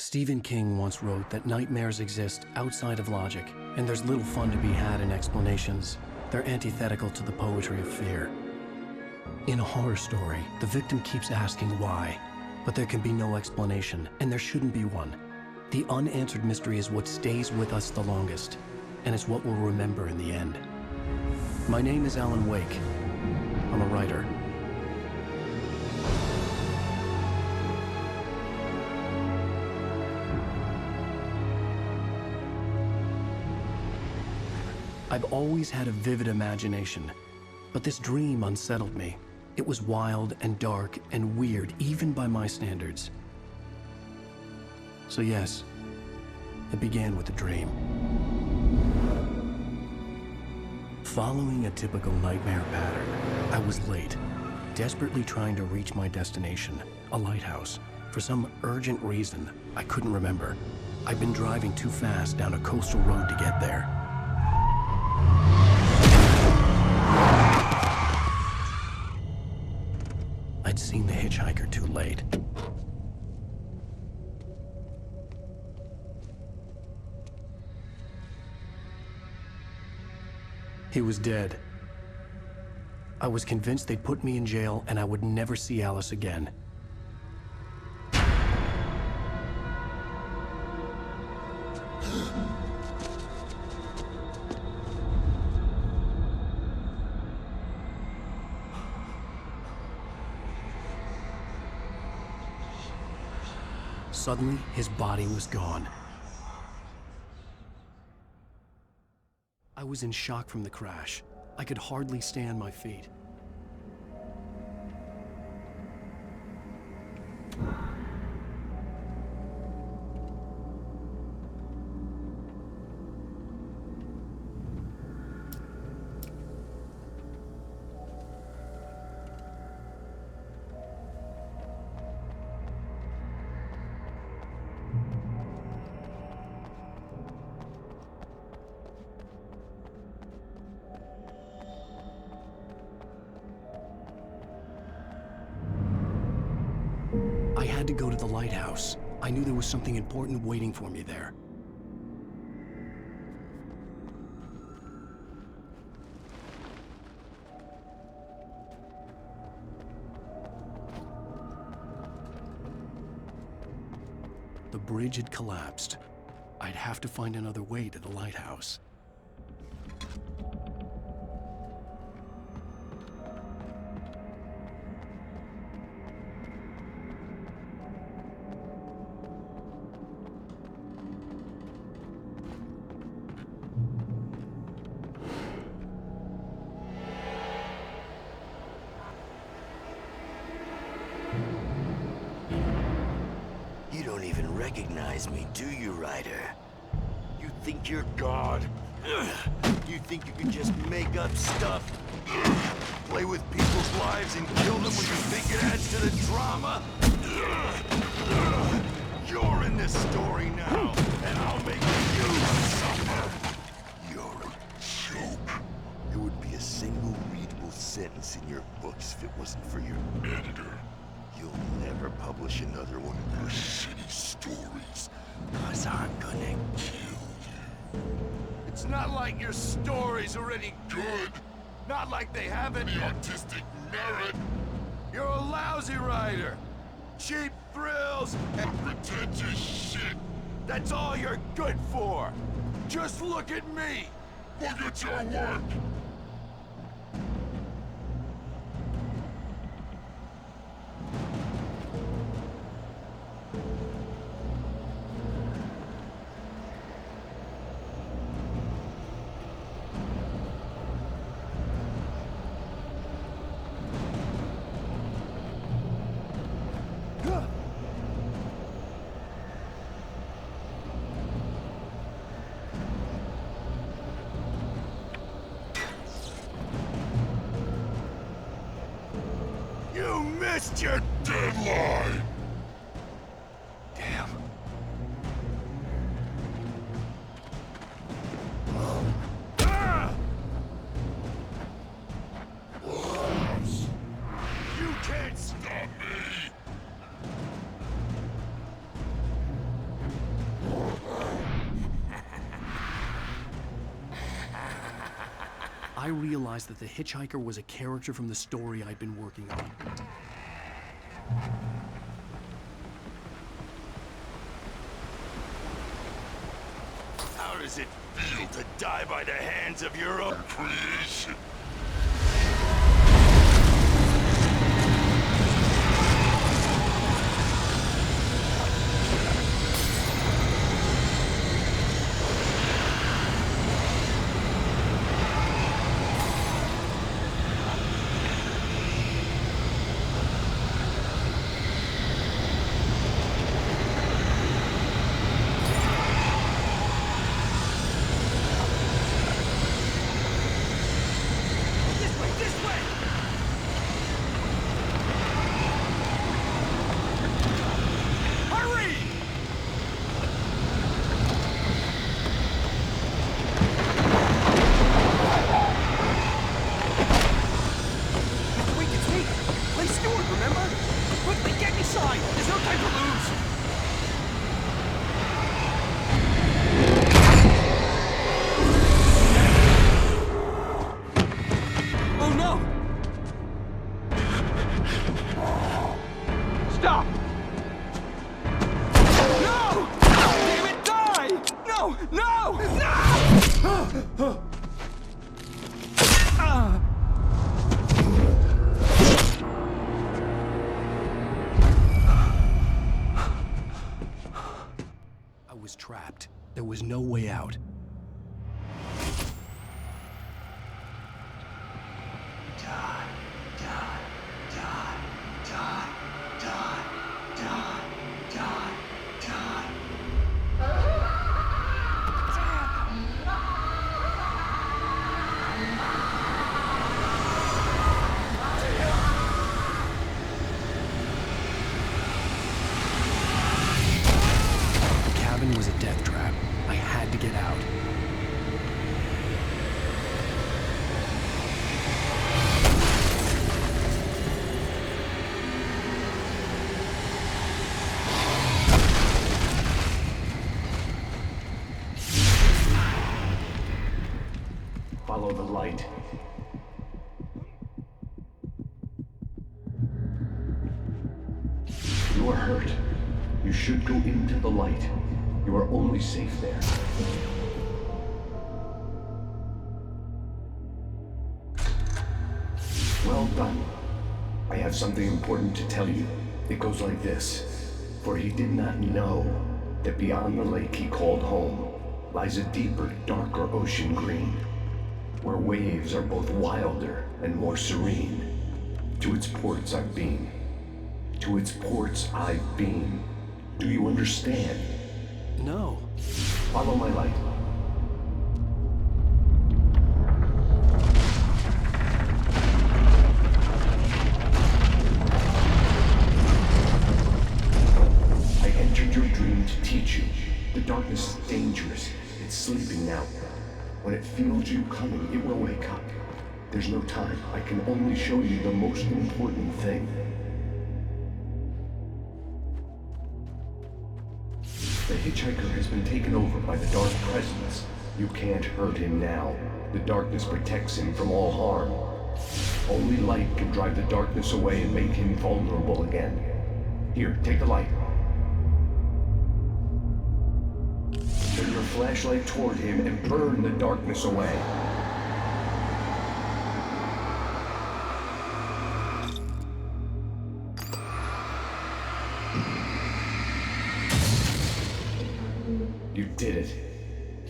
Stephen King once wrote that nightmares exist outside of logic, and there's little fun to be had in explanations. They're antithetical to the poetry of fear. In a horror story, the victim keeps asking why, but there can be no explanation, and there shouldn't be one. The unanswered mystery is what stays with us the longest, and it's what we'll remember in the end. My name is Alan Wake. I'm a writer. I've always had a vivid imagination, but this dream unsettled me. It was wild and dark and weird, even by my standards. So yes, it began with a dream. Following a typical nightmare pattern, I was late, desperately trying to reach my destination, a lighthouse. For some urgent reason, I couldn't remember. I'd been driving too fast down a coastal road to get there. I'd seen the hitchhiker too late. He was dead. I was convinced they'd put me in jail and I would never see Alice again. Suddenly, his body was gone. I was in shock from the crash. I could hardly stay on my feet. I had to go to the lighthouse. I knew there was something important waiting for me there. The bridge had collapsed. I'd have to find another way to the lighthouse. You don't even recognize me, do you, Ryder? You think you're God? You think you can just make up stuff? Play with people's lives and kill them when you think it adds to the drama? You're in this story now, and I'll make you suffer. You're a joke. There would be a single readable sentence in your books if it wasn't for your editor. You'll never publish another one of your shitty stories, 'cause I'm gonna kill you. It's not like your stories are any good. Not like they have any artistic merit. You're a lousy writer. Cheap thrills and pretentious shit. That's all you're good for. Just look at me. Look at your work. You missed your deadline! Damn. You can't stop me! realized that the hitchhiker was a character from the story I'd been working on. How does it feel to die by the hands of your own creation? I was trapped. There was no way out. Was a death trap. I had to get out. Follow the light. You are hurt. You should go into the light. You are only safe there. Well done. I have something important to tell you. It goes like this. For he did not know that beyond the lake he called home lies a deeper, darker ocean green, where waves are both wilder and more serene. To its ports I've been. To its ports I've been. Do you understand? No. Follow my light. I entered your dream to teach you. The darkness is dangerous. It's sleeping now. When it feels you coming, it will wake up. There's no time. I can only show you the most important thing. The hitchhiker has been taken over by the dark presence. You can't hurt him now. The darkness protects him from all harm. Only light can drive the darkness away and make him vulnerable again. Here, take the light. Turn your flashlight toward him and burn the darkness away. You did it.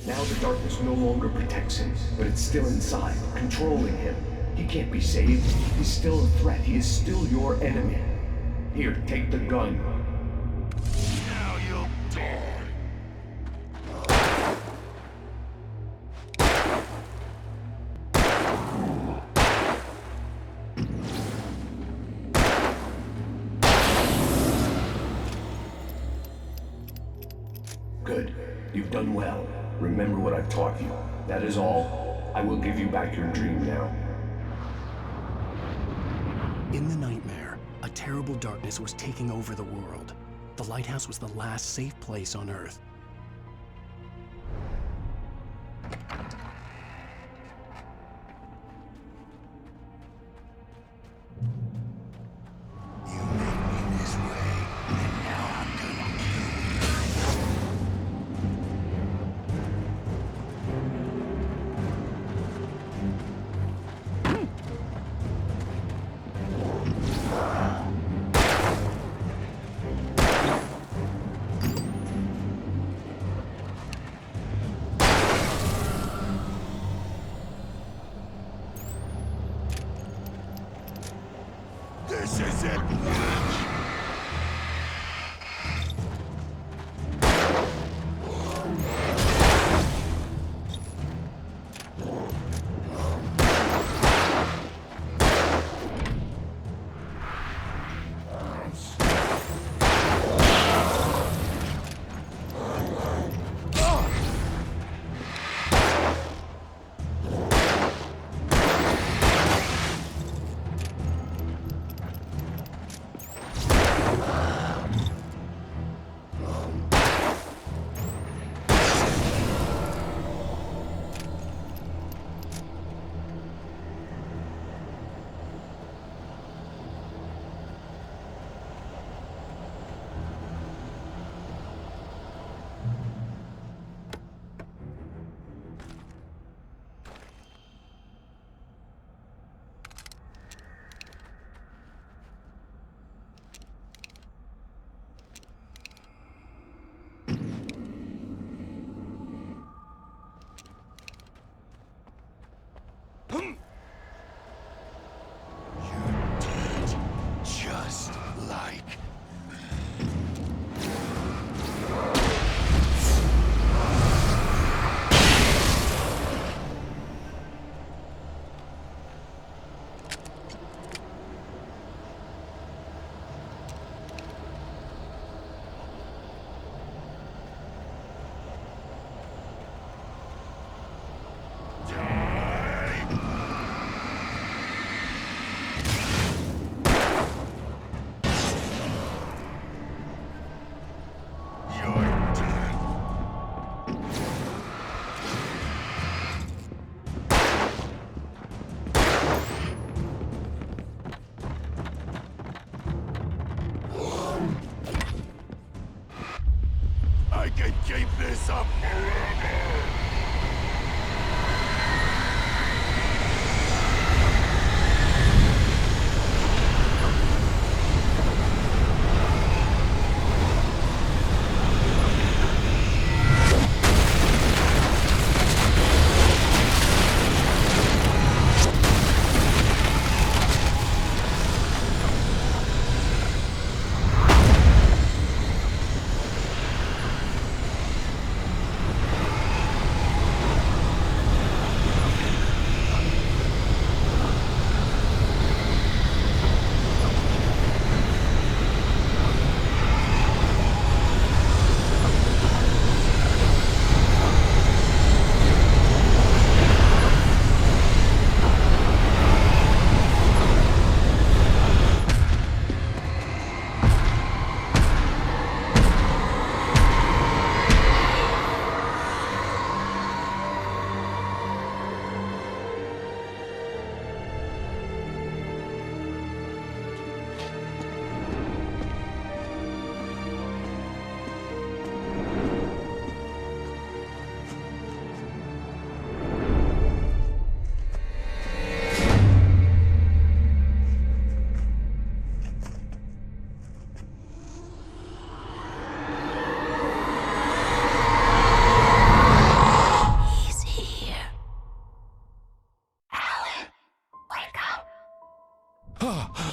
Now the darkness no longer protects him, but it's still inside, controlling him. He can't be saved. He's still a threat. He is still your enemy. Here, take the gun. Now you'll die. Good. You've done well. Remember what I've taught you. That is all. I will give you back your dream now. In the nightmare, a terrible darkness was taking over the world. The lighthouse was the last safe place on Earth. keep this up forever!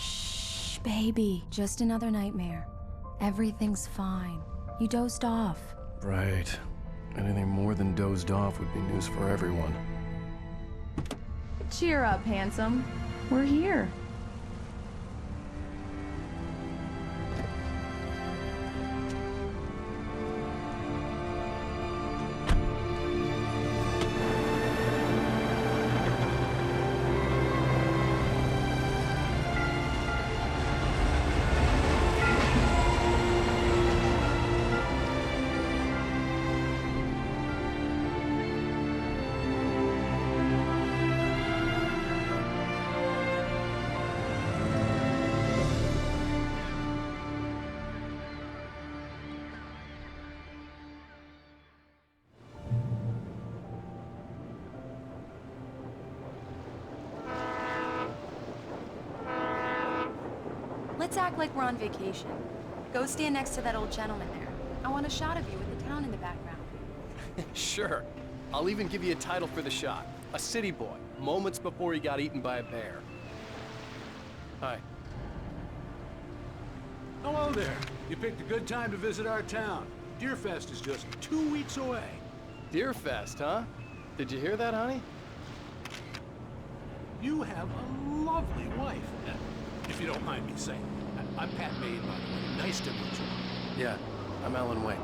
Shh, baby. Just another nightmare. Everything's fine. You dozed off. Right. Anything more than dozed off would be news for everyone. Cheer up, handsome. We're here. Let's act like we're on vacation. Go stand next to that old gentleman there. I want a shot of you with the town in the background. Sure. I'll even give you a title for the shot. A city boy, moments before he got eaten by a bear. Hi. Hello there. You picked a good time to visit our town. Deerfest is just 2 weeks away. Deerfest, huh? Did you hear that, honey? You have a lovely wife, if you don't mind me saying. I'm Pat Maine, by the way. Nice to meet you. Yeah, I'm Alan Wake.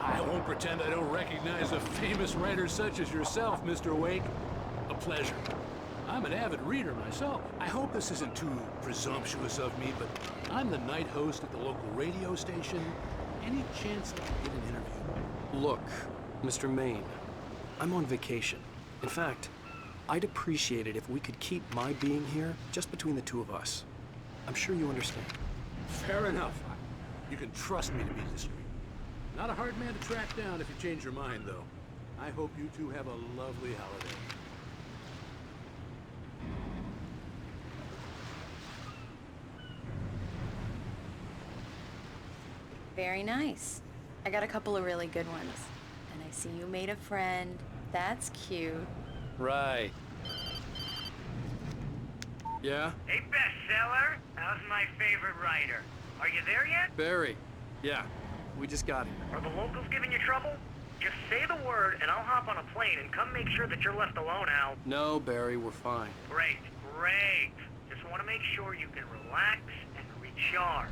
I won't pretend I don't recognize a famous writer such as yourself, Mr. Wake. A pleasure. I'm an avid reader myself. I hope this isn't too presumptuous of me, but I'm the night host at the local radio station. Any chance I can get an interview? Look, Mr. Maine, I'm on vacation. In fact, I'd appreciate it if we could keep my being here just between the two of us. I'm sure you understand. Fair enough. You can trust me to be discreet. Not a hard man to track down if you change your mind, though. I hope you two have a lovely holiday. Very nice. I got a couple of really good ones. And I see you made a friend. That's cute. Right. Yeah? Hey, bestseller. How's my favorite writer? Are you there yet? Barry. Yeah, we just got here. Are the locals giving you trouble? Just say the word and I'll hop on a plane and come make sure that you're left alone, Al. No, Barry, we're fine. Great, great. Just want to make sure you can relax and recharge.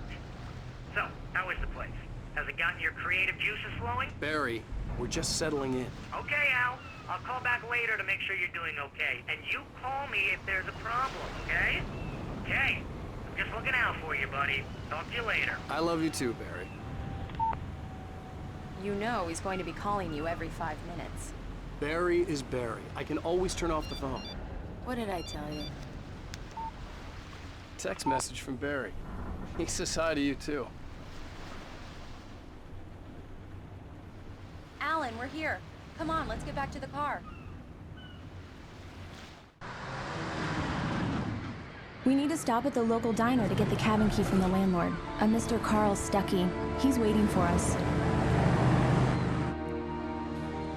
So, how is the place? Has it gotten your creative juices flowing? Barry, we're just settling in. Okay, Al. I'll call back later to make sure you're doing okay. And you call me if there's a problem, okay? Okay. I'm just looking out for you, buddy. Talk to you later. I love you too, Barry. You know he's going to be calling you every 5 minutes. Barry is Barry. I can always turn off the phone. What did I tell you? Text message from Barry. He says hi to you too. Alan, we're here. Come on, let's get back to the car. We need to stop at the local diner to get the cabin key from the landlord, a Mr. Carl Stuckey. He's waiting for us.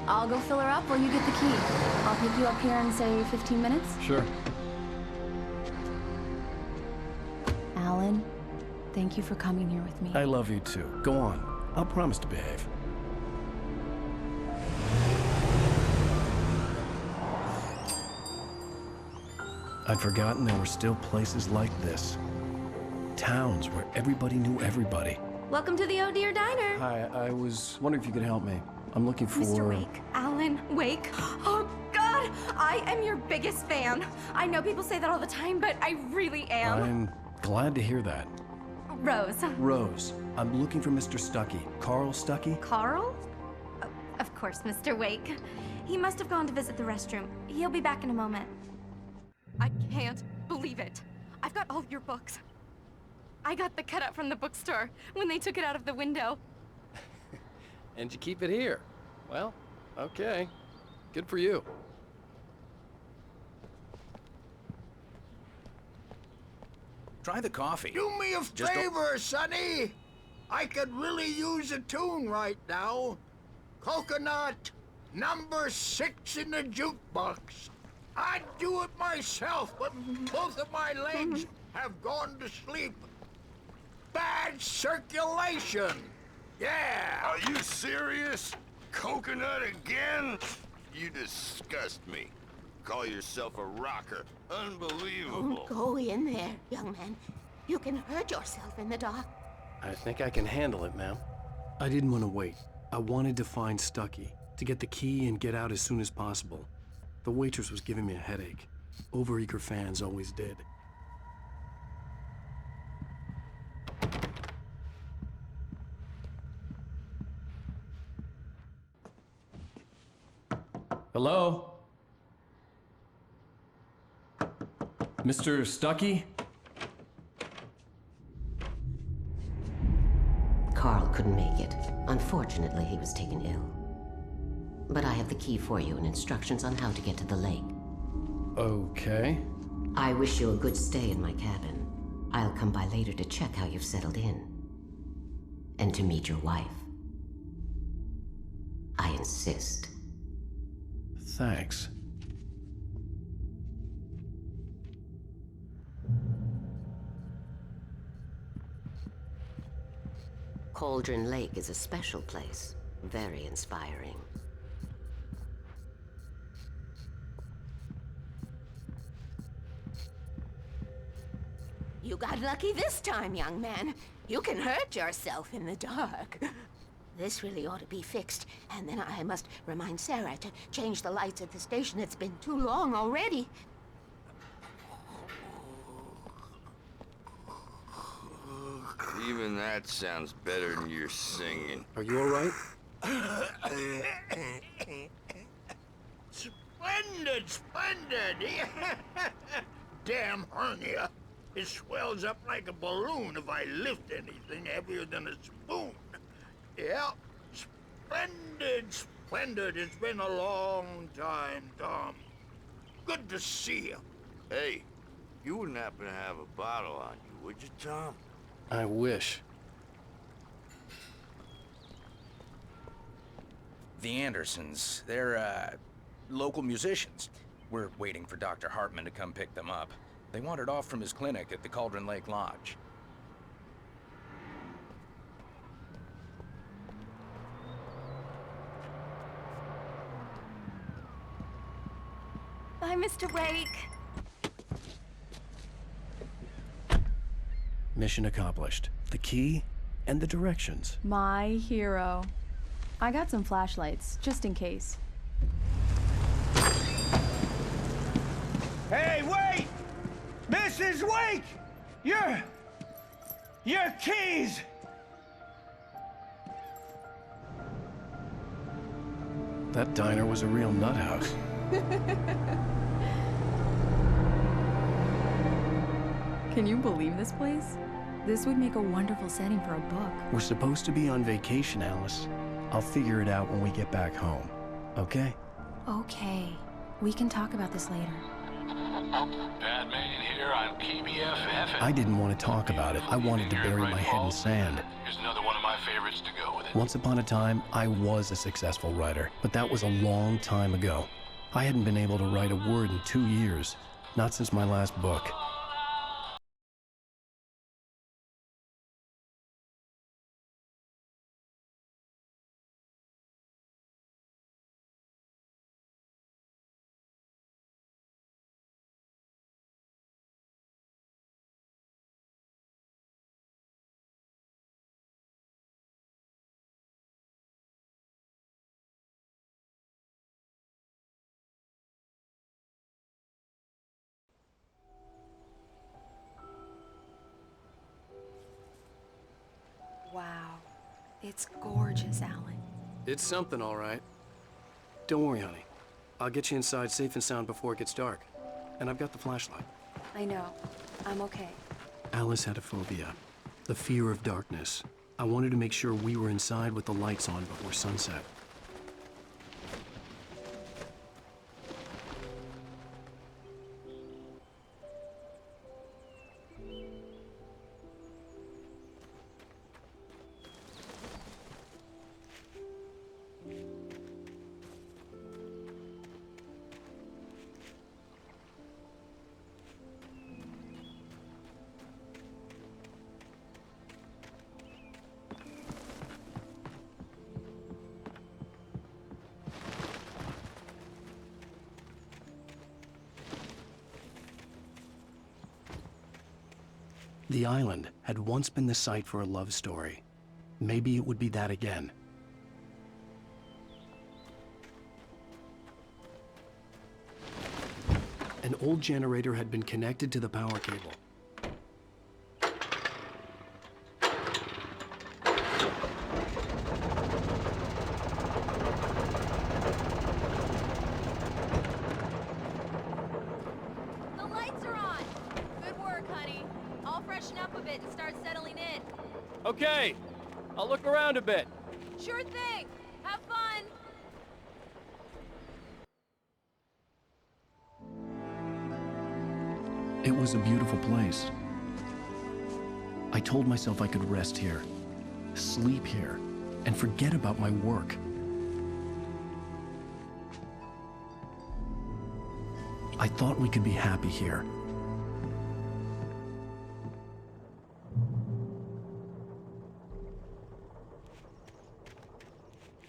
I'll go fill her up while you get the key. I'll pick you up here in, say, 15 minutes? Sure. Alan, thank you for coming here with me. I love you too. Go on. I'll promise to behave. I'd forgotten there were still places like this. Towns where everybody knew everybody. Welcome to the Oh Dear Diner. Hi, I was wondering if you could help me. I'm looking for... Mr. Wake. Alan Wake. Oh, God! I am your biggest fan. I know people say that all the time, but I really am. I'm glad to hear that. Rose. Rose, I'm looking for Mr. Stuckey. Carl Stuckey? Carl? Of course, Mr. Wake. He must have gone to visit the restroom. He'll be back in a moment. I can't believe it. I've got all your books. I got the cutout from the bookstore when they took it out of the window. And you keep it here. Well, okay. Good for you. Try the coffee. Do me a favor, Sonny. I could really use a tune right now. Coconut, number 6 in the jukebox. I'd do it myself, but both of my legs have gone to sleep. Bad circulation. Yeah. Are you serious? Coconut again? You disgust me. Call yourself a rocker. Unbelievable. Don't go in there, young man. You can hurt yourself in the dark. I think I can handle it, ma'am. I didn't want to wait. I wanted to find Stuckey, to get the key and get out as soon as possible. The waitress was giving me a headache. Overeager fans always did. Hello? Mr. Stuckey? Carl couldn't make it. Unfortunately, he was taken ill. But I have the key for you and instructions on how to get to the lake. Okay. I wish you a good stay in my cabin. I'll come by later to check how you've settled in. And to meet your wife. I insist. Thanks. Cauldron Lake is a special place. Very inspiring. You got lucky this time, young man. You can hurt yourself in the dark. This really ought to be fixed, and then I must remind Sarah to change the lights at the station. It's been too long already. Even that sounds better than your singing. Are you all right? Splendid, splendid. Damn hernia. It swells up like a balloon if I lift anything heavier than a spoon. Yeah, splendid, splendid. It's been a long time, Tom. Good to see you. Hey, you wouldn't happen to have a bottle on you, would you, Tom? I wish. The Andersons, they're, local musicians. We're waiting for Dr. Hartman to come pick them up. They wandered off from his clinic at the Cauldron Lake Lodge. Bye, Mr. Wake. Mission accomplished. The key and the directions. My hero. I got some flashlights, just in case. Hey, wait! Mrs. Wake! Your keys! That diner was a real nut house. Can you believe this place? This would make a wonderful setting for a book. We're supposed to be on vacation, Alice. I'll figure it out when we get back home, okay? Okay. We can talk about this later. Batman here on KBFF. I didn't want to talk about it. I wanted to bury my head in sand. Here's another one of my favorites to go with it. Once upon a time, I was a successful writer, but that was a long time ago. I hadn't been able to write a word in 2 years, not since my last book. Wow. It's gorgeous, Alan. It's something, all right. Don't worry, honey. I'll get you inside safe and sound before it gets dark. And I've got the flashlight. I know. I'm okay. Alice had a phobia, the fear of darkness. I wanted to make sure we were inside with the lights on before sunset. The island had once been the site for a love story. Maybe it would be that again. An old generator had been connected to the power cable. The lights are on! Good work, honey. I'll freshen up a bit and start settling in. Okay, I'll look around a bit. Sure thing! Have fun! It was a beautiful place. I told myself I could rest here, sleep here, and forget about my work. I thought we could be happy here.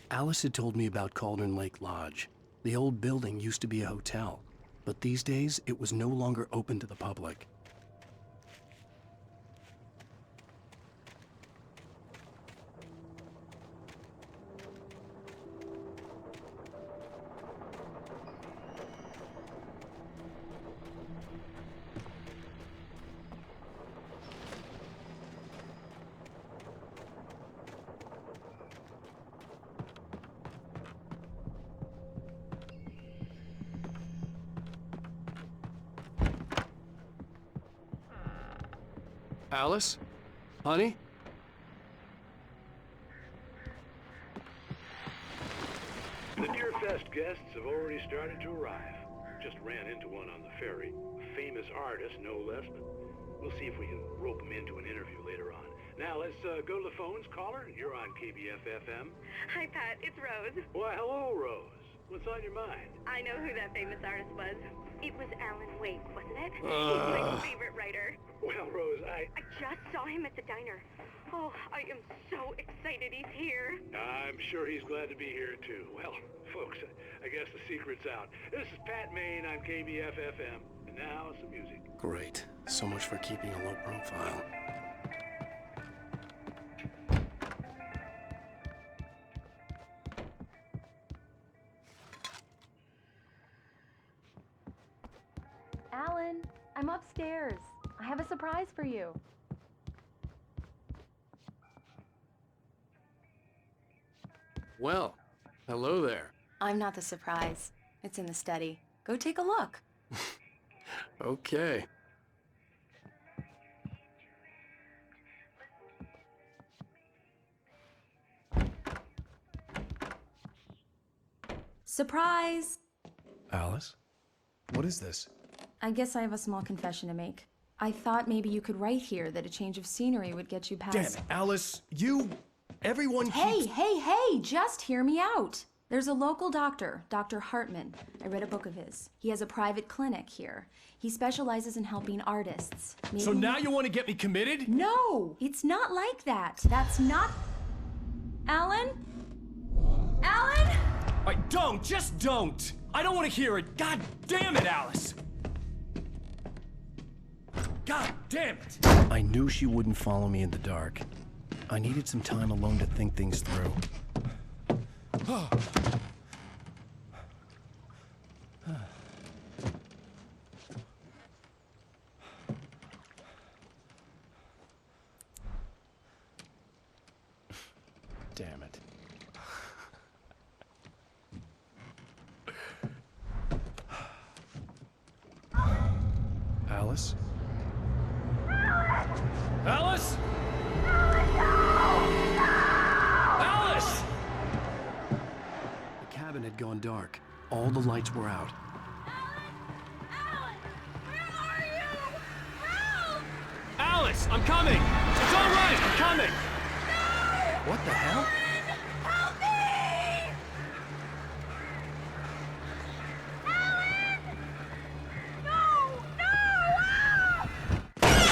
Alice had told me about Cauldron Lake Lodge. The old building used to be a hotel, but these days it was no longer open to the public. Alice? Honey? The Deerfest guests have already started to arrive. Just ran into one on the ferry. A famous artist, no less, but we'll see if we can rope him into an interview later on. Now, let's go to the phones. Caller, you're on KBF-FM. Hi, Pat. It's Rose. Why, hello, Rose. What's on your mind? I know who that famous artist was. It was Alan Wake, wasn't it? He's my favorite writer. Well, Rose, I just saw him at the diner. Oh, I am so excited he's here. I'm sure he's glad to be here, too. Well, folks, I guess the secret's out. This is Pat Maine on KBF-FM. And now, some music. Great. So much for keeping a low profile. Alan, I'm upstairs. I have a surprise for you. Well, hello there. I'm not the surprise. It's in the study. Go take a look. Okay. Surprise! Alice? What is this? I guess I have a small confession to make. I thought maybe you could write here that a change of scenery would get you past... Damn it, Alice! Everyone Hey, just hear me out! There's a local doctor, Dr. Hartman. I read a book of his. He has a private clinic here. He specializes in helping artists. Maybe... So now you want to get me committed? No! It's not like that. That's not... Alan? Alan? Just don't! I don't want to hear it! God damn it, Alice! God damn it! I knew she wouldn't follow me in the dark. I needed some time alone to think things through. Damn it. Alice? Alice? Alice! The cabin had gone dark. All the lights were out. Alice, I'm coming! It's all right, I'm coming! No! What the hell? Help me!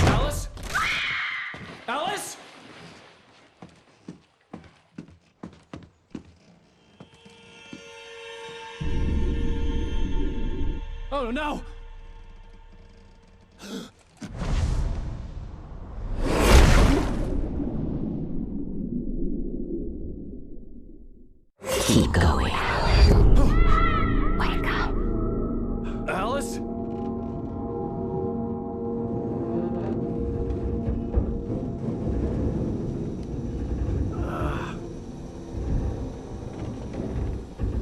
Alice? Alice? Oh no! Keep going. Wake up. Alice?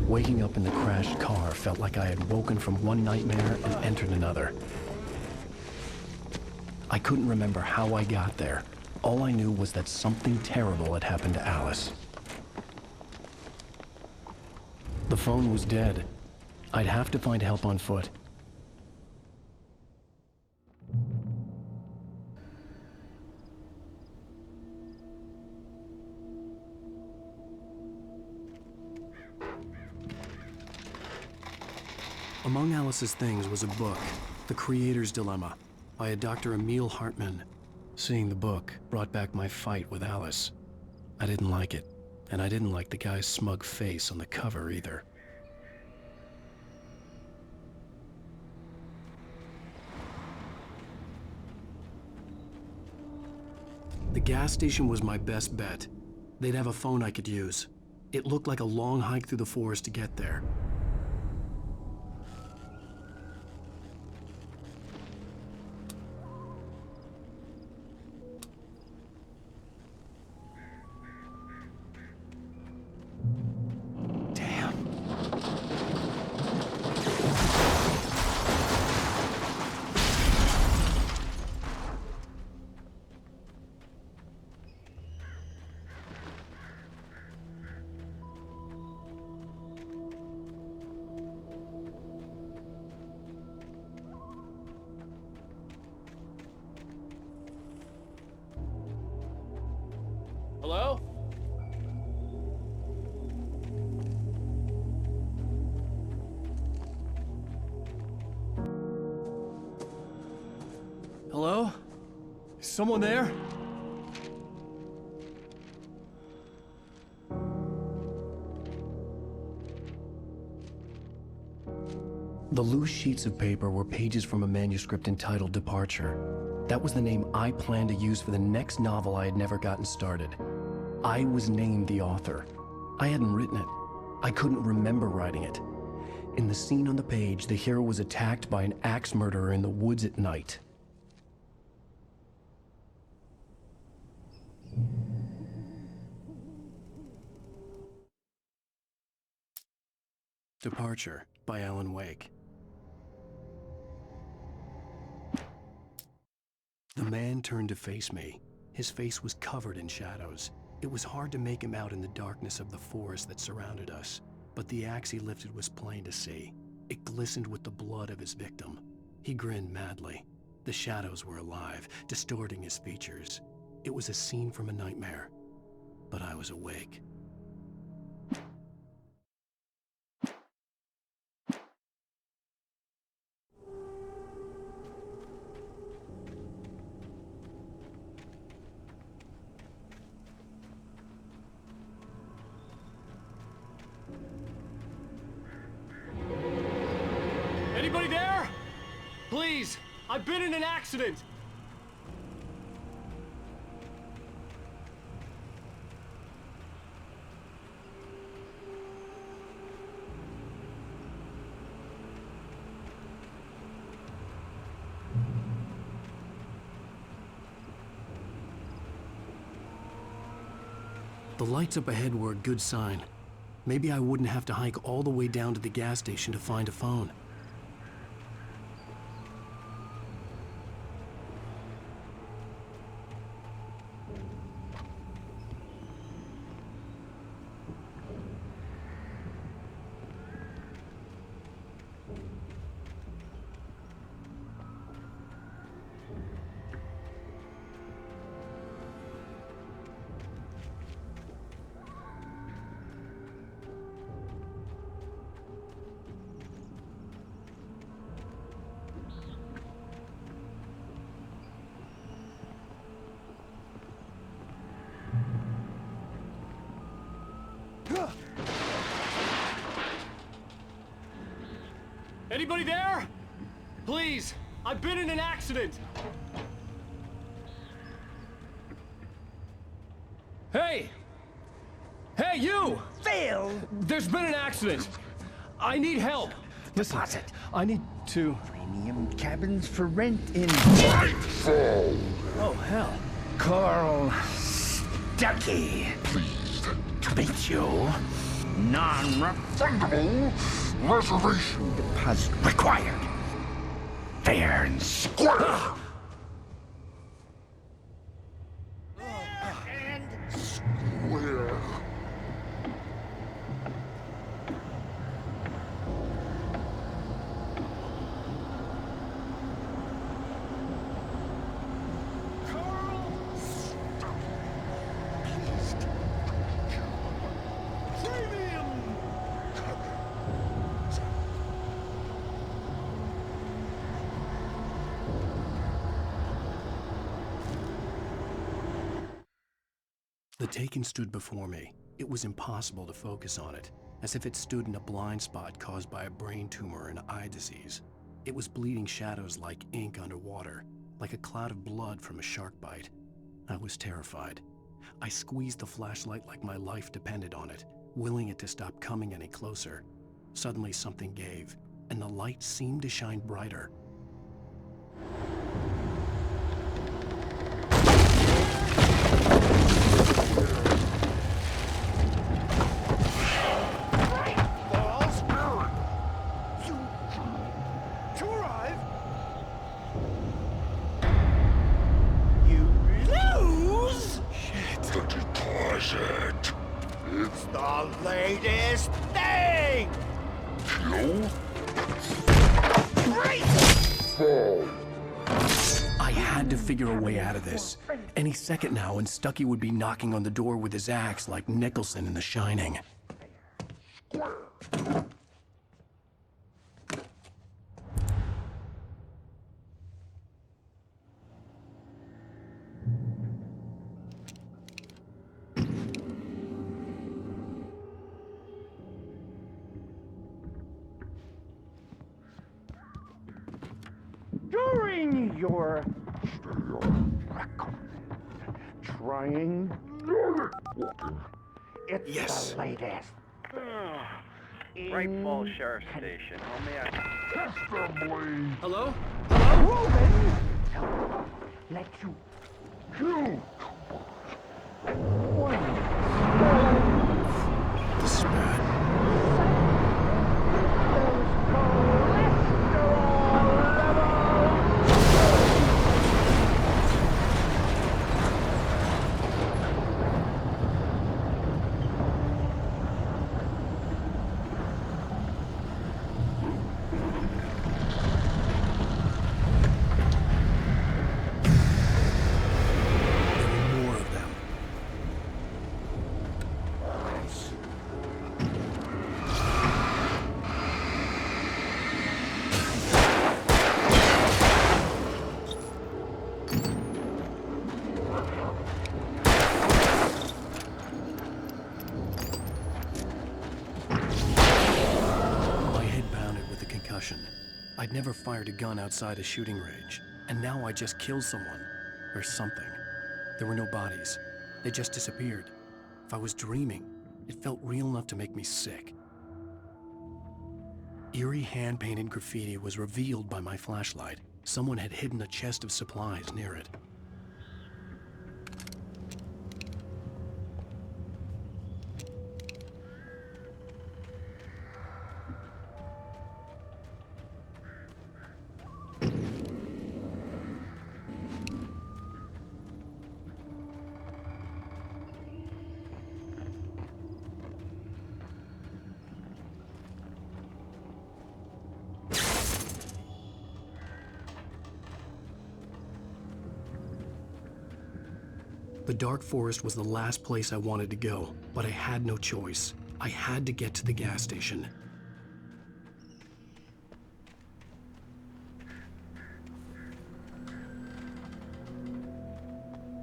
Waking up in the crashed car felt like I had woken from one nightmare and entered another. I couldn't remember how I got there. All I knew was that something terrible had happened to Alice. The phone was dead. I'd have to find help on foot. Among Alice's things was a book, The Creator's Dilemma, by a Dr. Emil Hartman. Seeing the book brought back my fight with Alice. I didn't like it, and I didn't like the guy's smug face on the cover either. The gas station was my best bet. They'd have a phone I could use. It looked like a long hike through the forest to get there. Hello? Hello? Is someone there? The loose sheets of paper were pages from a manuscript entitled Departure. That was the name I planned to use for the next novel I had never gotten started. I was named the author. I hadn't written it. I couldn't remember writing it. In the scene on the page, the hero was attacked by an axe murderer in the woods at night. Departure by Alan Wake. The man turned to face me. His face was covered in shadows. It was hard to make him out in the darkness of the forest that surrounded us. but the axe he lifted was plain to see. It glistened with the blood of his victim. He grinned madly. The shadows were alive, distorting his features. It was a scene from a nightmare, but I was awake. Anybody there? Please, I've been in an accident. The lights up ahead were a good sign. Maybe I wouldn't have to hike all the way down to the gas station to find a phone. Anybody there? Please, I've been in an accident. Hey! Hey, you! Phil! There's been an accident. I need help. Listen, Deposit. I need to... Premium cabins for rent in... Oh, hell. Carl Stuckey. Pleased To meet you. Non-refundable reservation deposit required. Fair and square. Where? The Taken stood before me. It was impossible to focus on it, as if it stood in a blind spot caused by a brain tumor and eye disease. It was bleeding shadows like ink underwater, like a cloud of blood from a shark bite. I was terrified. I squeezed the flashlight like my life depended on it, willing it to stop coming any closer. Suddenly something gave, and the light seemed to shine brighter. It's the latest thing! Kill? I had to figure a way out of this. Any second now, and Stuckey would be knocking on the door with his axe like Nicholson in The Shining. During your trying, it's Yes. the latest. Bright Falls Sheriff Station. How may I... Hello? Ruben! Let you choose one. This is bad. I'd never fired a gun outside a shooting range, and now I just killed someone. Or something. There were no bodies. They just disappeared. If I was dreaming, it felt real enough to make me sick. Eerie hand-painted graffiti was revealed by my flashlight. Someone had hidden a chest of supplies near it. The dark forest was the last place I wanted to go, but I had no choice. I had to get to the gas station.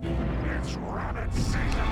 It's rabbit season!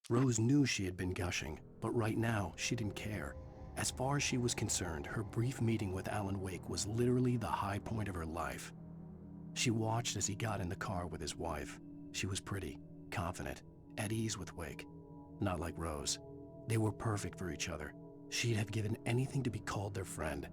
Rose knew she had been gushing, but right now, she didn't care. As far as she was concerned, her brief meeting with Alan Wake was literally the high point of her life. She watched as he got in the car with his wife. She was pretty, confident, at ease with Wake. Not like Rose. They were perfect for each other. She'd have given anything to be called their friend.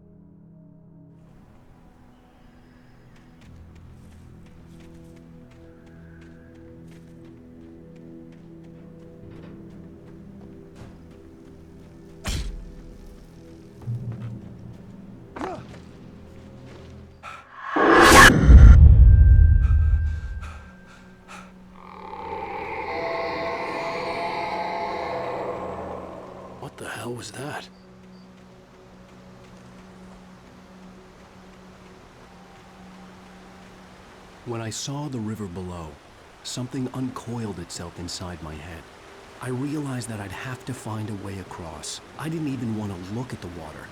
What the hell was that? When I saw the river below, something uncoiled itself inside my head. I realized that I'd have to find a way across. I didn't even want to look at the water.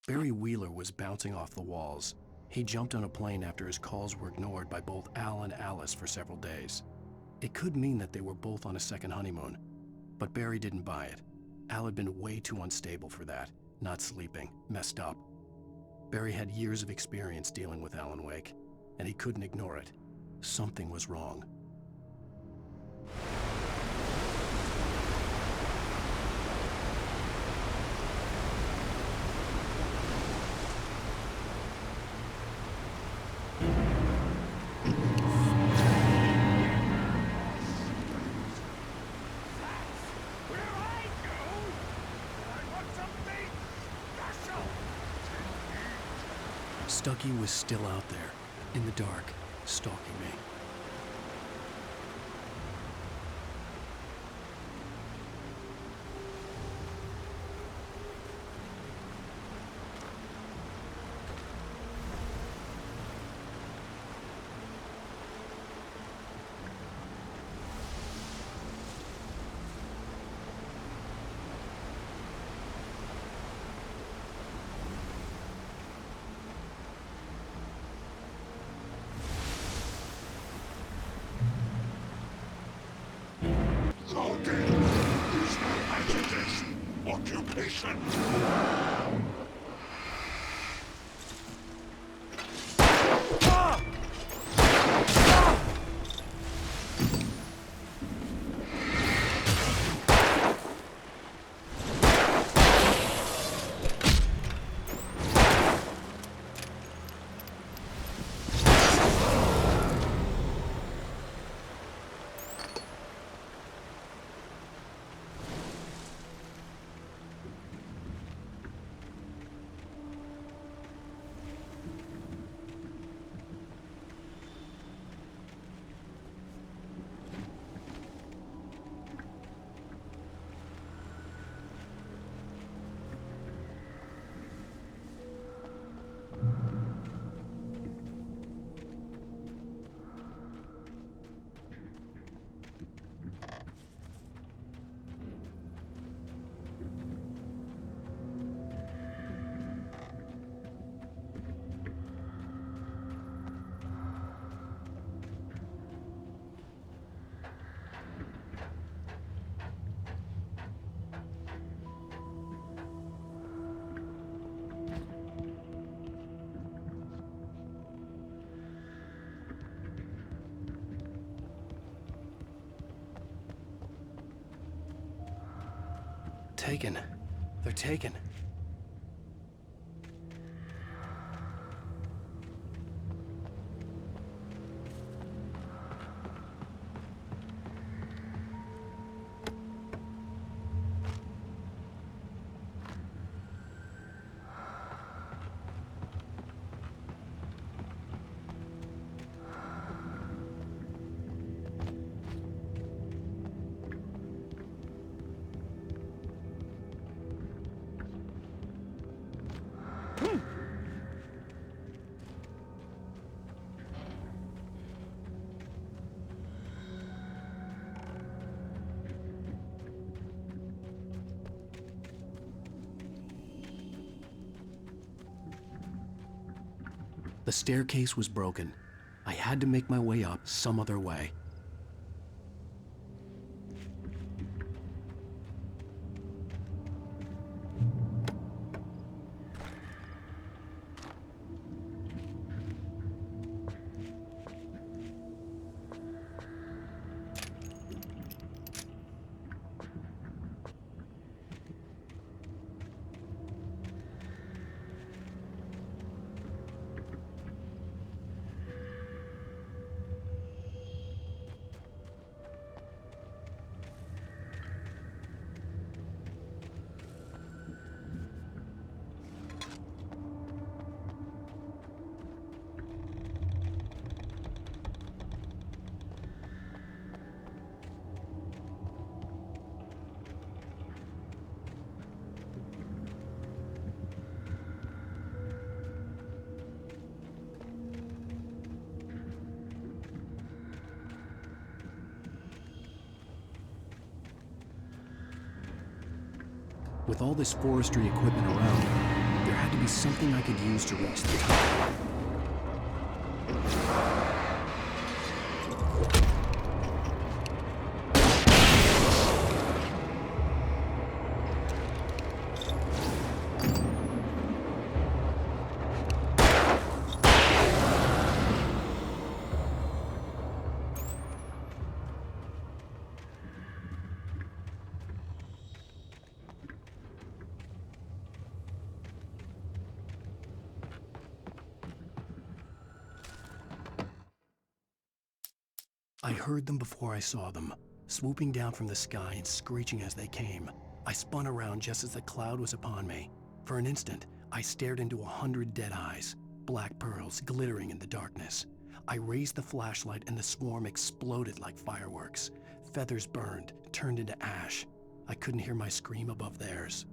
Barry Wheeler was bouncing off the walls. He jumped on a plane after his calls were ignored by both Al and Alice for several days. It could mean that they were both on a second honeymoon, but Barry didn't buy it. Al had been way too unstable for that, not sleeping, messed up. Barry had years of experience dealing with Alan Wake, and he couldn't ignore it. Something was wrong. Stucky was still out there, in the dark, stalking me. occupation. Taken. They're taken. The staircase was broken. I had to make my way up some other way. With all this forestry equipment around, there had to be something I could use to reach the top. I heard them before I saw them, swooping down from the sky and screeching as they came. I spun around just as the cloud was upon me. For an instant, I stared into 100 dead eyes, black pearls glittering in the darkness. I raised the flashlight and the swarm exploded like fireworks. Feathers burned, turned into ash. I couldn't hear my scream above theirs.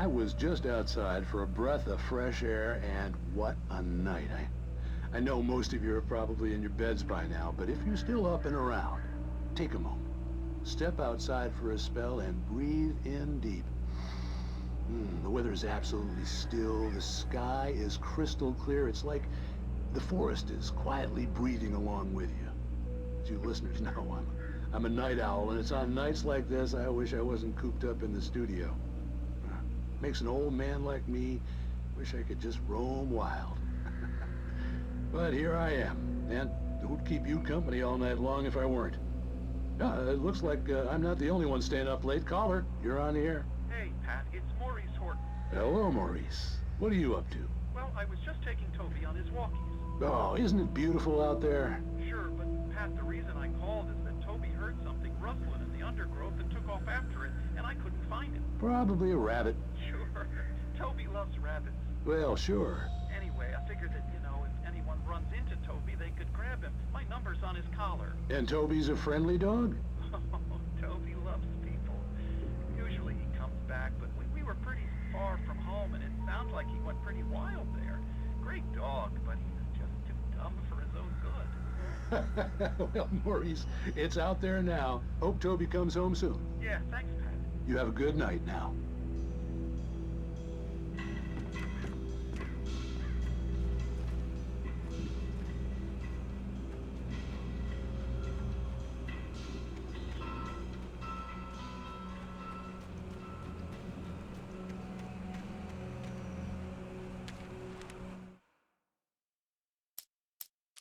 I was just outside for a breath of fresh air, and what a night. I know most of you are probably in your beds by now, but if you're still up and around, take a moment. Step outside for a spell and breathe in deep. The weather is absolutely still. The sky is crystal clear. It's like the forest is quietly breathing along with you. As you listeners know, I'm a night owl, and it's on nights like this I wish I wasn't cooped up in the studio. Makes an old man like me wish I could just roam wild. But here I am, and who'd keep you company all night long if I weren't? It looks like I'm not the only one staying up late. Caller, you're on the air. Hey, Pat, it's Maurice Horton. Hello, Maurice. What are you up to? Well, I was just taking Toby on his walkies. Oh, isn't it beautiful out there? Sure, but Pat, the reason I called is that Toby heard something rustling in the undergrowth and took off after it, and I couldn't find it. Probably a rabbit. Sure. Toby loves rabbits. Well, sure. Anyway, I figured that, if anyone runs into Toby, they could grab him. My number's on his collar. And Toby's a friendly dog? Oh, Toby loves people. Usually he comes back, but we were pretty far from home, and it sounds like he went pretty wild there. Great dog, but he's just too dumb for his own good. Well, Maurice, it's out there now. Hope Toby comes home soon. Yeah, thanks, Pat. You have a good night now.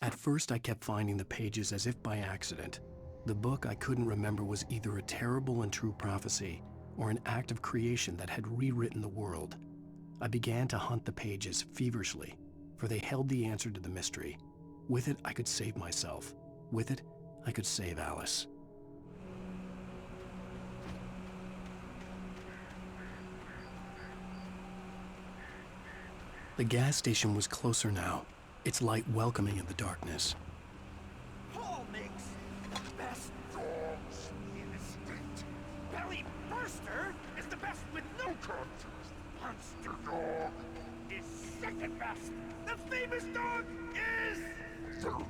At first, I kept finding the pages as if by accident. The book I couldn't remember was either a terrible and true prophecy or an act of creation that had rewritten the world. I began to hunt the pages feverishly, for they held the answer to the mystery. With it, I could save myself. With it, I could save Alice. The gas station was closer now, its light welcoming in the darkness. Paul makes best dogs in the state. Belly Burster is the best with no contest. Monster Dog is second best. The famous dog is third.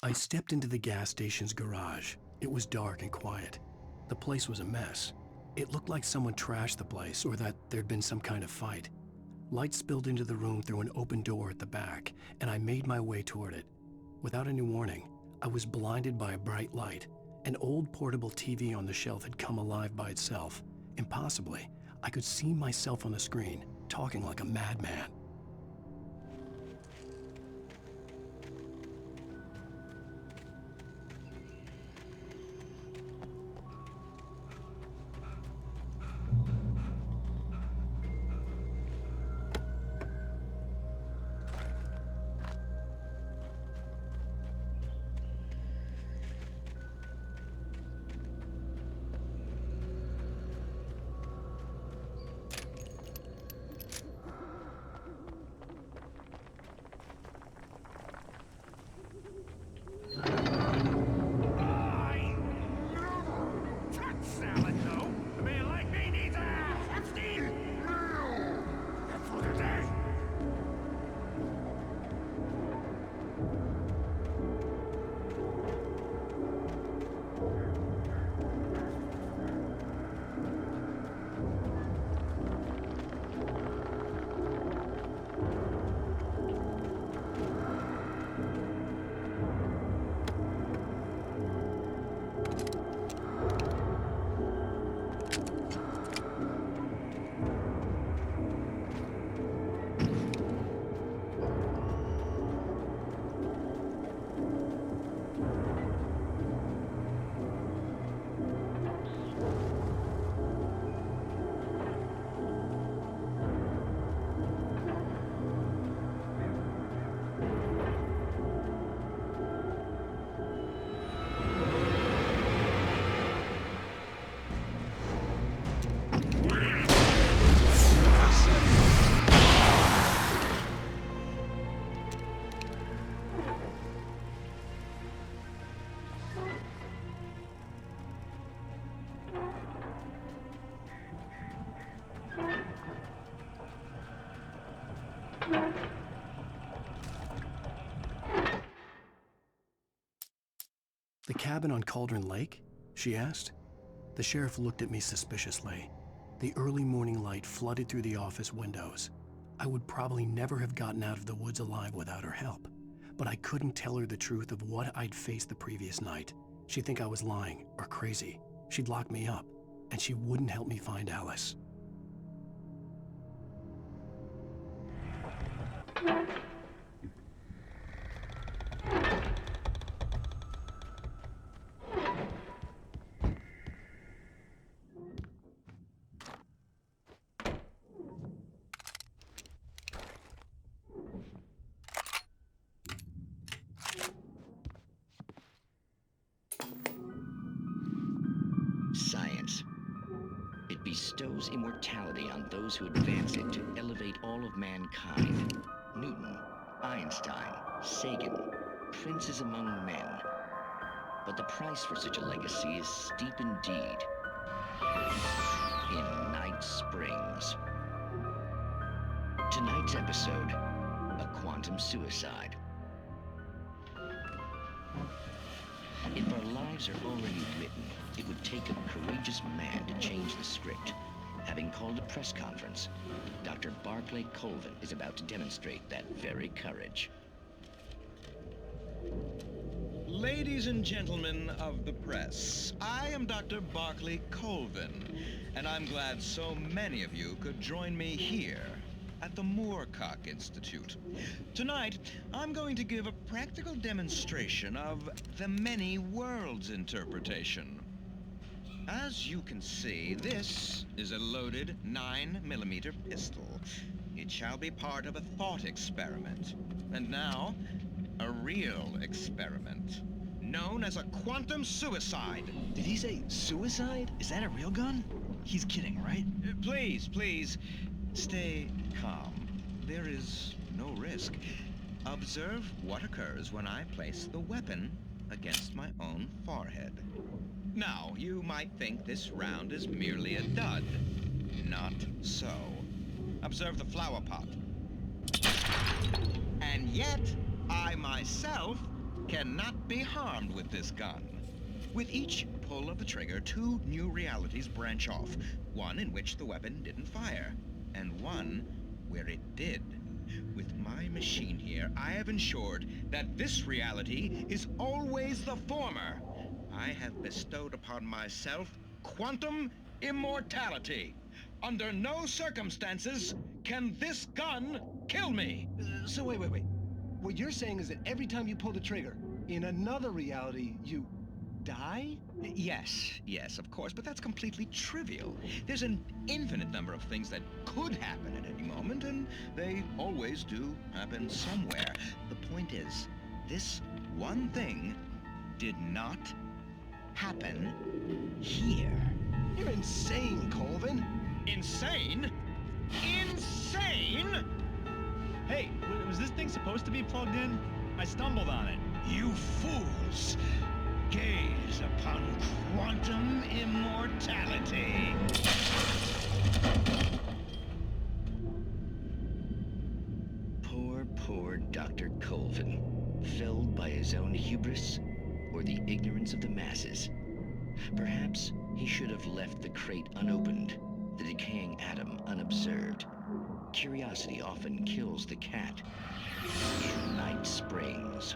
I stepped into the gas station's garage. It was dark and quiet. The place was a mess. It looked like someone trashed the place or that there'd been some kind of fight. Light spilled into the room through an open door at the back, and I made my way toward it. Without any warning, I was blinded by a bright light. An old portable TV on the shelf had come alive by itself. Impossibly, I could see myself on the screen, talking like a madman. The cabin on Cauldron Lake? She asked. The sheriff looked at me suspiciously. The early morning light flooded through the office windows. I would probably never have gotten out of the woods alive without her help, but I couldn't tell her the truth of what I'd faced the previous night. She'd think I was lying or crazy. She'd lock me up, and she wouldn't help me find Alice. Science. It bestows immortality on those who advance it to elevate all of mankind. Newton, Einstein, Sagan, princes among men. But the price for such a legacy is steep indeed. In Night Springs. Tonight's episode, a quantum suicide. If our lives are already written, it would take a courageous man to change the script. Having called a press conference, Dr. Barclay Colvin is about to demonstrate that very courage. Ladies and gentlemen of the press, I am Dr. Barclay Colvin, and I'm glad so many of you could join me here at the Moorcock Institute. Tonight, I'm going to give a practical demonstration of the many worlds interpretation. As you can see, this is a loaded 9mm pistol. It shall be part of a thought experiment. And now, a real experiment, known as a quantum suicide. Did he say suicide? Is that a real gun? He's kidding, right? Please, stay calm. There is no risk. Observe what occurs when I place the weapon against my own forehead. Now, you might think this round is merely a dud. Not so. Observe the flower pot. And yet, I myself cannot be harmed with this gun. With each pull of the trigger, 2 new realities branch off. One in which the weapon didn't fire, and one where it did. With my machine here, I have ensured that this reality is always the former. I have bestowed upon myself quantum immortality. Under no circumstances can this gun kill me. So wait. What you're saying is that every time you pull the trigger, in another reality, you die? Yes, of course, but that's completely trivial. There's an infinite number of things that could happen at any moment, and they always do happen somewhere. The point is, this one thing did not happen here. You're insane, Colvin. Insane? Insane? Hey, was this thing supposed to be plugged in? I stumbled on it. You fools! Gaze upon quantum immortality. Poor Dr. Colvin, felled by his own hubris or the ignorance of the masses. Perhaps he should have left the crate unopened, the decaying atom unobserved. Curiosity often kills the cat. In Night Springs.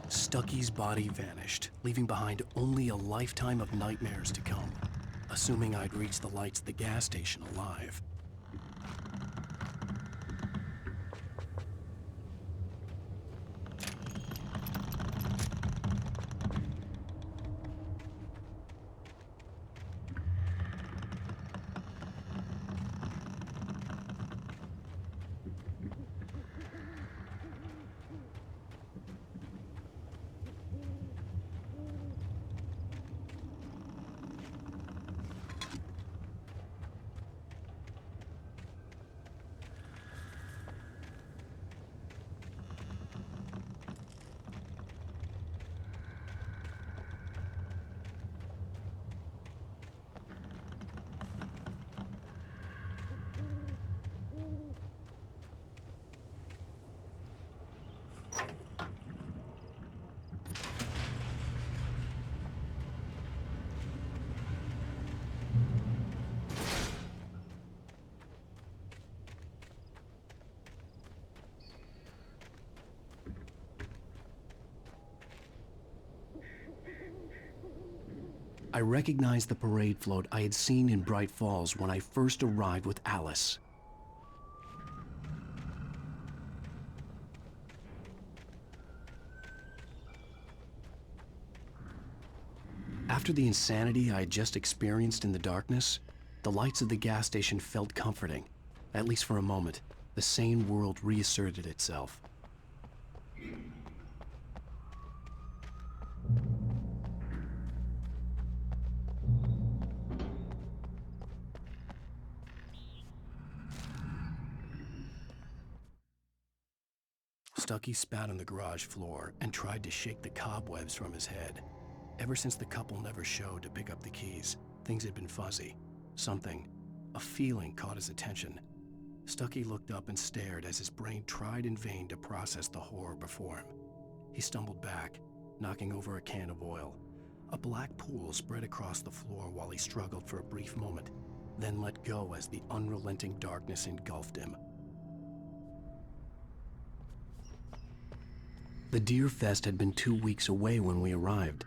Stucky's body vanished, leaving behind only a lifetime of nightmares to come. Assuming I'd reach the lights at the gas station alive. I recognized the parade float I had seen in Bright Falls when I first arrived with Alice. After the insanity I had just experienced in the darkness, the lights of the gas station felt comforting. At least for a moment, the sane world reasserted itself. Stucky spat on the garage floor and tried to shake the cobwebs from his head. Ever since the couple never showed to pick up the keys, things had been fuzzy. Something, a feeling caught his attention. Stucky looked up and stared as his brain tried in vain to process the horror before him. He stumbled back, knocking over a can of oil. A black pool spread across the floor while he struggled for a brief moment, then let go as the unrelenting darkness engulfed him. The Deer Fest had been 2 weeks away when we arrived.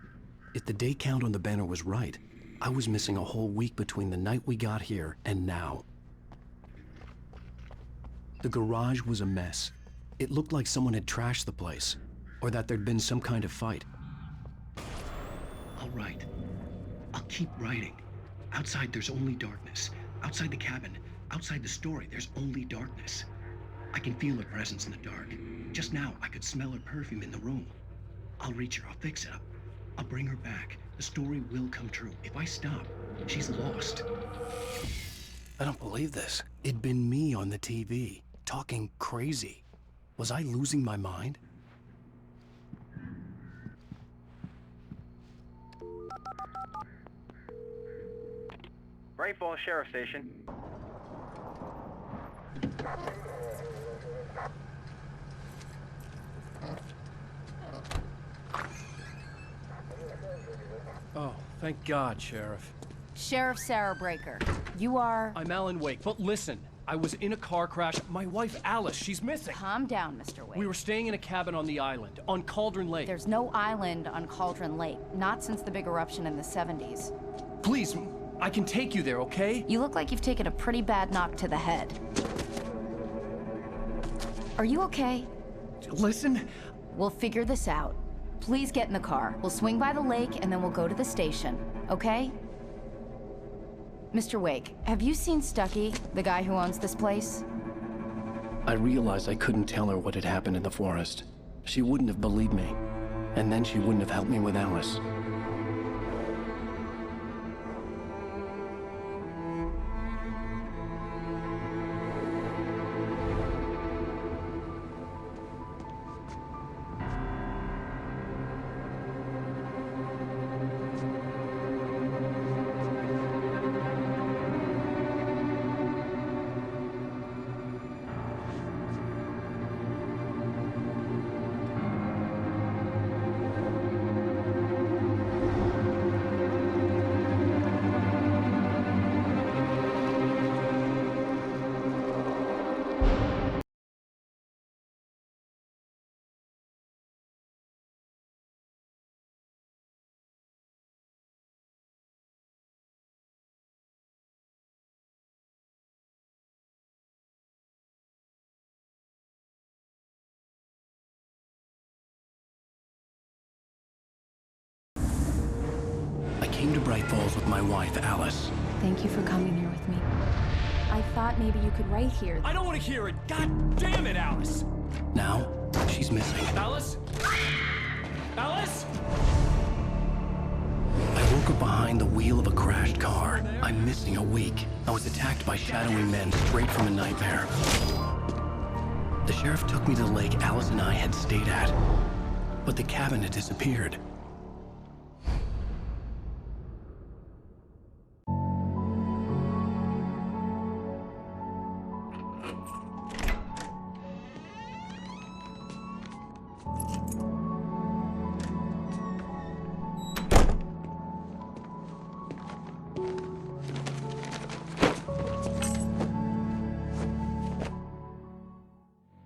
If the day count on the banner was right, I was missing a whole week between the night we got here and now. The garage was a mess. It looked like someone had trashed the place, or that there'd been some kind of fight. I'll write. I'll keep writing. Outside there's only darkness. Outside the cabin, outside the story, there's only darkness. I can feel her presence in the dark. Just now, I could smell her perfume in the room. I'll reach her, I'll fix it up. I'll bring her back. The story will come true. If I stop, she's lost. I don't believe this. It'd been me on the TV, talking crazy. Was I losing my mind? Bright Falls Sheriff Station. Oh, thank God, Sheriff. Sheriff Sarah Breaker. You are... I'm Alan Wake, but listen. I was in a car crash. My wife, Alice, she's missing. Calm down, Mr. Wake. We were staying in a cabin on the island, on Cauldron Lake. There's no island on Cauldron Lake. Not since the big eruption in the 70s. Please, I can take you there, okay? You look like you've taken a pretty bad knock to the head. Are you okay? Listen. We'll figure this out. Please get in the car. We'll swing by the lake and then we'll go to the station, okay? Mr. Wake, have you seen Stucky, the guy who owns this place? I realized I couldn't tell her what had happened in the forest. She wouldn't have believed me, and then she wouldn't have helped me with Alice. I came to Bright Falls with my wife, Alice. Thank you for coming here with me. I thought maybe you could write here. I don't want to hear it! God damn it, Alice! Now, she's missing. Alice? Alice? I woke up behind the wheel of a crashed car. I'm missing a week. I was attacked by shadowy men straight from a nightmare. The sheriff took me to the lake Alice and I had stayed at, but the cabin had disappeared.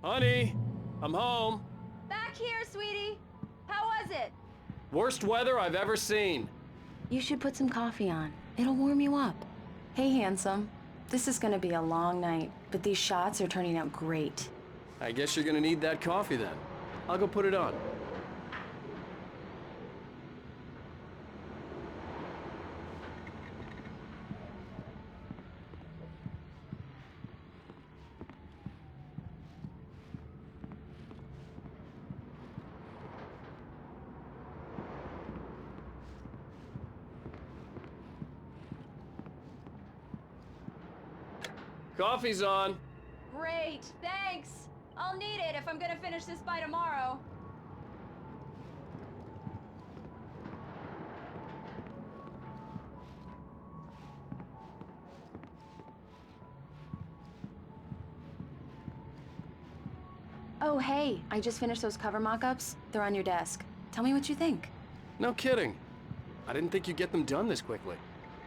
Honey, I'm home. Back here, sweetie. How was it? Worst weather I've ever seen. You should put some coffee on. It'll warm you up. Hey, handsome. This is gonna be a long night, but these shots are turning out great. I guess you're gonna need that coffee then. I'll go put it on. Coffee's on. Great, thanks. I'll need it if I'm gonna finish this by tomorrow. Oh, hey, I just finished those cover mock-ups. They're on your desk. Tell me what you think. No kidding. I didn't think you'd get them done this quickly.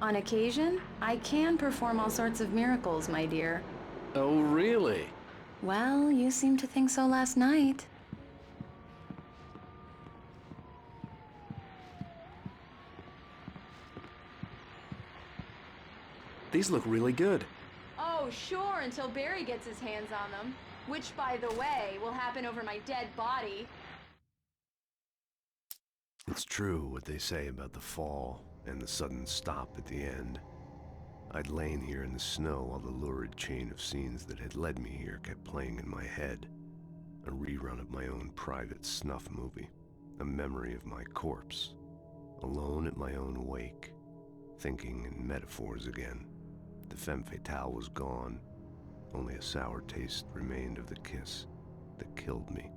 On occasion, I can perform all sorts of miracles, my dear. Oh, really? Well, you seemed to think so last night. These look really good. Oh, sure, until Barry gets his hands on them. Which, by the way, will happen over my dead body. It's true what they say about the fall and the sudden stop at the end. I'd lain here in the snow while the lurid chain of scenes that had led me here kept playing in my head. A rerun of my own private snuff movie. A memory of my corpse. Alone at my own wake. Thinking in metaphors again. The femme fatale was gone. Only a sour taste remained of the kiss that killed me.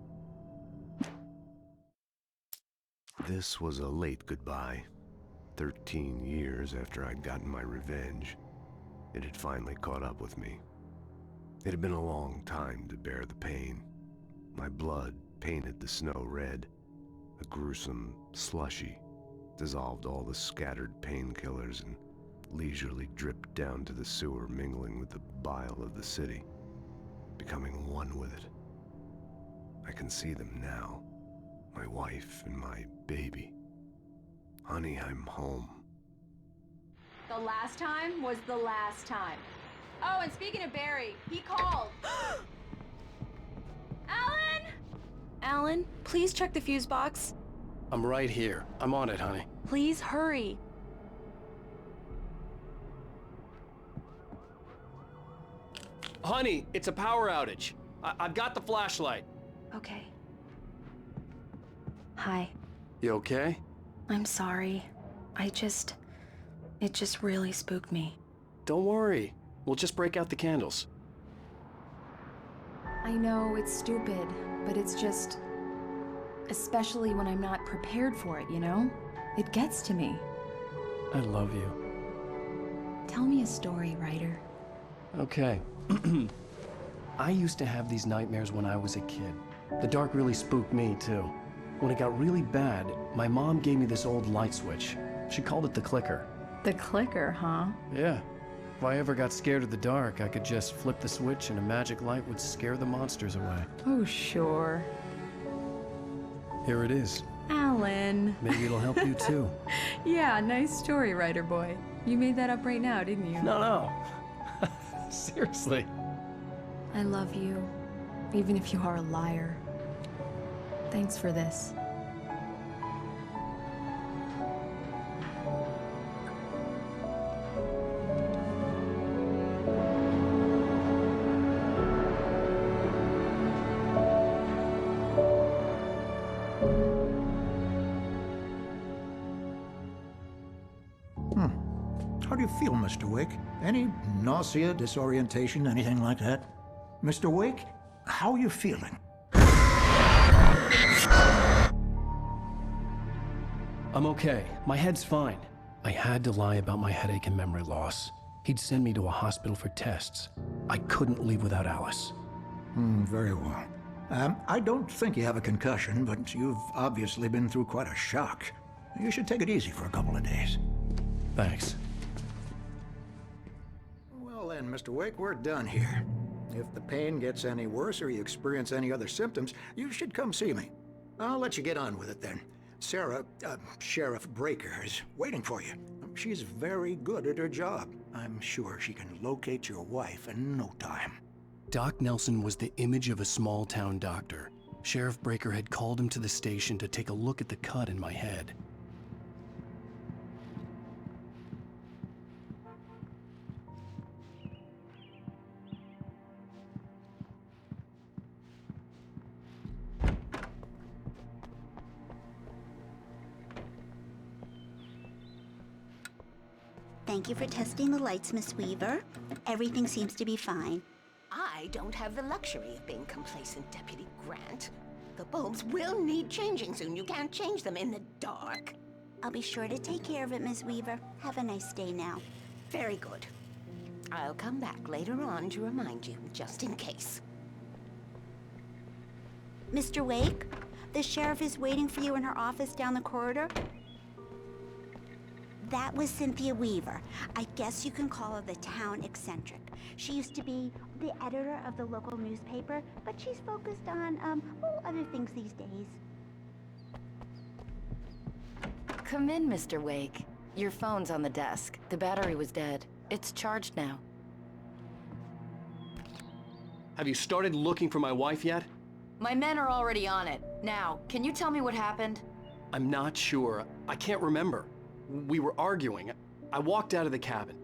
This was a late goodbye. 13 years after I'd gotten my revenge, it had finally caught up with me. It had been a long time to bear the pain. My blood painted the snow red. A gruesome slushy dissolved all the scattered painkillers and leisurely dripped down to the sewer, mingling with the bile of the city, becoming one with it. I can see them now, my wife and my baby. Honey, I'm home. The last time was the last time. Oh, and speaking of Barry, he called. Alan! Alan, please check the fuse box. I'm right here. I'm on it, honey. Please hurry. Honey, it's a power outage. I've got the flashlight. Okay. Hi. You okay? I'm sorry. It just really spooked me. Don't worry. We'll just break out the candles. I know it's stupid, but it's just... especially when I'm not prepared for it, you know? It gets to me. I love you. Tell me a story, writer. Okay. I used to have these nightmares when I was a kid. The dark really spooked me, too. When it got really bad, my mom gave me this old light switch. She called it the clicker. The clicker, huh? Yeah. If I ever got scared of the dark, I could just flip the switch and a magic light would scare the monsters away. Oh, sure. Here it is. Alan. Maybe it'll help you, too. Yeah, nice story, writer boy. You made that up right now, didn't you? No. Seriously. I love you, even if you are a liar. Thanks for this. How do you feel, Mr. Wake? Any nausea, disorientation, anything like that? Mr. Wake, how are you feeling? I'm okay. My head's fine. I had to lie about my headache and memory loss. He'd send me to a hospital for tests. I couldn't leave without Alice. Very well. I don't think you have a concussion, but you've obviously been through quite a shock. You should take it easy for a couple of days. Thanks. Well then, Mr. Wake, we're done here. If the pain gets any worse or you experience any other symptoms, you should come see me. I'll let you get on with it then. Sarah, Sheriff Breaker, is waiting for you. She's very good at her job. I'm sure she can locate your wife in no time. Doc Nelson was the image of a small-town doctor. Sheriff Breaker had called him to the station to take a look at the cut in my head. Thank you for testing the lights, Miss Weaver. Everything seems to be fine. I don't have the luxury of being complacent, Deputy Grant. The bulbs will need changing soon. You can't change them in the dark. I'll be sure to take care of it, Miss Weaver. Have a nice day now. Very good. I'll come back later on to remind you, just in case. Mr. Wake, the sheriff is waiting for you in her office down the corridor. That was Cynthia Weaver. I guess you can call her the town eccentric. She used to be the editor of the local newspaper, but she's focused on, other things these days. Come in, Mr. Wake. Your phone's on the desk. The battery was dead. It's charged now. Have you started looking for my wife yet? My men are already on it. Now, can you tell me what happened? I'm not sure. I can't remember. We were arguing. I walked out of the cabin.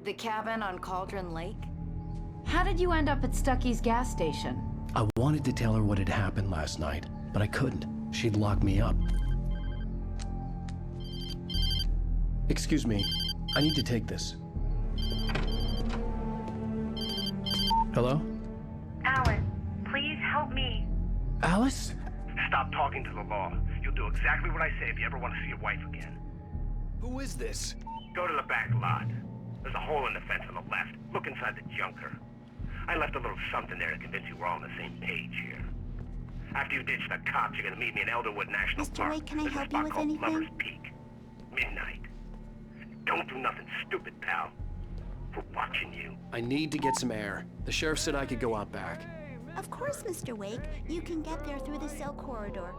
The cabin on Cauldron Lake? How did you end up at Stucky's gas station? I wanted to tell her what had happened last night, but I couldn't. She'd locked me up. Excuse me, I need to take this. Hello? Alan, please help me. Alice? Stop talking to the law. You'll do exactly what I say if you ever want to see your wife again. Who is this? Go to the back lot. There's a hole in the fence on the left. Look inside the junker. I left a little something there to convince you we're all on the same page here. After you ditch the cops, you're gonna meet me in Elderwood National Park. Mr. Wake, can I There's a help you spot with called anything? Lover's Peak. Midnight. Don't do nothing stupid, pal. We're watching you. I need to get some air. The sheriff said I could go out back. Of course, Mr. Wake. You can get there through the cell corridor.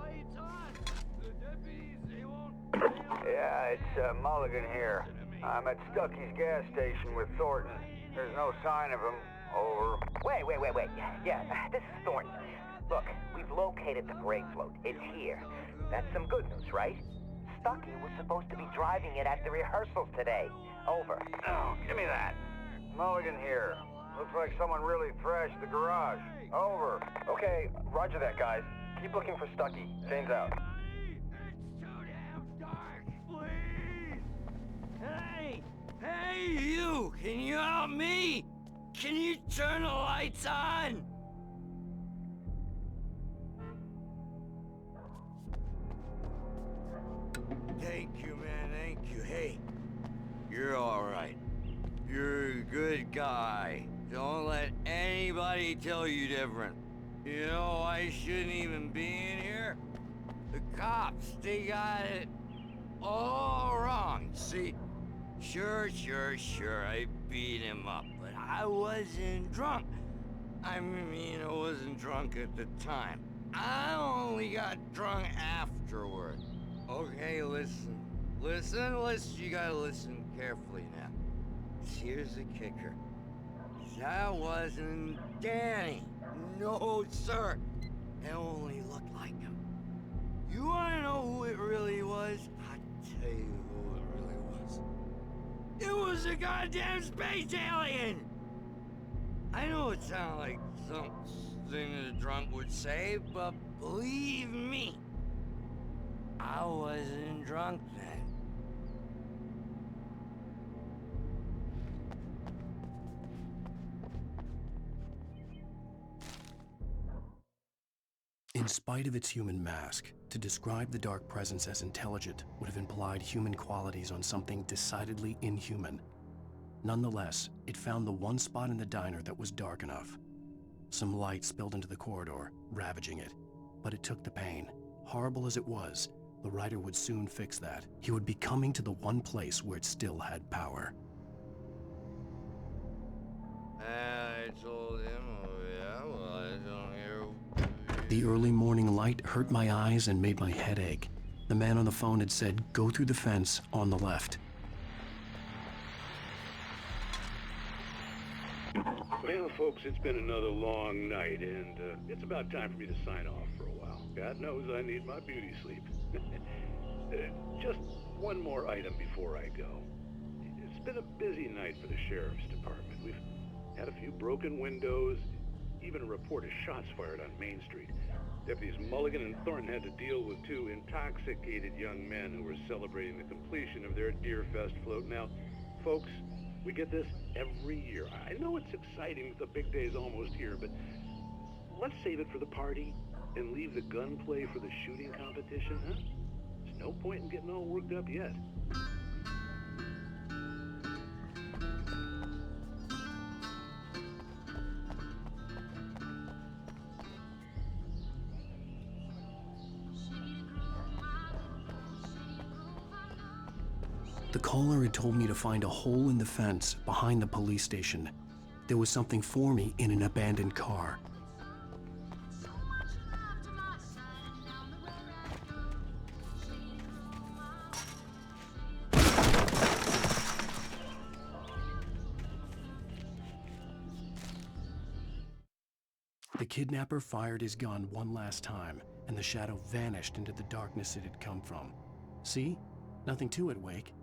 Yeah, it's Mulligan here. I'm at Stucky's gas station with Thornton. There's no sign of him. Over. Wait. Yeah, this is Thornton. Look, we've located the brake float. It's here. That's some good news, right? Stucky was supposed to be driving it at the rehearsals today. Over. Oh, give me that. Mulligan here. Looks like someone really thrashed the garage. Over. Okay, roger that, guys. Keep looking for Stucky. James out. Hey, you! Can you help me? Can you turn the lights on? Thank you, man, thank you. Hey, you're all right. You're a good guy. Don't let anybody tell you different. You know, I shouldn't even be in here. The cops, they got it all wrong. See, sure, I beat him up, but I wasn't drunk. I mean, I wasn't drunk at the time. I only got drunk afterward. Okay, listen. You gotta listen carefully now. Here's the kicker. That wasn't Danny. No, sir. It only looked like him. You wanna know who it really was? I'll tell you who it really was. It was a goddamn space alien! I know it sounds like something a drunk would say, but believe me, I wasn't drunk then. In spite of its human mask, to describe the dark presence as intelligent would have implied human qualities on something decidedly inhuman. Nonetheless, it found the one spot in the diner that was dark enough. Some light spilled into the corridor, ravaging it. But it took the pain. Horrible as it was, the writer would soon fix that. He would be coming to the one place where it still had power. I told him, I don't hear. The early morning light hurt my eyes and made my head ache. The man on the phone had said, go through the fence on the left. Well, folks, it's been another long night, and it's about time for me to sign off for a while. God knows I need my beauty sleep. Just one more item before I go. It's been a busy night for the Sheriff's Department. We've had a few broken windows, even a report of shots fired on Main Street. Deputies Mulligan and Thornton had to deal with two intoxicated young men who were celebrating the completion of their Deerfest float. Now, folks, we get this every year. I know it's exciting that the big day's almost here, but let's save it for the party and leave the gunplay for the shooting competition, huh? There's no point in getting all worked up yet. The caller had told me to find a hole in the fence behind the police station. There was something for me in an abandoned car. The kidnapper fired his gun one last time, and the shadow vanished into the darkness it had come from. See? Nothing to it, Wake.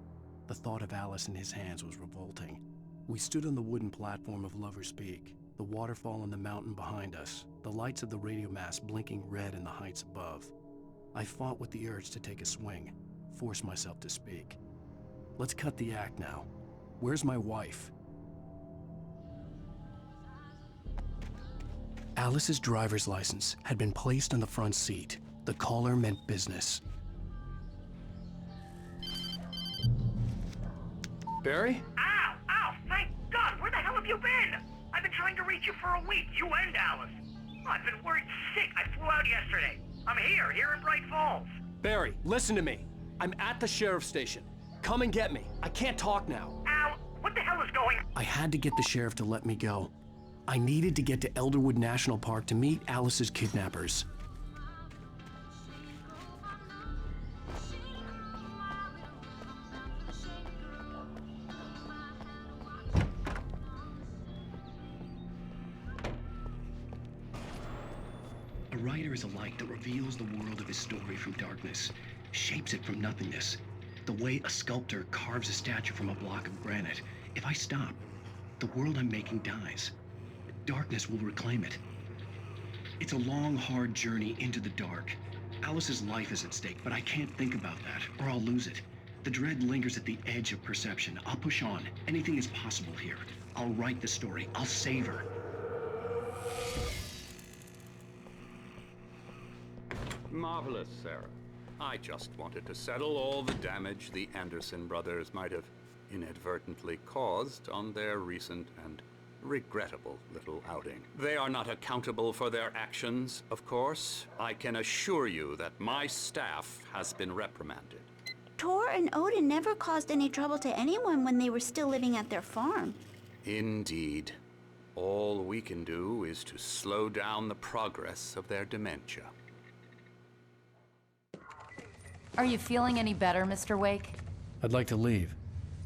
The thought of Alice in his hands was revolting. We stood on the wooden platform of Lover's Peak, the waterfall on the mountain behind us, the lights of the radio mast blinking red in the heights above. I fought with the urge to take a swing, force myself to speak. Let's cut the act now. Where's my wife? Alice's driver's license had been placed on the front seat. The caller meant business. Barry? Ow! Ow! Thank God! Where the hell have you been? I've been trying to reach you for a week, you and Alice. I've been worried sick. I flew out yesterday. I'm here in Bright Falls. Barry, listen to me. I'm at the sheriff's station. Come and get me. I can't talk now. Al, what the hell is going on? I had to get the sheriff to let me go. I needed to get to Elderwood National Park to meet Alice's kidnappers. A writer is a light that reveals the world of his story from darkness, shapes it from nothingness. The way a sculptor carves a statue from a block of granite. If I stop, the world I'm making dies. Darkness will reclaim it. It's a long, hard journey into the dark. Alice's life is at stake, but I can't think about that, or I'll lose it. The dread lingers at the edge of perception. I'll push on. Anything is possible here. I'll write the story. I'll save her. Marvelous, Sarah. I just wanted to settle all the damage the Anderson brothers might have inadvertently caused on their recent and regrettable little outing. They are not accountable for their actions, of course. I can assure you that my staff has been reprimanded. Tor and Odin never caused any trouble to anyone when they were still living at their farm. Indeed. All we can do is to slow down the progress of their dementia. Are you feeling any better, Mr. Wake? I'd like to leave.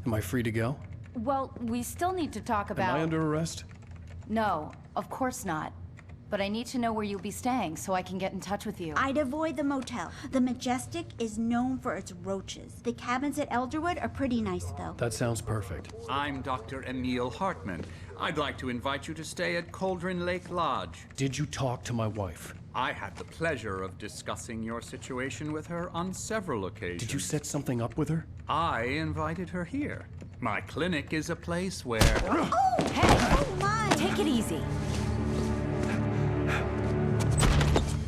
Am I free to go? Well, we still need to talk about... Am I under arrest? No, of course not. But I need to know where you'll be staying so I can get in touch with you. I'd avoid the motel. The Majestic is known for its roaches. The cabins at Elderwood are pretty nice, though. That sounds perfect. I'm Dr. Emil Hartman. I'd like to invite you to stay at Cauldron Lake Lodge. Did you talk to my wife? I had the pleasure of discussing your situation with her on several occasions. Did you set something up with her? I invited her here. My clinic is a place where... Oh, hey! Oh, my! Take it easy.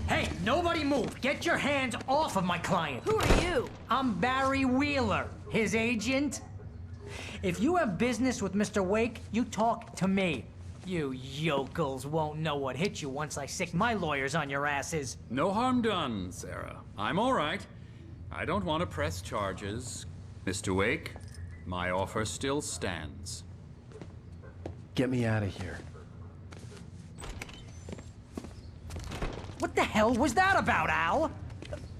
Hey, nobody move! Get your hands off of my client! Who are you? I'm Barry Wheeler, his agent. If you have business with Mr. Wake, you talk to me. You yokels won't know what hit you once I sick my lawyers on your asses. No harm done, Sarah. I'm all right. I don't want to press charges. Mr. Wake, my offer still stands. Get me out of here. What the hell was that about, Al?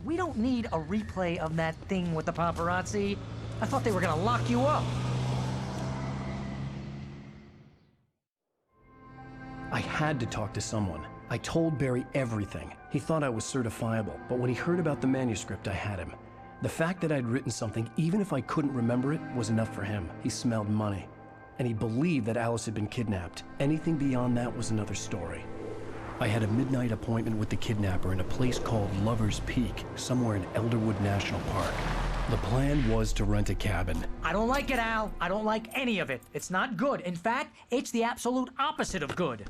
we don't need a replay of that thing with the paparazzi. I thought they were gonna lock you up. I had to talk to someone. I told Barry everything. He thought I was certifiable, but when he heard about the manuscript, I had him. The fact that I'd written something, even if I couldn't remember it, was enough for him. He smelled money. And he believed that Alice had been kidnapped. Anything beyond that was another story. I had a midnight appointment with the kidnapper in a place called Lover's Peak, somewhere in Elderwood National Park. The plan was to rent a cabin. I don't like it, Al. I don't like any of it. It's not good. In fact, it's the absolute opposite of good.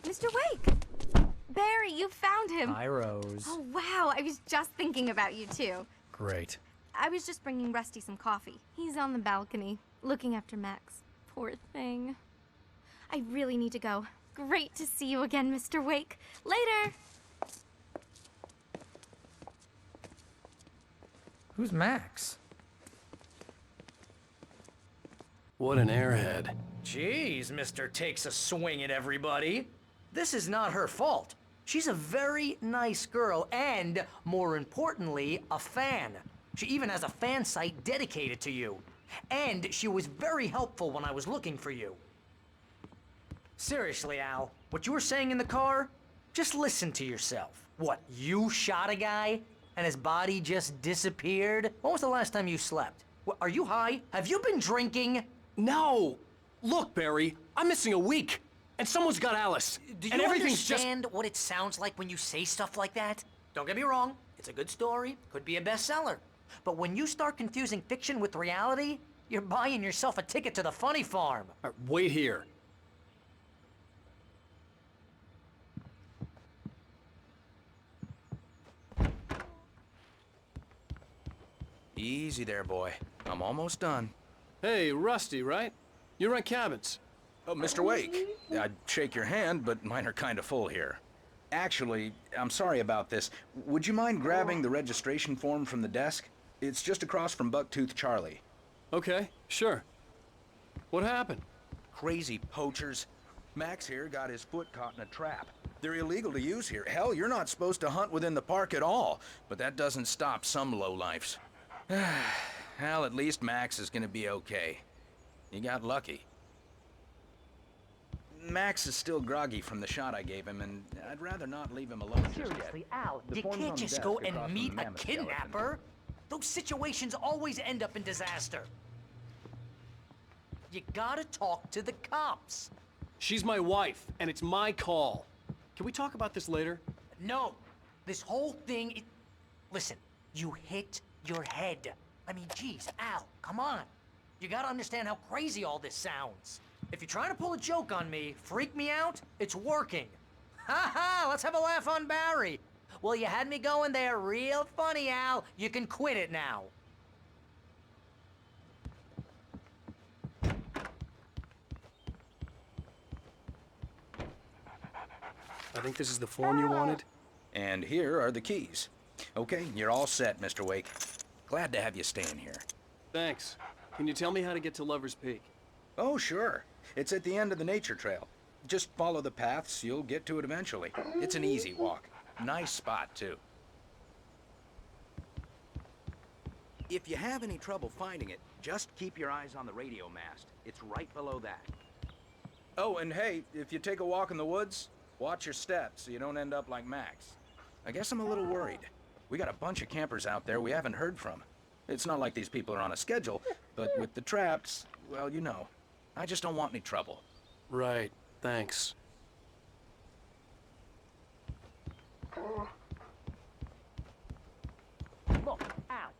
Mr. Wake! Barry, you found him. Hi, Rose. Oh, wow. I was just thinking about you, too. Great. I was just bringing Rusty some coffee. He's on the balcony, looking after Max. Poor thing. I really need to go. Great to see you again, Mr. Wake. Later! Who's Max? What an airhead. Jeez, Mr. Takes a swing at everybody. This is not her fault. She's a very nice girl and, more importantly, a fan. She even has a fan site dedicated to you. And she was very helpful when I was looking for you. Seriously, Al, what you were saying in the car? Just listen to yourself. What, you shot a guy and his body just disappeared? When was the last time you slept? What, are you high? Have you been drinking? No! Look, Barry, I'm missing a week, and someone's got Alice. Do you and everything's understand what it sounds like when you say stuff like that? Don't get me wrong, it's a good story, could be a bestseller. But when you start confusing fiction with reality, you're buying yourself a ticket to the funny farm. Wait here. Easy there, boy. I'm almost done. Hey, Rusty, right? You rent cabins. Oh, Mr. Wake. I'd shake your hand, but mine are kind of full here. Actually, I'm sorry about this. Would you mind grabbing the registration form from the desk? It's just across from Bucktooth Charlie. Okay, sure. What happened? Crazy poachers. Max here got his foot caught in a trap. They're illegal to use here. Hell, you're not supposed to hunt within the park at all. But that doesn't stop some lowlifes. Well, at least Max is gonna be okay. You got lucky. Max is still groggy from the shot I gave him, and I'd rather not leave him alone just yet. Seriously, Al, you can't just go and meet a kidnapper. Those situations always end up in disaster. You gotta talk to the cops. She's my wife, and it's my call. Can we talk about this later? No. This whole thing, listen, you hit your head. I mean, geez, Al, come on. You gotta understand how crazy all this sounds. If you're trying to pull a joke on me, freak me out, it's working. Ha ha, let's have a laugh on Barry. Well, you had me going there real funny, Al. You can quit it now. I think this is the form you wanted. And here are the keys. Okay, you're all set, Mr. Wake. Glad to have you staying here. Thanks. Can you tell me how to get to Lover's Peak? Oh, sure. It's at the end of the nature trail. Just follow the paths, you'll get to it eventually. It's an easy walk. Nice spot, too. If you have any trouble finding it, just keep your eyes on the radio mast. It's right below that. Oh, and hey, if you take a walk in the woods, watch your steps so you don't end up like Max. I guess I'm a little worried. We got a bunch of campers out there we haven't heard from. It's not like these people are on a schedule, but with the traps, well, you know. I just don't want any trouble. Right, thanks. Look, Al,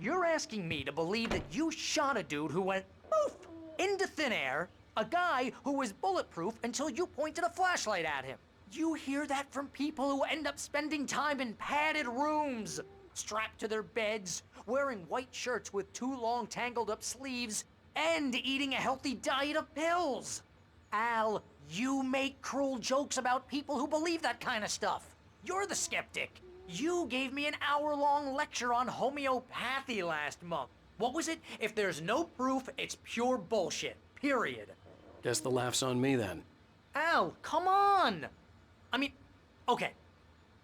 you're asking me to believe that you shot a dude who went poof into thin air, a guy who was bulletproof until you pointed a flashlight at him. You hear that from people who end up spending time in padded rooms, strapped to their beds, wearing white shirts with too long tangled up sleeves, and eating a healthy diet of pills. Al, you make cruel jokes about people who believe that kind of stuff. You're the skeptic. You gave me an hour-long lecture on homeopathy last month. What was it? If there's no proof, it's pure bullshit. Period. Guess the laugh's on me then. Al, come on! I mean, okay.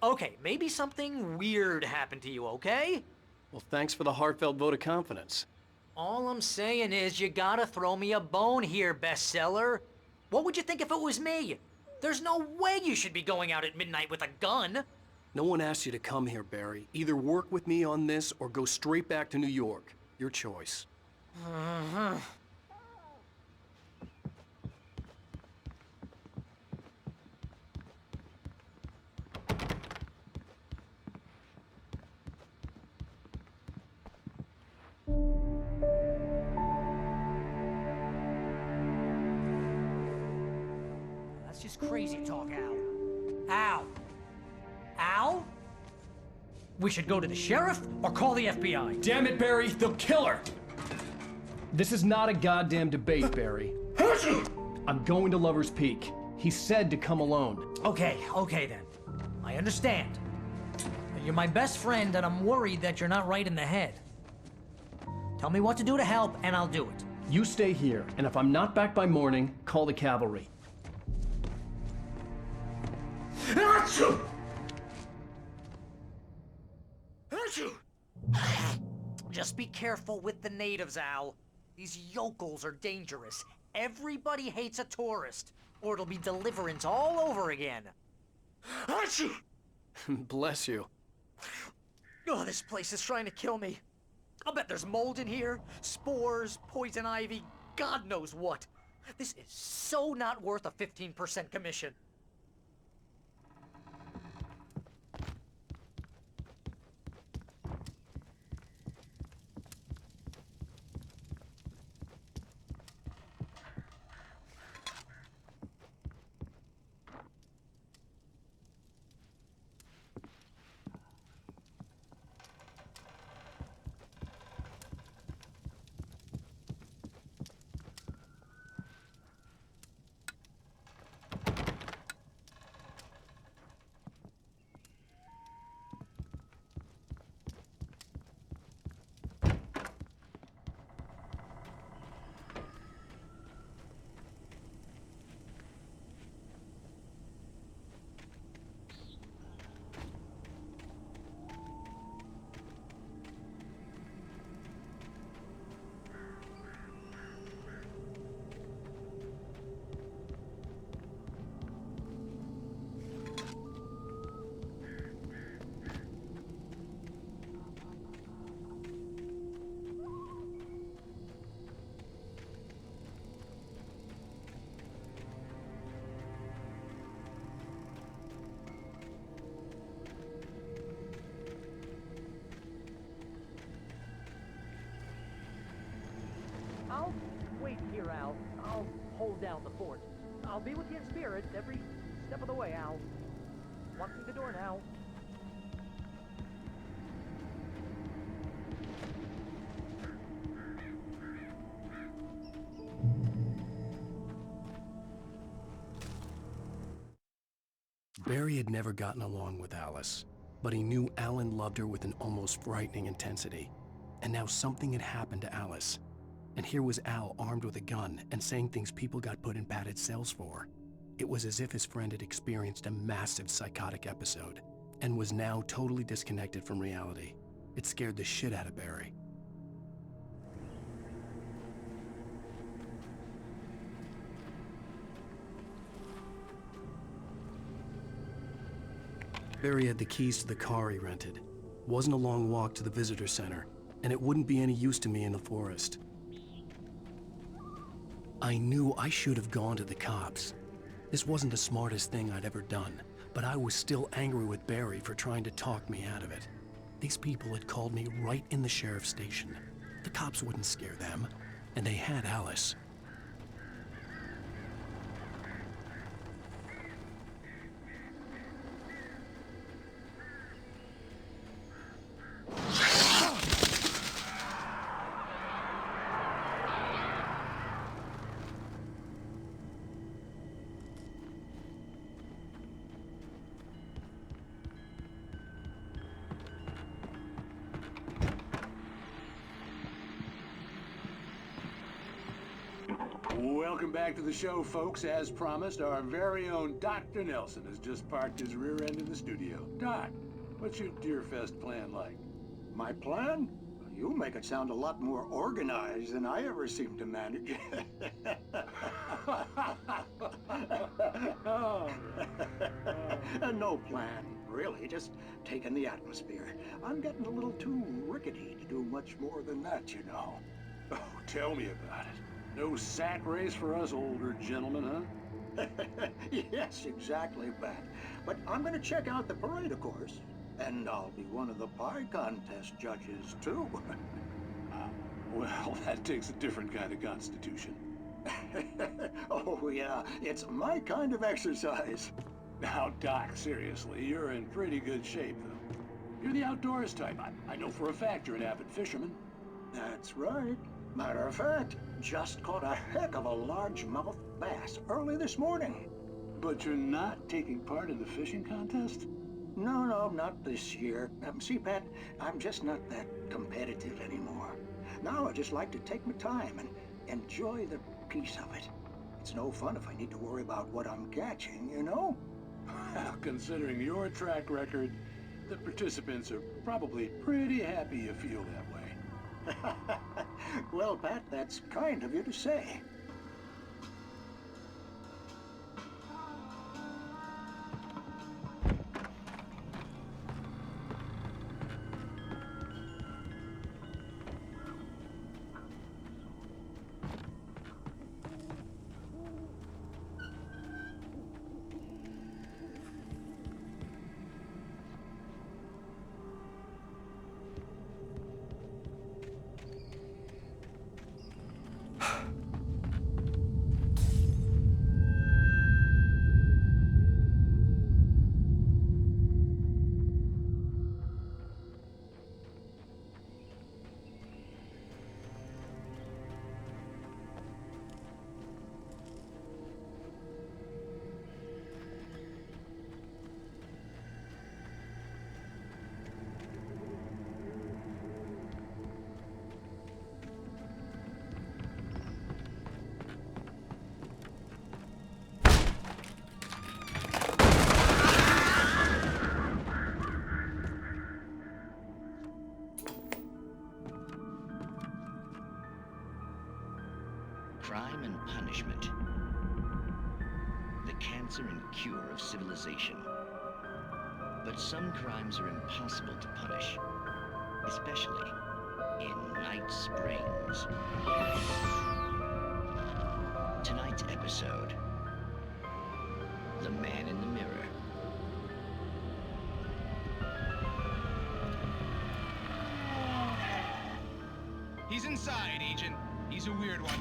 Okay, maybe something weird happened to you, okay? Well, thanks for the heartfelt vote of confidence. All I'm saying is you gotta throw me a bone here, bestseller. What would you think if it was me? There's no way you should be going out at midnight with a gun. No one asked you to come here, Barry. Either work with me on this or go straight back to New York. Your choice. That's just crazy talk, Al. Al? Al? We should go to the sheriff or call the FBI. Damn it, Barry, they'll kill her! This is not a goddamn debate, Barry. I'm going to Lover's Peak. He said to come alone. Okay then. I understand. You're my best friend and I'm worried that you're not right in the head. Tell me what to do to help and I'll do it. You stay here, and if I'm not back by morning, call the cavalry. Just be careful with the natives, Al. These yokels are dangerous. Everybody hates a tourist, or it'll be Deliverance all over again. Bless you. Oh, this place is trying to kill me. I'll bet there's mold in here, spores, poison ivy, God knows what. This is so not worth a 15% commission. I'll wait here, Al. I'll hold down the fort. I'll be with you in spirit every step of the way, Al. Walk through the door now. Barry had never gotten along with Alice, but he knew Alan loved her with an almost frightening intensity. And now something had happened to Alice. And here was Al armed with a gun and saying things people got put in padded cells for. It was as if his friend had experienced a massive psychotic episode and was now totally disconnected from reality. It scared the shit out of Barry. Barry had the keys to the car he rented. Wasn't a long walk to the visitor center, and it wouldn't be any use to me in the forest. I knew I should have gone to the cops. This wasn't the smartest thing I'd ever done, but I was still angry with Barry for trying to talk me out of it. These people had called me right in the sheriff's station. The cops wouldn't scare them, and they had Alice. Welcome back to the show, folks. As promised, our very own Dr. Nelson has just parked his rear end in the studio. Doc, what's your Deerfest plan like? My plan? You make it sound a lot more organized than I ever seem to manage. No plan, really, just taking the atmosphere. I'm getting a little too rickety to do much more than that, you know. Oh, tell me about it. No sack race for us older gentlemen, huh? Yes, exactly, Pat. But I'm gonna check out the parade, of course. And I'll be one of the pie contest judges, too. Well, that takes a different kind of constitution. Oh, yeah, it's my kind of exercise. Now, Doc, seriously, you're in pretty good shape, though. You're the outdoors type. I know for a fact you're an avid fisherman. That's right. Matter of fact, just caught a heck of a largemouth bass early this morning. But you're not taking part in the fishing contest? No, not this year. See, Pat, I'm just not that competitive anymore. Now I just like to take my time and enjoy the peace of it. It's no fun if I need to worry about what I'm catching, you know? Well, considering your track record, the participants are probably pretty happy you feel that way. Well, Pat, that's kind of you to say. Crime and punishment. The cancer and cure of civilization. But some crimes are impossible to punish, especially in Night Springs. Tonight's episode, The Man in the Mirror. He's inside, Agent. He's a weird one.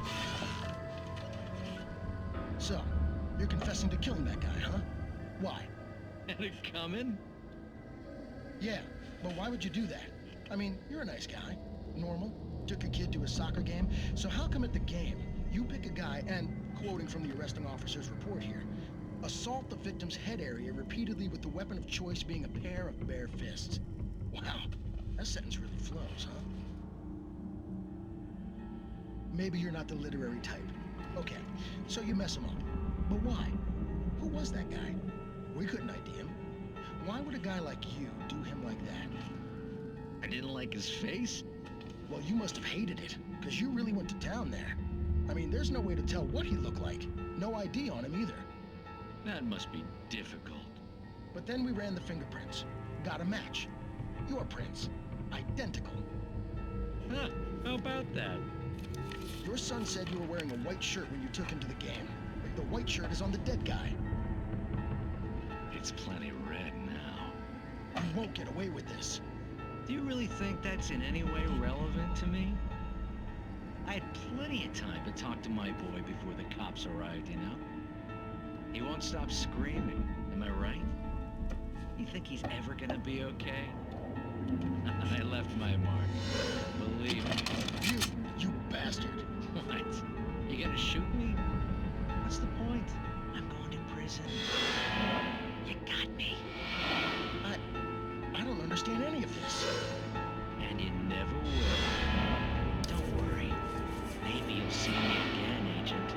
So, you're confessing to killing that guy, huh? Why? Had it coming? Yeah, but why would you do that? I mean, you're a nice guy. Normal. Took your kid to a soccer game. So how come at the game, you pick a guy and, quoting from the arresting officer's report here, assault the victim's head area repeatedly with the weapon of choice being a pair of bare fists? Wow, that sentence really flows, huh? Maybe you're not the literary type. Okay, so you mess him up. But why? Who was that guy? We couldn't ID him. Why would a guy like you do him like that? I didn't like his face? Well, you must have hated it, because you really went to town there. I mean, there's no way to tell what he looked like. No ID on him either. That must be difficult. But then we ran the fingerprints. Got a match. Your prints. Identical. Huh, how about that? Your son said you were wearing a white shirt when you took him to the game. The white shirt is on the dead guy. It's plenty red now. You won't get away with this. Do you really think that's in any way relevant to me? I had plenty of time to talk to my boy before the cops arrived, you know? He won't stop screaming, am I right? You think he's ever gonna be okay? I left my mark. Believe me. You bastard. What? You gonna shoot me? What's the point? I'm going to prison. You got me. I don't understand any of this. And you never will. Don't worry. Maybe you'll see me again, Agent.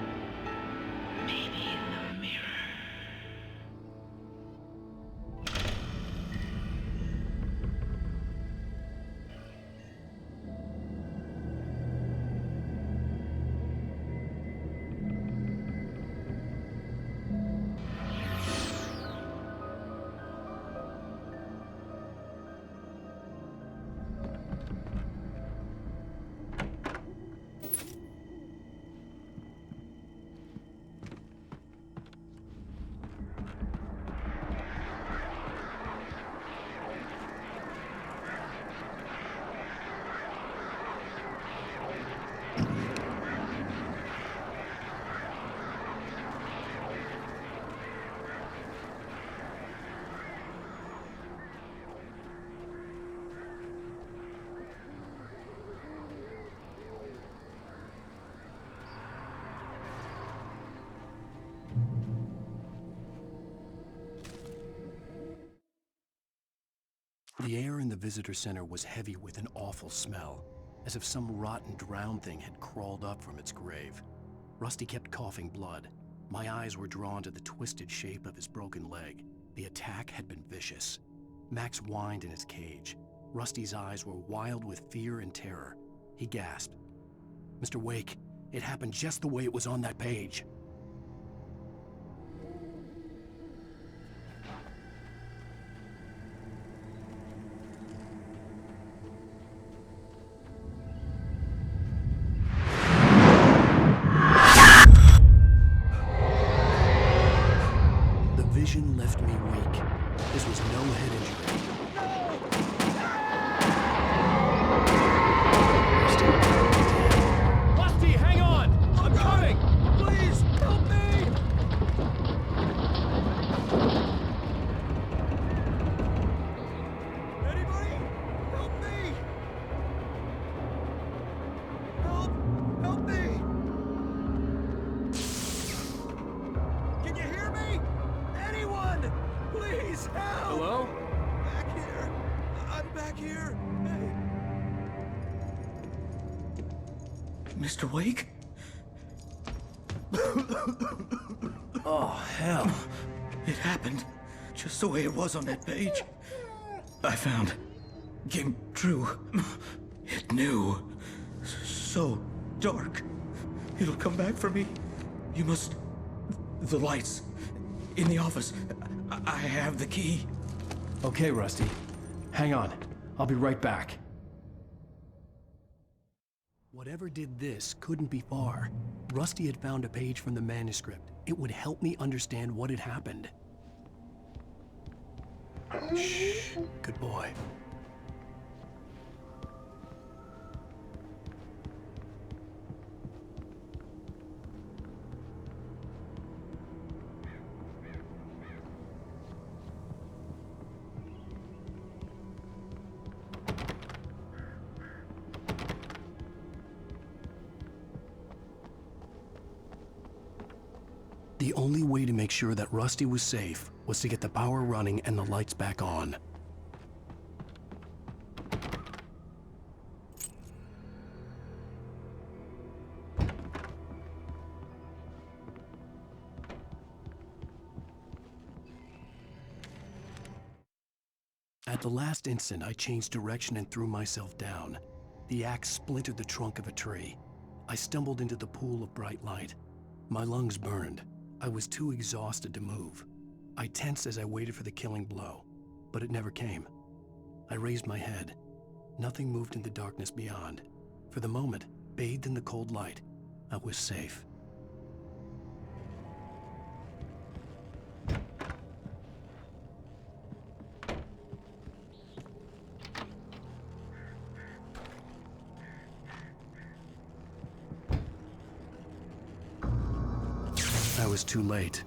The air in the visitor center was heavy with an awful smell, as if some rotten drowned thing had crawled up from its grave. Rusty kept coughing blood. My eyes were drawn to the twisted shape of his broken leg. The attack had been vicious. Max whined in his cage. Rusty's eyes were wild with fear and terror. He gasped. "Mr. Wake, it happened just the way it was on that page." The vision left me weak. This was no head injury. Rusty, hang on! I'm coming! Please, help me! Anybody? Help me! Help me! Can you hear me? Anyone? Please, help! Hello? Back here. I'm back here. Hey. Mr. Wake? Oh, hell. It happened just the way it was on that page. I found. Came true. It knew. So dark. It'll come back for me. You must. The lights. In the office. I have the key. Okay, Rusty. Hang on. I'll be right back. Whatever did this couldn't be far. Rusty had found a page from the manuscript. It would help me understand what had happened. Shh. Good boy. The only way to make sure that Rusty was safe was to get the power running and the lights back on. At the last instant, I changed direction and threw myself down. The axe splintered the trunk of a tree. I stumbled into the pool of bright light. My lungs burned. I was too exhausted to move. I tensed as I waited for the killing blow, but it never came. I raised my head. Nothing moved in the darkness beyond. For the moment, bathed in the cold light, I was safe. I was too late.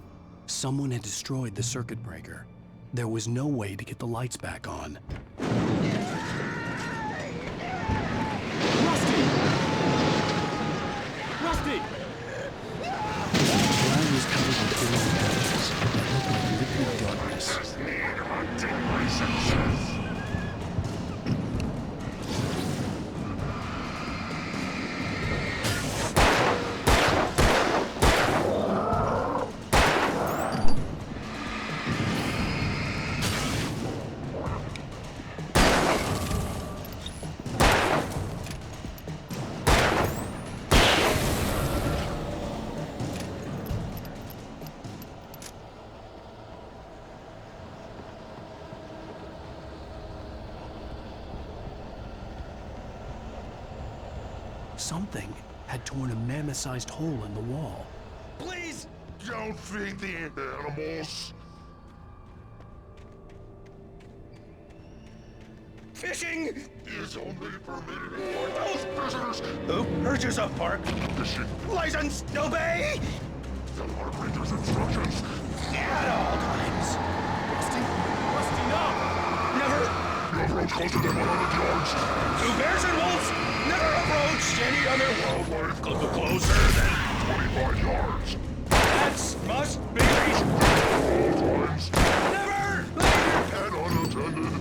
Someone had destroyed the circuit breaker. There was no way to get the lights back on. Rusty! The ground was covered with filmy patches that looked like liquid darkness. Something had torn a mammoth-sized hole in the wall. Please don't feed the animals. Fishing is only permitted for those visitors who purchase a park fishing license. Obey the park ranger's instructions at all times. Rusty, no! Never. You approach closer than 100 yards. To bears and wolves, never approach any other wildlife closer than 25 yards. That must be reached. At all times. Never And unattended.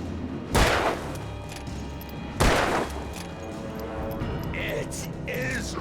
is...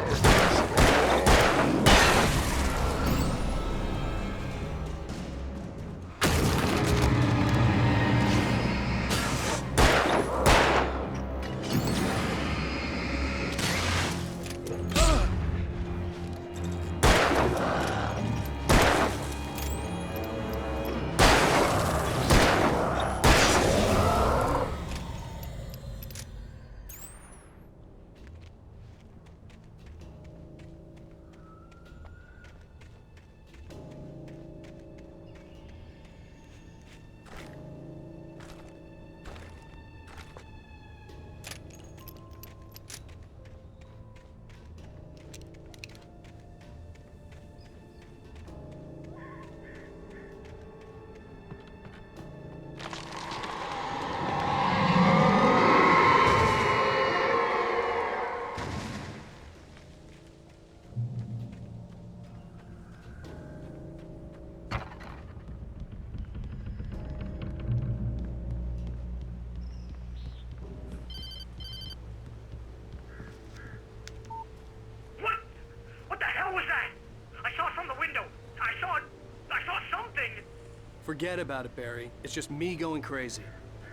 Forget about it, Barry. It's just me going crazy.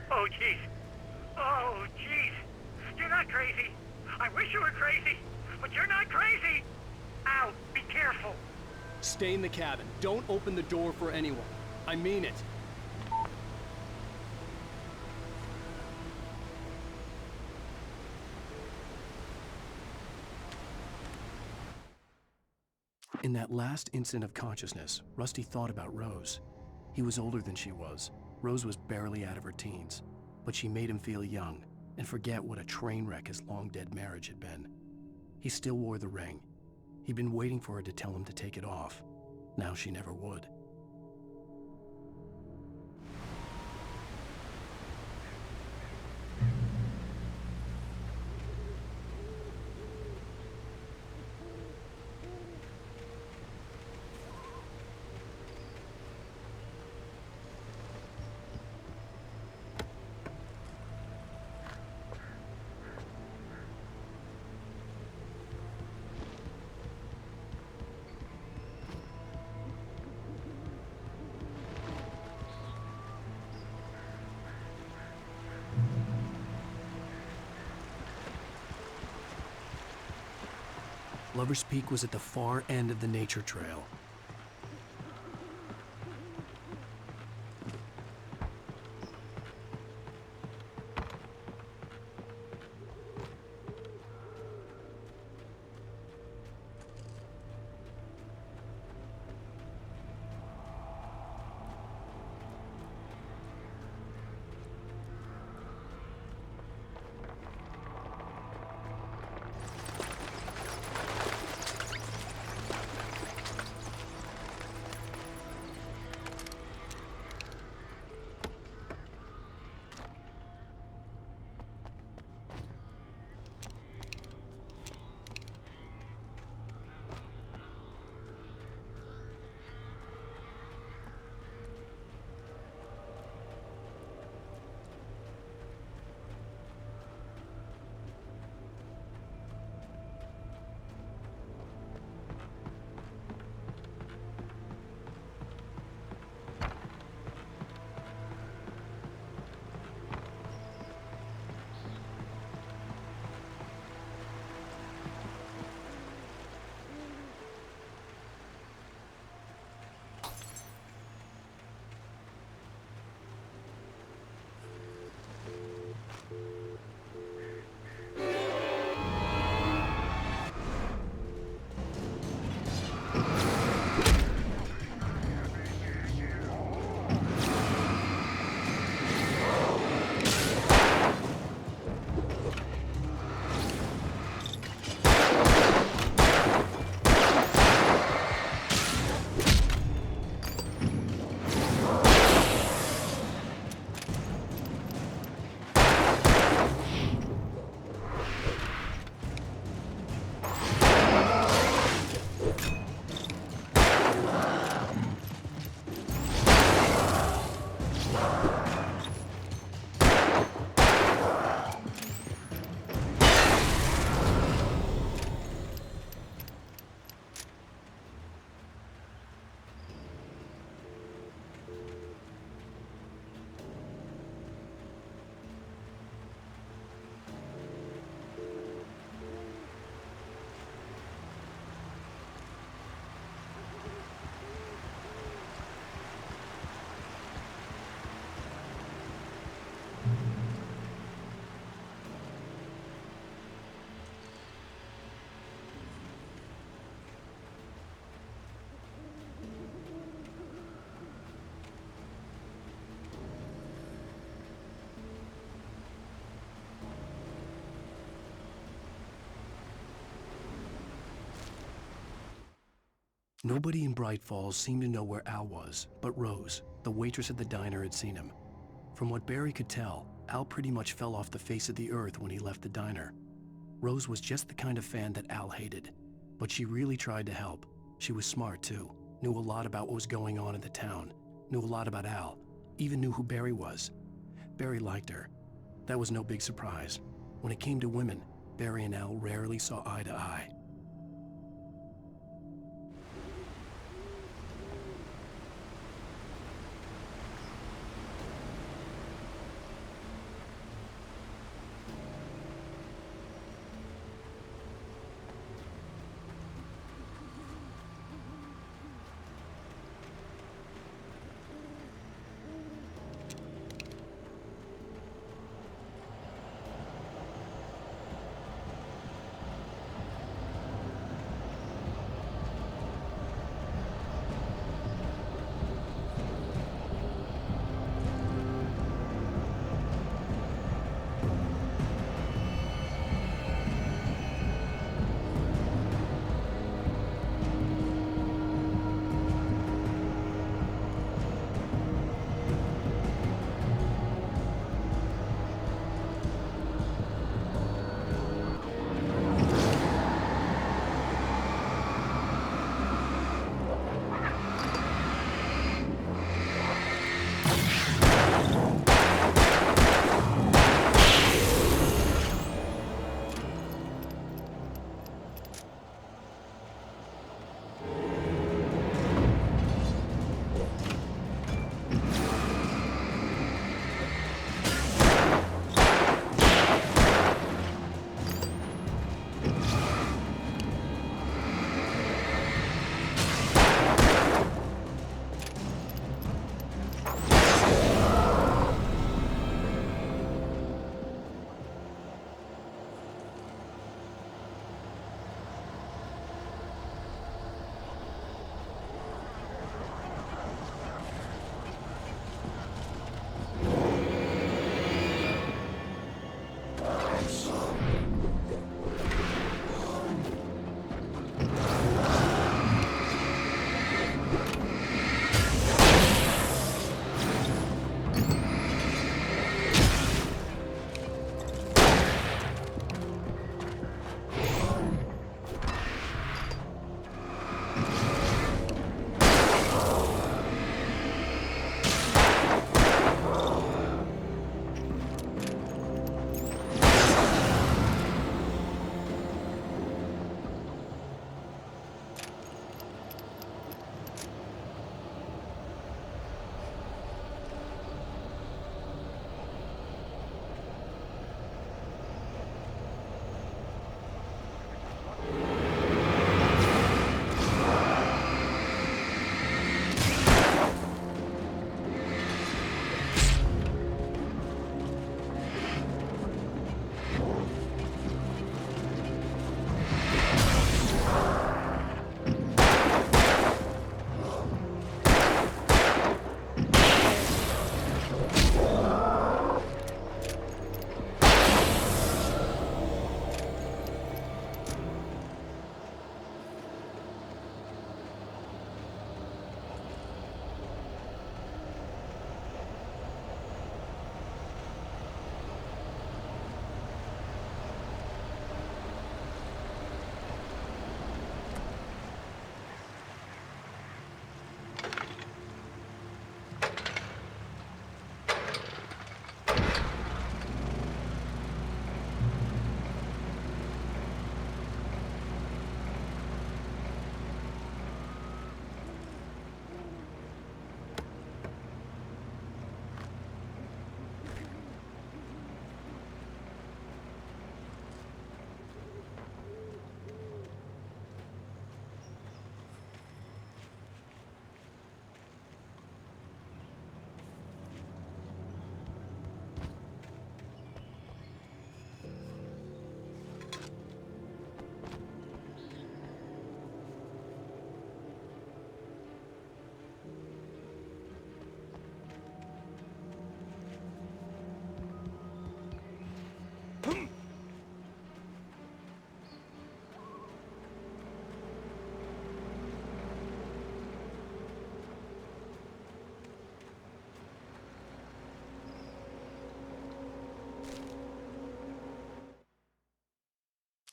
Oh, jeez. Oh, jeez. You're not crazy. I wish you were crazy, but you're not crazy. Ow, be careful. Stay in the cabin. Don't open the door for anyone. I mean it. In that last instant of consciousness, Rusty thought about Rose. He was older than she was. Rose was barely out of her teens, but she made him feel young and forget what a train wreck his long-dead marriage had been. He still wore the ring. He'd been waiting for her to tell him to take it off. Now she never would. Lover's Peak was at the far end of the nature trail. Nobody in Bright Falls seemed to know where Al was, but Rose, the waitress at the diner, had seen him. From what Barry could tell, Al pretty much fell off the face of the earth when he left the diner. Rose was just the kind of fan that Al hated, but she really tried to help. She was smart too, knew a lot about what was going on in the town, knew a lot about Al, even knew who Barry was. Barry liked her. That was no big surprise. When it came to women, Barry and Al rarely saw eye to eye.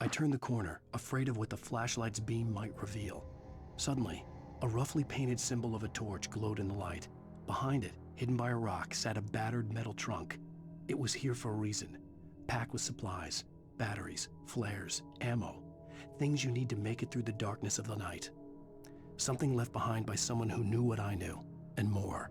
I turned the corner, afraid of what the flashlight's beam might reveal. Suddenly, a roughly painted symbol of a torch glowed in the light. Behind it, hidden by a rock, sat a battered metal trunk. It was here for a reason, packed with supplies, batteries, flares, ammo, things you need to make it through the darkness of the night. Something left behind by someone who knew what I knew, and more.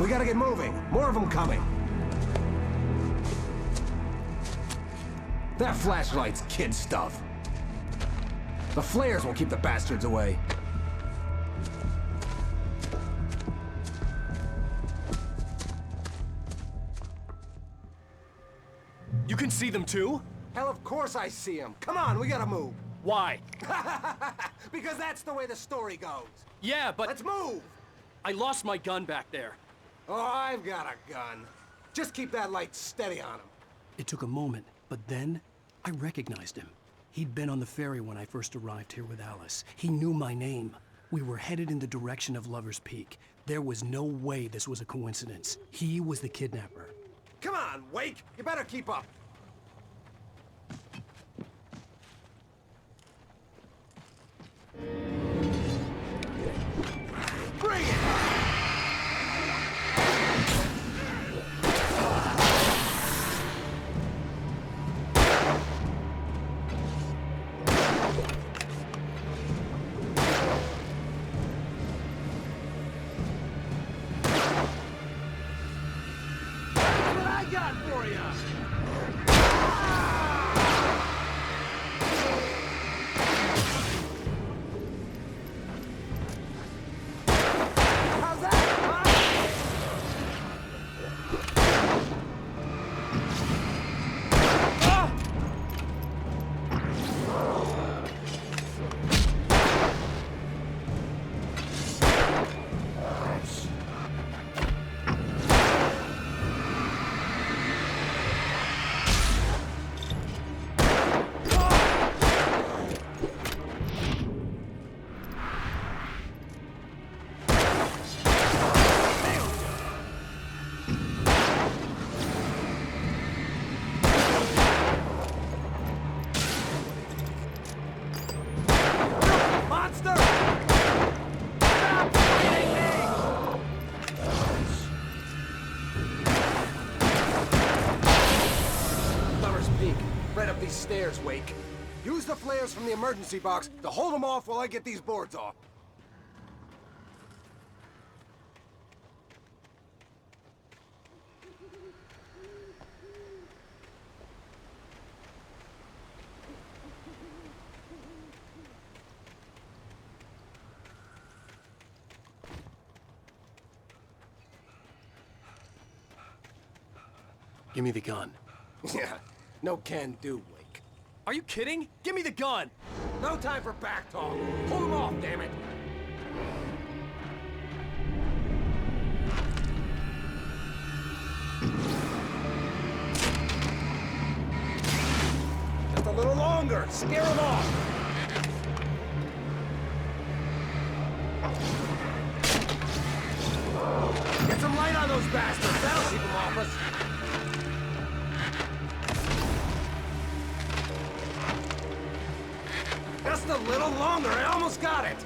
We gotta get moving. More of them coming. That flashlight's kid stuff. The flares will keep the bastards away. You can see them too? Hell, of course I see them. Come on, we gotta move. Why? Because that's the way the story goes. Yeah, but... Let's move! I lost my gun back there. Oh, I've got a gun. Just keep that light steady on him. It took a moment, but then I recognized him. He'd been on the ferry when I first arrived here with Alice. He knew my name. We were headed in the direction of Lover's Peak. There was no way this was a coincidence. He was the kidnapper. Come on, Wake! You better keep up. Bring it! What I got for you? Stairs, Wake. Use the flares from the emergency box to hold them off while I get these boards off. Give me the gun. Yeah, no can do, Wake. Are you kidding? Give me the gun! No time for back talk. Pull them off, damn it! Just a little longer. Scare them off. Get some light on those bastards. That'll keep them off us. Just a little longer. I almost got it.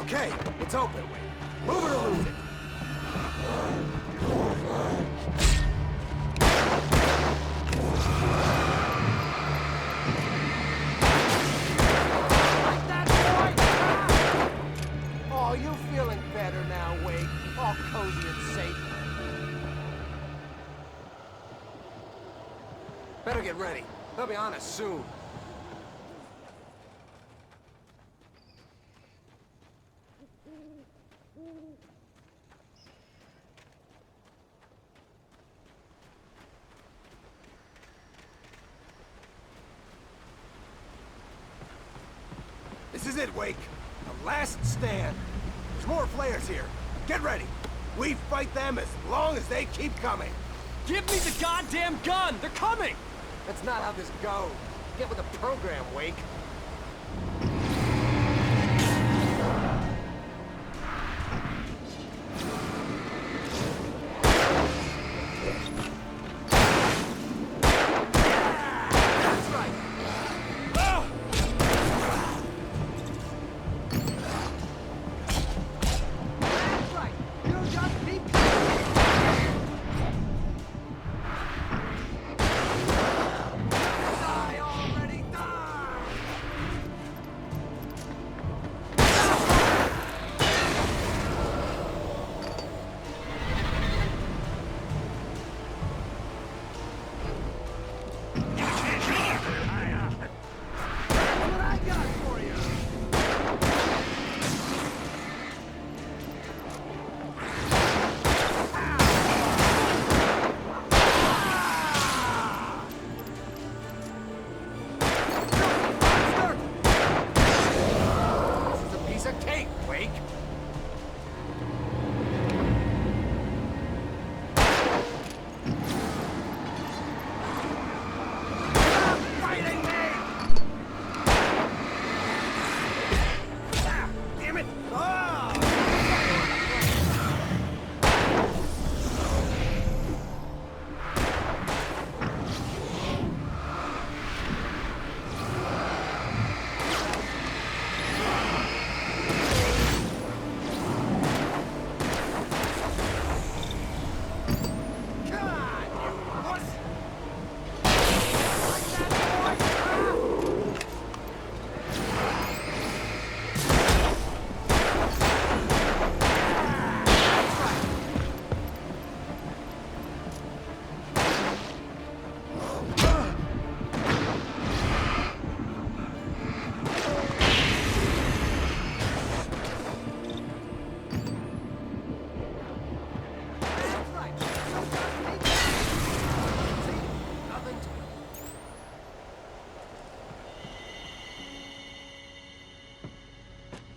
Okay, it's open. Move it or lose it. Like that, boy! Ah! Oh, you feeling better now, Wake? All cozy and safe. Better get ready. They'll be on us soon. This is it, Wake. The last stand. There's more flares here. Get ready. We fight them as long as they keep coming. Give me the goddamn gun! They're coming! That's not how this goes. Get with the program, Wake. of tape, Wake.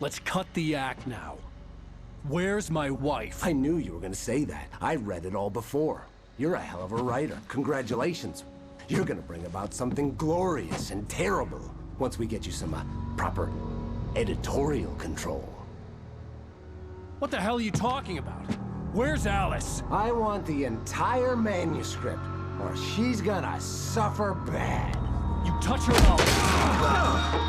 Let's cut the act now. Where's my wife? I knew you were gonna say that. I read it all before. You're a hell of a writer. Congratulations. You're gonna bring about something glorious and terrible once we get you some proper editorial control. What the hell are you talking about? Where's Alice? I want the entire manuscript, or she's gonna suffer bad. You touch her mouth.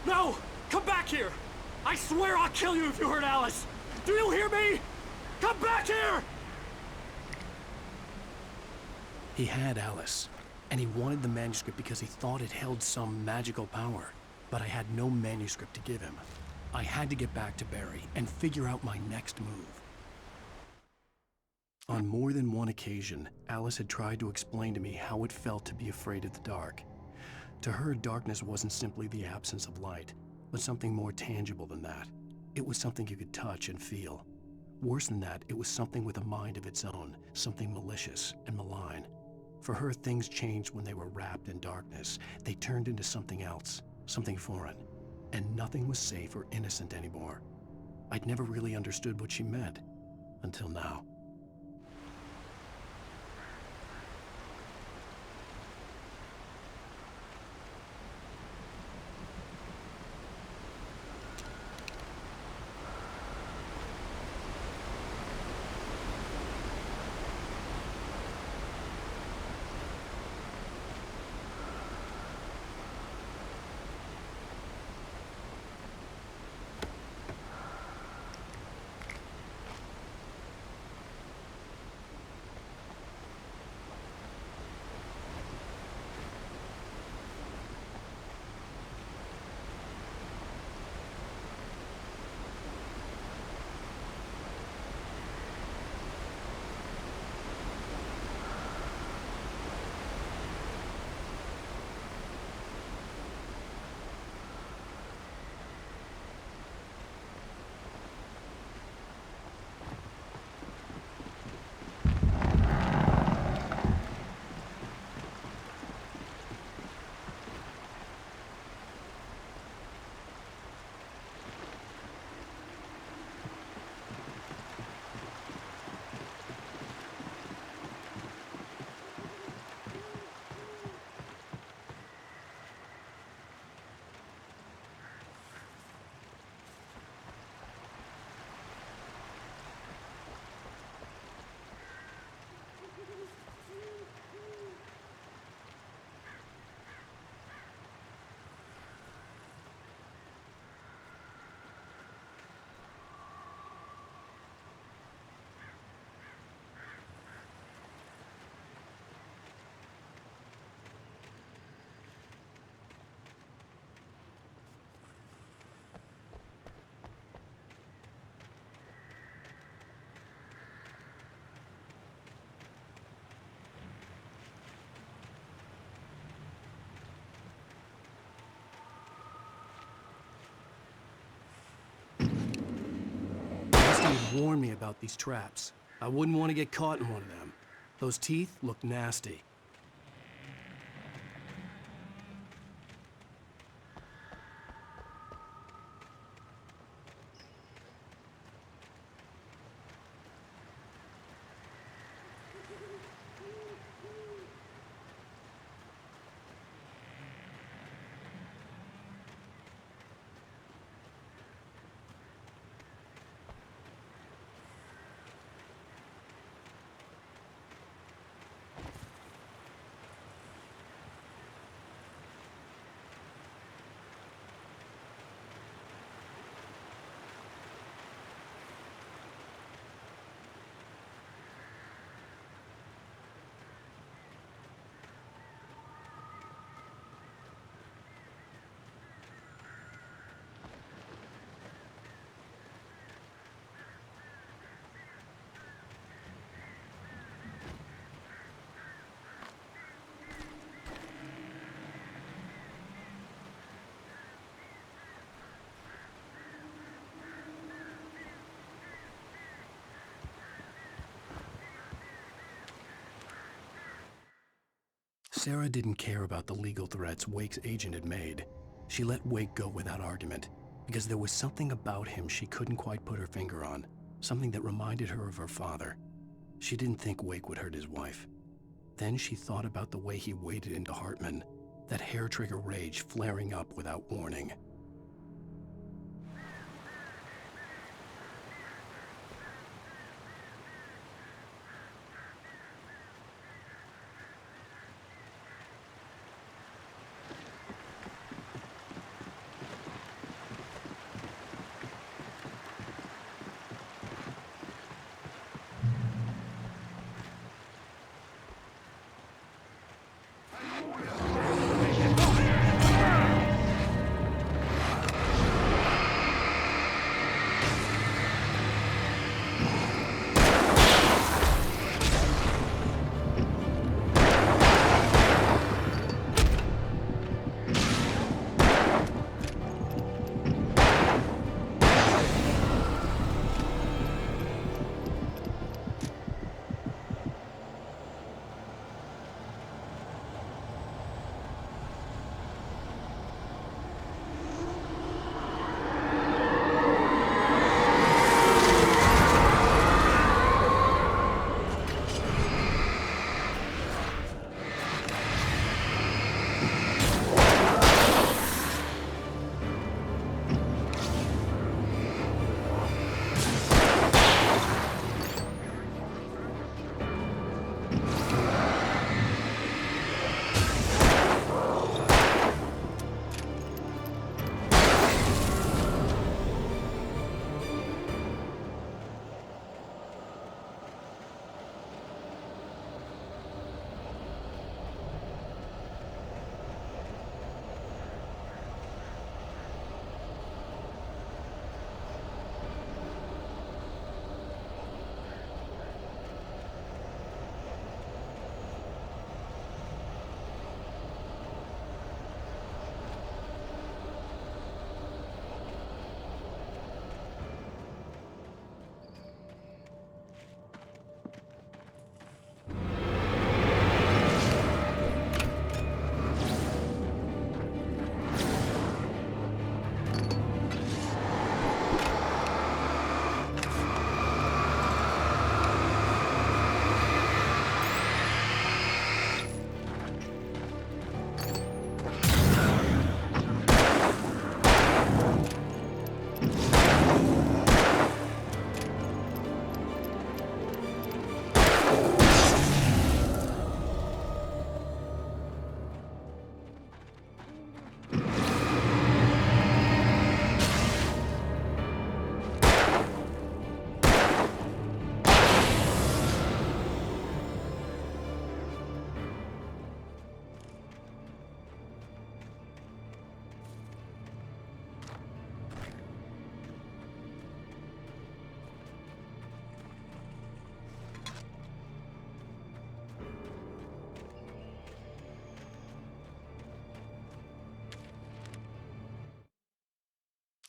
No! Come back here! I swear I'll kill you if you hurt Alice! Do you hear me? Come back here! He had Alice, and he wanted the manuscript because he thought it held some magical power. But I had no manuscript to give him. I had to get back to Barry and figure out my next move. On more than one occasion, Alice had tried to explain to me how it felt to be afraid of the dark. To her, darkness wasn't simply the absence of light, but something more tangible than that. It was something you could touch and feel. Worse than that, it was something with a mind of its own, something malicious and malign. For her, things changed when they were wrapped in darkness. They turned into something else, something foreign, and nothing was safe or innocent anymore. I'd never really understood what she meant, until now. warned me about these traps. I wouldn't want to get caught in one of them. Those teeth look nasty. Sarah didn't care about the legal threats Wake's agent had made. She let Wake go without argument, because there was something about him she couldn't quite put her finger on, something that reminded her of her father. She didn't think Wake would hurt his wife. Then she thought about the way he waded into Hartman, that hair-trigger rage flaring up without warning.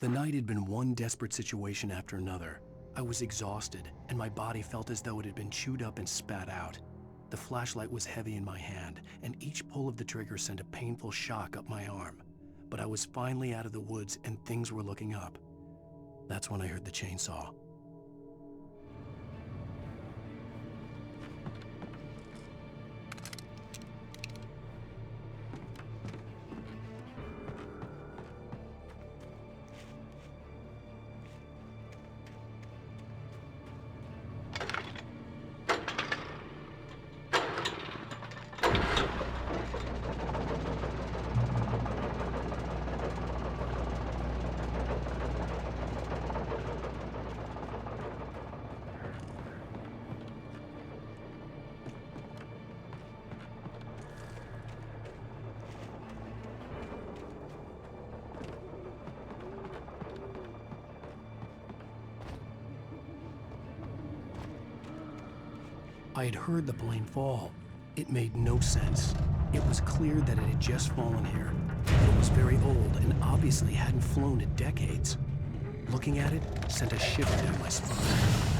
The night had been one desperate situation after another. I was exhausted, and my body felt as though it had been chewed up and spat out. The flashlight was heavy in my hand, and each pull of the trigger sent a painful shock up my arm. But I was finally out of the woods, and things were looking up. That's when I heard the chainsaw. I had heard the plane fall. It made no sense. It was clear that it had just fallen here. It was very old and obviously hadn't flown in decades. Looking at it sent a shiver down my spine.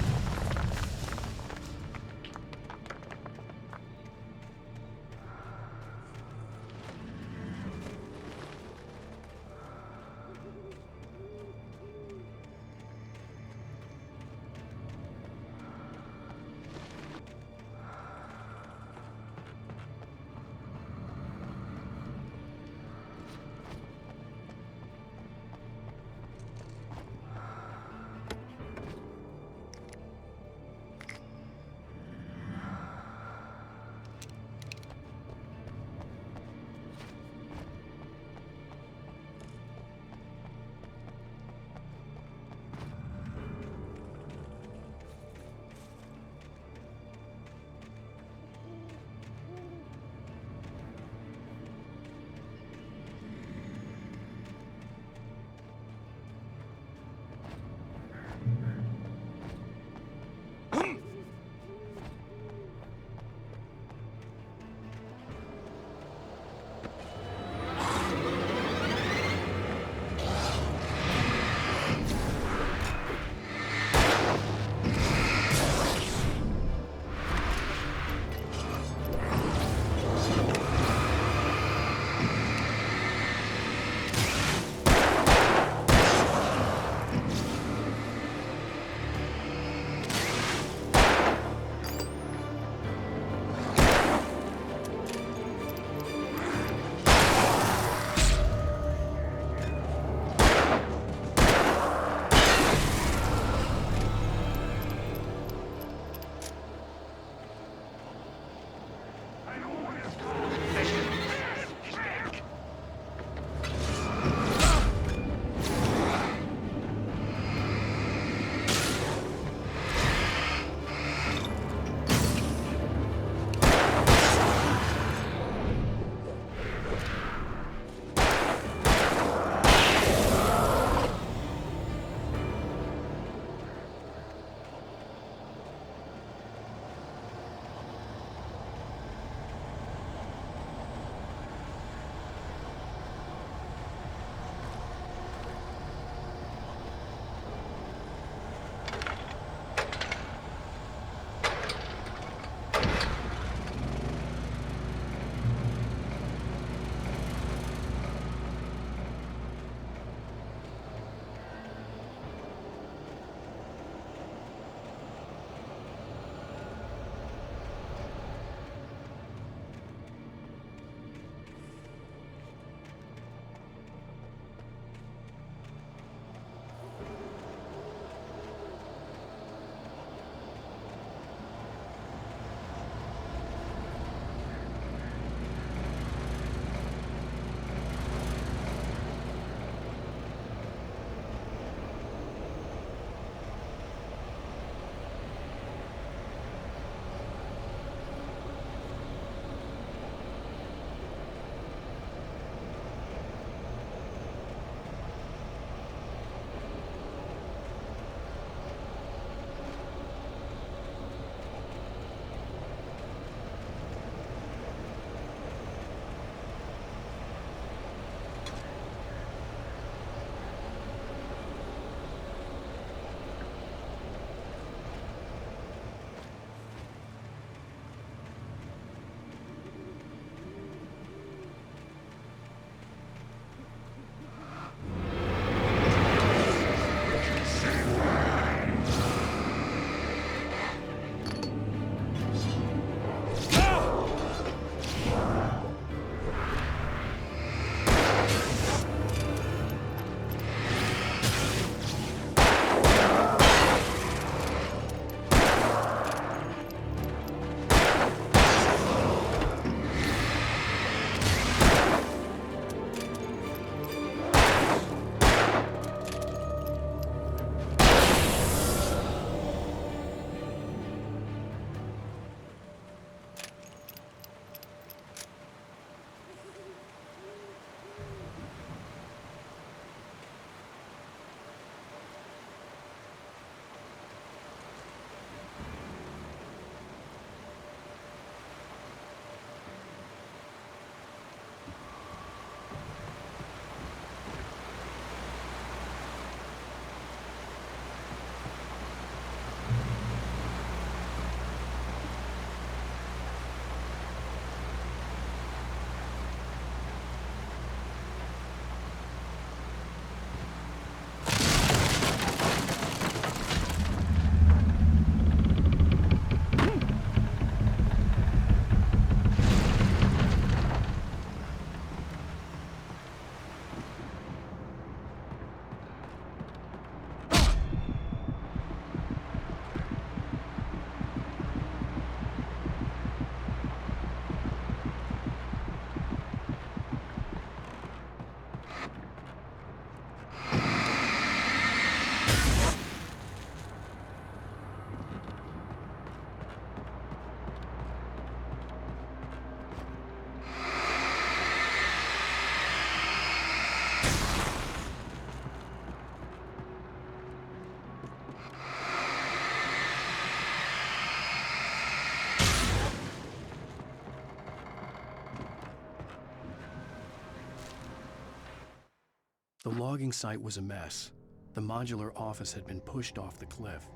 The logging site was a mess. The modular office had been pushed off the cliff.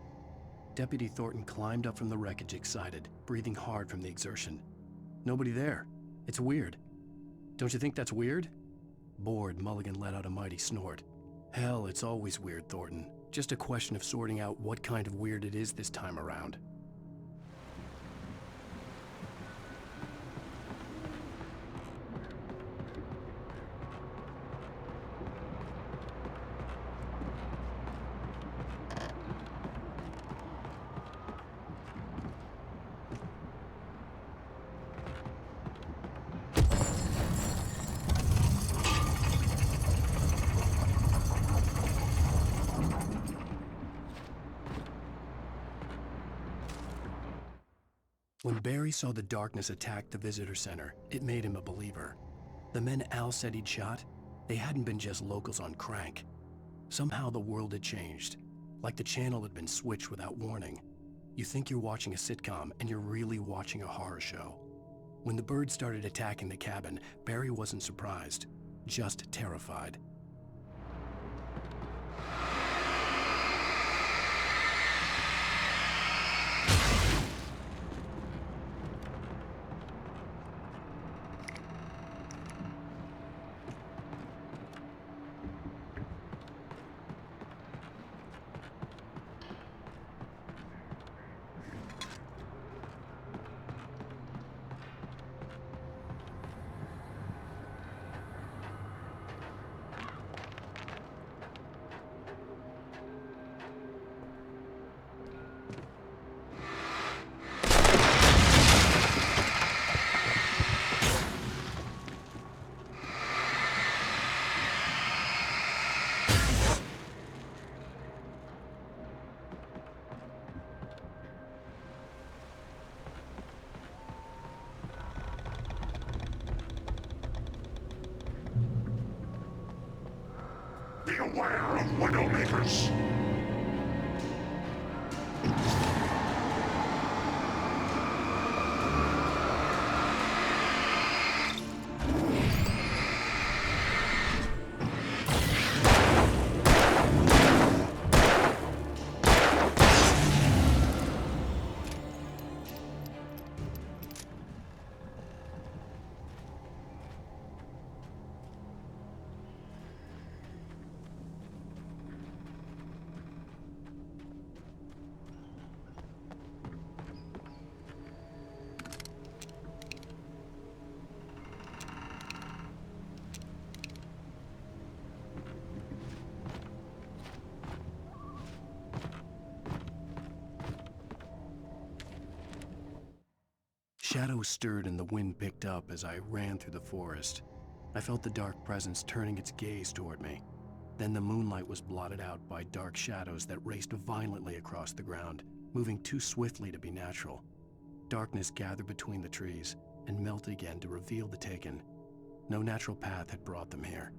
Deputy Thornton climbed up from the wreckage excited, breathing hard from the exertion. Nobody there. It's weird. Don't you think that's weird? Bored, Mulligan let out a mighty snort. Hell, it's always weird, Thornton. Just a question of sorting out what kind of weird it is this time around. When Barry saw the darkness attack the visitor center, it made him a believer. The men Al said he'd shot, they hadn't been just locals on crank. Somehow the world had changed, like the channel had been switched without warning. You think you're watching a sitcom, and you're really watching a horror show. When the birds started attacking the cabin, Barry wasn't surprised, just terrified. Be aware of Widowmakers. Shadows stirred and the wind picked up as I ran through the forest. I felt the dark presence turning its gaze toward me. Then the moonlight was blotted out by dark shadows that raced violently across the ground, moving too swiftly to be natural. Darkness gathered between the trees and melted again to reveal the Taken. No natural path had brought them here.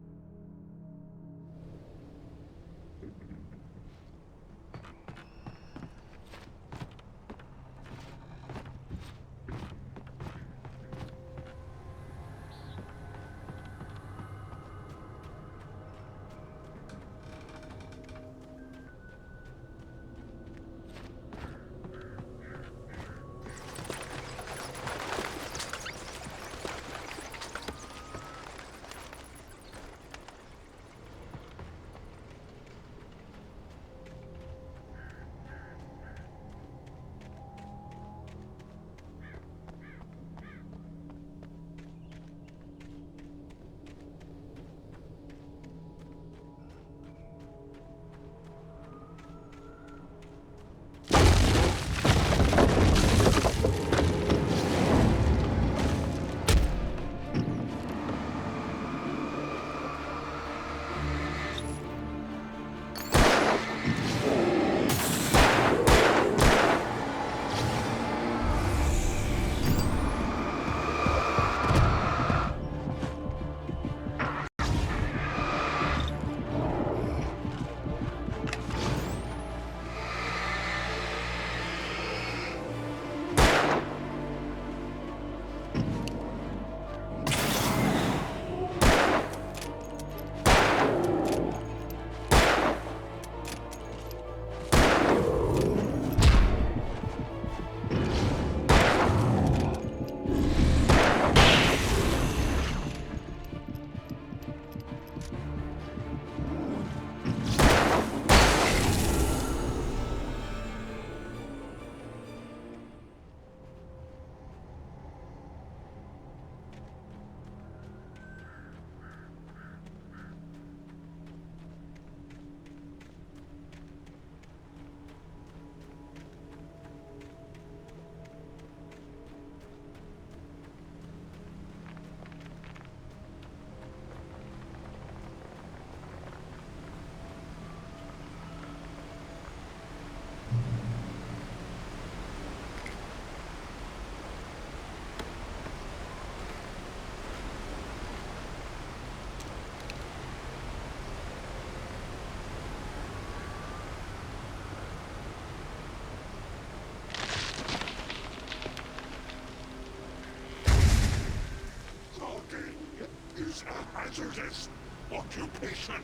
is a hazardous occupation.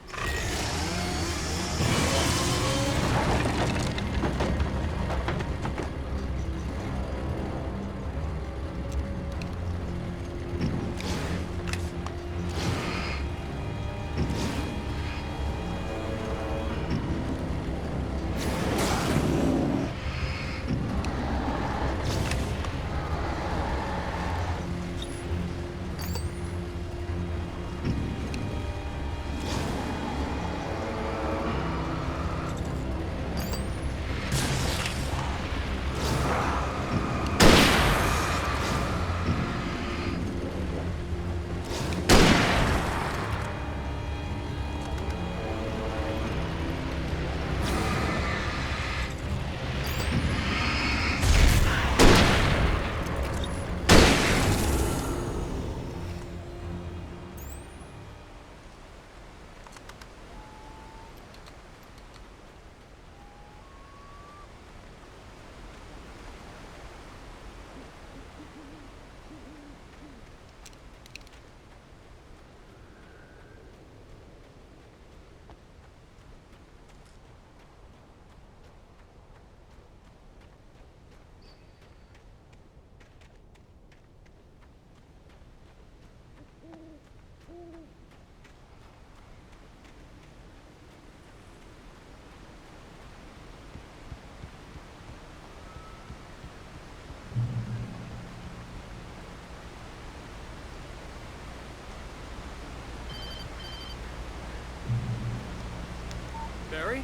Barry?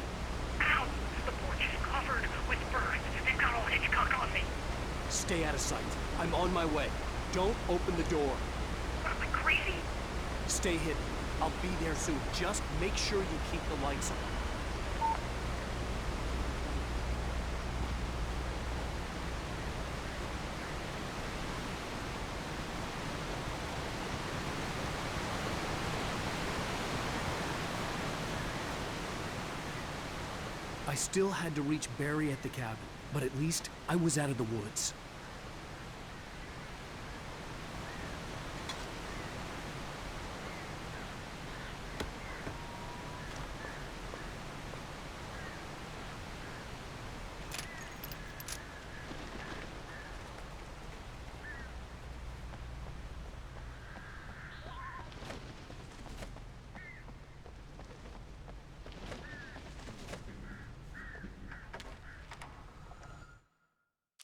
Ow! The porch is covered with birds. They've got all Hitchcock on me. Stay out of sight. I'm on my way. Don't open the door. What, am I crazy? Stay hidden. I'll be there soon. Just make sure you keep the lights on. I still had to reach Barry at the cabin, but at least I was out of the woods.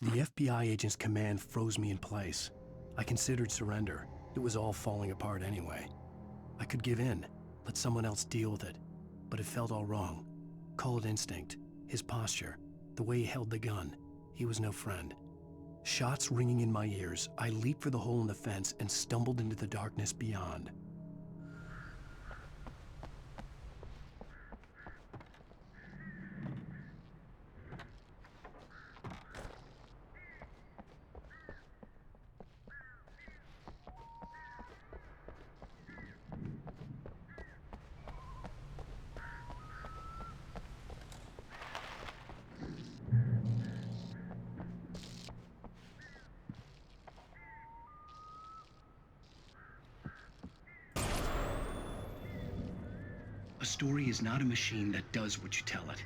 The FBI agent's command froze me in place. I considered surrender. It was all falling apart anyway. I could give in, let someone else deal with it. But it felt all wrong. Call it instinct, his posture, the way he held the gun. He was no friend. Shots ringing in my ears, I leaped for the hole in the fence and stumbled into the darkness beyond. A story is not a machine that does what you tell it.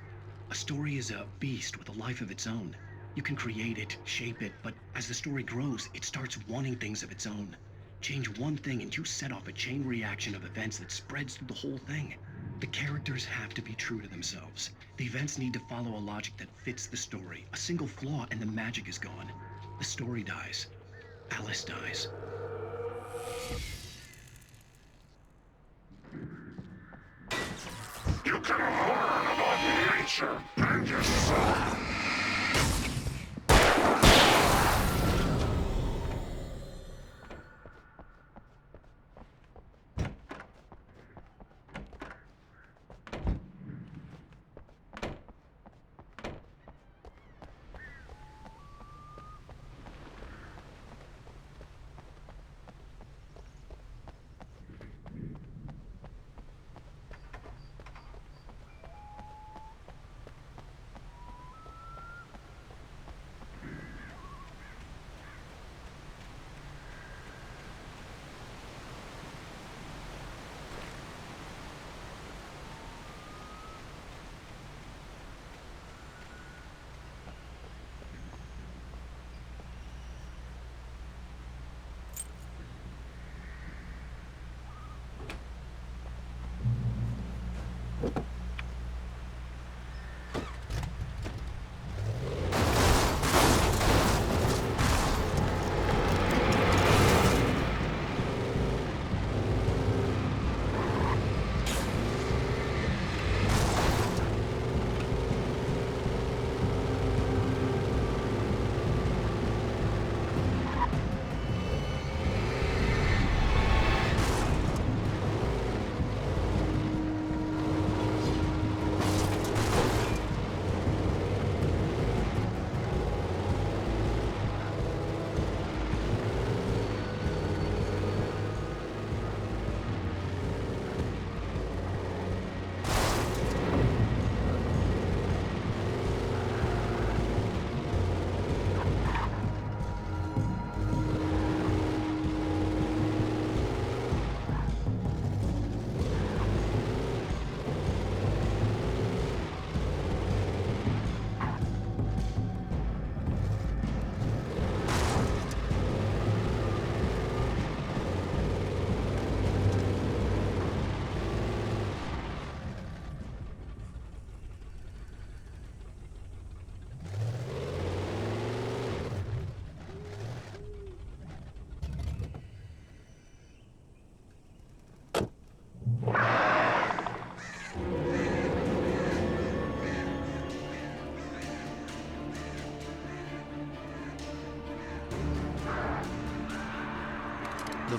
A story is a beast with a life of its own. You can create it, shape it, but as the story grows, it starts wanting things of its own. Change one thing and you set off a chain reaction of events that spreads through the whole thing. The characters have to be true to themselves. The events need to follow a logic that fits the story. A single flaw and the magic is gone. The story dies. Alice dies. You can learn about nature and yourself.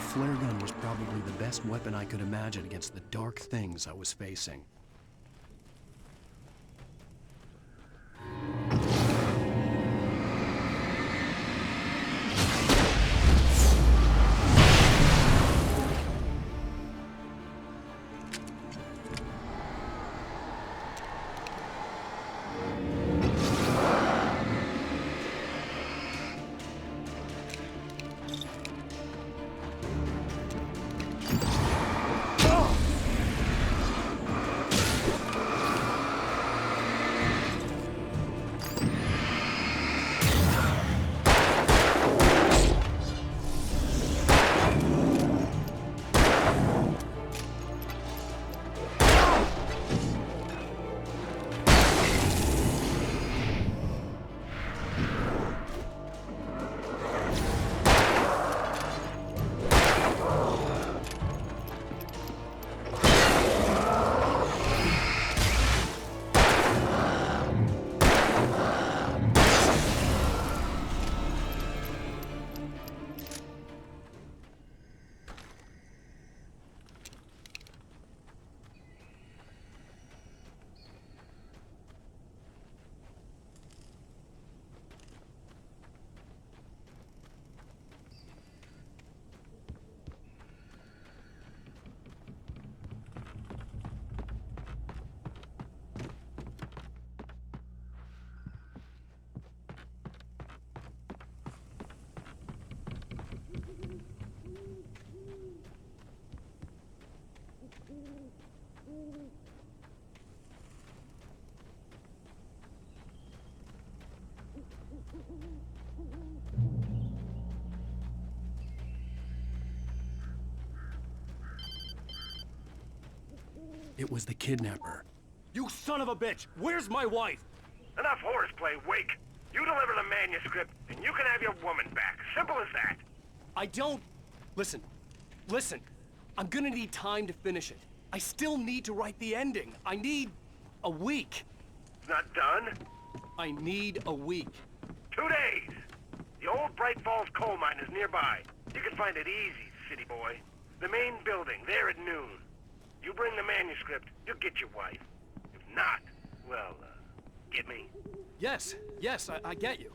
flare gun was probably the best weapon I could imagine against the dark things I was facing. It was the kidnapper. You son of a bitch! Where's my wife? Enough horseplay, Wake. You deliver the manuscript, and you can have your woman back. Simple as that. I don't... Listen. I'm gonna need time to finish it. I still need to write the ending. I need a week. It's not done? I need a week. 2 days. The old Bright Falls coal mine is nearby. You can find it easy, city boy. The main building, there at noon. You bring the manuscript, you'll get your wife. If not, well, get me? Yes, I get you.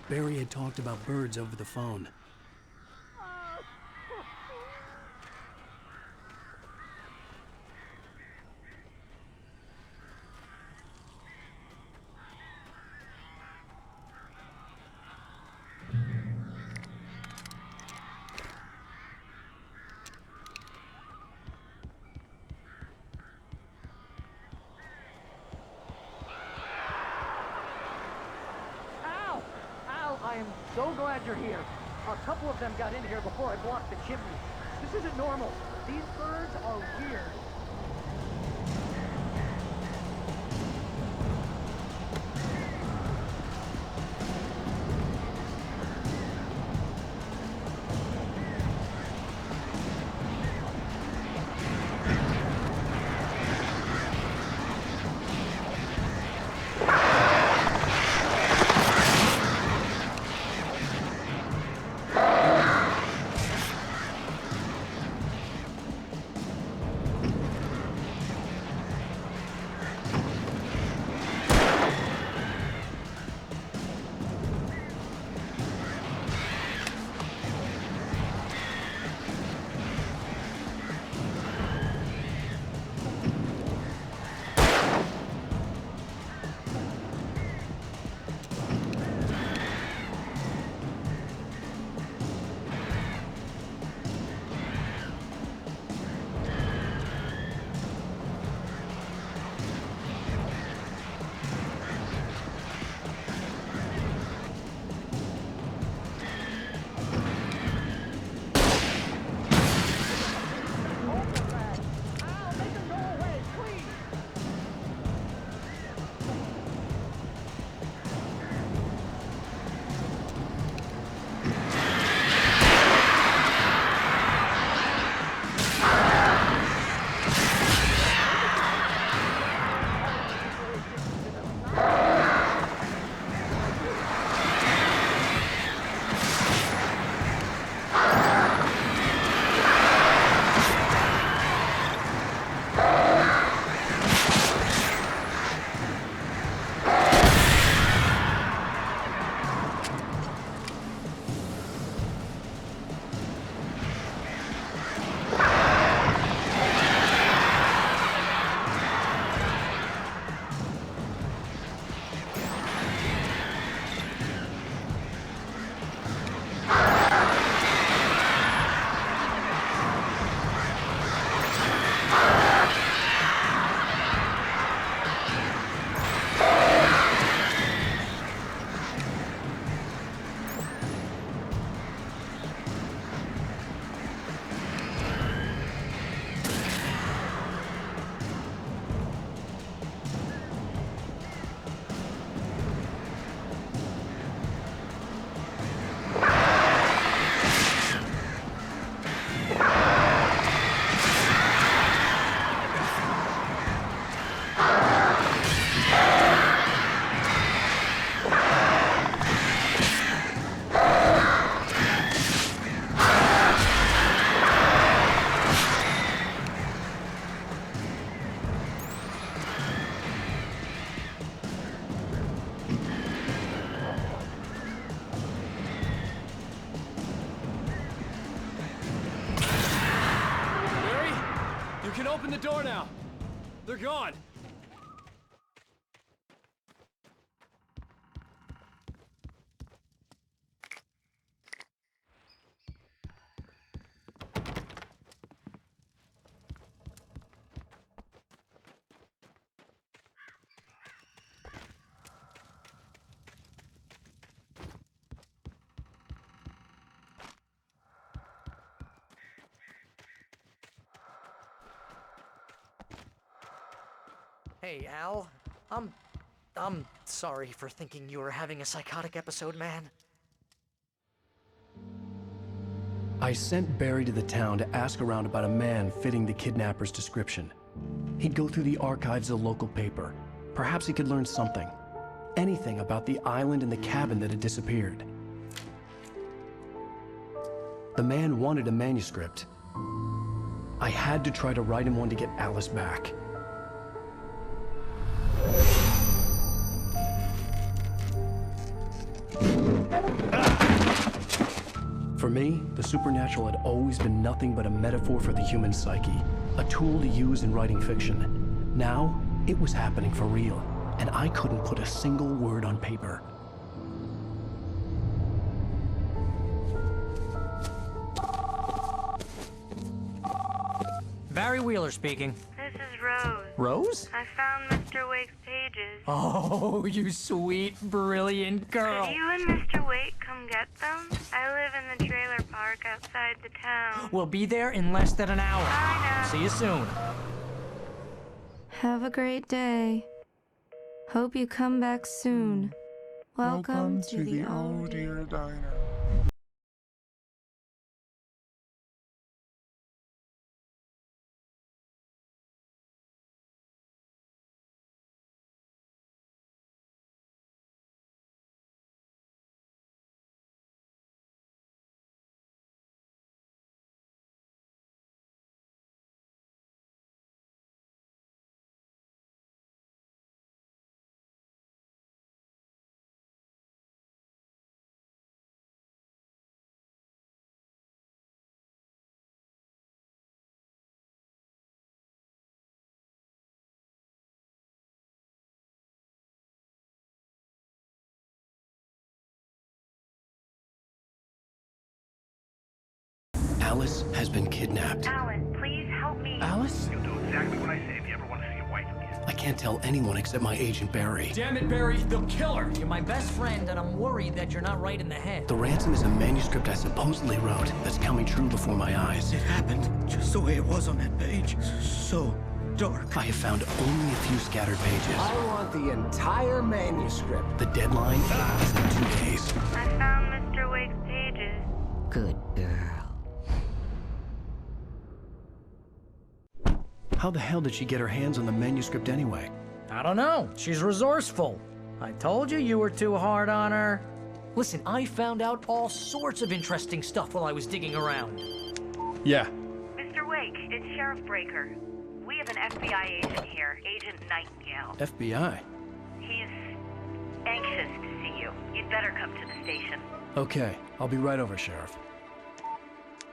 Barry had talked about birds over the phone. I am so glad you're here. A couple of them got in here before I blocked the chimney. This isn't normal. These birds are weird. open the door now. They're gone. Hey, Al. I'm sorry for thinking you were having a psychotic episode, man. I sent Barry to the town to ask around about a man fitting the kidnapper's description. He'd go through the archives of the local paper. Perhaps he could learn something. Anything about the island and the cabin that had disappeared. The man wanted a manuscript. I had to try to write him one to get Alice back. For me, the supernatural had always been nothing but a metaphor for the human psyche, a tool to use in writing fiction. Now, it was happening for real, and I couldn't put a single word on paper. Barry Wheeler speaking. This is Rose. Rose? I found Mr. Wake's pages. Oh, you sweet, brilliant girl. Could you and Mr. Wake come get them? I live in the trailer park outside the town. We'll be there in less than an hour. Bye now. See you soon. Have a great day. Hope you come back soon. Welcome to the Oh Dear Diner. Alice has been kidnapped. Alan, please help me. Alice? You'll do exactly what I say if you ever want to see your wife again. I can't tell anyone except my agent Barry. Damn it, Barry, they'll kill her. You're my best friend, and I'm worried that you're not right in the head. The ransom is a manuscript I supposedly wrote that's coming true before my eyes. It happened just the way it was on that page. So dark. I have found only a few scattered pages. I want the entire manuscript. The deadline is in 2 days. I found Mr. Wake's pages. Good girl. How the hell did she get her hands on the manuscript anyway? I don't know. She's resourceful. I told you were too hard on her. Listen, I found out all sorts of interesting stuff while I was digging around. Yeah. Mr. Wake, it's Sheriff Breaker. We have an FBI agent here, Agent Nightingale. FBI? He's anxious to see you. You'd better come to the station. Okay, I'll be right over, Sheriff.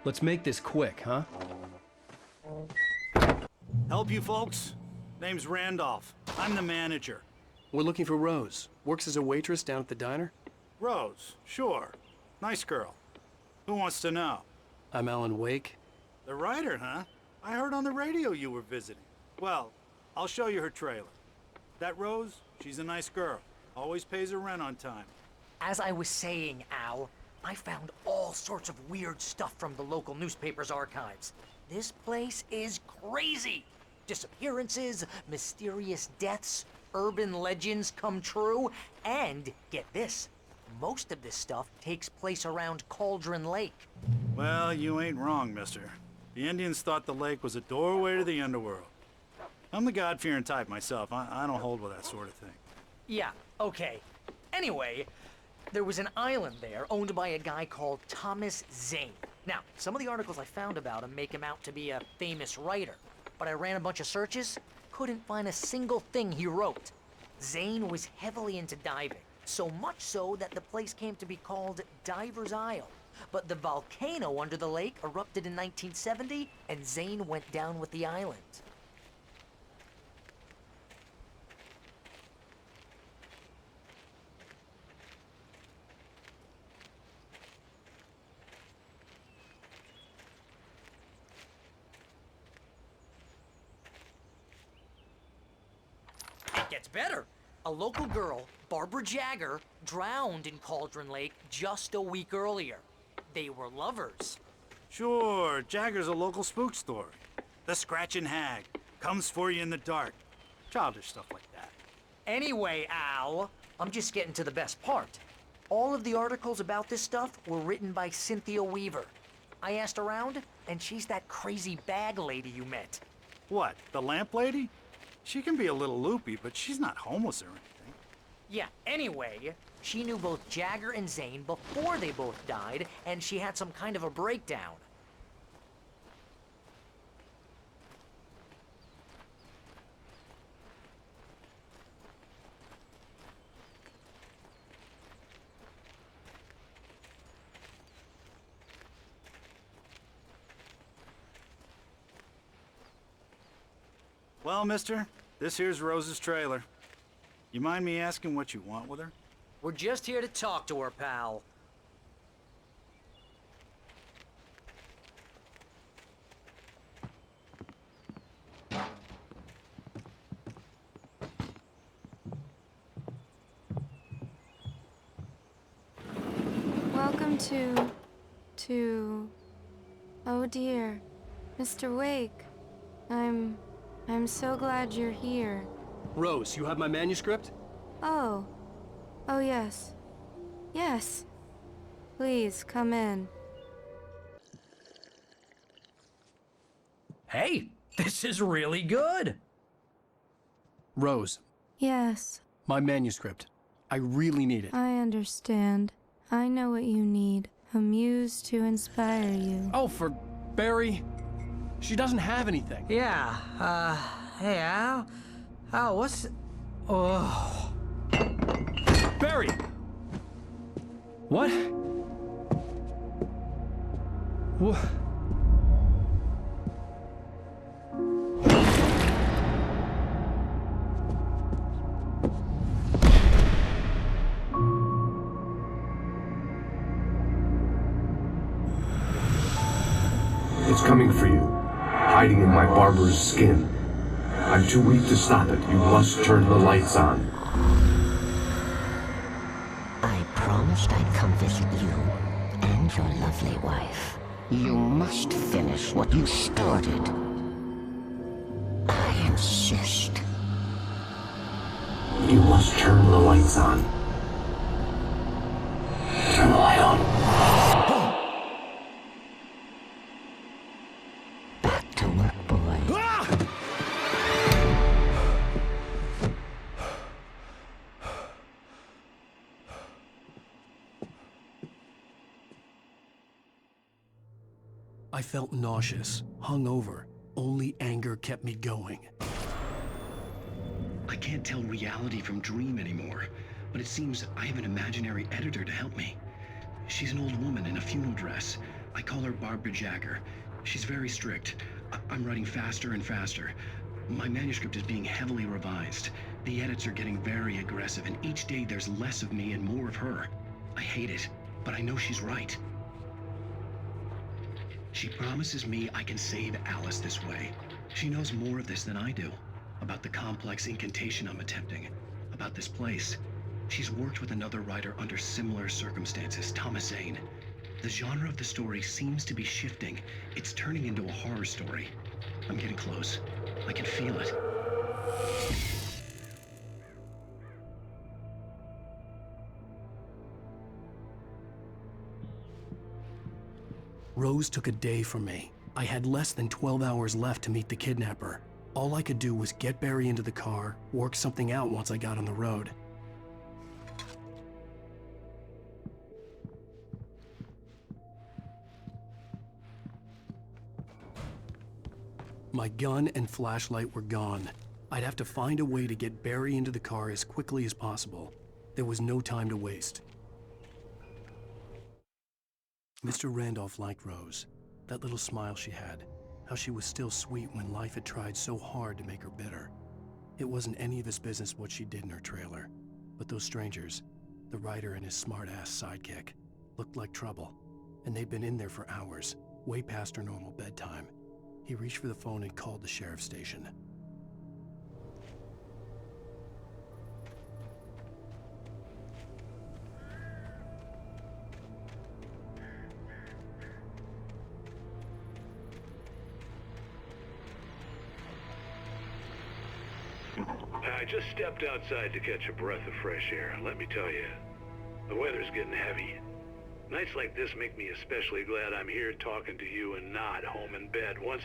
Let's make this quick, huh? Help you folks? Name's Randolph. I'm the manager. We're looking for Rose. Works as a waitress down at the diner. Rose, sure. Nice girl. Who wants to know? I'm Alan Wake. The writer, huh? I heard on the radio you were visiting. Well, I'll show you her trailer. That Rose, she's a nice girl. Always pays her rent on time. As I was saying, Al, I found all sorts of weird stuff from the local newspaper's archives. This place is crazy. Disappearances, mysterious deaths, urban legends come true, and get this, most of this stuff takes place around Cauldron Lake. Well, you ain't wrong, mister. The Indians thought the lake was a doorway to the underworld. I'm the God-fearing type myself. I don't hold with that sort of thing. Yeah, okay. Anyway, there was an island there owned by a guy called Thomas Zane. Now, some of the articles I found about him make him out to be a famous writer, but I ran a bunch of searches, couldn't find a single thing he wrote. Zane was heavily into diving, so much so that the place came to be called Diver's Isle. But the volcano under the lake erupted in 1970, and Zane went down with the island. gets better. A local girl, Barbara Jagger, drowned in Cauldron Lake just a week earlier. They were lovers. Sure, Jagger's a local spook story. The Scratching Hag comes for you in the dark. Childish stuff like that. Anyway, Al, I'm just getting to the best part. All of the articles about this stuff were written by Cynthia Weaver. I asked around, and she's that crazy bag lady you met. What, the lamp lady? She can be a little loopy, but she's not homeless or anything. Yeah, anyway, she knew both Jagger and Zane before they both died, and she had some kind of a breakdown. Well, mister, this here's Rose's trailer. You mind me asking what you want with her? We're just here to talk to her, pal. Welcome to... Oh dear, Mr. Wake. I'm so glad you're here. Rose, you have my manuscript? Oh. Oh, yes. Yes. Please, come in. Hey, this is really good. Rose, Yes, my manuscript. I really need it. I understand. I know what you need. A muse to inspire you. Oh, for Barry? She doesn't have anything. Yeah, hey, Al? Al, what's... Oh... Barry! What? What? It's coming for you, hiding in my barber's skin. I'm too weak to stop it. You must turn the lights on. I promised I'd come visit you and your lovely wife. You must finish what you started. I insist. You must turn the lights on. Turn the light on. Back to work, boy. I felt nauseous, hungover. Only anger kept me going. I can't tell reality from dream anymore, but it seems I have an imaginary editor to help me. She's an old woman in a funeral dress. I call her Barbara Jagger. She's very strict. I'm writing faster and faster. My manuscript is being heavily revised. The edits are getting very aggressive, and each day there's less of me and more of her. I hate it, but I know she's right. She promises me I can save Alice this way. She knows more of this than I do. About the complex incantation I'm attempting. About this place. She's worked with another writer under similar circumstances, Thomas Zane. The genre of the story seems to be shifting. It's turning into a horror story. I'm getting close. I can feel it. Rose took a day from me. I had less than 12 hours left to meet the kidnapper. All I could do was get Barry into the car, work something out once I got on the road. My gun and flashlight were gone. I'd have to find a way to get Barry into the car as quickly as possible. There was no time to waste. Mr. Randolph liked Rose. That little smile she had. How she was still sweet when life had tried so hard to make her bitter. It wasn't any of his business what she did in her trailer. But those strangers, the writer and his smart-ass sidekick, looked like trouble. And they'd been in there for hours, way past her normal bedtime. He reached for the phone and called the sheriff's station. I just stepped outside to catch a breath of fresh air. Let me tell you, the weather's getting heavy. Nights like this make me especially glad I'm here talking to you and not home in bed. Once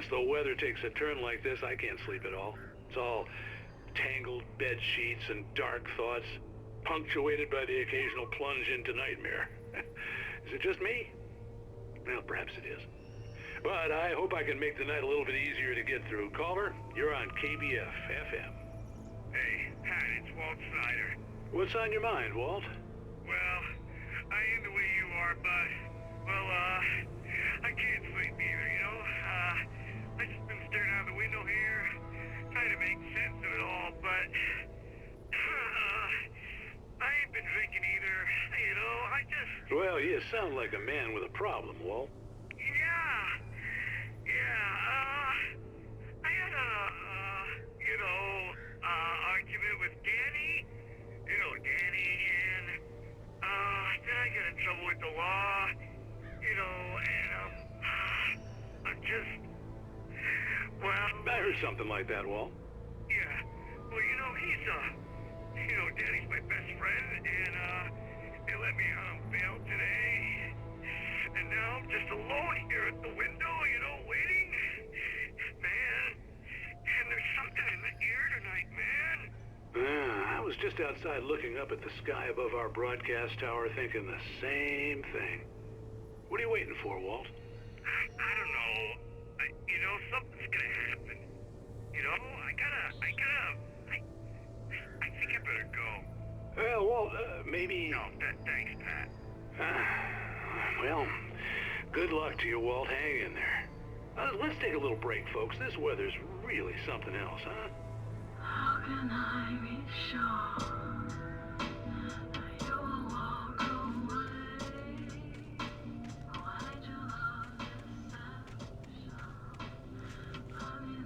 the weather takes a turn like this, I can't sleep at all. It's all tangled bed sheets and dark thoughts, punctuated by the occasional plunge into nightmare. Is it just me? Well, perhaps it is. But I hope I can make the night a little bit easier to get through. Caller, you're on KBF FM. Hey, Pat, it's Walt Snyder. What's on your mind, Walt? Well, I ain't the way you are, but, well, I can't sleep either, you know? I just been staring out the window here, trying to make sense of it all, but, I ain't been drinking either, you know? I just... Well, you sound like a man with a problem, Walt. I had argument with Danny. You know Danny, and, then I got in trouble with the law, you know, and, I'm just, well... I heard something like that, Walt. Yeah, well, you know, Danny's my best friend, and, they let me out on bail today, and now I'm just alone here at the window, you know, waiting. Man, and there's something in the air tonight, man. I was just outside looking up at the sky above our broadcast tower thinking the same thing. What are you waiting for, Walt? I don't know. You know, something's gonna happen. You know, I think I better go. Well, Walt, maybe... No, thanks, Pat. Well, good luck to you, Walt. Hang in there. Let's take a little break, folks. This weather's really something else, huh? How can I be sure that you will walk away? Why do you love deception? I mean,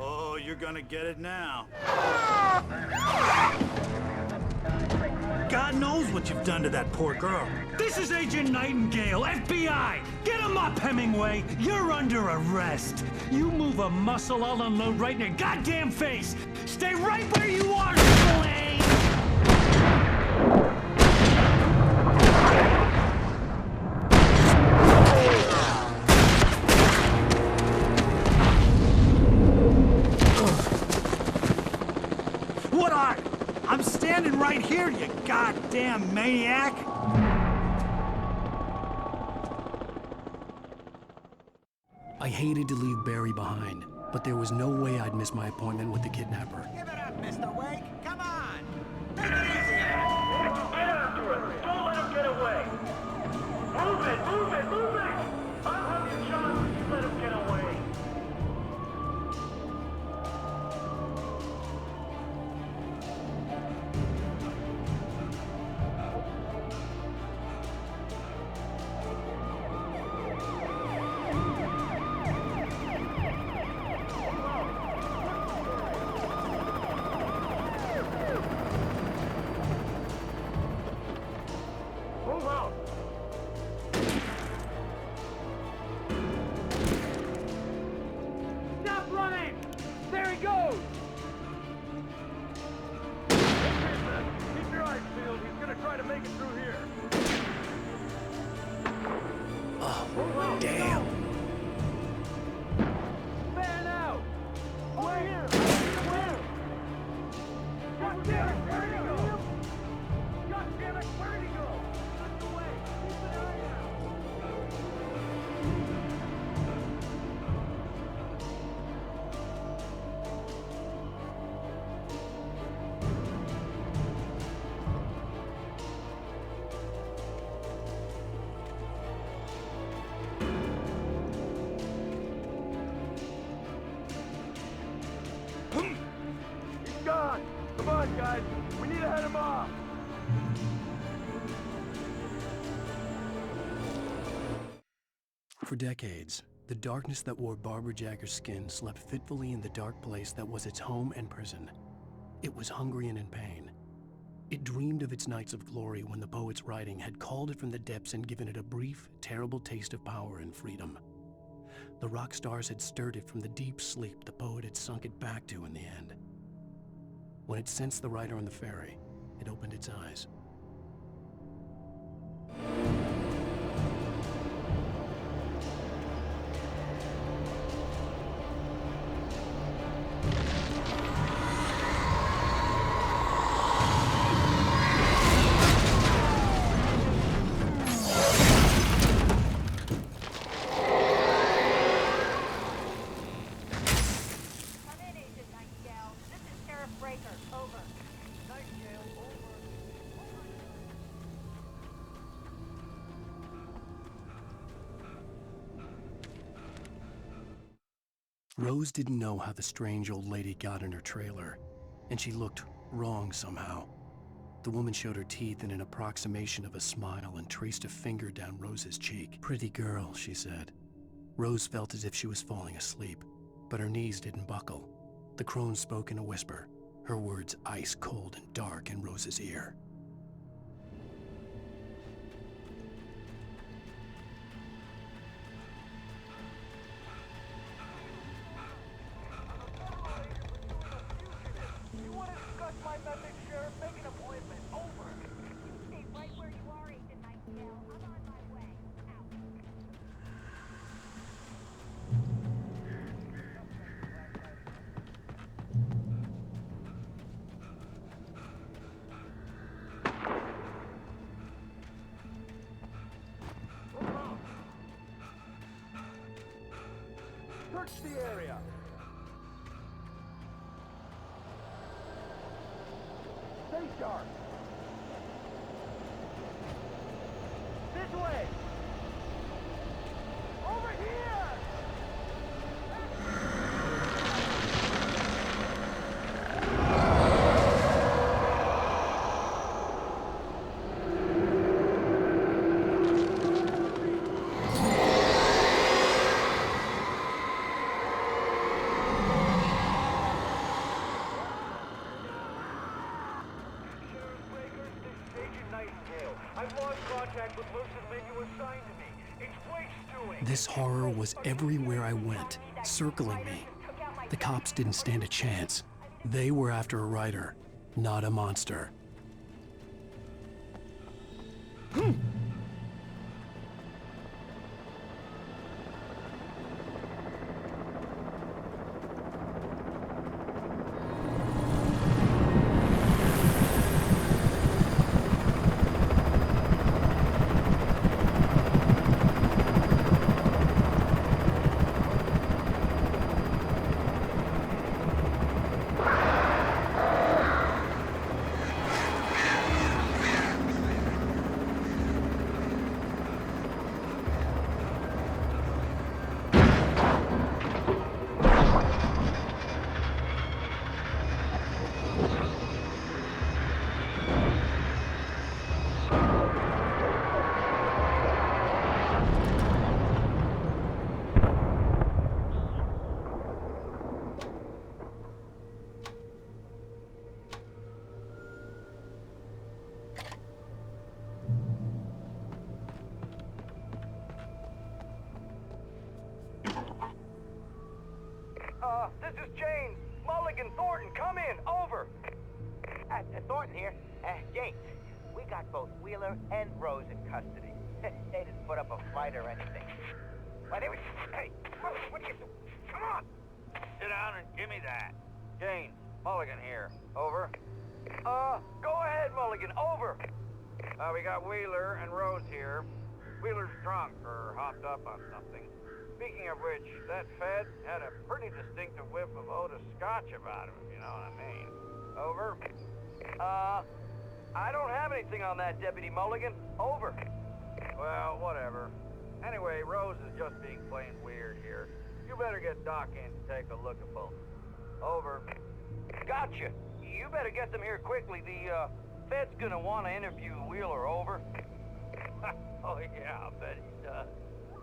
Oh, you're gonna get it now. God knows what you've done to that poor girl. This is Agent Nightingale, FBI! Get him up, Hemingway! You're under arrest! You move a muscle, I'll unload right in your goddamn face! Stay right where you are, Slade! I'm standing right here, you goddamn maniac! I hated to leave Barry behind, but there was no way I'd miss my appointment with the kidnapper. Give it up, Mr. Wake. Come on. Take it easy. Get after him. Don't let him get away. Move it, move it, move it! I'll have you shot if you let him get away. Damn it, where'd he go? God damn it, where'd he go? That's the way. Keep an eye out. He's gone. Come on, guys. We need to head him off. For decades, the darkness that wore Barbara Jagger's skin slept fitfully in the dark place that was its home and prison. It was hungry and in pain. It dreamed of its nights of glory when the poet's writing had called it from the depths and given it a brief, terrible taste of power and freedom. The rock stars had stirred it from the deep sleep the poet had sunk it back to in the end. When it sensed the writer on the ferry, it opened its eyes. Rose didn't know how the strange old lady got in her trailer, and she looked wrong somehow. The woman showed her teeth in an approximation of a smile and traced a finger down Rose's cheek. "Pretty girl," she said. Rose felt as if she was falling asleep, but her knees didn't buckle. The crone spoke in a whisper, her words ice cold and dark in Rose's ear. Search the area. Stay sharp. This way. Over here. This horror was everywhere I went, circling me. The cops didn't stand a chance. They were after a writer, not a monster. This is James. Mulligan, Thornton, come in. Over. Thornton here. James, we got both Wheeler and Rose in custody. They didn't put up a fight or anything. Why, they were... Hey, what are you... Come on! Sit down and give me that. James, Mulligan here. Over. Go ahead, Mulligan. Over. We got Wheeler and Rose here. Wheeler's drunk or hopped up on something. Speaking of which, that Fed had a pretty distinctive whiff of Otis Scotch about him, if you know what I mean. Over. I don't have anything on that, Deputy Mulligan. Over. Well, whatever. Anyway, Rose is just being plain weird here. You better get Doc in to take a look at both. Over. Gotcha. You better get them here quickly. The Fed's gonna want to interview Wheeler. Over. Oh yeah, I bet he does.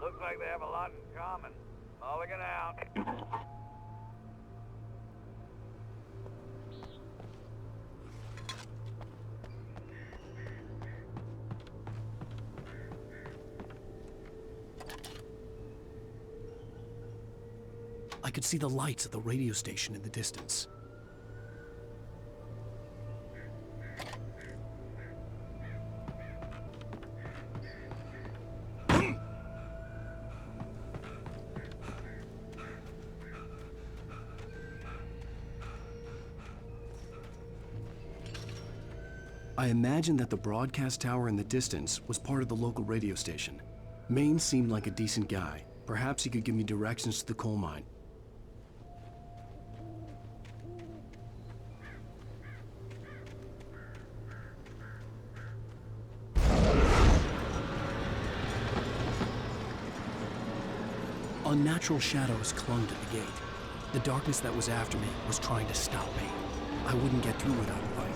Looks like they have a lot in common. Mulligan out. I could see the lights of the radio station in the distance. I imagined that the broadcast tower in the distance was part of the local radio station. Maine seemed like a decent guy. Perhaps he could give me directions to the coal mine. Unnatural shadows clung to the gate. The darkness that was after me was trying to stop me. I wouldn't get through without a light.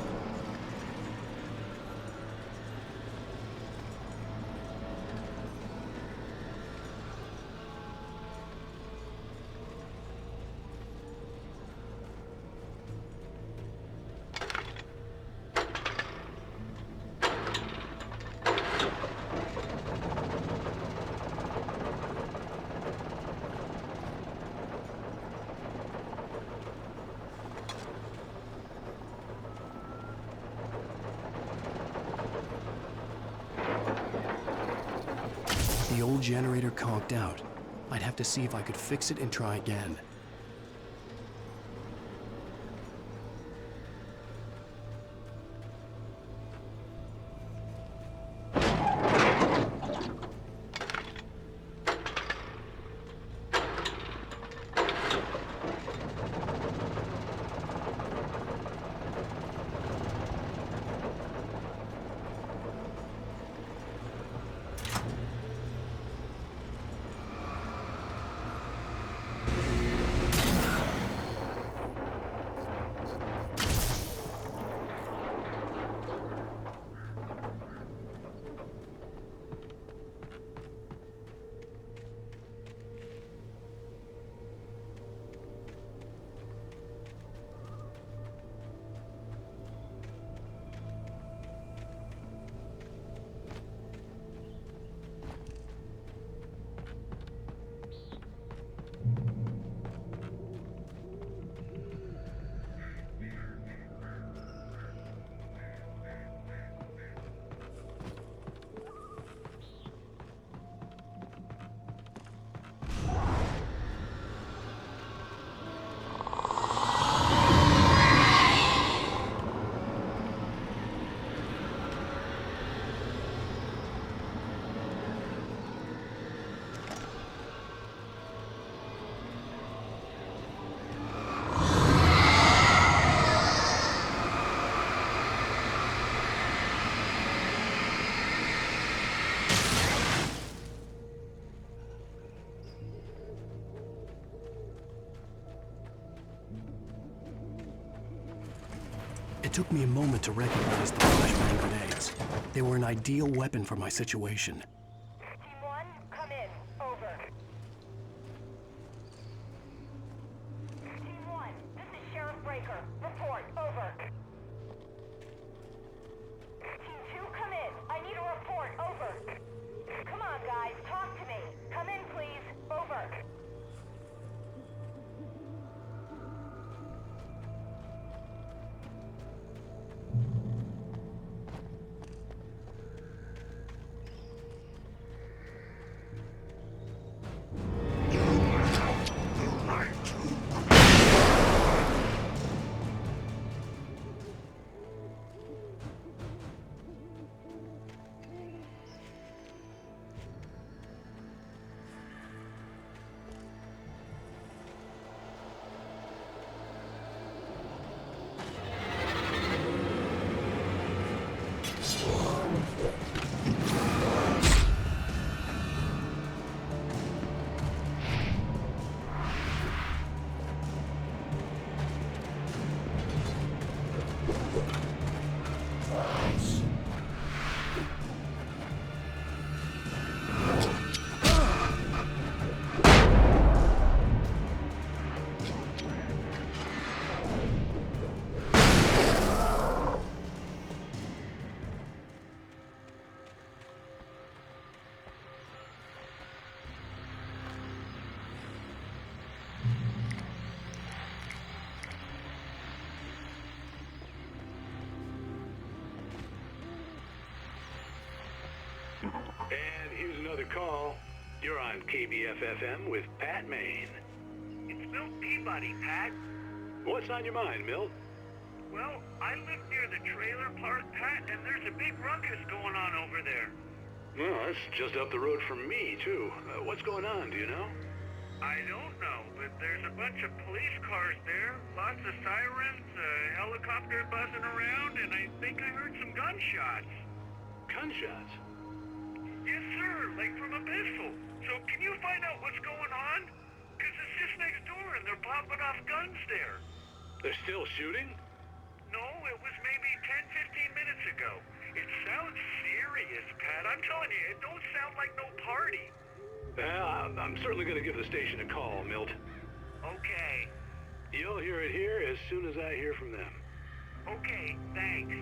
The old generator conked out. I'd have to see if I could fix it and try again. It took me a moment to recognize the flashbang grenades. They were an ideal weapon for my situation. Team 1, come in. Over. Team 1, this is Sheriff Breaker. Report. Over. Team 2, come in. I need a report. Over. Come on, guys. Talk to me. Come in, please. Over. And here's another call. You're on KBFFM with Pat Maine. It's Milt Peabody, Pat. What's on your mind, Milt? Well, I live near the trailer park, Pat, and there's a big ruckus going on over there. Well, that's just up the road from me, too. What's going on, do you know? I don't know, but there's a bunch of police cars there, lots of sirens, a helicopter buzzing around, and I think I heard some gunshots. Gunshots? Yes, sir, like from a pistol. So can you find out what's going on? Because it's just next door and they're popping off guns there. They're still shooting? No, it was maybe 10, 15 minutes ago. It sounds serious, Pat. I'm telling you, it don't sound like no party. Well, I'm certainly going to give the station a call, Milt. Okay. You'll hear it here as soon as I hear from them. Okay, thanks.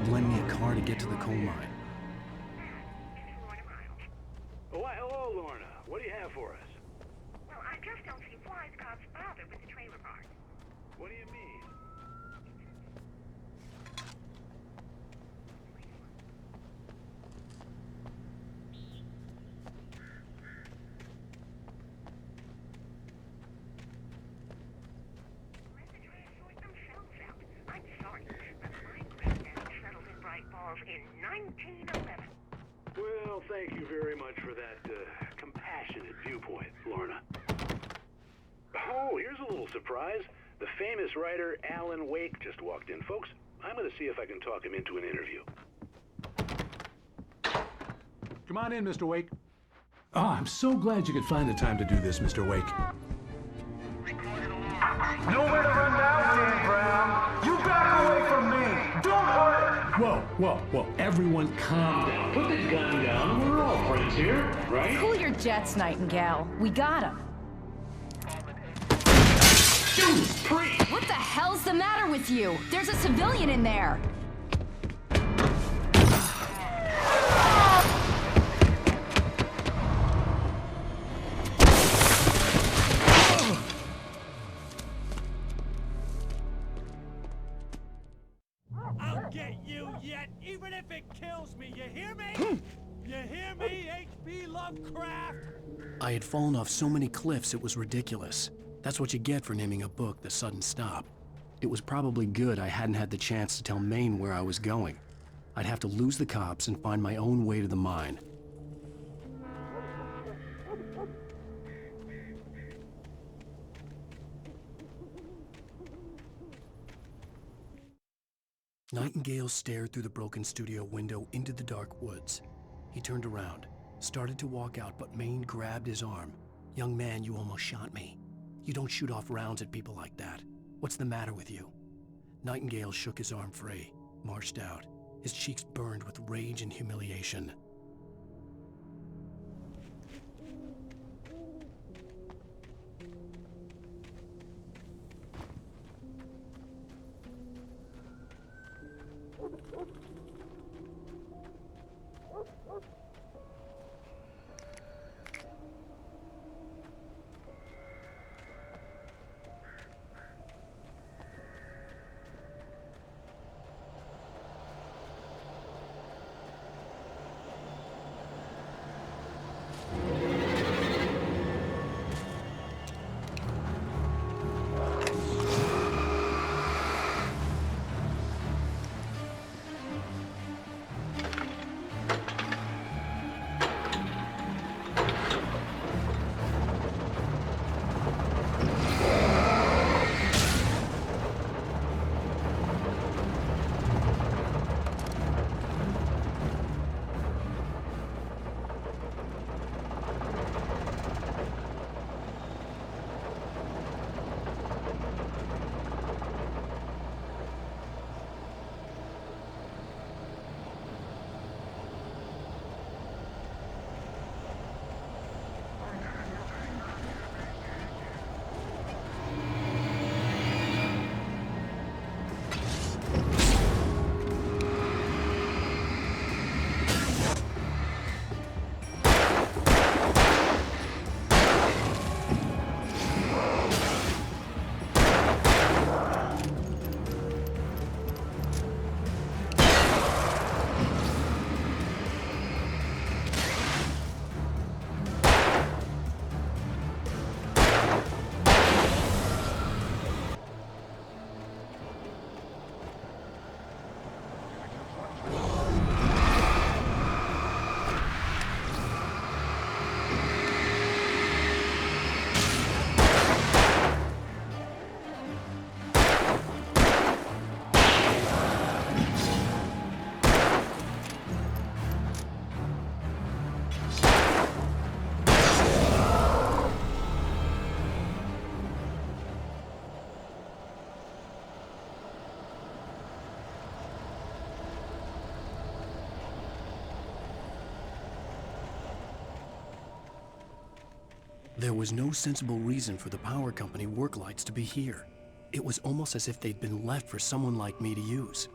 could lend me a car to get to the coal mine. Oh, why, hello, Lorna. What do you have for us? Well, I just don't see why the cops bother with the trailer park. What do you mean? I'm sorry, but my granddad settled in bright balls in 1911. Well, thank you very much for that compassionate viewpoint, Lorna. Oh, here's a little surprise. The famous writer Alan Wake just walked in. Folks, I'm going to see if I can talk him into an interview. Come on in, Mr. Wake. Oh, I'm so glad you could find the time to do this, Mr. Wake. Nowhere to run now, Dan Brown. You back away from me. Don't hurt. Whoa. Everyone calm down. Put the gun down. We're all friends here, right? Cool your jets, Nightingale. We got him. What the hell's the matter with you? There's a civilian in there. I'll get you yet, even if it kills me. You hear me? You hear me, H.P. Lovecraft? I had fallen off so many cliffs it was ridiculous. That's what you get for naming a book The Sudden Stop. It was probably good I hadn't had the chance to tell Maine where I was going. I'd have to lose the cops and find my own way to the mine. Nightingale stared through the broken studio window into the dark woods. He turned around, started to walk out, but Maine grabbed his arm. "Young man, you almost shot me. You don't shoot off rounds at people like that. What's the matter with you?" Nightingale shook his arm free, marched out. His cheeks burned with rage and humiliation. There was no sensible reason for the power company work lights to be here. It was almost as if they'd been left for someone like me to use.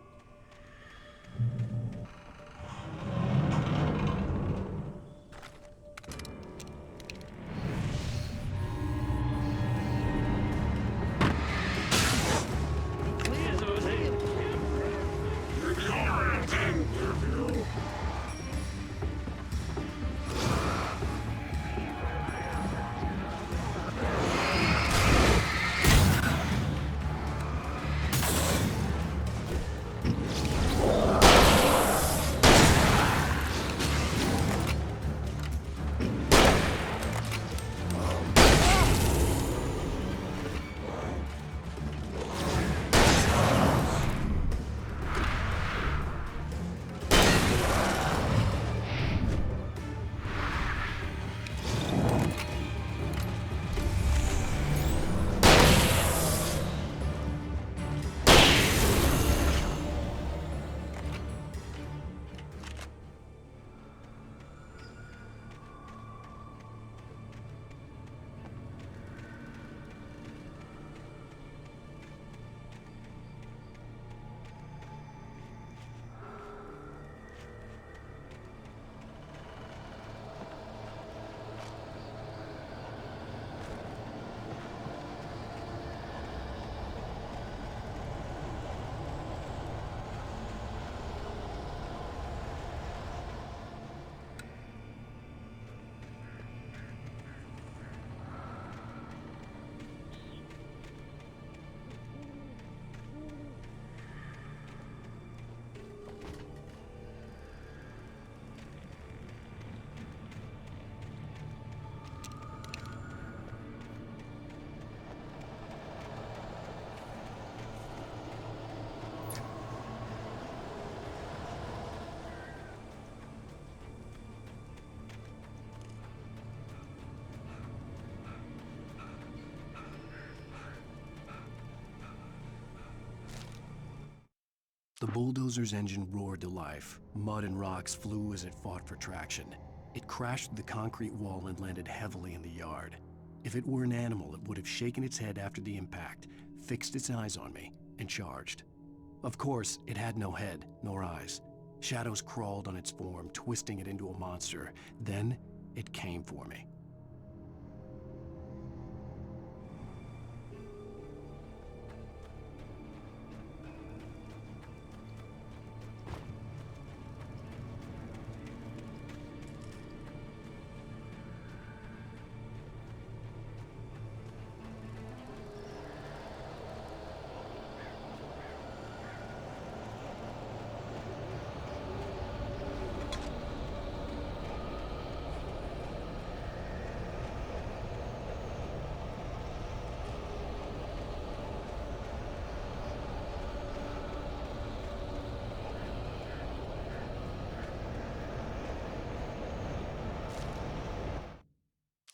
The bulldozer's engine roared to life. Mud and rocks flew as it fought for traction. It crashed through the concrete wall and landed heavily in the yard. If it were an animal, it would have shaken its head after the impact, fixed its eyes on me, and charged. Of course, it had no head, nor eyes. Shadows crawled on its form, twisting it into a monster. Then, it came for me.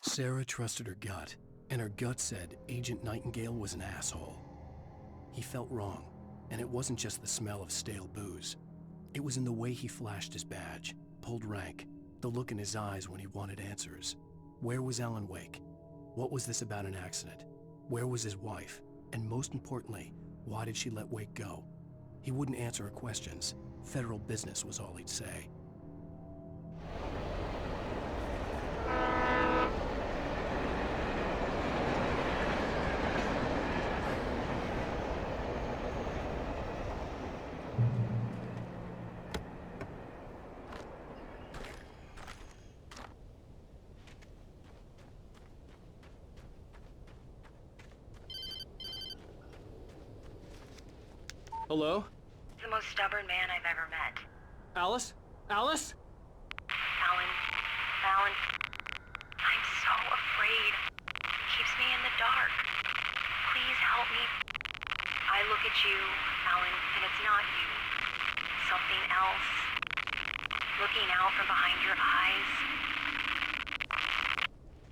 Sarah trusted her gut, and her gut said Agent Nightingale was an asshole. He felt wrong, and it wasn't just the smell of stale booze. It was in the way he flashed his badge, pulled rank, the look in his eyes when he wanted answers. Where was Alan Wake? What was this about an accident? Where was his wife? And most importantly, why did she let Wake go? He wouldn't answer her questions. Federal business was all he'd say. Hello? He's the most stubborn man I've ever met. Alice? Alice? Alan, I'm so afraid. He keeps me in the dark. Please help me. I look at you, Alan, and it's not you. Something else. Looking out from behind your eyes.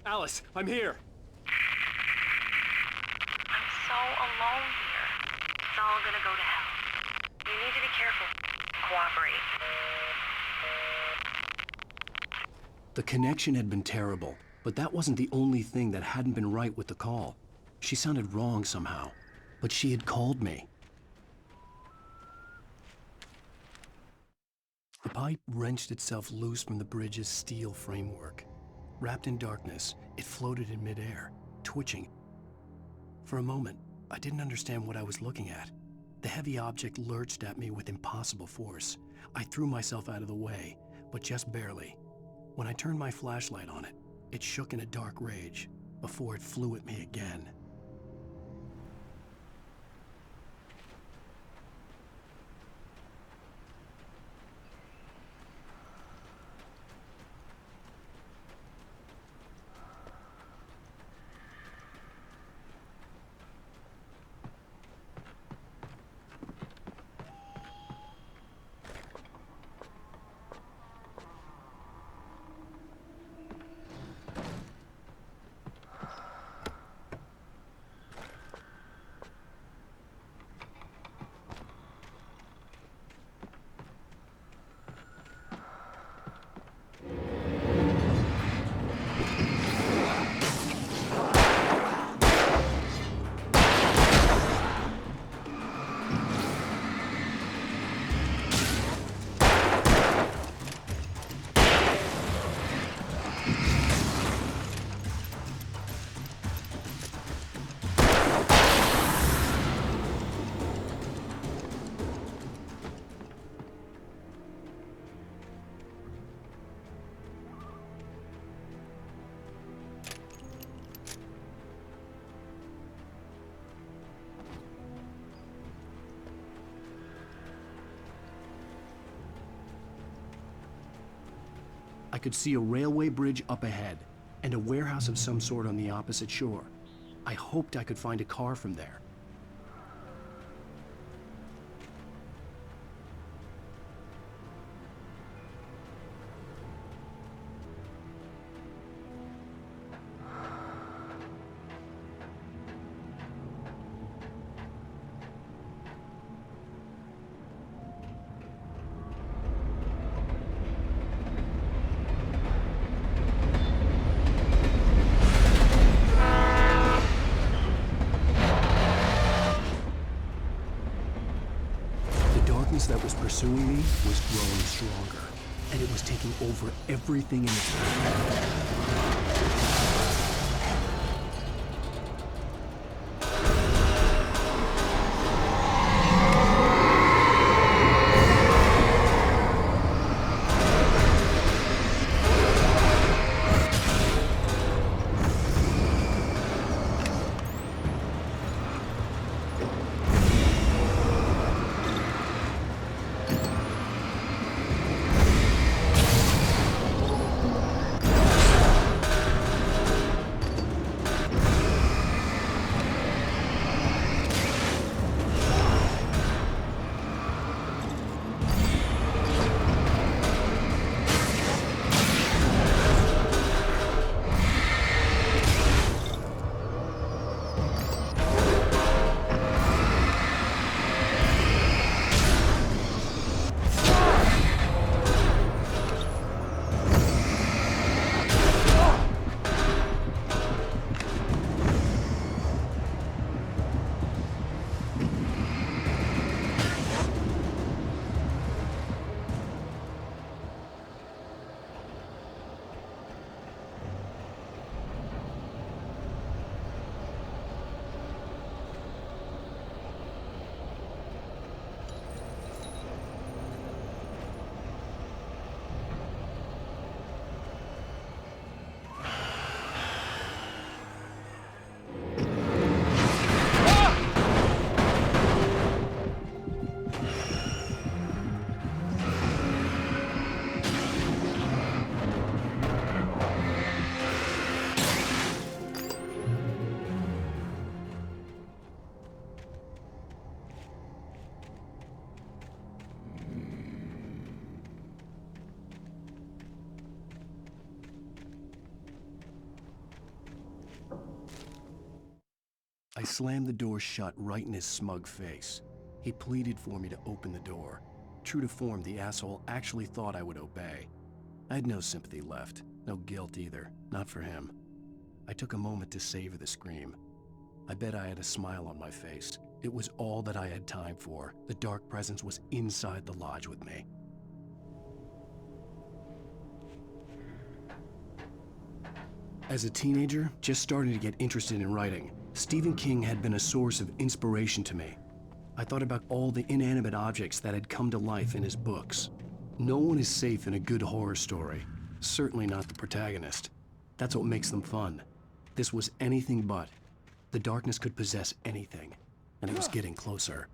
Alice, I'm here. I'm so alone here. It's all gonna go to hell. You need to be careful. Cooperate. The connection had been terrible, but that wasn't the only thing that hadn't been right with the call. She sounded wrong somehow, but she had called me. pipe wrenched itself loose from the bridge's steel framework. Wrapped in darkness, it floated in midair, twitching. For a moment, I didn't understand what I was looking at. The heavy object lurched at me with impossible force. I threw myself out of the way, but just barely. When I turned my flashlight on it, it shook in a dark rage before it flew at me again. I could see a railway bridge up ahead, and a warehouse of some sort on the opposite shore. I hoped I could find a car from there. That was pursuing me was growing stronger, and it was taking over everything in its path. I slammed the door shut right in his smug face. He pleaded for me to open the door. True to form, the asshole actually thought I would obey. I had no sympathy left, no guilt either, not for him. I took a moment to savor the scream. I bet I had a smile on my face. It was all that I had time for. The dark presence was inside the lodge with me. As a teenager, just starting to get interested in writing, Stephen King had been a source of inspiration to me. I thought about all the inanimate objects that had come to life in his books. No one is safe in a good horror story, certainly not the protagonist. That's what makes them fun. This was anything but. The darkness could possess anything, and it was getting closer.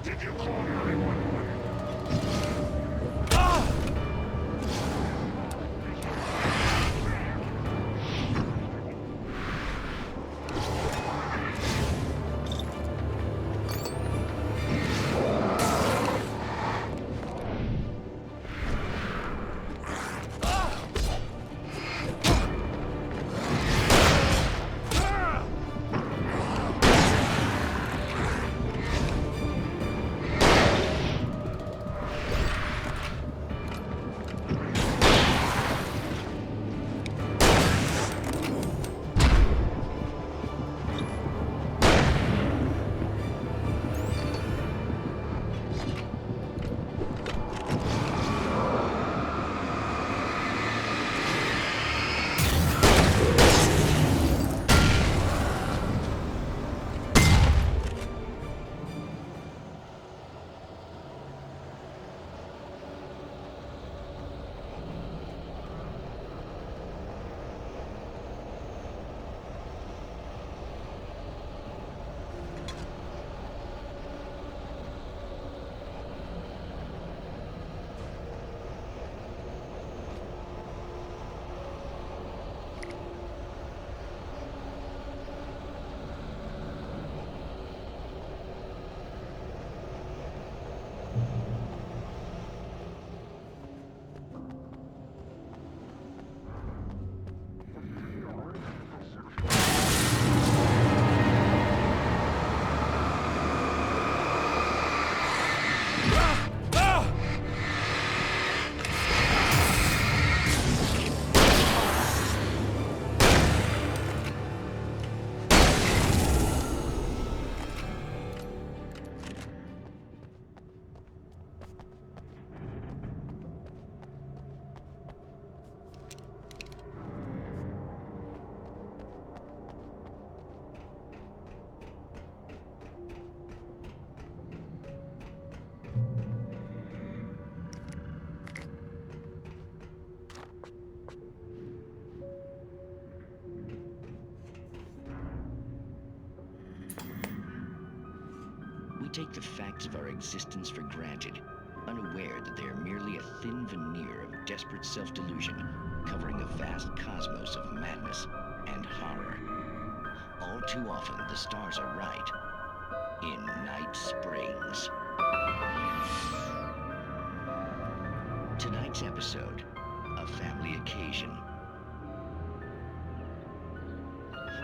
Did you call 911? We take the facts of our existence for granted, unaware that they are merely a thin veneer of desperate self-delusion, covering a vast cosmos of madness and horror. All too often, the stars are right. In Night Springs. Tonight's episode, a family occasion.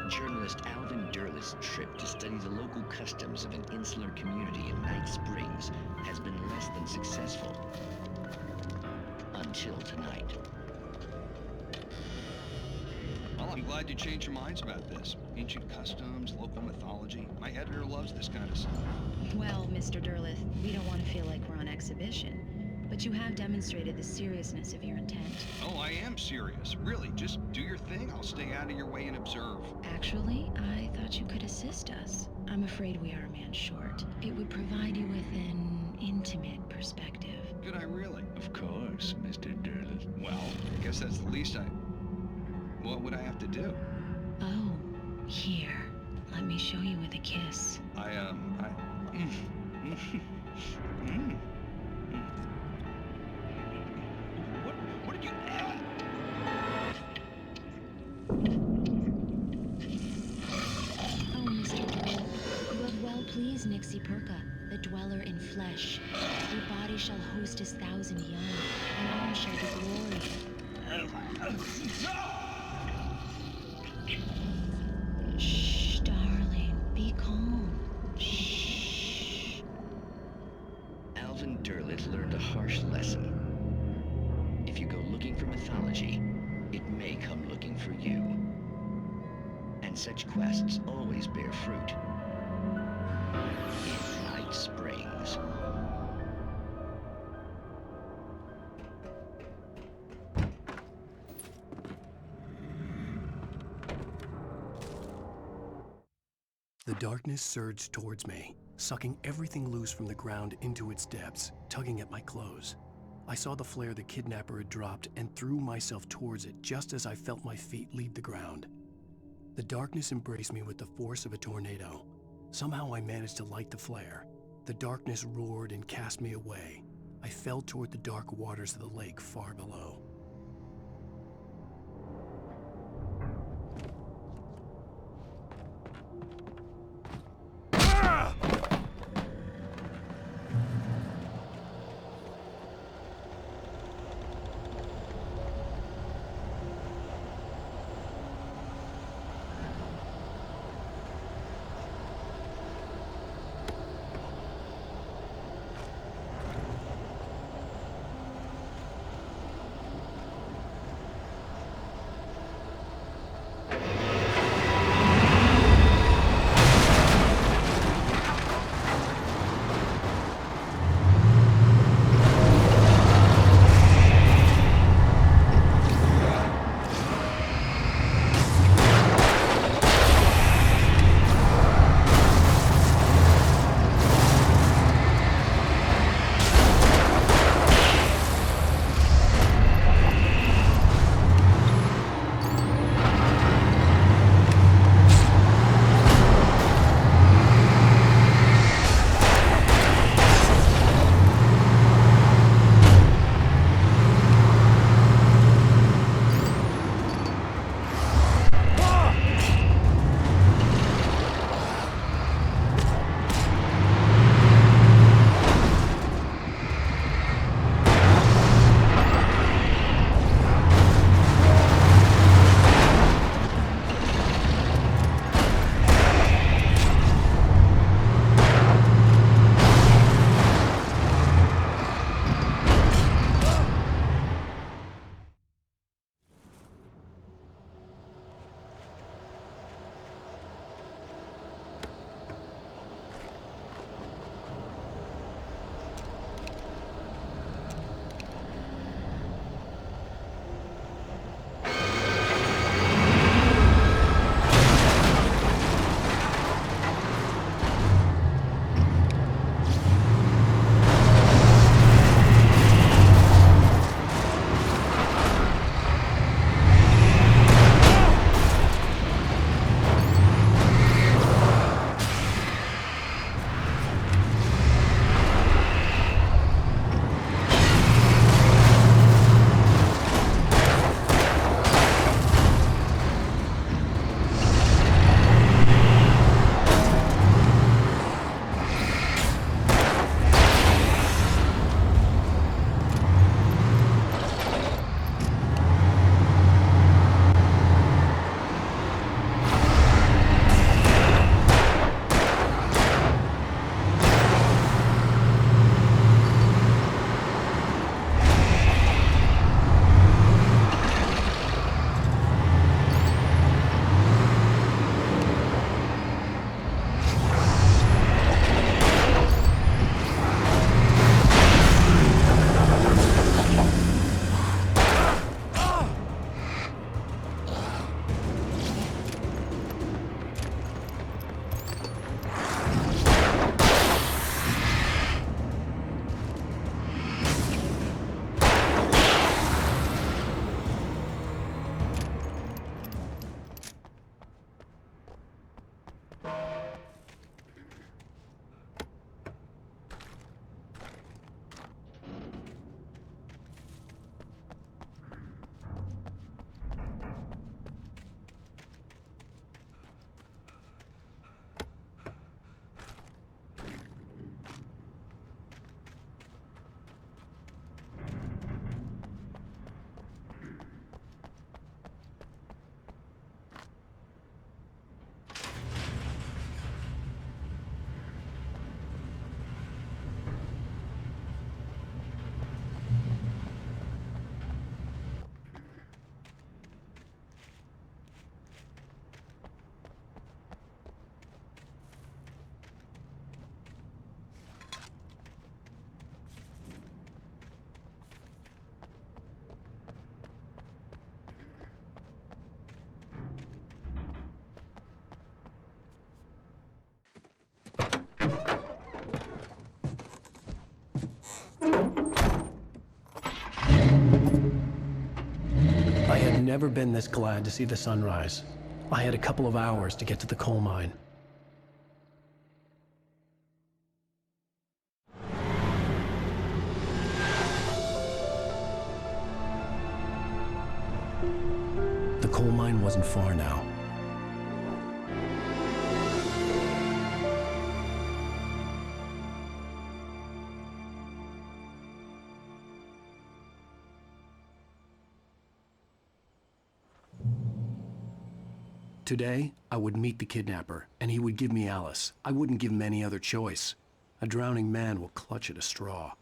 Journalist Alvin Derleth's trip to study the local customs of an insular community in Night Springs has been less than successful. Until tonight. Well, I'm glad you changed your minds about this. Ancient customs, local mythology. My editor loves this kind of stuff. Well, Mr. Derleth, we don't want to feel like we're on exhibition. But you have demonstrated the seriousness of your intent. Oh, I am serious. Really, just do your thing. I'll stay out of your way and observe. Actually, I thought you could assist us. I'm afraid we are a man short. It would provide you with an intimate perspective. Could I really? Of course, Mr. Derleth. Well, I guess that's the least I... What would I have to do? Oh, here. Let me show you with a kiss. What did you... Oh, Mr. Derleth, you have well pleased Nixie Perka, the dweller in flesh. Your body shall host 1,000 young, and all shall be glory. Shh, darling, be calm. Shh. Alvin Derleth learned a harsh lesson. If you go looking for mythology, it may come looking for you. And such quests always bear fruit. In Night Springs. The darkness surged towards me, sucking everything loose from the ground into its depths, tugging at my clothes. I saw the flare the kidnapper had dropped and threw myself towards it just as I felt my feet leave the ground. The darkness embraced me with the force of a tornado. Somehow I managed to light the flare. The darkness roared and cast me away. I fell toward the dark waters of the lake far below. never been this glad to see the sunrise. I had a couple of hours to get to the coal mine. The coal mine wasn't far now. Today, I would meet the kidnapper, and he would give me Alice. I wouldn't give him any other choice. A drowning man will clutch at a straw.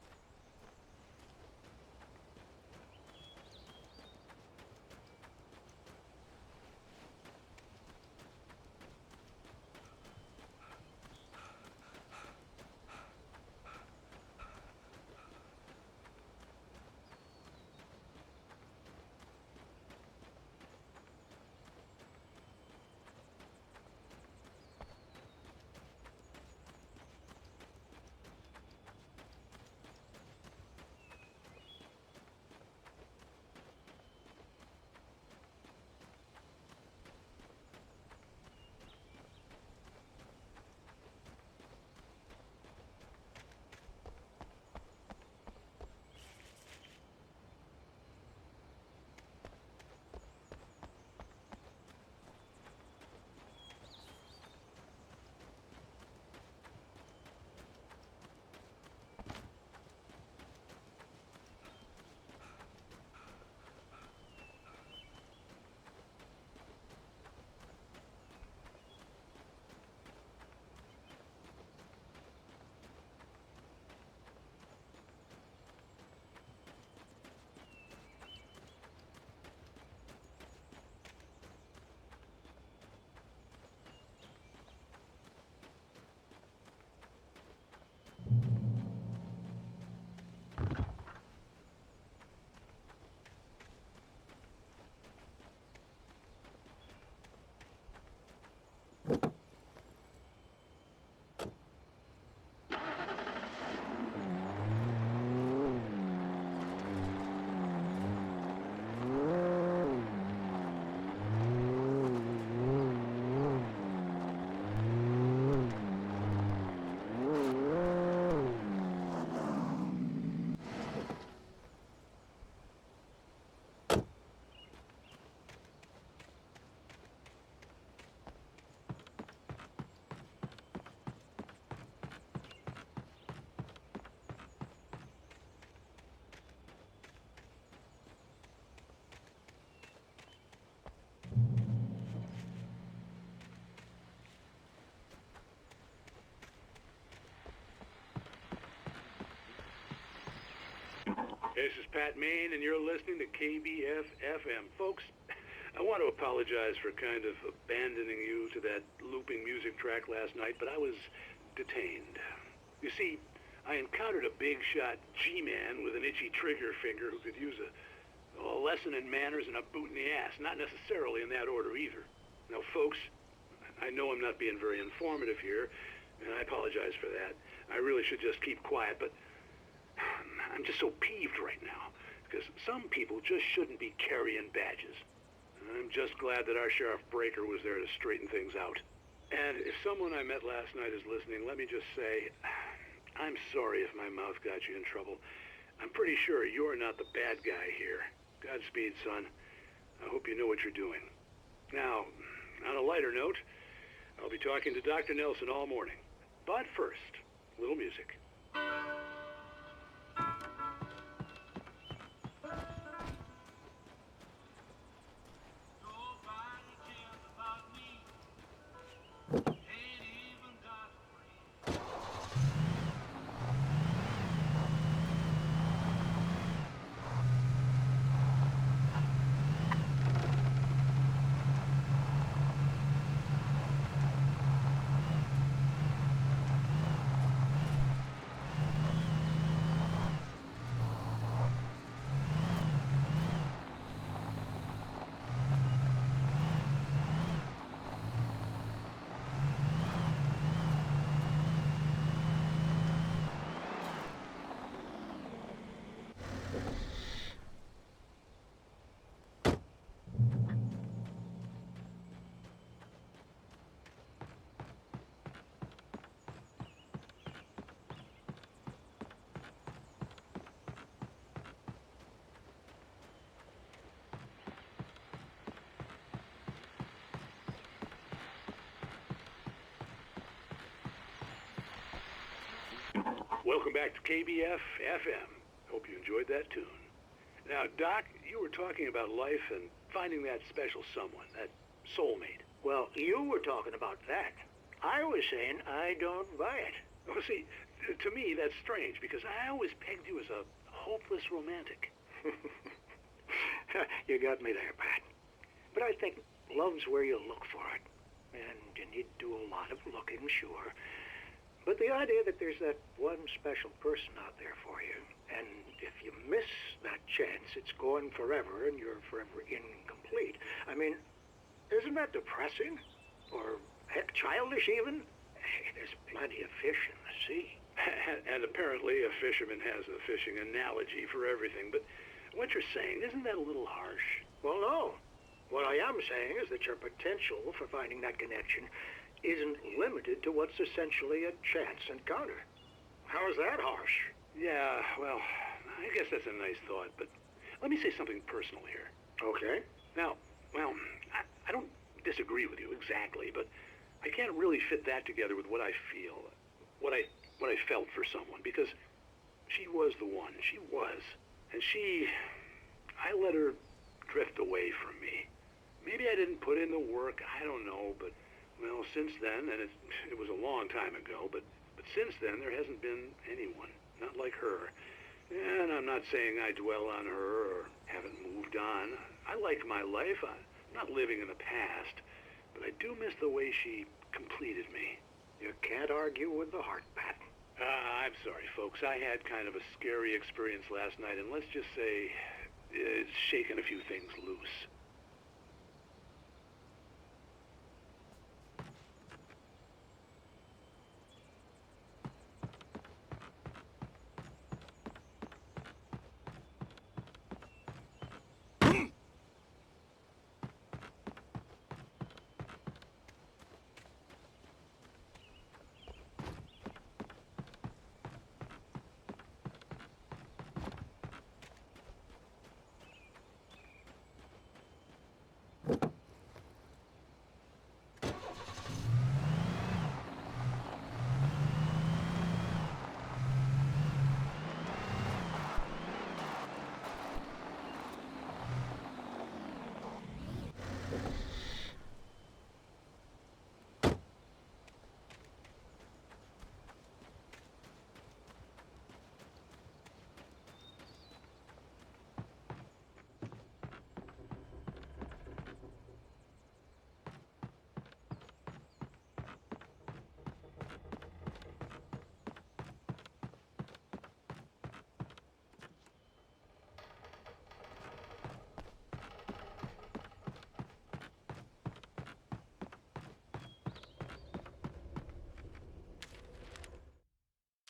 This is Pat Main, and you're listening to KBF-FM. Folks, I want to apologize for kind of abandoning you to that looping music track last night, but I was detained. You see, I encountered a big-shot G-man with an itchy trigger finger who could use a lesson in manners and a boot in the ass, not necessarily in that order either. Now, folks, I know I'm not being very informative here, and I apologize for that. I really should just keep quiet, but I'm just so peeved right now, because some people just shouldn't be carrying badges. I'm just glad that our Sheriff Breaker was there to straighten things out. And if someone I met last night is listening, let me just say, I'm sorry if my mouth got you in trouble. I'm pretty sure you're not the bad guy here. Godspeed, son. I hope you know what you're doing. Now, on a lighter note, I'll be talking to Dr. Nelson all morning. But first, a little music. welcome back to KBF FM. Hope you enjoyed that tune. Now, Doc, you were talking about life and finding that special someone, that soulmate. Well, you were talking about that. I was saying I don't buy it. Well, see, to me, that's strange, because I always pegged you as a hopeless romantic. You got me there, Pat. But I think love's where you look for it. And you need to do a lot of looking, sure. But the idea that there's that one special person out there for you, and if you miss that chance, it's gone forever, and you're forever incomplete. I mean, isn't that depressing? Or, heck, childish even? Hey, there's plenty of fish in the sea. And apparently a fisherman has a fishing analogy for everything, but what you're saying, isn't that a little harsh? Well, no. What I am saying is that your potential for finding that connection isn't limited to what's essentially a chance encounter. How is that harsh? Yeah, well, I guess that's a nice thought, but let me say something personal here. Okay. Now, well, I don't disagree with you exactly, but I can't really fit that together with what I feel, what I felt for someone, because she was the one. She was. And I let her drift away from me. Maybe I didn't put in the work, I don't know, but, well, since then, and it was a long time ago, but since then, there hasn't been anyone, not like her. And I'm not saying I dwell on her or haven't moved on. I like my life. I'm not living in the past, but I do miss the way she completed me. You can't argue with the heart, Pat. I'm sorry, folks. I had kind of a scary experience last night, and let's just say it's shaken a few things loose.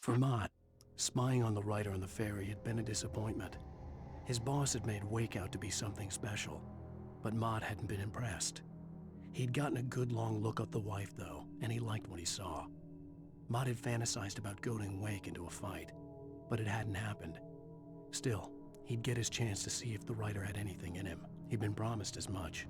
For Mott, spying on the writer on the ferry had been a disappointment. His boss had made Wake out to be something special, but Mott hadn't been impressed. He'd gotten a good long look at the wife, though, and he liked what he saw. Mott had fantasized about goading Wake into a fight, but it hadn't happened. Still, he'd get his chance to see if the writer had anything in him. He'd been promised as much.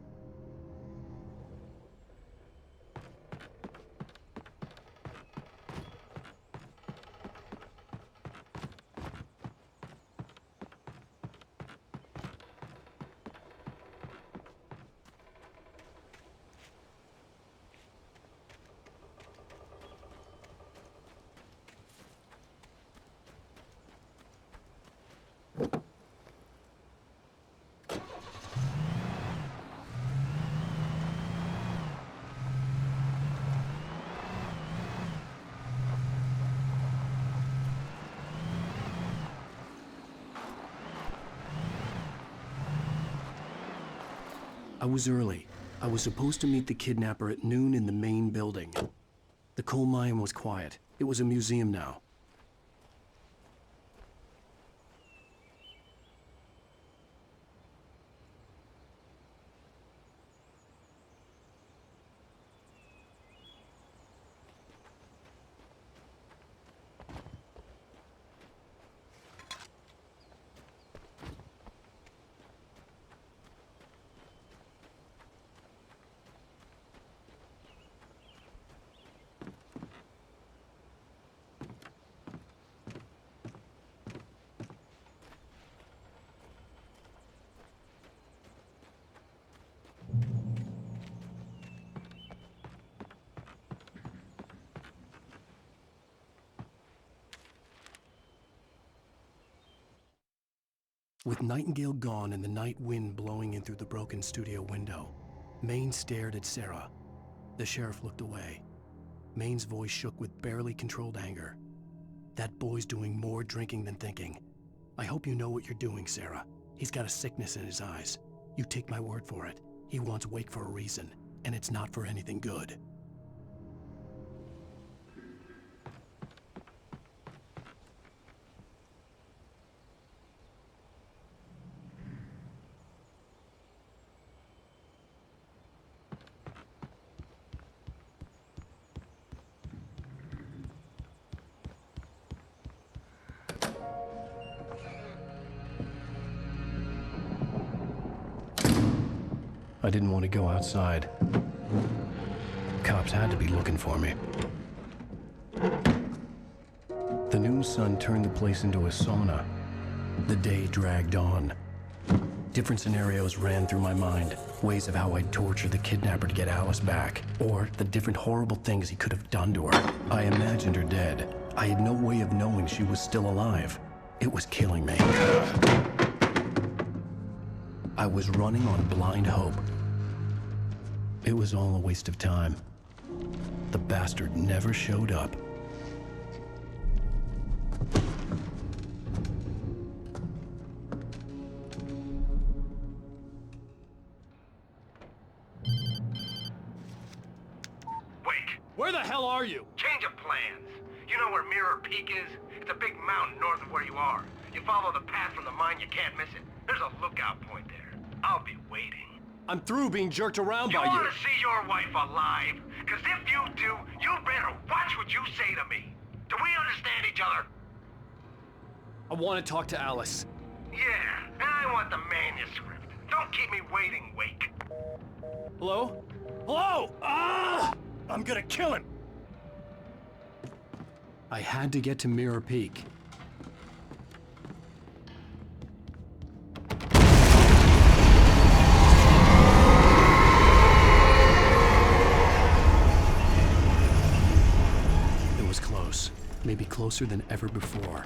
I was early. I was supposed to meet the kidnapper at noon in the main building. The coal mine was quiet. It was a museum now. With Nightingale gone and the night wind blowing in through the broken studio window, Maine stared at Sarah. The sheriff looked away. Maine's voice shook with barely controlled anger. That boy's doing more drinking than thinking. I hope you know what you're doing, Sarah. He's got a sickness in his eyes. You take my word for it. He wants Wake for a reason, and it's not for anything good. I didn't want to go outside. Cops had to be looking for me. The noon sun turned the place into a sauna. The day dragged on. Different scenarios ran through my mind. Ways of how I'd torture the kidnapper to get Alice back. Or the different horrible things he could have done to her. I imagined her dead. I had no way of knowing she was still alive. It was killing me. I was running on blind hope. It was all a waste of time. The bastard never showed up. Wake! Where the hell are you? Change of plans. You know where Mirror Peak is? It's a big mountain north of where you are. You follow the path from the mine, you can't miss it. There's a lookout point there. I'll be waiting. I'm through being jerked around by You you. want to see your wife alive? Because if you do, you better watch what you say to me. Do we understand each other? I want to talk to Alice. Yeah, and I want the manuscript. Don't keep me waiting, Wake. Hello? Hello! Ah! I'm gonna kill him! I had to get to Mirror Peak. It was close. Maybe closer than ever before.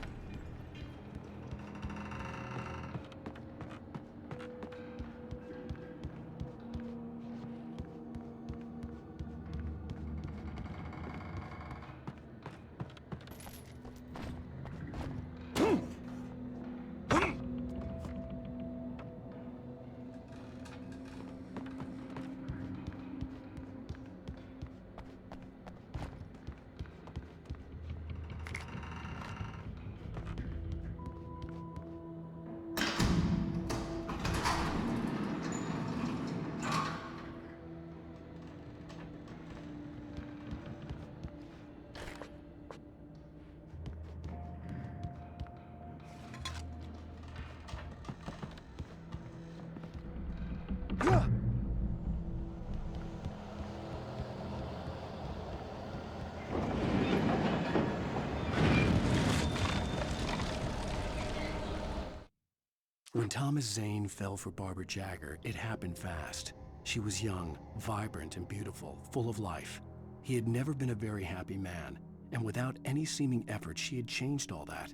When Thomas Zane fell for Barbara Jagger, it happened fast. She was young, vibrant, and beautiful, full of life. He had never been a very happy man, and without any seeming effort, she had changed all that.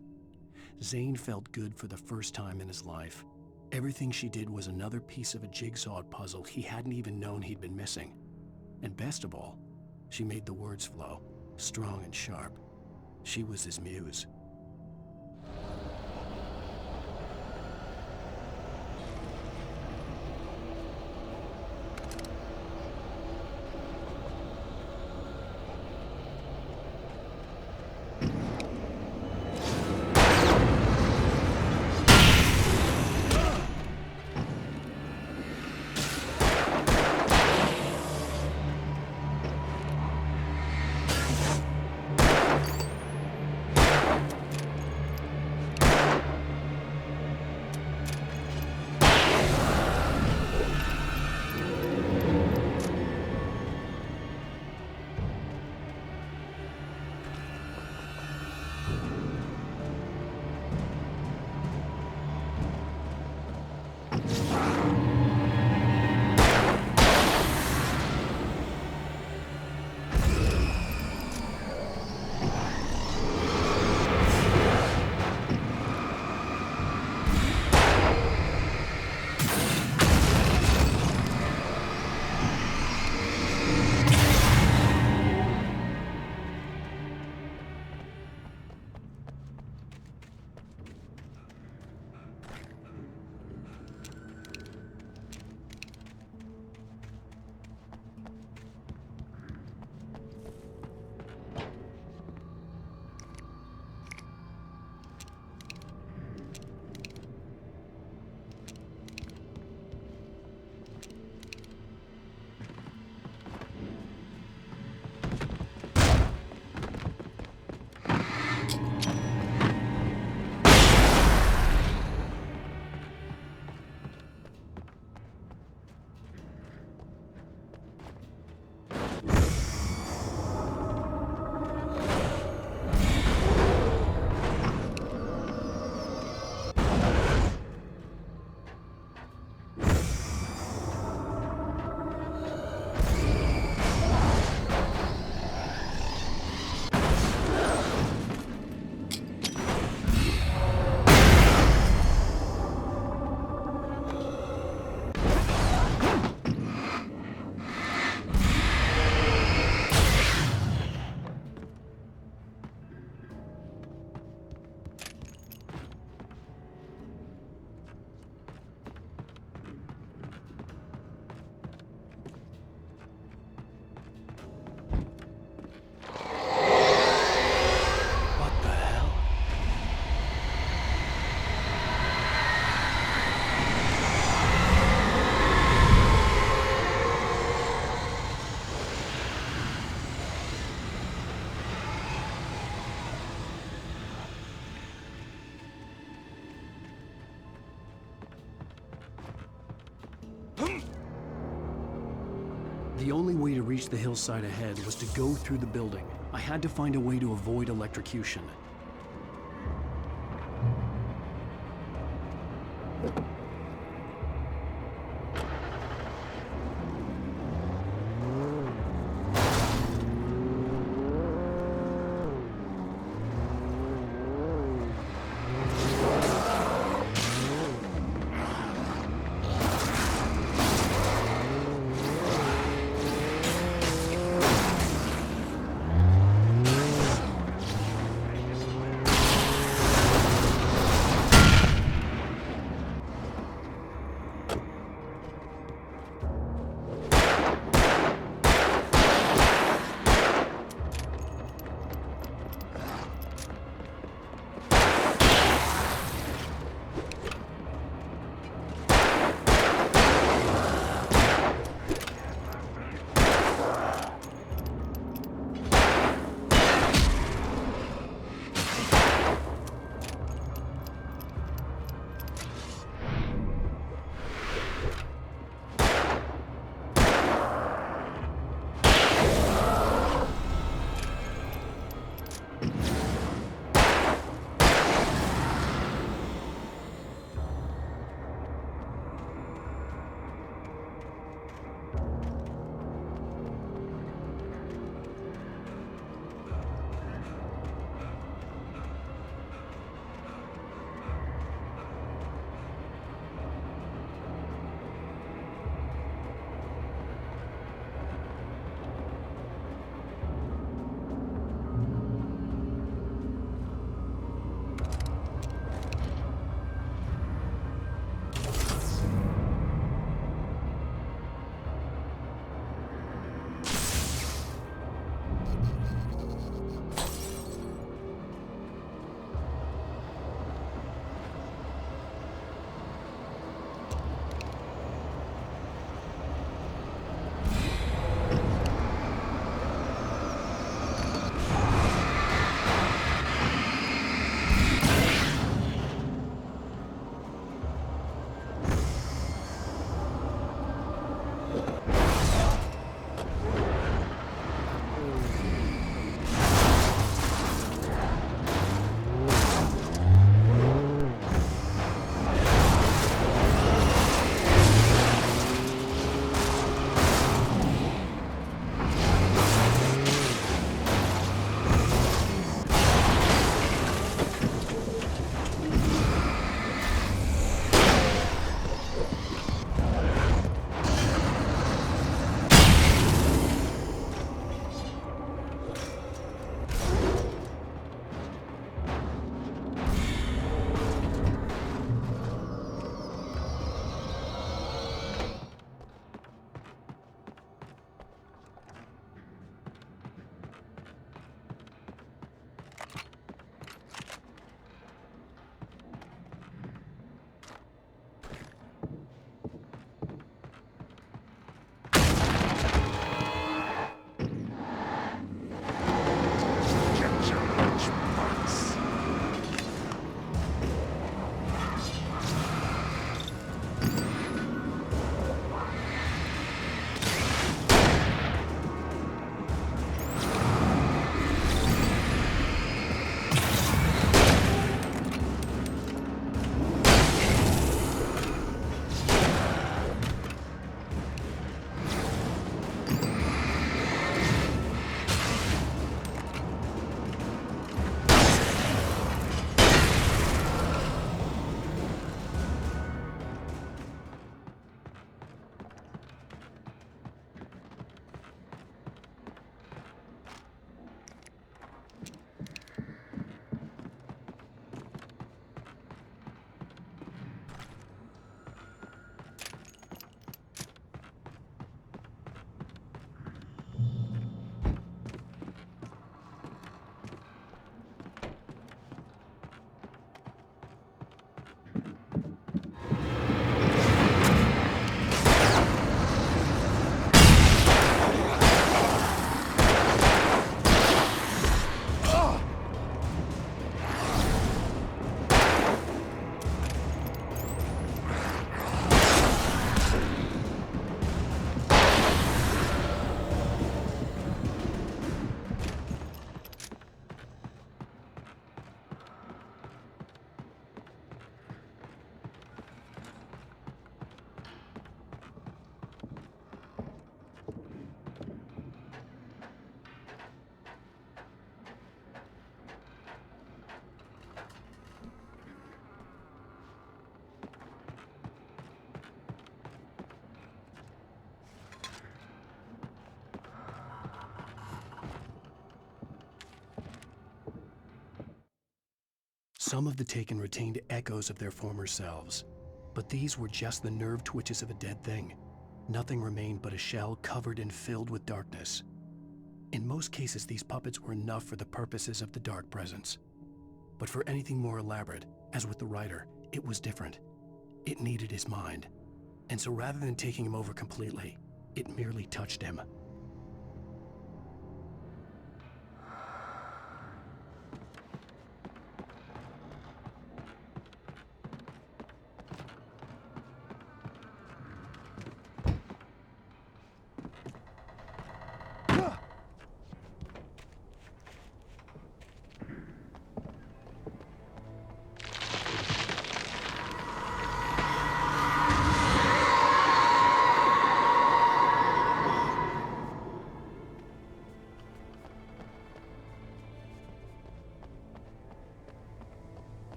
Zane felt good for the first time in his life. Everything she did was another piece of a jigsaw puzzle he hadn't even known he'd been missing. And best of all, she made the words flow, strong and sharp. She was his muse. The only way to reach the hillside ahead was to go through the building. I had to find a way to avoid electrocution. Some of the taken retained echoes of their former selves, but these were just the nerve twitches of a dead thing. Nothing remained but a shell covered and filled with darkness. In most cases, these puppets were enough for the purposes of the dark presence. But for anything more elaborate, as with the writer, it was different. It needed his mind. And so rather than taking him over completely, it merely touched him.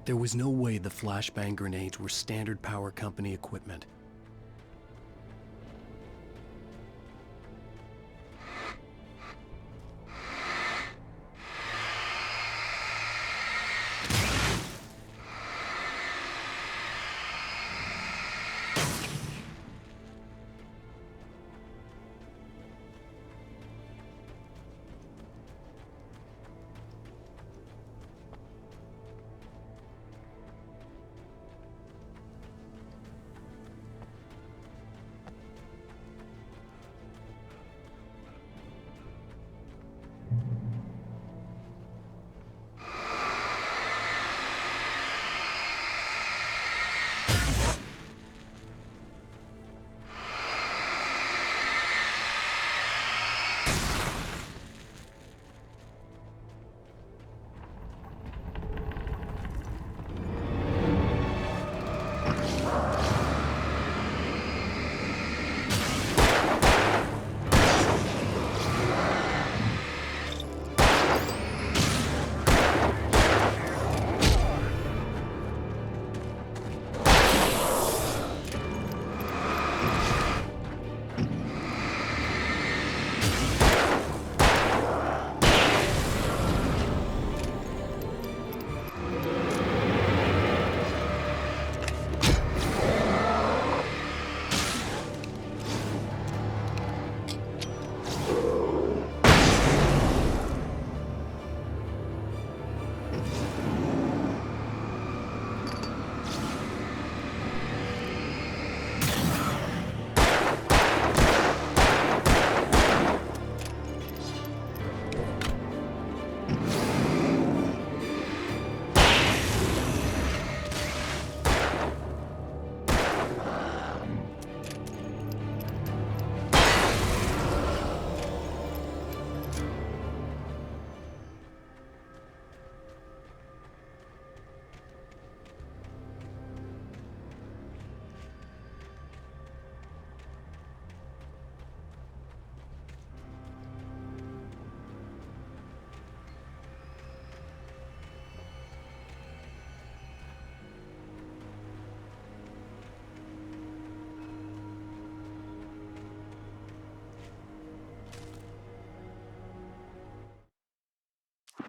There was no way the flashbang grenades were standard power company equipment.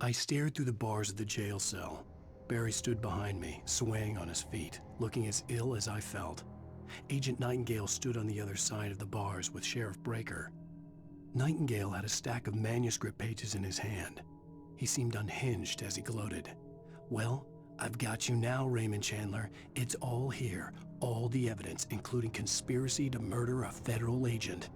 I stared through the bars of the jail cell. Barry stood behind me, swaying on his feet, looking as ill as I felt. Agent Nightingale stood on the other side of the bars with Sheriff Breaker. Nightingale had a stack of manuscript pages in his hand. He seemed unhinged as he gloated. "Well, I've got you now, Raymond Chandler. It's all here, all the evidence, including conspiracy to murder a federal agent."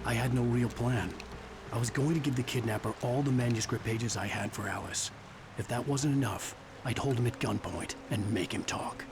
I had no real plan. I was going to give the kidnapper all the manuscript pages I had for Alice. If that wasn't enough, I'd hold him at gunpoint and make him talk.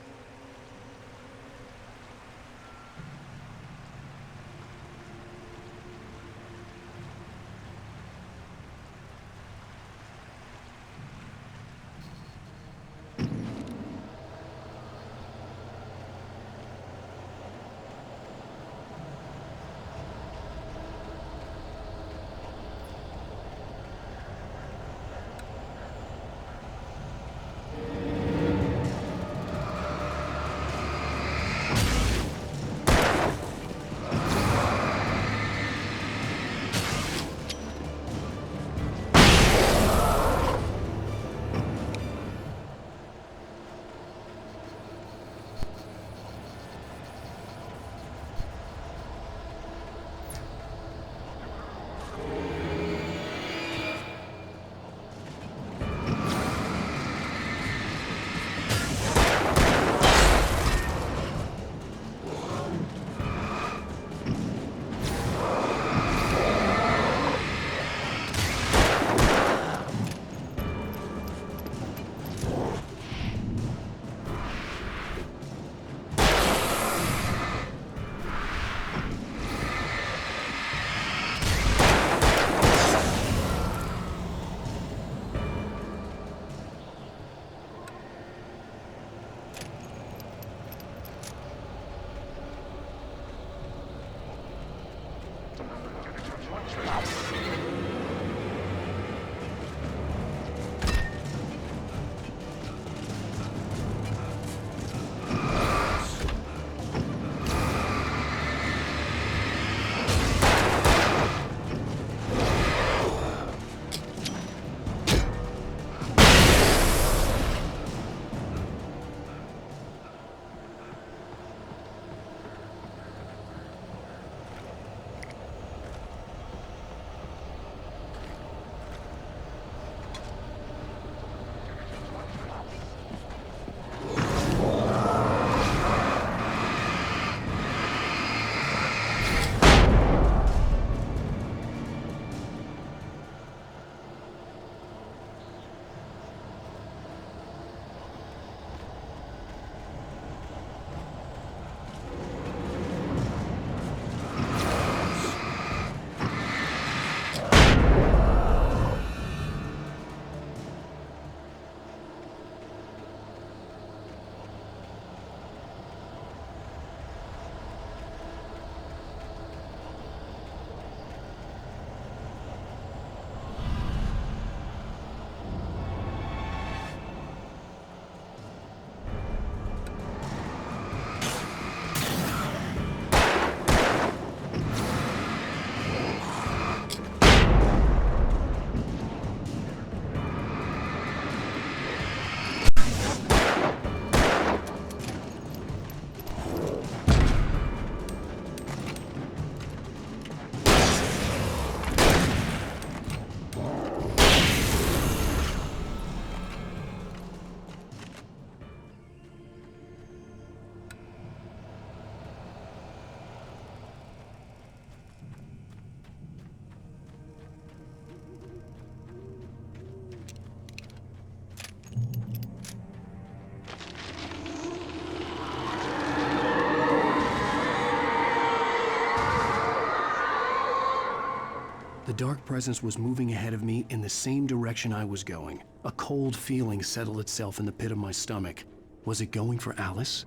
The dark presence was moving ahead of me in the same direction I was going. A cold feeling settled itself in the pit of my stomach. Was it going for Alice?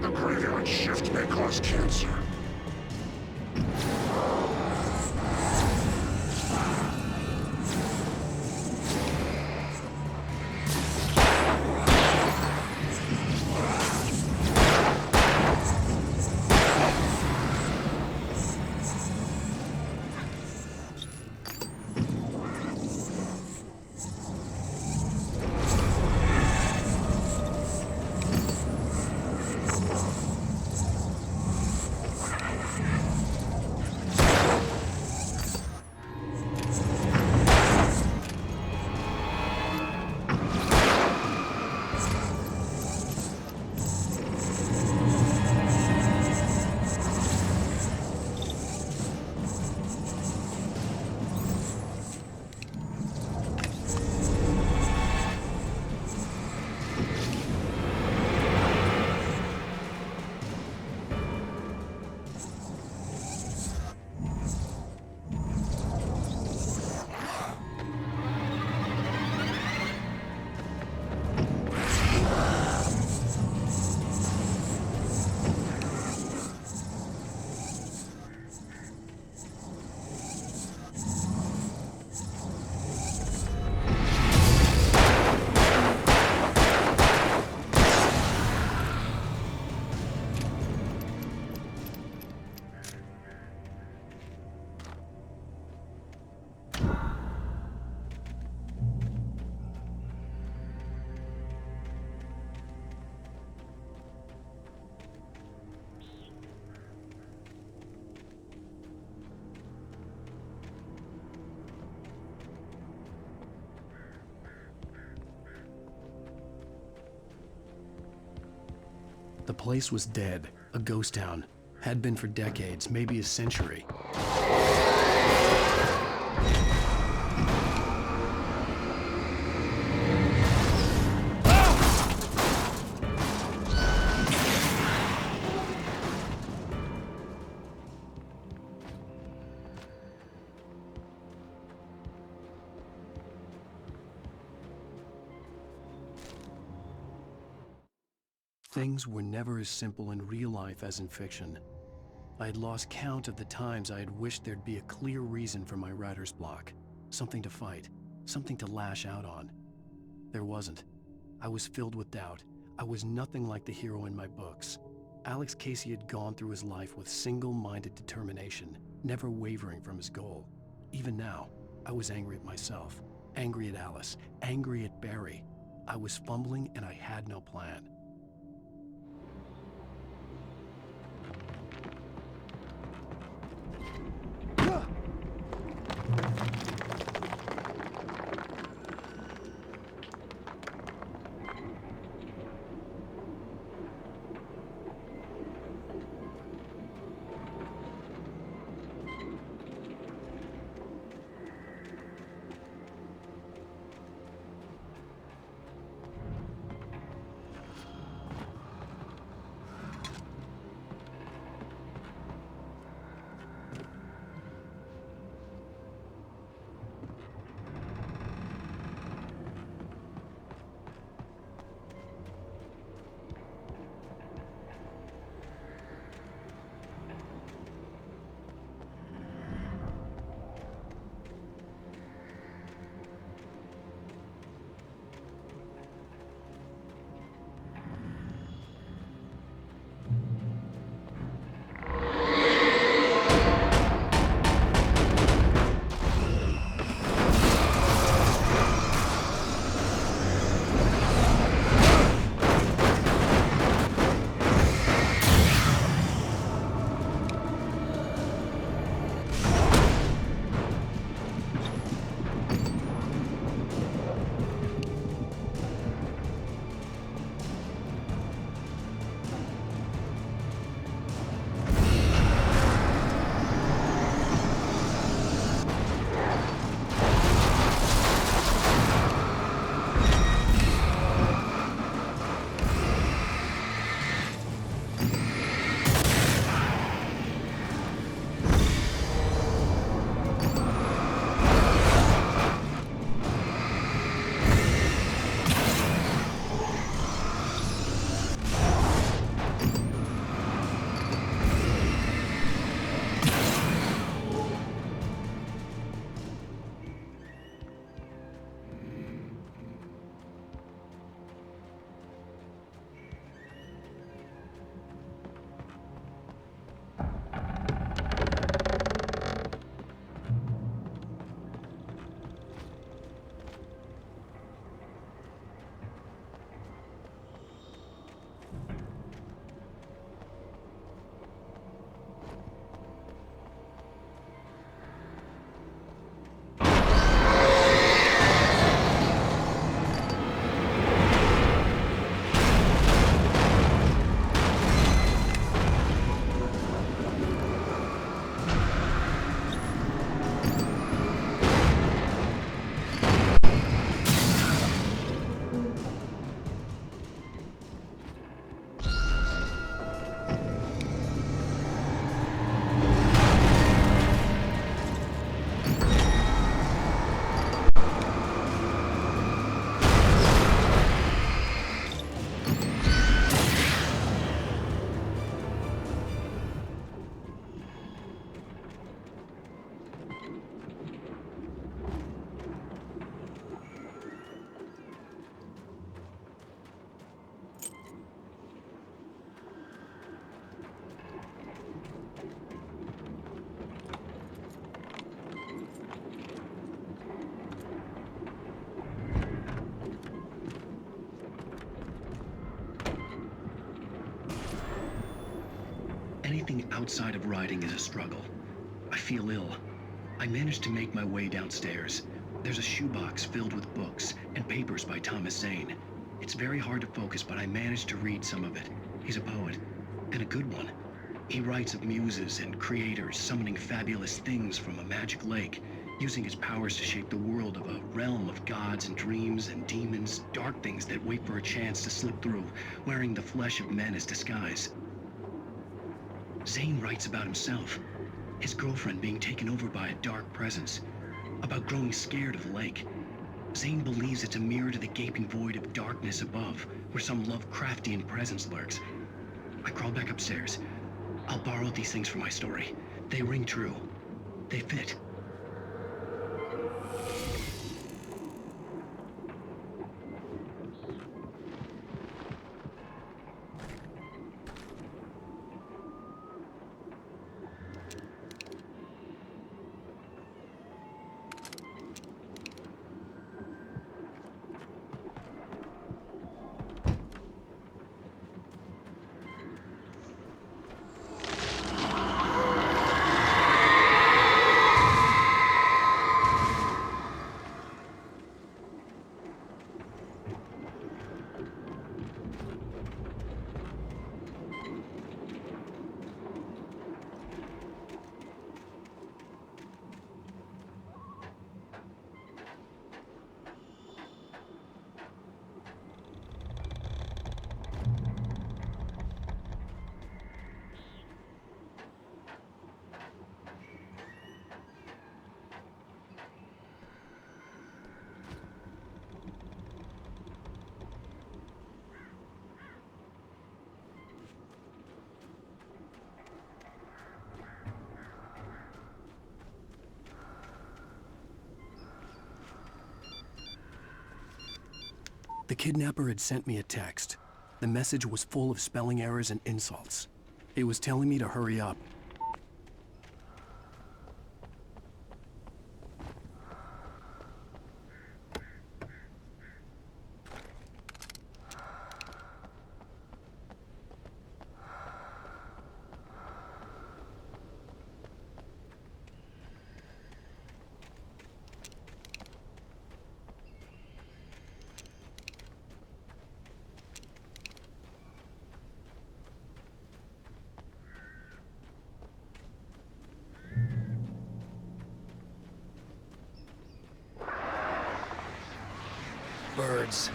The graveyard shift may cause cancer. The place was dead, a ghost town. Had been for decades, maybe a century. Things were never as simple in real life as in fiction. I had lost count of the times I had wished there'd be a clear reason for my writer's block. Something to fight, something to lash out on. There wasn't. I was filled with doubt. I was nothing like the hero in my books. Alex Casey had gone through his life with single-minded determination, never wavering from his goal. Even now, I was angry at myself, angry at Alice, angry at Barry. I was fumbling and I had no plan. Anything outside of riding is a struggle. I feel ill. I managed to make my way downstairs. There's a shoebox filled with books and papers by Thomas Zane. It's very hard to focus, but I managed to read some of it. He's a poet, and a good one. He writes of muses and creators summoning fabulous things from a magic lake, using his powers to shape the world of a realm of gods and dreams and demons, dark things that wait for a chance to slip through, wearing the flesh of men as disguise. Zane writes about himself, his girlfriend being taken over by a dark presence, about growing scared of the lake. Zane believes it's a mirror to the gaping void of darkness above, where some Lovecraftian presence lurks. I crawl back upstairs. I'll borrow these things for my story. They ring true. They fit. The kidnapper had sent me a text. The message was full of spelling errors and insults. It was telling me to hurry up. Birds.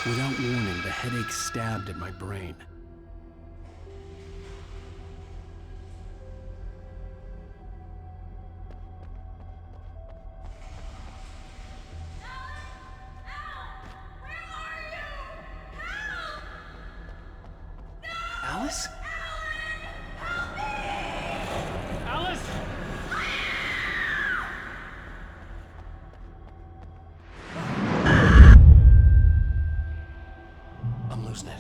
Without warning, the headache stabbed at my brain. Alice? Alice! I'm losing it.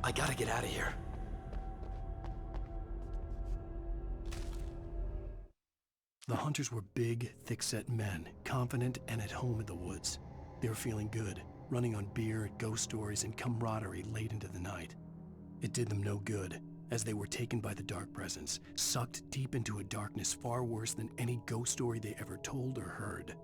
I gotta get out of here. The hunters were big, thick-set men, confident and at home in the woods. They were feeling good, running on beer, ghost stories, and camaraderie late into the night. It did them no good, as they were taken by the dark presence, sucked deep into a darkness far worse than any ghost story they ever told or heard.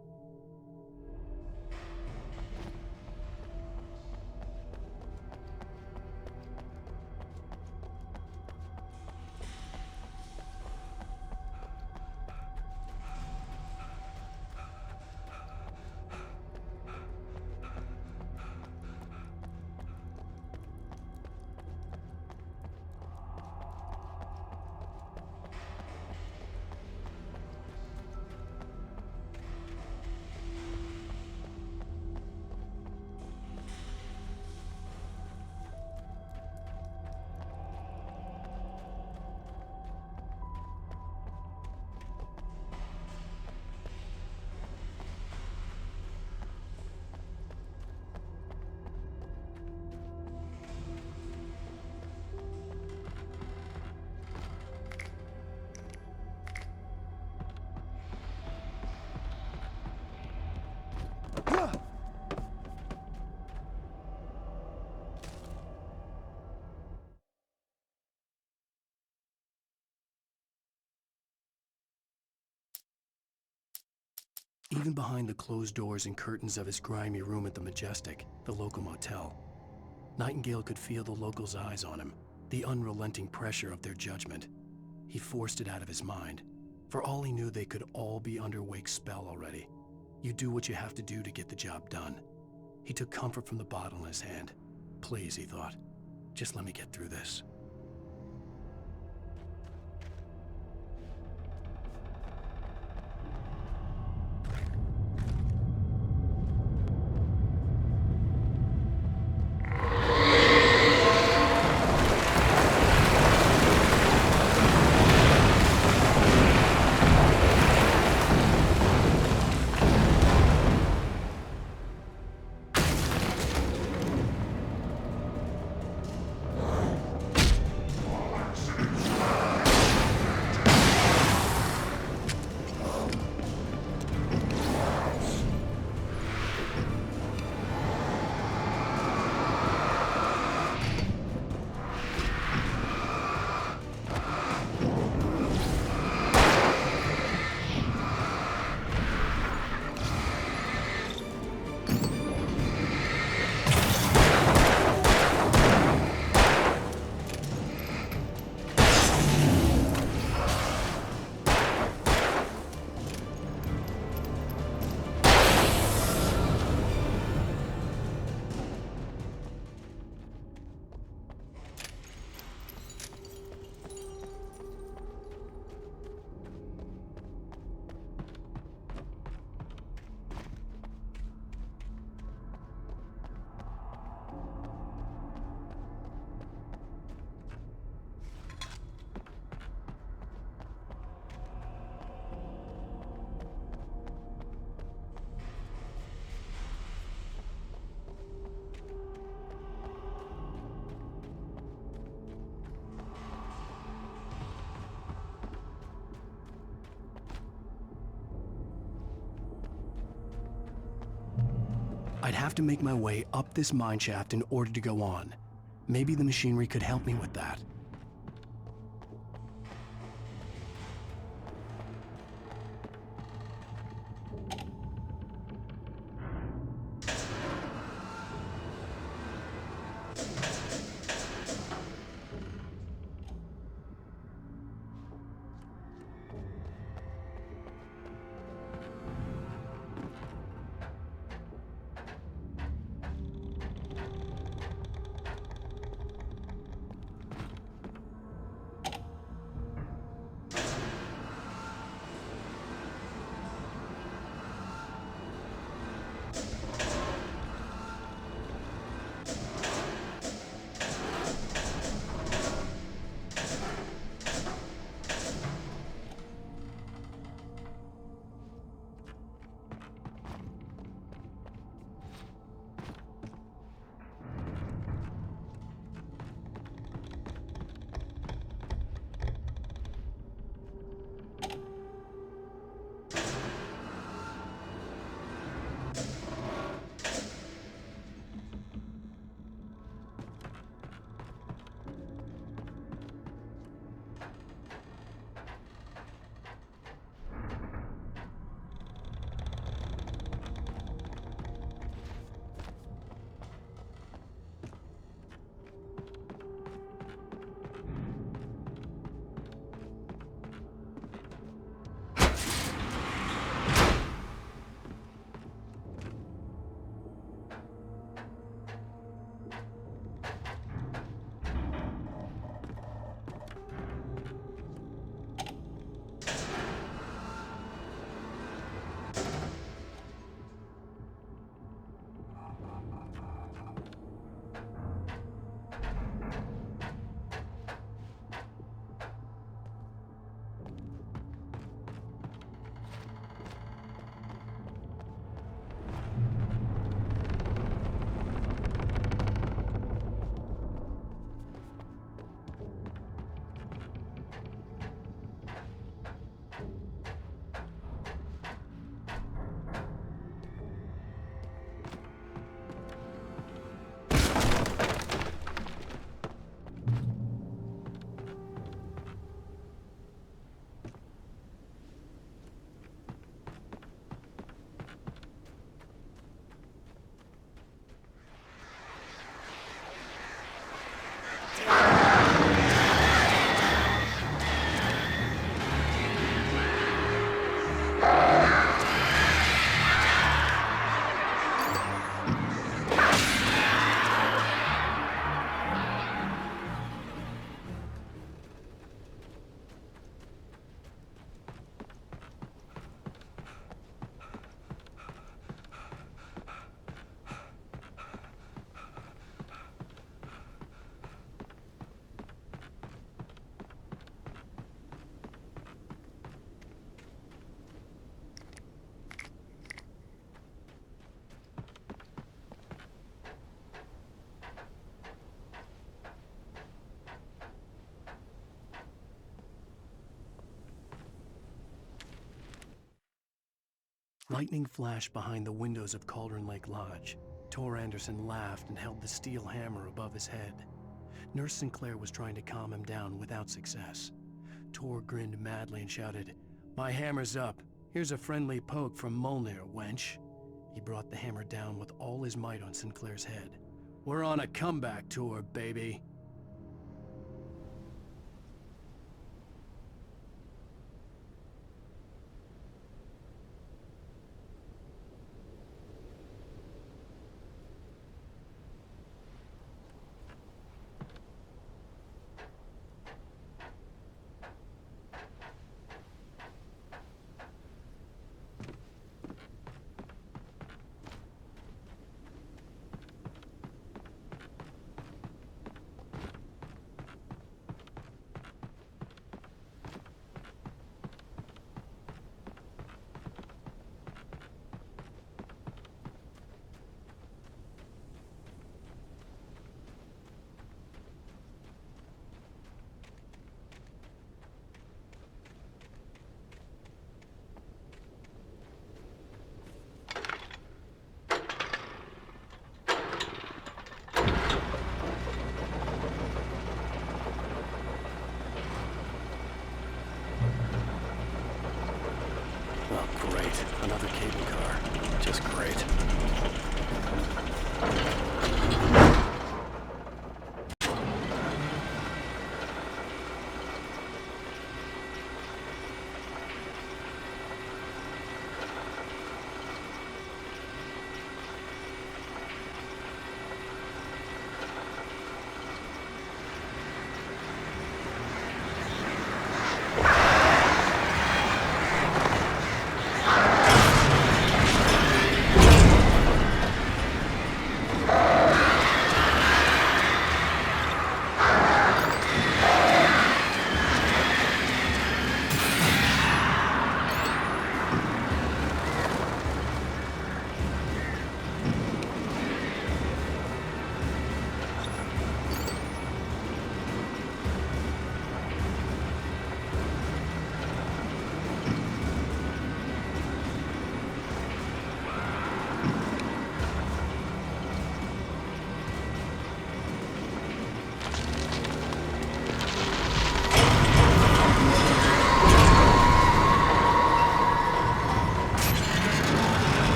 Even behind the closed doors and curtains of his grimy room at the Majestic, the local motel, Nightingale could feel the locals' eyes on him, the unrelenting pressure of their judgment. He forced it out of his mind. For all he knew, they could all be under Wake's spell already. You do what you have to do to get the job done. He took comfort from the bottle in his hand. Please, he thought, just let me get through this. I'd have to make my way up this mine shaft in order to go on. Maybe the machinery could help me with that. Lightning flashed behind the windows of Cauldron Lake Lodge. Tor Anderson laughed and held the steel hammer above his head. Nurse Sinclair was trying to calm him down without success. Tor grinned madly and shouted, "My hammer's up. Here's a friendly poke from Molnir, wench." He brought the hammer down with all his might on Sinclair's head. "We're on a comeback tour, baby." Oh, great. Another cable car. Just great.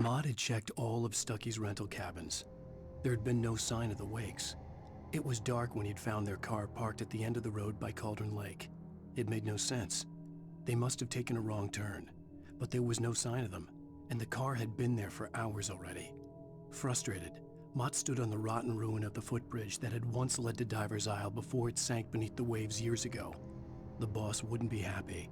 Maud had checked all of Stucky's rental cabins. There had been no sign of the Wakes. It was dark when he'd found their car parked at the end of the road by Cauldron Lake. It made no sense. They must have taken a wrong turn, but there was no sign of them, and the car had been there for hours already. Frustrated, Mott stood on the rotten ruin of the footbridge that had once led to Diver's Isle before it sank beneath the waves years ago. The boss wouldn't be happy.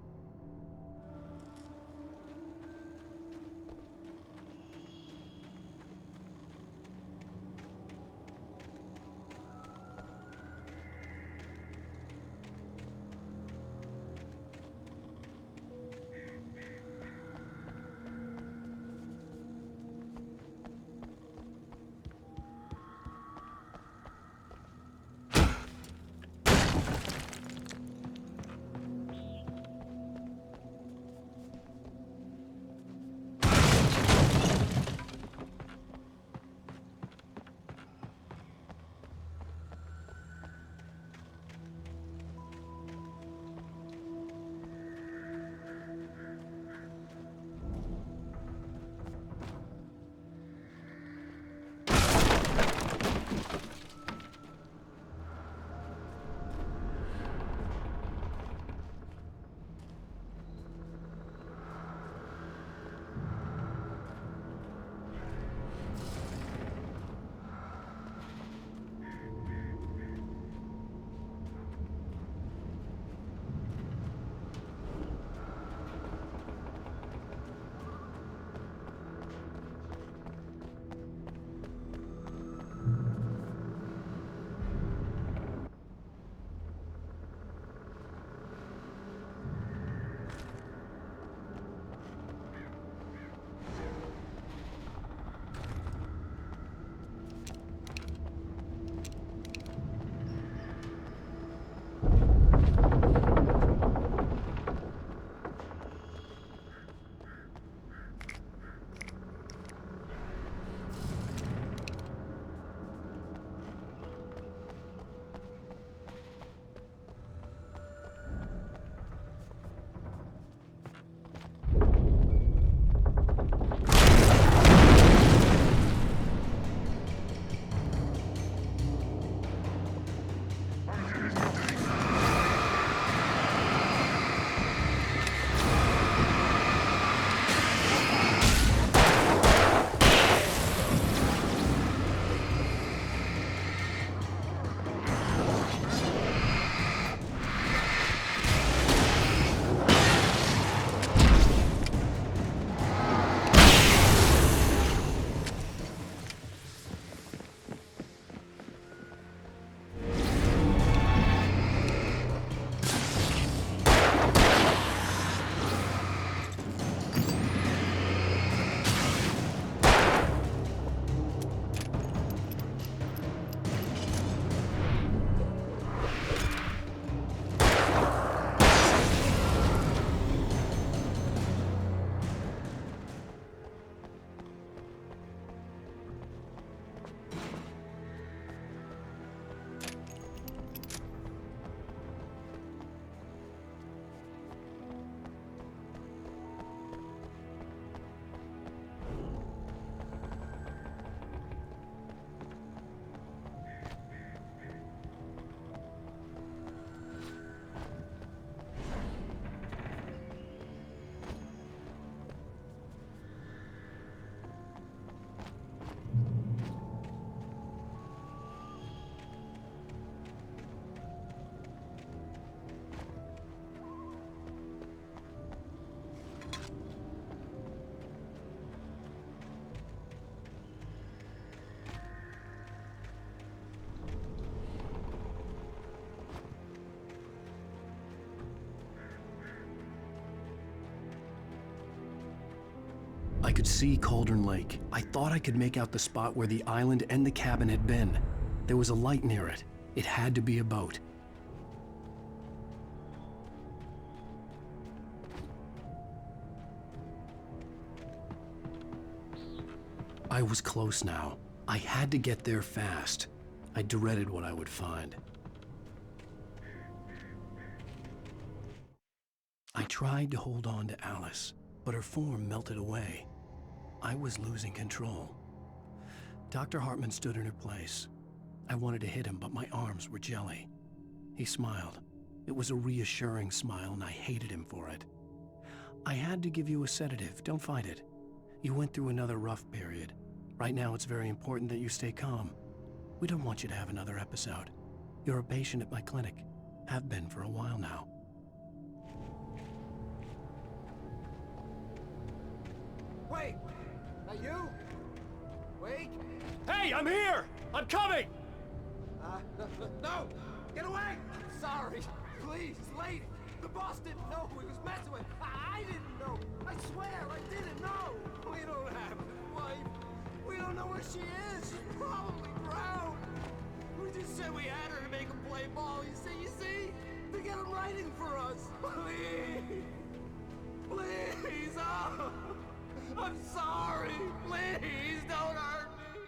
I could see Cauldron Lake. I thought I could make out the spot where the island and the cabin had been. There was a light near it. It had to be a boat. I was close now. I had to get there fast. I dreaded what I would find. I tried to hold on to Alice, but her form melted away. I was losing control. Dr. Hartman stood in her place. I wanted to hit him, but my arms were jelly. He smiled. It was a reassuring smile, and I hated him for it. I had to give you a sedative. Don't fight it. You went through another rough period. Right now, it's very important that you stay calm. We don't want you to have another episode. You're a patient at my clinic. Have been for a while now. Wait! That you? Wait! Hey, I'm here! I'm coming! No! Get away! Sorry. Please, lady. The boss didn't know who he was messing with. I didn't know. I swear, I didn't know. We don't have his wife. We don't know where she is. She's probably drowned. We just said we had her to make him play ball. You see? To get him writing for us. Please. Please. Oh. I'm sorry. Please, don't hurt me.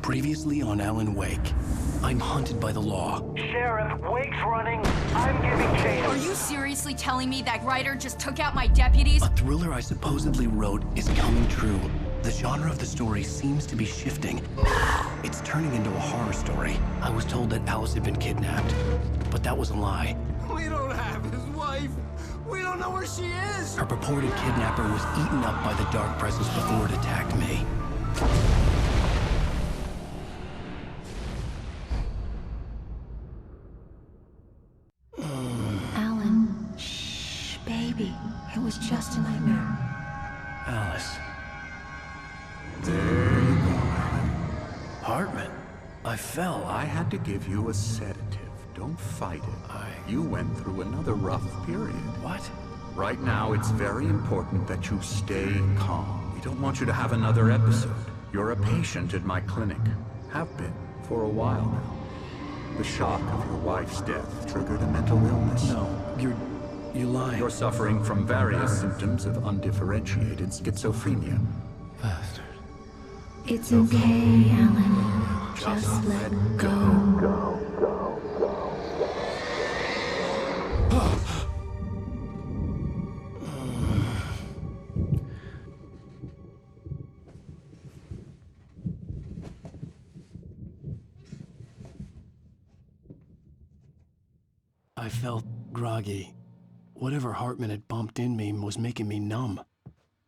Previously on Alan Wake, I'm hunted by the law. Sheriff, Wake's running. I'm giving chase. Are you seriously telling me that writer just took out my deputies? A thriller I supposedly wrote is coming true. The genre of the story seems to be shifting. It's turning into a horror story. I was told that Alice had been kidnapped, but that was a lie. We don't have his wife. We don't know where she is. Her purported kidnapper was eaten up by the dark presence before it attacked me. Alan, shh, baby. It was just a nightmare. Alice. There you go, Alan. Hartman, I fell. I had to give you a sedative. Don't fight it. You went through another rough period. What? Right now, it's very important that you stay calm. We don't want you to have another episode. You're a patient at my clinic. Have been for a while now. The shock of your wife's death triggered a mental illness. No, you're lying. You're suffering from various symptoms of undifferentiated schizophrenia. Bastard. It's okay, Alan. Just let go. I felt groggy. Whatever Hartman had bumped in me was making me numb.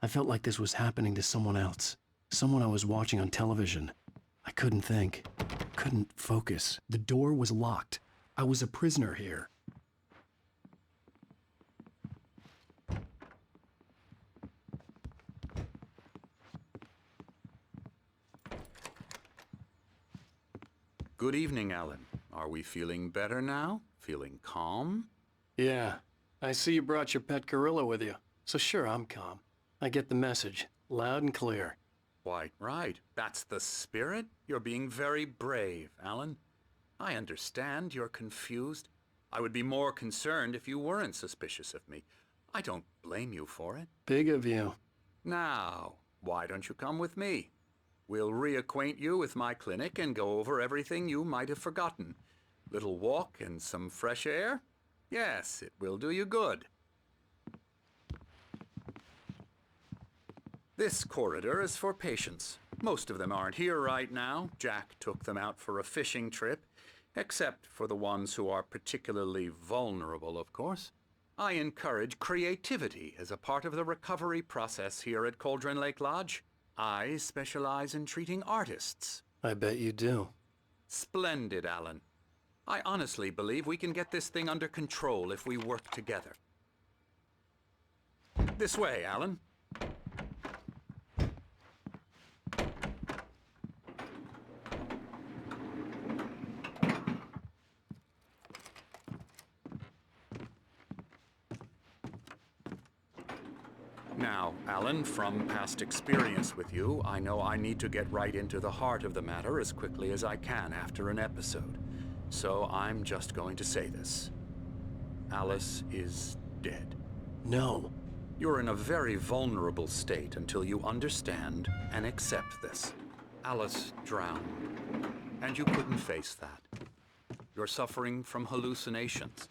I felt like this was happening to someone else. Someone I was watching on television. I couldn't think. Couldn't focus. The door was locked. I was a prisoner here. Good evening, Alan. Are we feeling better now? Feeling calm? Yeah. I see you brought your pet gorilla with you. So sure, I'm calm. I get the message. Loud and clear. Why, right. That's the spirit. You're being very brave, Alan. I understand you're confused. I would be more concerned if you weren't suspicious of me. I don't blame you for it. Big of you. Now, why don't you come with me? We'll reacquaint you with my clinic and go over everything you might have forgotten. Little walk and some fresh air? Yes, it will do you good. This corridor is for patients. Most of them aren't here right now. Jack took them out for a fishing trip, except for the ones who are particularly vulnerable, of course. I encourage creativity as a part of the recovery process here at Cauldron Lake Lodge. I specialize in treating artists. I bet you do. Splendid, Alan. I honestly believe we can get this thing under control if we work together. This way, Alan. Now, Alan, from past experience with you, I know I need to get right into the heart of the matter as quickly as I can after an episode. So I'm just going to say this. Alice is dead. No. You're in a very vulnerable state until you understand and accept this. Alice drowned, and you couldn't face that. You're suffering from hallucinations,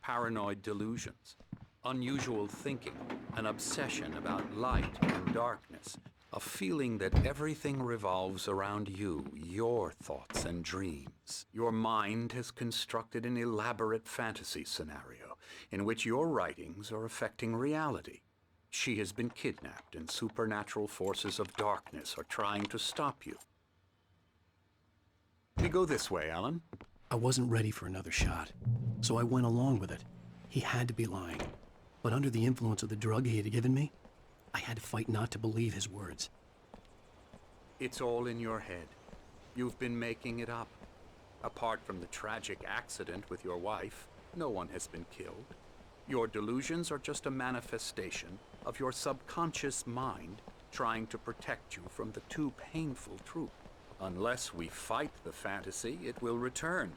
paranoid delusions, unusual thinking, an obsession about light and darkness, a feeling that everything revolves around you, your thoughts and dreams. Your mind has constructed an elaborate fantasy scenario in which your writings are affecting reality. She has been kidnapped and supernatural forces of darkness are trying to stop you. We go this way, Alan. I wasn't ready for another shot, so I went along with it. He had to be lying. But under the influence of the drug he had given me, I had to fight not to believe his words. It's all in your head. You've been making it up. Apart from the tragic accident with your wife, no one has been killed. Your delusions are just a manifestation of your subconscious mind trying to protect you from the too painful truth. Unless we fight the fantasy, it will return.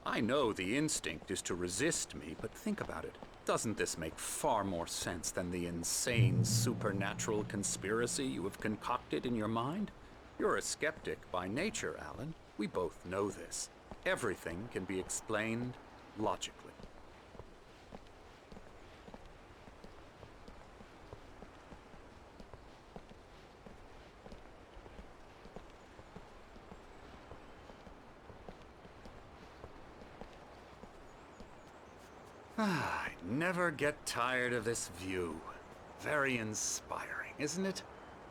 I know the instinct is to resist me, but think about it. Doesn't this make far more sense than the insane supernatural conspiracy you have concocted in your mind? You're a skeptic by nature, Alan. We both know this. Everything can be explained logically. I never get tired of this view. Very inspiring, isn't it?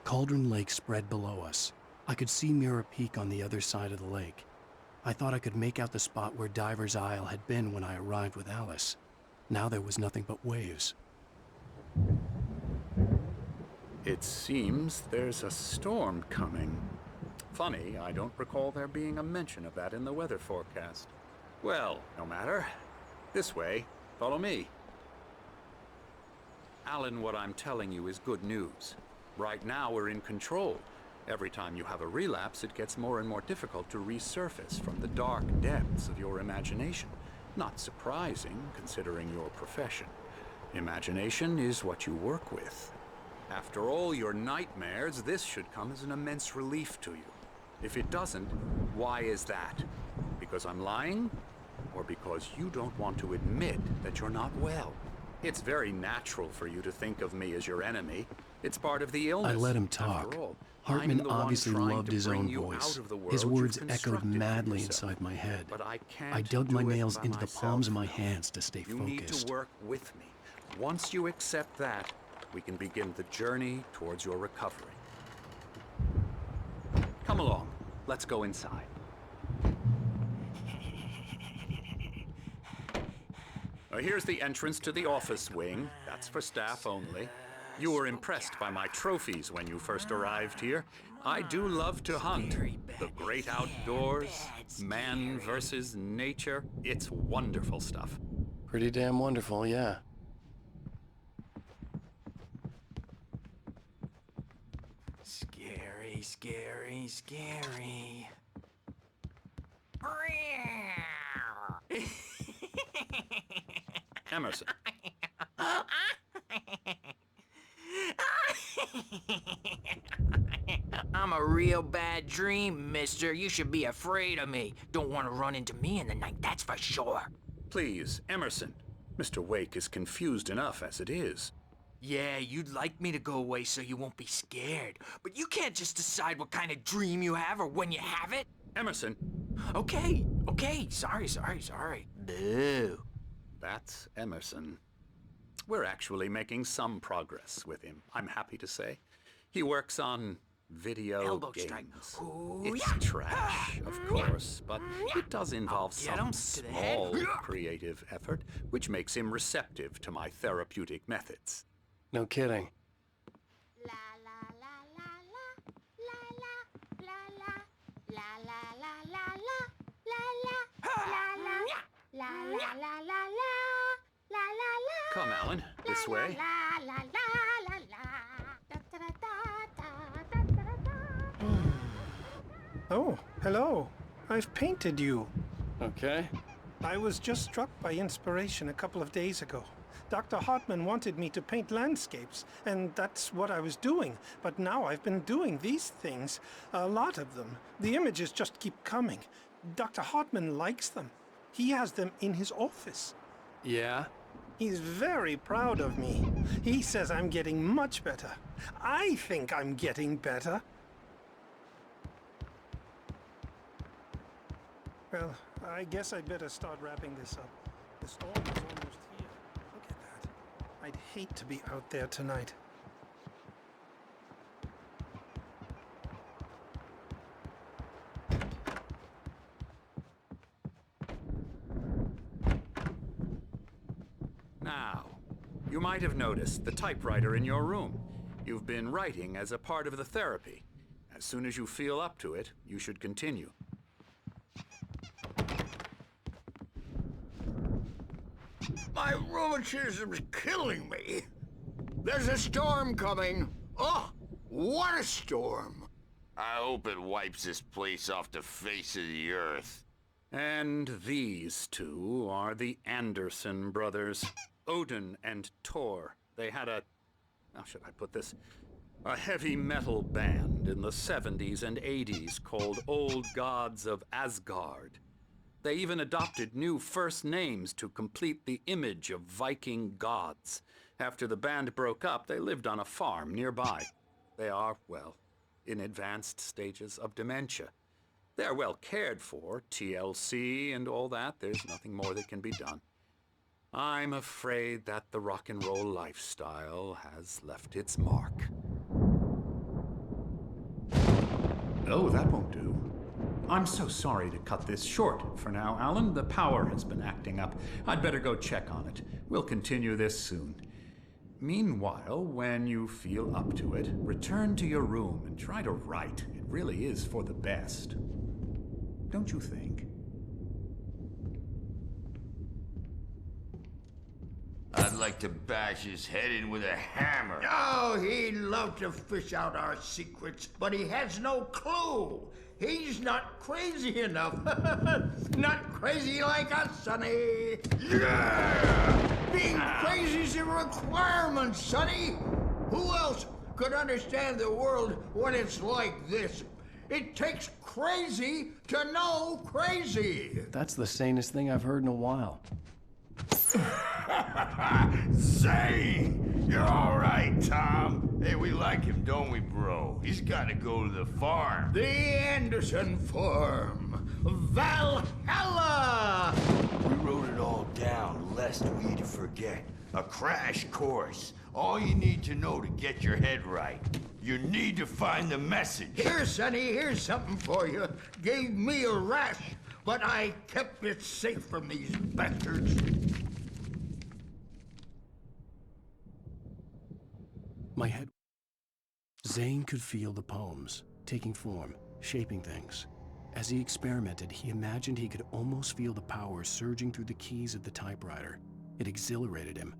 Cauldron Lake spread below us. I could see Mirror Peak on the other side of the lake. I thought I could make out the spot where Diver's Isle had been when I arrived with Alice. Now there was nothing but waves. It seems there's a storm coming. Funny, I don't recall there being a mention of that in the weather forecast. Well, no matter. This way. Follow me. Alan, what I'm telling you is good news. Right now, we're in control. Every time you have a relapse, it gets more and more difficult to resurface from the dark depths of your imagination. Not surprising, considering your profession. Imagination is what you work with. After all your nightmares, this should come as an immense relief to you. If it doesn't, why is that? Because I'm lying? Or because you don't want to admit that you're not well? It's very natural for you to think of me as your enemy. It's part of the illness. I let him talk. After all, Hartman I'm the one obviously trying loved to his bring own you voice. out of the world His words you've echoed constructed for madly yourself. inside my head. But I can't I dug my do it nails by into the myself. palms of my hands to stay You focused. need to work with me. Once you accept that, we can begin the journey towards your recovery. Come along. Let's go inside. Here's the entrance to the office wing. That's for staff only. You were impressed by my trophies when you first arrived here. I do love to hunt. The great outdoors, man versus nature. It's wonderful stuff. Pretty damn wonderful, yeah. Scary, scary, scary. Emerson. I'm a real bad dream, mister. You should be afraid of me. Don't want to run into me in the night, that's for sure. Please, Emerson. Mr. Wake is confused enough as it is. Yeah, you'd like me to go away so you won't be scared. But you can't just decide what kind of dream you have or when you have it. Emerson. Okay. Sorry. Boo. That's Emerson. We're actually making some progress with him, I'm happy to say. He works on video Elbow games. strike. Ooh, It's yeah. trash, of course, but it does involve get him some to the head. small creative effort, which makes him receptive to my therapeutic methods. No kidding. Come, Alan, this way. Oh, hello. I've painted you. Okay. I was just struck by inspiration a couple of days ago. Dr. Hartman wanted me to paint landscapes, and that's what I was doing. But now I've been doing these things, a lot of them. The images just keep coming. Dr. Hartman likes them. He has them in his office. Yeah? He's very proud of me. He says I'm getting much better. I think I'm getting better. Well, I guess I'd better start wrapping this up. The storm is almost here. Look at that. I'd hate to be out there tonight. Now, you might have noticed the typewriter in your room. You've been writing as a part of the therapy. As soon as you feel up to it, you should continue. My rheumatism's killing me. There's a storm coming. Oh, what a storm. I hope it wipes this place off the face of the earth. And these two are the Anderson brothers, Odin and Thor. They had how should I put this? A heavy metal band in the 70s and 80s called Old Gods of Asgard. They even adopted new first names to complete the image of Viking gods. After the band broke up, they lived on a farm nearby. They are, well, in advanced stages of dementia. They're well cared for, TLC and all that. There's nothing more that can be done. I'm afraid that the rock and roll lifestyle has left its mark. Oh, that won't do. I'm so sorry to cut this short for now, Alan. The power has been acting up. I'd better go check on it. We'll continue this soon. Meanwhile, when you feel up to it, return to your room and try to write. It really is for the best. Don't you think? I'd like to bash his head in with a hammer. Oh, he'd love to fish out our secrets, but he has no clue. He's not crazy enough. Not crazy like us, Sonny. Yeah! Being crazy's a requirement, Sonny. Who else could understand the world when it's like this? It takes crazy to know crazy. That's the sanest thing I've heard in a while. Zane! You're all right, Tom. Hey, we like him, don't we, bro? He's got to go to the farm. The Anderson farm. Valhalla! We wrote it all down, lest we forget. A crash course. All you need to know to get your head right. You need to find the message. Here, Sonny, here's something for you. Gave me a rash, but I kept it safe from these bastards. My head... Zane could feel the poems, taking form, shaping things. As he experimented, he imagined he could almost feel the power surging through the keys of the typewriter. It exhilarated him.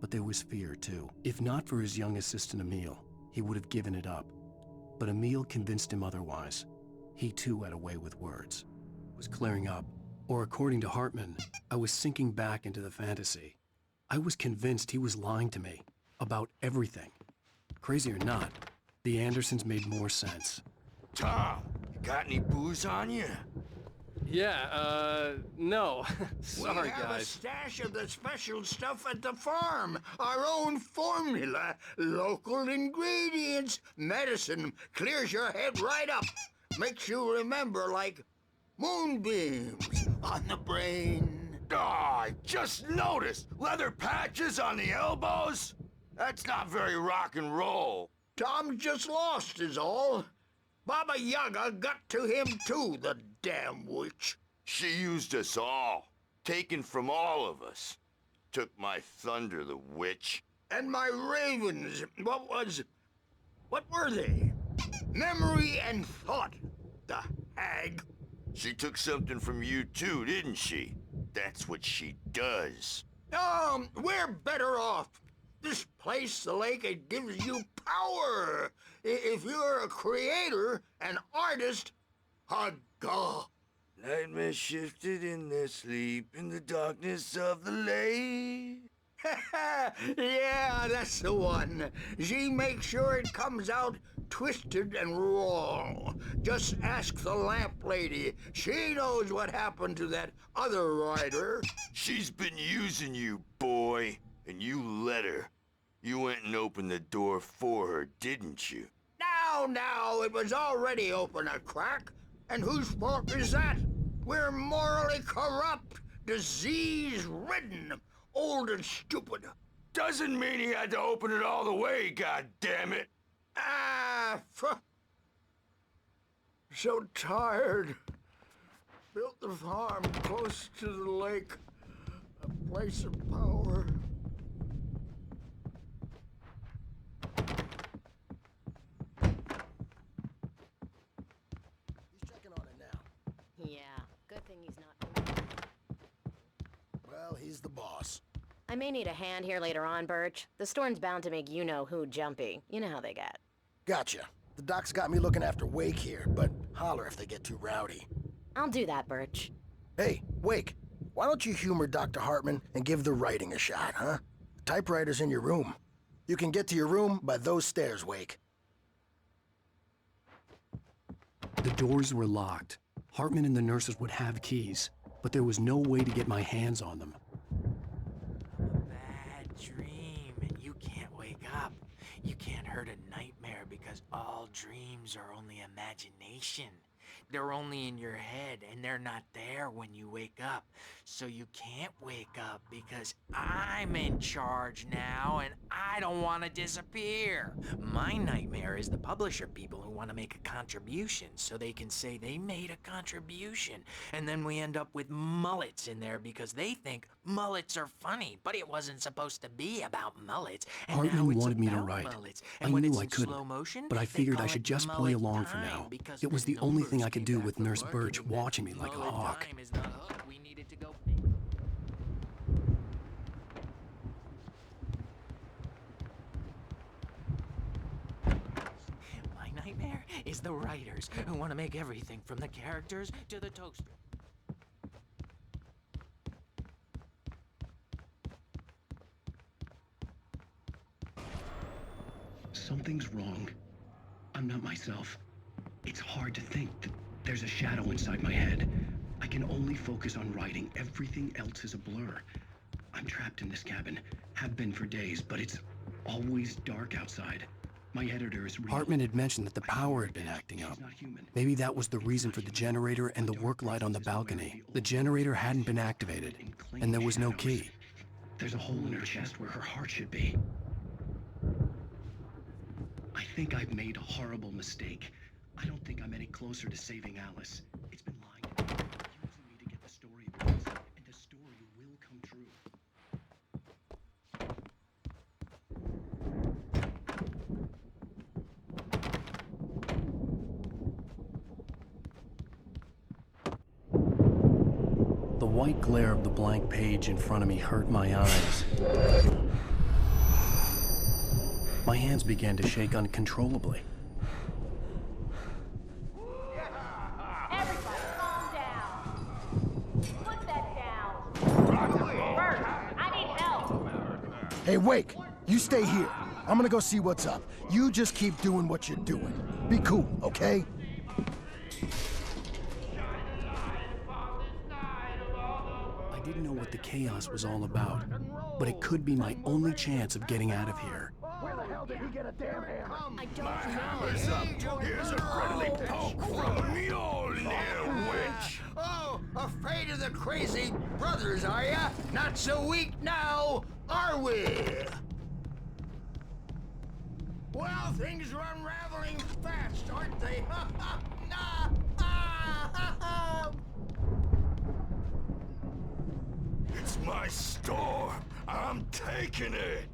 But there was fear, too. If not for his young assistant, Emil, he would have given it up. But Emil convinced him otherwise. He, too, had a way with words. It was clearing up. Or according to Hartman, I was sinking back into the fantasy. I was convinced he was lying to me. About everything. Crazy or not, the Andersons made more sense. Tom, got any booze on you? Yeah, no. Sorry, we have guys. a stash of the special stuff at the farm. Our own formula, local ingredients, medicine, clears your head right up. Makes you remember like moonbeams on the brain. Oh, I just noticed! Leather patches on the elbows? That's not very rock and roll. Tom just lost is all. Baba Yaga got to him too, the damn witch. She used us all. Taken from all of us. Took my thunder, the witch. And my ravens. What were they? Memory and thought, the hag. She took something from you too, didn't she? That's what she does. We're better off. This place, the lake, it gives you power. If you're a creator, an artist, a god. Nightmares shifted in their sleep in the darkness of the lake. Yeah, that's the one. She makes sure it comes out twisted and raw. Just ask the lamp lady. She knows what happened to that other rider. She's been using you, boy. And you let her. You went and opened the door for her, didn't you? Now, it was already open a crack. And whose fault is that? We're morally corrupt, disease-ridden, old and stupid. Doesn't mean he had to open it all the way, goddammit. So tired. Built the farm close to the lake. A place of power. He's checking on it now. Yeah, good thing he's not. Well, he's the boss. I may need a hand here later on, Birch. The storm's bound to make you-know-who jumpy. You know how they get. Gotcha. The doc's got me looking after Wake here, but holler if they get too rowdy. I'll do that, Birch. Hey, Wake, why don't you humor Dr. Hartman and give the writing a shot, huh? The typewriter's in your room. You can get to your room by those stairs, Wake. The doors were locked. Hartman and the nurses would have keys, but there was no way to get my hands on them. Bad dream, and you can't wake up. You can't hurt a nightmare because all dreams are only imagination. They're only in your head, and they're not there when you wake up. So you can't wake up because I'm in charge now, and I don't want to disappear. My nightmare is the publisher people who want to make a contribution so they can say they made a contribution. And then we end up with mullets in there because they think mullets are funny, but it wasn't supposed to be about mullets. And Hartman wanted me to write. I knew I couldn't, motion, but I figured I should just play along for now. It was the only thing I could do with Nurse Birch watching me like a hawk. My nightmare is the writers who want to make everything from the characters to the toaster. Something's wrong. I'm not myself. It's hard to think that there's a shadow inside my head. I can only focus on writing. Everything else is a blur. I'm trapped in this cabin. Have been for days, but it's always dark outside. My editor is real. Hartman had mentioned that the power had been acting up. Maybe that was the reason for the generator and the work light on the balcony. The generator hadn't been activated, and there was no key. There's a hole in her chest where her heart should be. I think I've made a horrible mistake. I don't think I'm any closer to saving Alice. It's been lying to me, using me to get the story of Alice, and the story will come true. The white glare of the blank page in front of me hurt my eyes. My hands began to shake uncontrollably. Everybody, calm down. Put that down. Bert, I need help. Hey, Wake, you stay here. I'm gonna go see what's up. You just keep doing what you're doing. Be cool, okay? I didn't know what the chaos was all about, but it could be my only chance of getting out of here. Where the hell did he get a damn hammer? I don't My know. hammer's up. Here's a friendly poke from Mjolnir, witch. Oh, afraid of the crazy brothers, are ya? Not so weak now, are we? Well, things are unraveling fast, aren't they? It's my store. I'm taking it.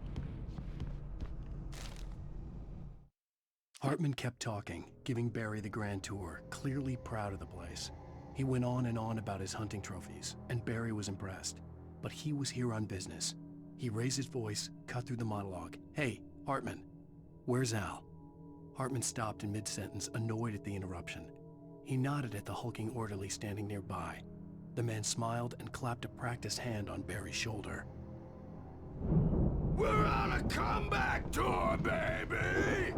Hartman kept talking, giving Barry the grand tour, clearly proud of the place. He went on and on about his hunting trophies, and Barry was impressed. But he was here on business. He raised his voice, cut through the monologue. "Hey, Hartman, where's Al?" Hartman stopped in mid-sentence, annoyed at the interruption. He nodded at the hulking orderly standing nearby. The man smiled and clapped a practiced hand on Barry's shoulder. We're on a comeback tour, baby!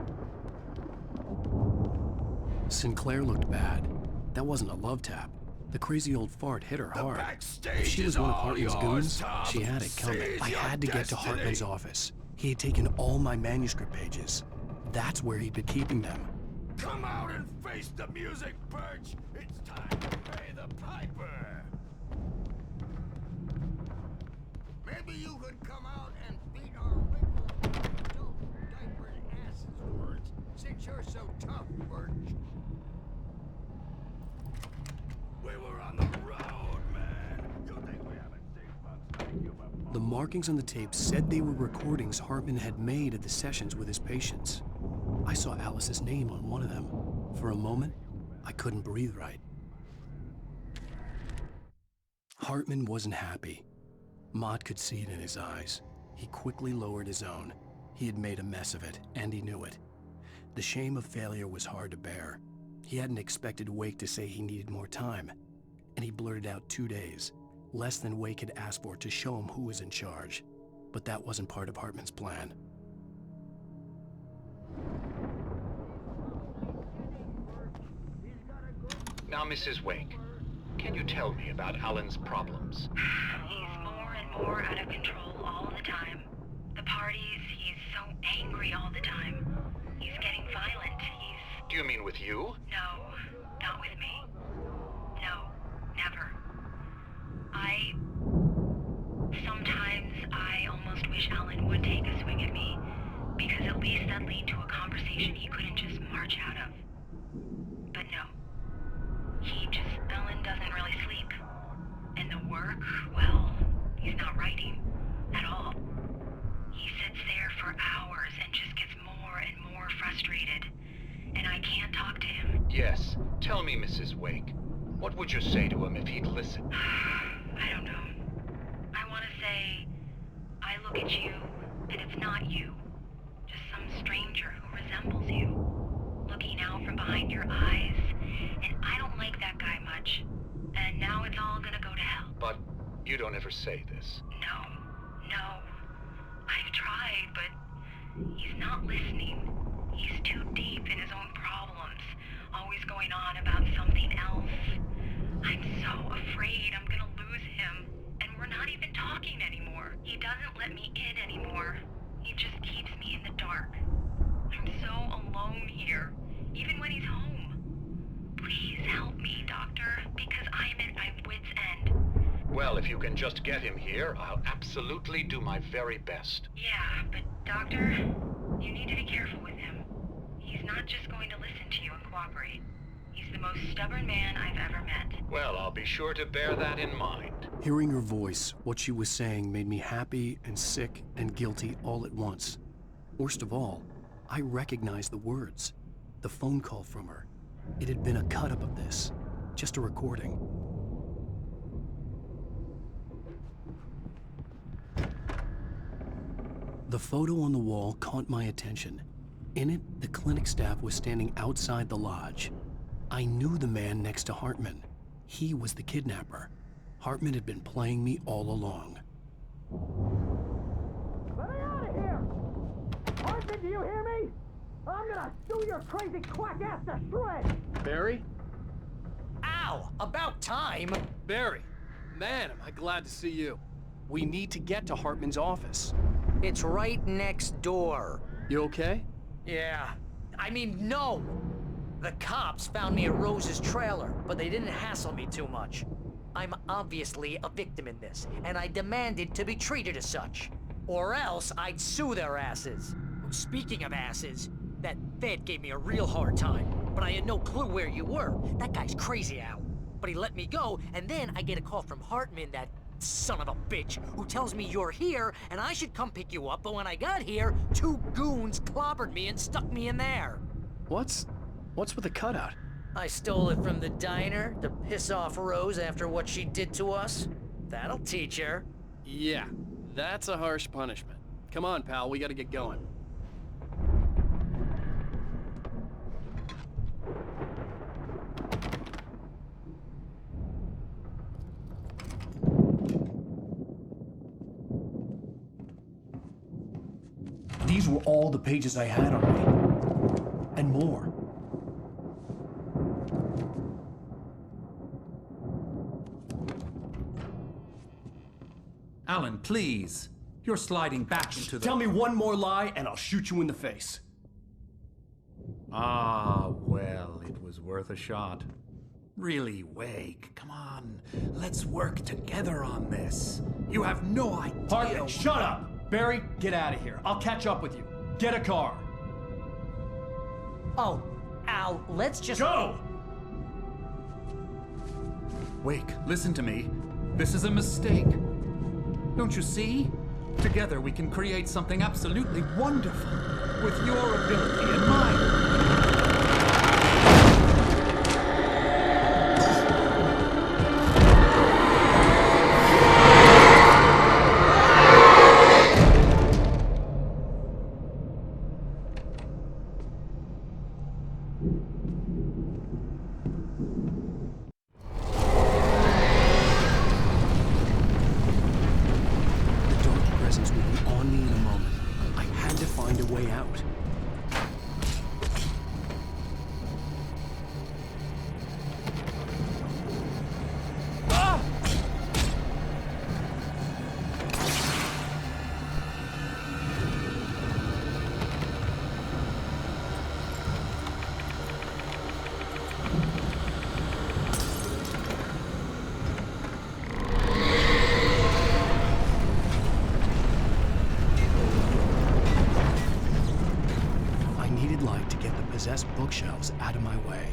Sinclair looked bad. That wasn't a love tap. The crazy old fart hit her hard. Backstage If she was one of is all Hartman's yours, goons, Tom. she had it coming. Seize I your had to get to destiny. Hartman's office. He had taken all my manuscript pages. That's where he'd been keeping them. Come out and face the music, Birch! It's time to pay the piper! Maybe you could come out and beat our wrinkled, dope-diapered asses for us, since you're so tough, Birch. We were on the road, man! You think we haven't seen folks like you before? The markings on the tape said they were recordings Hartman had made at the sessions with his patients. I saw Alice's name on one of them. For a moment, I couldn't breathe right. Hartman wasn't happy. Mott could see it in his eyes. He quickly lowered his own. He had made a mess of it, and he knew it. The shame of failure was hard to bear. He hadn't expected Wake to say he needed more time, and he blurted out 2 days, less than Wake had asked for to show him who was in charge. But that wasn't part of Hartman's plan. Now, Mrs. Wake, can you tell me about Alan's problems? He's more and more out of control all the time. The parties, he's so angry all the time. He's getting violent. Do you mean with you? No, not with me. No, never. Sometimes I almost wish Alan would take a swing at me, because at least that'd lead to a conversation he couldn't just march out of. But no. Alan doesn't really sleep. And the work, well, he's not writing at all. He sits there for hours and just gets more and more frustrated. And I can't talk to him. Yes. Tell me, Mrs. Wake. What would you say to him if he'd listen? I don't know. I want to say, I look at you, and it's not you. Just some stranger who resembles you. Looking out from behind your eyes. And I don't like that guy much. And now it's all gonna go to hell. But you don't ever say this. No. I've tried, but he's not listening. He's too deep in his own problems, always going on about something else. I'm so afraid I'm gonna lose him, and we're not even talking anymore. He doesn't let me in anymore. He just keeps me in the dark. I'm so alone here, even when he's home. Please help me, Doctor, because I'm at my wit's end. Well, if you can just get him here, I'll absolutely do my very best. Yeah, but Doctor, you need to be careful with him. He's not just going to listen to you and cooperate. He's the most stubborn man I've ever met. Well, I'll be sure to bear that in mind. Hearing her voice, what she was saying made me happy and sick and guilty all at once. Worst of all, I recognized the words. The phone call from her. It had been a cut-up of this. Just a recording. The photo on the wall caught my attention. In it, the clinic staff was standing outside the lodge. I knew the man next to Hartman. He was the kidnapper. Hartman had been playing me all along. Let me out of here! Hartman, do you hear me? I'm gonna sue your crazy quack ass to shreds! Barry? Al! About time! Barry, man, am I glad to see you. We need to get to Hartman's office. It's right next door. You okay? Yeah. I mean, no! The cops found me at Rose's trailer, but they didn't hassle me too much. I'm obviously a victim in this, and I demanded to be treated as such. Or else I'd sue their asses. Speaking of asses, that Fed gave me a real hard time, but I had no clue where you were. That guy's crazy, Al. But he let me go, and then I get a call from Hartman, that son of a bitch, who tells me you're here, and I should come pick you up, but when I got here, 2 goons clobbered me and stuck me in there. What's with the cutout? I stole it from the diner to piss off Rose after what she did to us. That'll teach her. Yeah, that's a harsh punishment. Come on, pal, we gotta get going. These were all the pages I had on me. And more. Alan, please. You're sliding back into the... Tell me one more lie and I'll shoot you in the face. Ah, well, it was worth a shot. Really, Wake, come on. Let's work together on this. You have no idea... Hartman, shut up! Barry, get out of here. I'll catch up with you. Get a car. Oh, Al, let's just... Go! Wake, listen to me. This is a mistake. Don't you see? Together we can create something absolutely wonderful. With your ability and mine. Possessed bookshelves out of my way.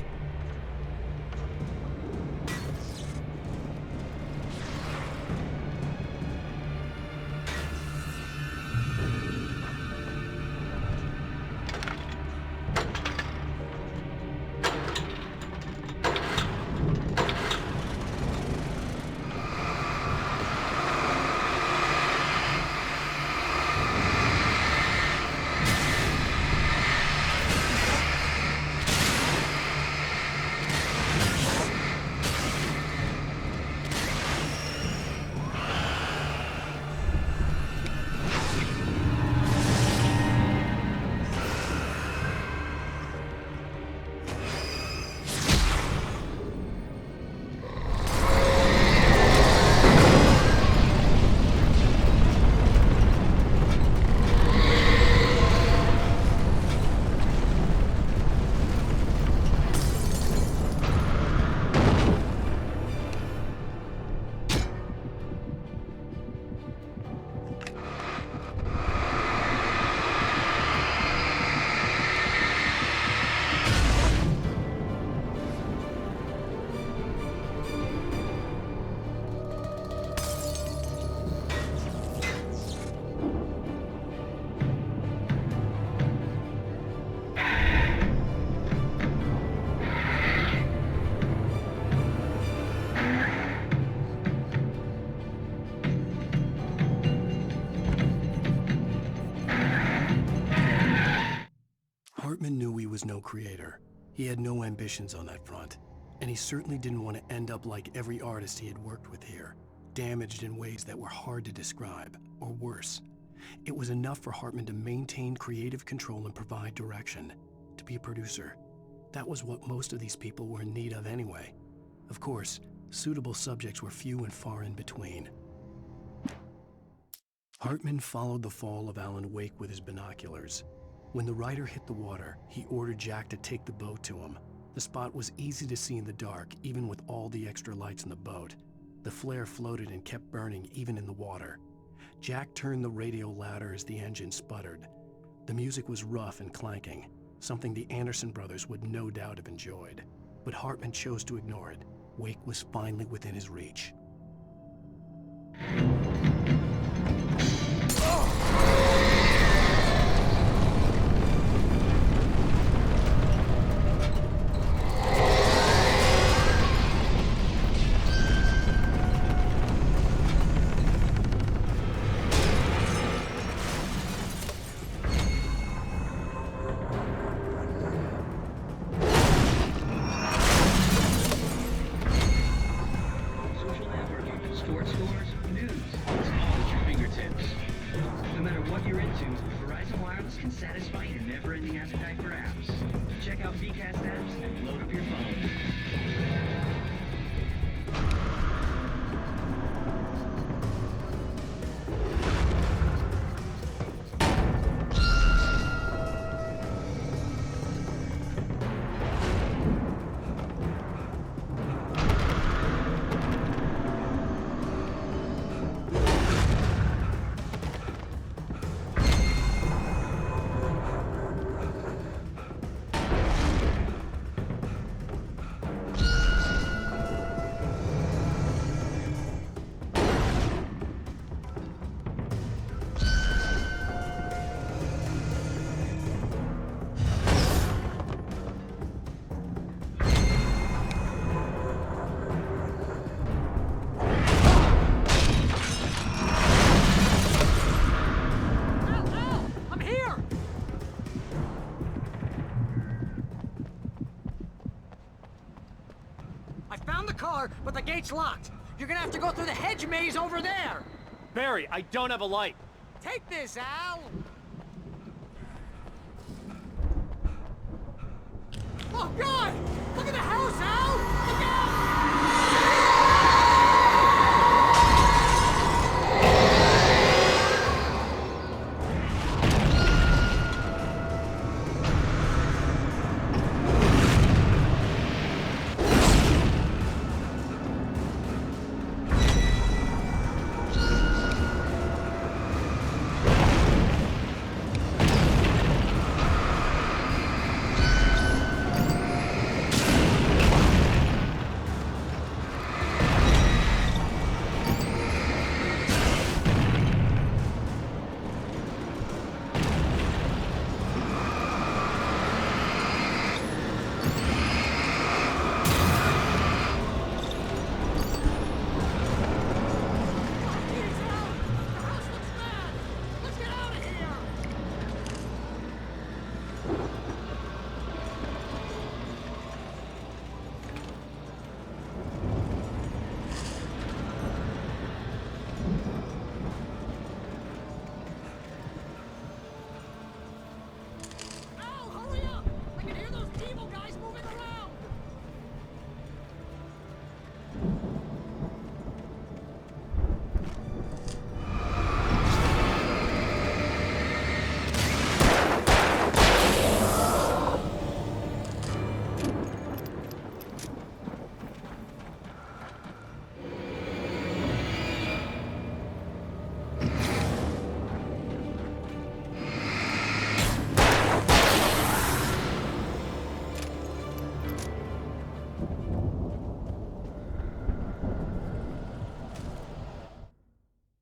Hartman knew he was no creator. He had no ambitions on that front. And he certainly didn't want to end up like every artist he had worked with here, damaged in ways that were hard to describe, or worse. It was enough for Hartman to maintain creative control and provide direction, to be a producer. That was what most of these people were in need of anyway. Of course, suitable subjects were few and far in between. Hartman followed the fall of Alan Wake with his binoculars. When the rider hit the water, he ordered Jack to take the boat to him. The spot was easy to see in the dark, even with all the extra lights in the boat. The flare floated and kept burning even in the water. Jack turned the radio louder as the engine sputtered. The music was rough and clanking, something the Anderson brothers would no doubt have enjoyed. But Hartman chose to ignore it. Wake was finally within his reach. But the gate's locked. You're gonna have to go through the hedge maze over there. Barry, I don't have a light. Take this, Al. Oh, God! Look at the house, Al! Look out!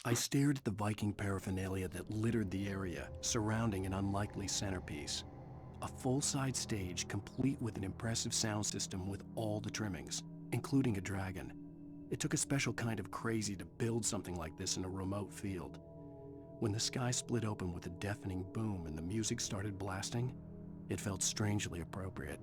I stared at the Viking paraphernalia that littered the area, surrounding an unlikely centerpiece. A full-size stage complete with an impressive sound system with all the trimmings, including a dragon. It took a special kind of crazy to build something like this in a remote field. When the sky split open with a deafening boom and the music started blasting, it felt strangely appropriate.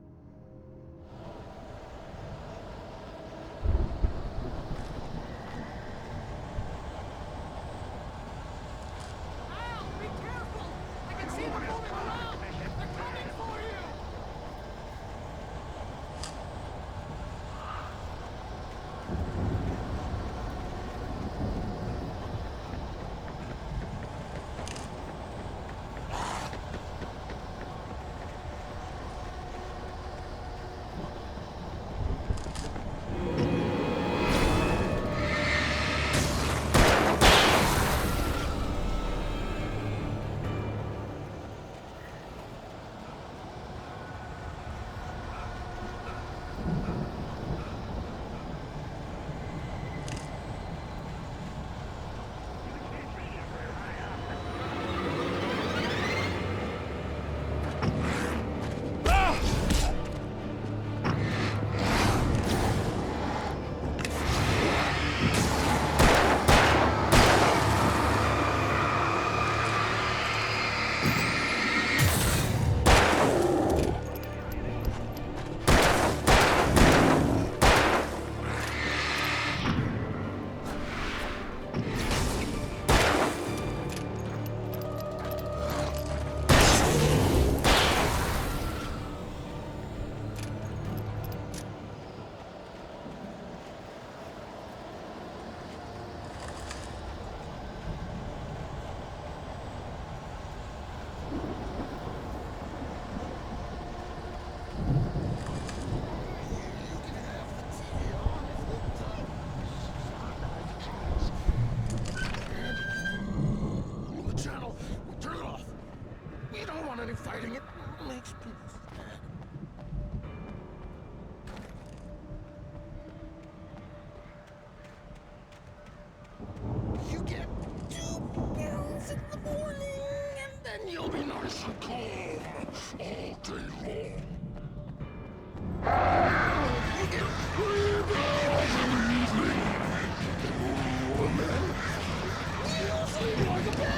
any fighting. It makes me sad. You get 2 pills in the morning, and then you'll be nice and calm all day long. You get 3 pills in the evening, and then you'll sleep like a baby.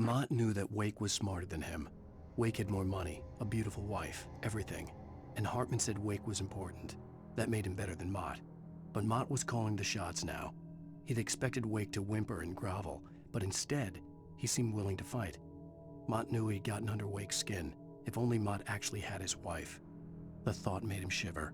Mott knew that Wake was smarter than him. Wake had more money, a beautiful wife, everything. And Hartman said Wake was important. That made him better than Mott. But Mott was calling the shots now. He'd expected Wake to whimper and grovel, but instead, he seemed willing to fight. Mott knew he'd gotten under Wake's skin. If only Mott actually had his wife. The thought made him shiver.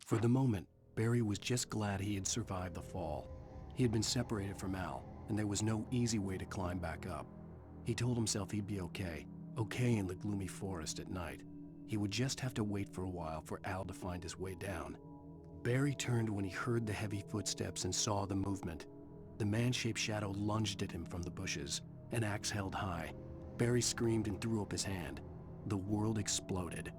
For the moment, Barry was just glad he had survived the fall. He had been separated from Al, and there was no easy way to climb back up. He told himself he'd be okay in the gloomy forest at night. He would just have to wait for a while for Al to find his way down. Barry turned when he heard the heavy footsteps and saw the movement. The man-shaped shadow lunged at him from the bushes, an axe held high. Barry screamed and threw up his hand. The world exploded.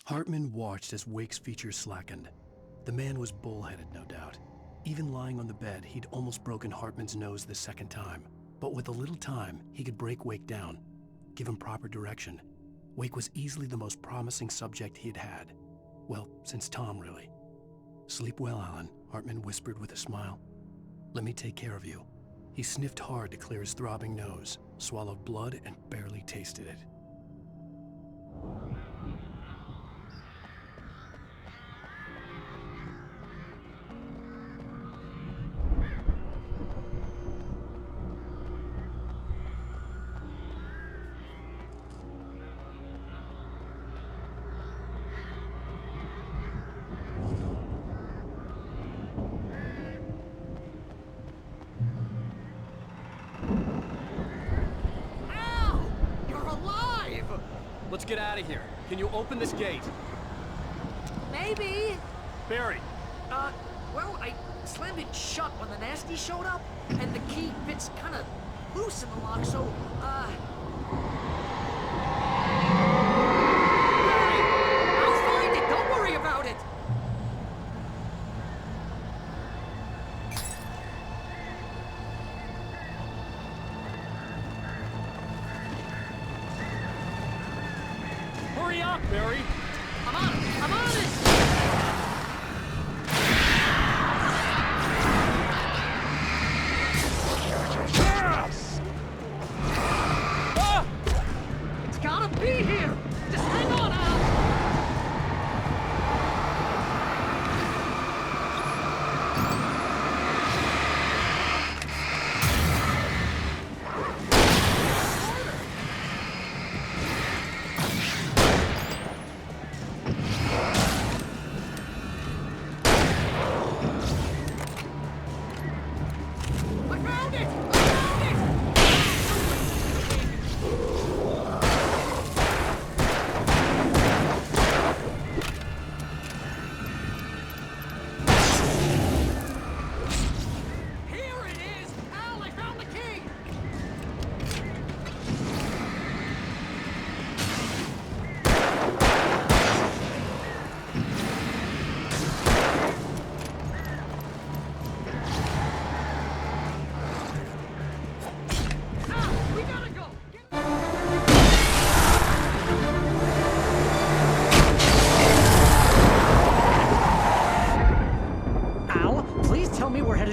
Hartman watched as Wake's features slackened. The man was bullheaded, no doubt. Even lying on the bed, he'd almost broken Hartman's nose the second time. But with a little time, he could break Wake down, give him proper direction. Wake was easily the most promising subject he'd had. Well, since Tom, really. "Sleep well, Alan," Hartman whispered with a smile. "Let me take care of you." He sniffed hard to clear his throbbing nose, swallowed blood, and barely tasted it. Let's get out of here. Can you open this gate? Maybe. Barry. Well, I slammed it shut when the nasty showed up, and the key fits kind of loose in the lock, so, Barry, I'll find it. Don't worry about it. Hurry up, Barry! I'm on it! I'm on it! Ah! It's gotta be here! Just hang on, Al!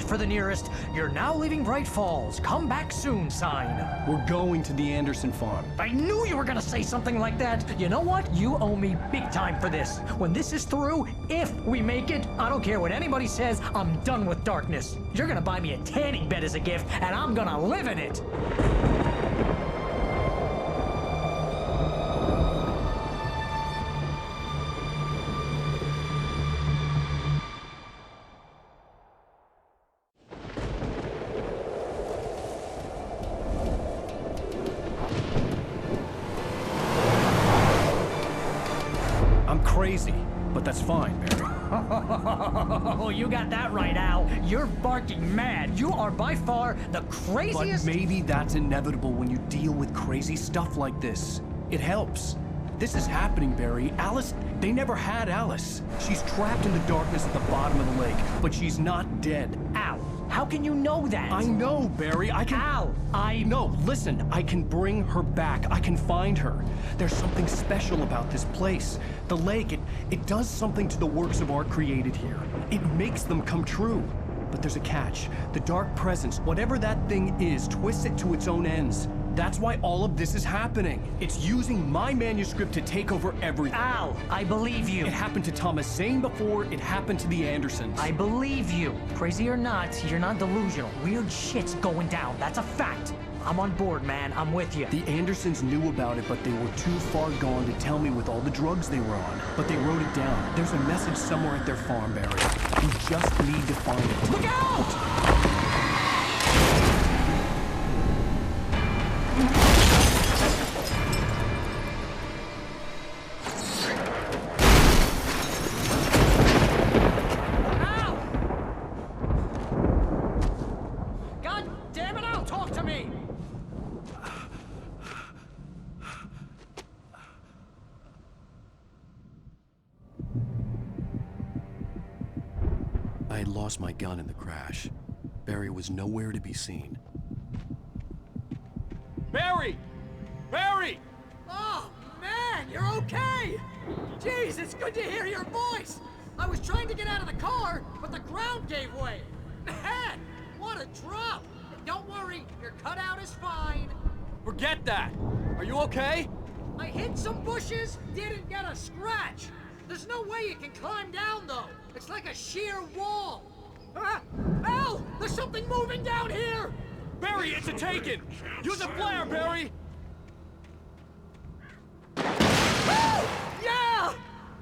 For the nearest, "You're now leaving Bright Falls. Come back soon" sign. We're going to the Anderson farm. I knew you were gonna say something like that. You know what? You owe me big time for this. When this is through, if we make it, I don't care what anybody says, I'm done with darkness. You're gonna buy me a tanning bed as a gift, and I'm gonna live in it. crazy, but that's fine, Barry. Oh, you got that right, Al. You're barking mad. You are by far the craziest... But maybe that's inevitable when you deal with crazy stuff like this. It helps. This is happening, Barry. Alice, they never had Alice. She's trapped in the darkness at the bottom of the lake, but she's not dead. Al, how can you know that? I know, Barry. I can... Al, No, listen. I can bring her back. I can find her. There's something special about this place. The lake, it does something to the works of art created here. It makes them come true. But there's a catch. The dark presence, whatever that thing is, twists it to its own ends. That's why all of this is happening. It's using my manuscript to take over everything. Al, I believe you. It happened to Thomas Zane before, it happened to the Andersons. I believe you. Crazy or not, you're not delusional. Weird shit's going down. That's a fact. I'm on board, man. I'm with you. The Andersons knew about it, but they were too far gone to tell me with all the drugs they were on. But they wrote it down. There's a message somewhere at their farm, Barry. You just need to find it. Look out! I had lost my gun in the crash. Barry was nowhere to be seen. Barry! Barry! Oh, man, you're okay! Jeez, it's good to hear your voice! I was trying to get out of the car, but the ground gave way. Man, what a drop! Don't worry, your cutout is fine. Forget that! Are you okay? I hit some bushes, didn't get a scratch. There's no way you can climb down, though. It's like a sheer wall. Al! There's something moving down here! Barry, it's a taken! Use a flare, Barry! Yeah!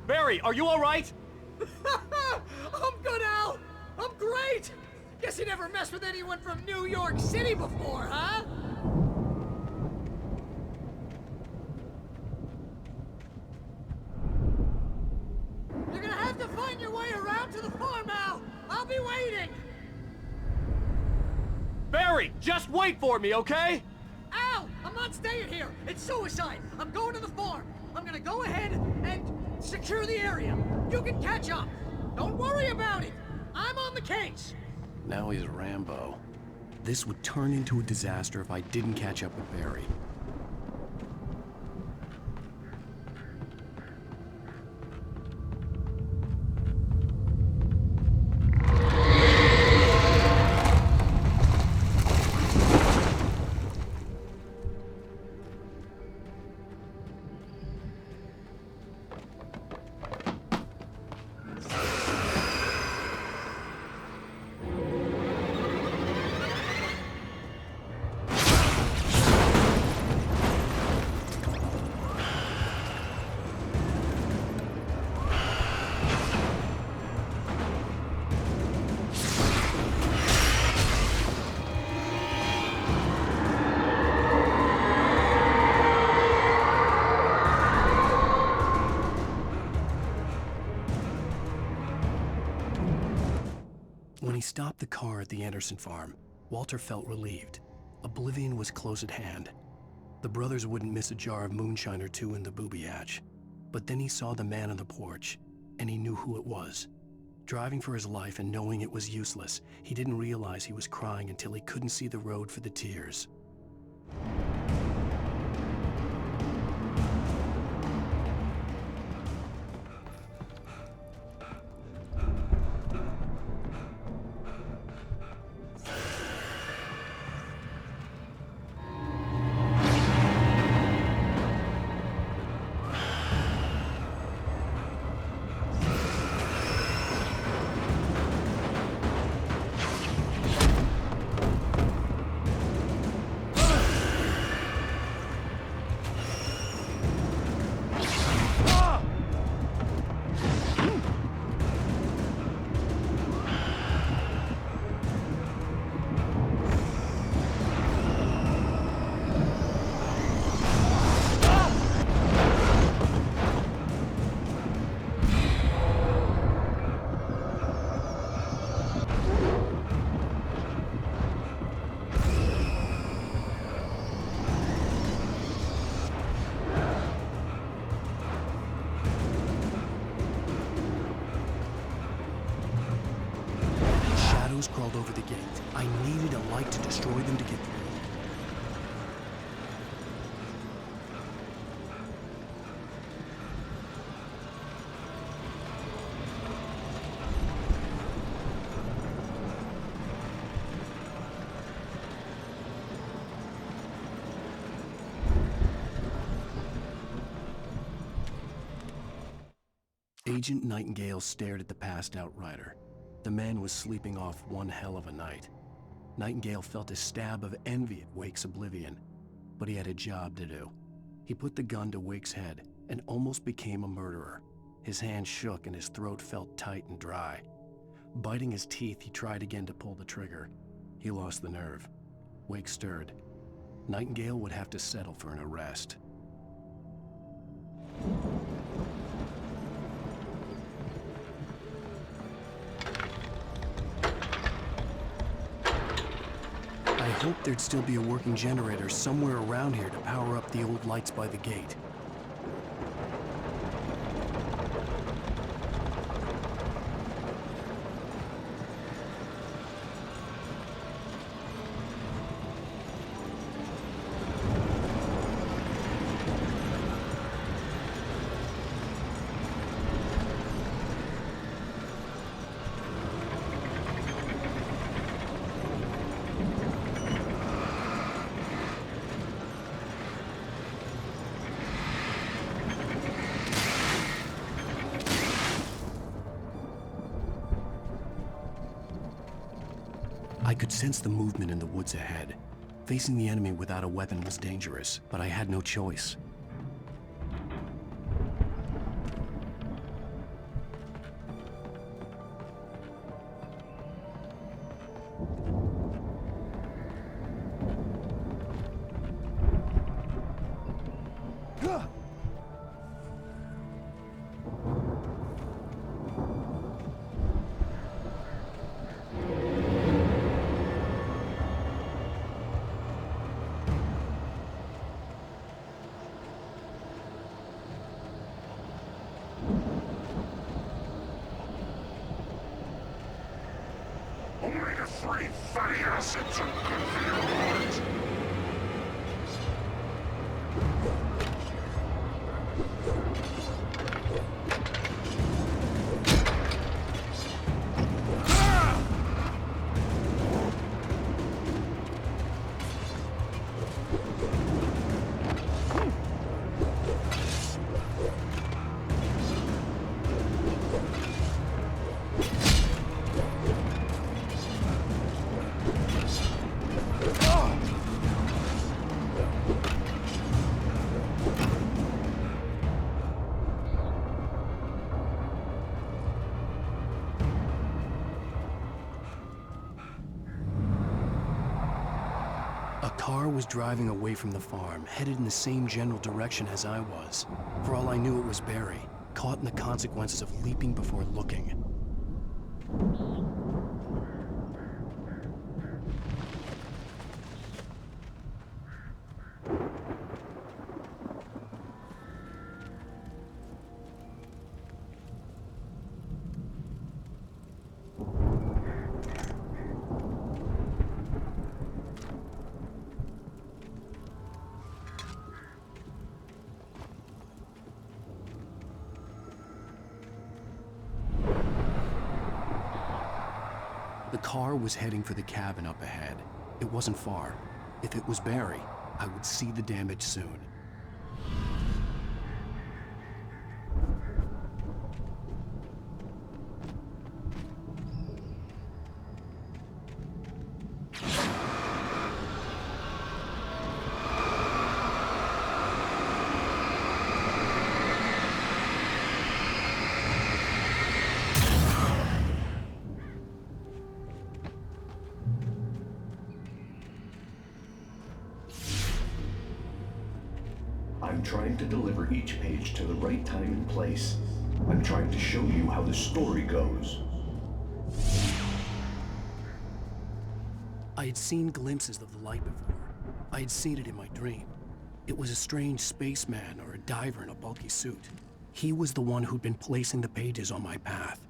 Barry, are you alright? I'm good, Al! I'm great! Guess you never messed with anyone from New York City before, huh? You're gonna have to find your way around to the farm, Al! I'll be waiting! Barry, just wait for me, okay? Al! I'm not staying here! It's suicide! I'm going to the farm! I'm gonna go ahead and secure the area! You can catch up! Don't worry about it! I'm on the case! Now he's Rambo. This would turn into a disaster if I didn't catch up with Barry. When he stopped the car at the Anderson farm, Walter felt relieved. Oblivion was close at hand. The brothers wouldn't miss a jar of moonshine or two in the booby hatch. But then he saw the man on the porch, and he knew who it was. Driving for his life and knowing it was useless, he didn't realize he was crying until he couldn't see the road for the tears. shadows crawled over the gate. I needed a light to destroy them to get through. Agent Nightingale stared at the passed-out rider. The man was sleeping off one hell of a night. Nightingale felt a stab of envy at Wake's oblivion, but he had a job to do. He put the gun to Wake's head and almost became a murderer. His hand shook and his throat felt tight and dry. Biting his teeth, he tried again to pull the trigger. He lost the nerve. Wake stirred. Nightingale would have to settle for an arrest. I hoped there'd still be a working generator somewhere around here to power up the old lights by the gate. I could sense the movement in the woods ahead. Facing the enemy without a weapon was dangerous, but I had no choice. Omega-3 fatty acids are good for your heart. A car was driving away from the farm, headed in the same general direction as I was. For all I knew, it was Barry, caught in the consequences of leaping before looking. The car was heading for the cabin up ahead. It wasn't far. If it was Barry, I would see the damage soon. I'm trying to deliver each page to the right time and place. I'm trying to show you how the story goes. I had seen glimpses of the light before. I had seen it in my dream. It was a strange spaceman or a diver in a bulky suit. He was the one who'd been placing the pages on my path.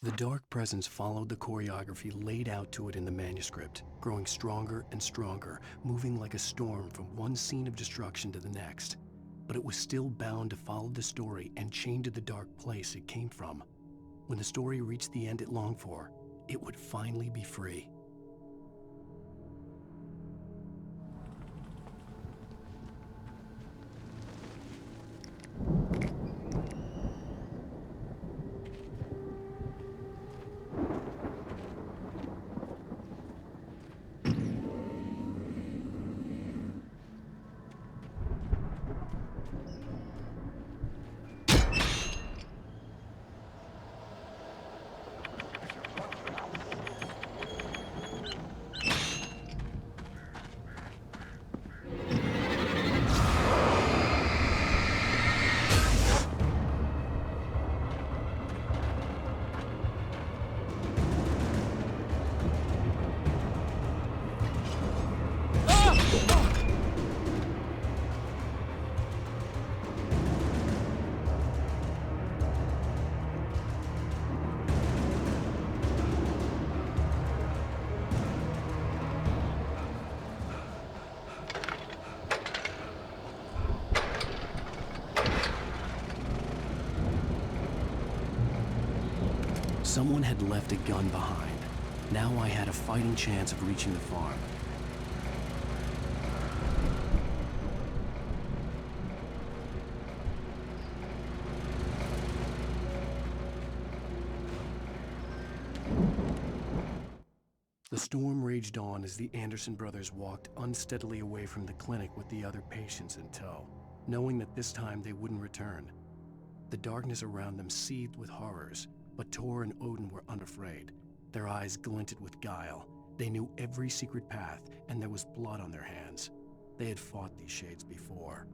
The dark presence followed the choreography laid out to it in the manuscript, growing stronger and stronger, moving like a storm from one scene of destruction to the next. But it was still bound to follow the story and chained to the dark place it came from. When the story reached the end it longed for, it would finally be free. Someone had left a gun behind. Now I had a fighting chance of reaching the farm. The storm raged on as the Anderson brothers walked unsteadily away from the clinic with the other patients in tow, knowing that this time they wouldn't return. The darkness around them seethed with horrors, but Tor and Odin were unafraid. Their eyes glinted with guile. They knew every secret path, and there was blood on their hands. They had fought these shades before.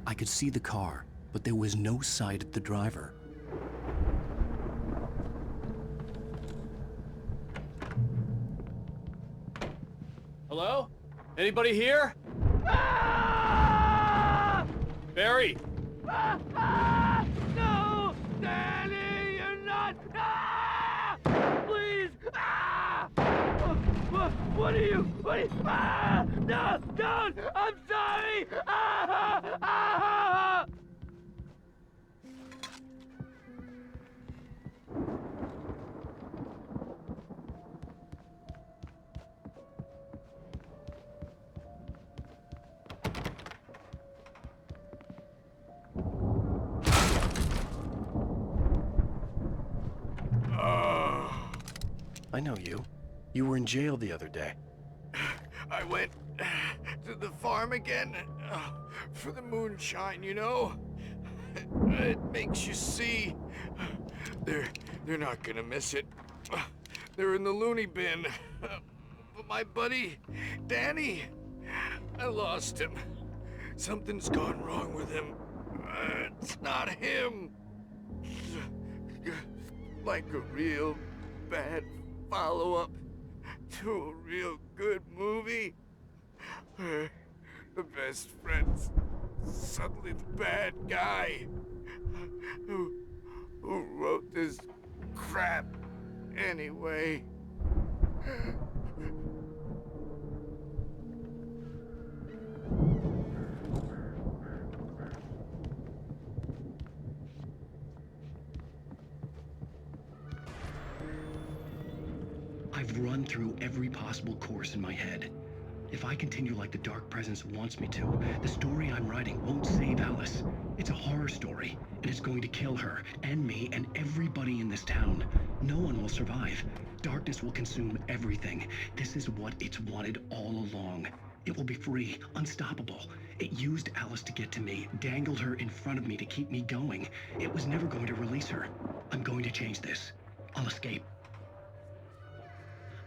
I could see the car, but there was no sight of the driver. Hello? Anybody here? Barry! No! Danny, you're not! Please! What are you? No! Don't! I'm sorry! I know you. You were in jail the other day. I went to the farm again for the moonshine, you know? It makes you see. They're not gonna miss it. They're in the loony bin. But my buddy, Danny, I lost him. Something's gone wrong with him. It's not him. Like a real bad follow-up to a real good movie where the best friends suddenly the bad guy who wrote this crap anyway. I've run through every possible course in my head. If I continue like the Dark Presence wants me to, the story I'm writing won't save Alice. It's a horror story, and it's going to kill her, and me, and everybody in this town. No one will survive. Darkness will consume everything. This is what it's wanted all along. It will be free, unstoppable. It used Alice to get to me, dangled her in front of me to keep me going. It was never going to release her. I'm going to change this. I'll escape.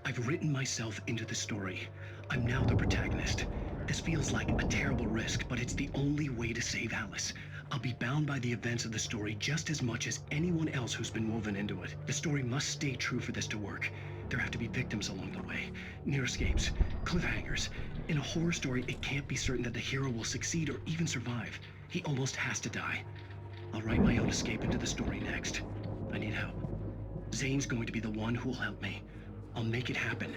I've written myself into the story. I'm now the protagonist. This feels like a terrible risk, but it's the only way to save Alice. I'll be bound by the events of the story just as much as anyone else who's been woven into it. The story must stay true for this to work. There have to be victims along the way, near escapes, cliffhangers. In a horror story, it can't be certain that the hero will succeed or even survive. He almost has to die. I'll write my own escape into the story next. I need help. Zane's going to be the one who will help me. I'll make it happen.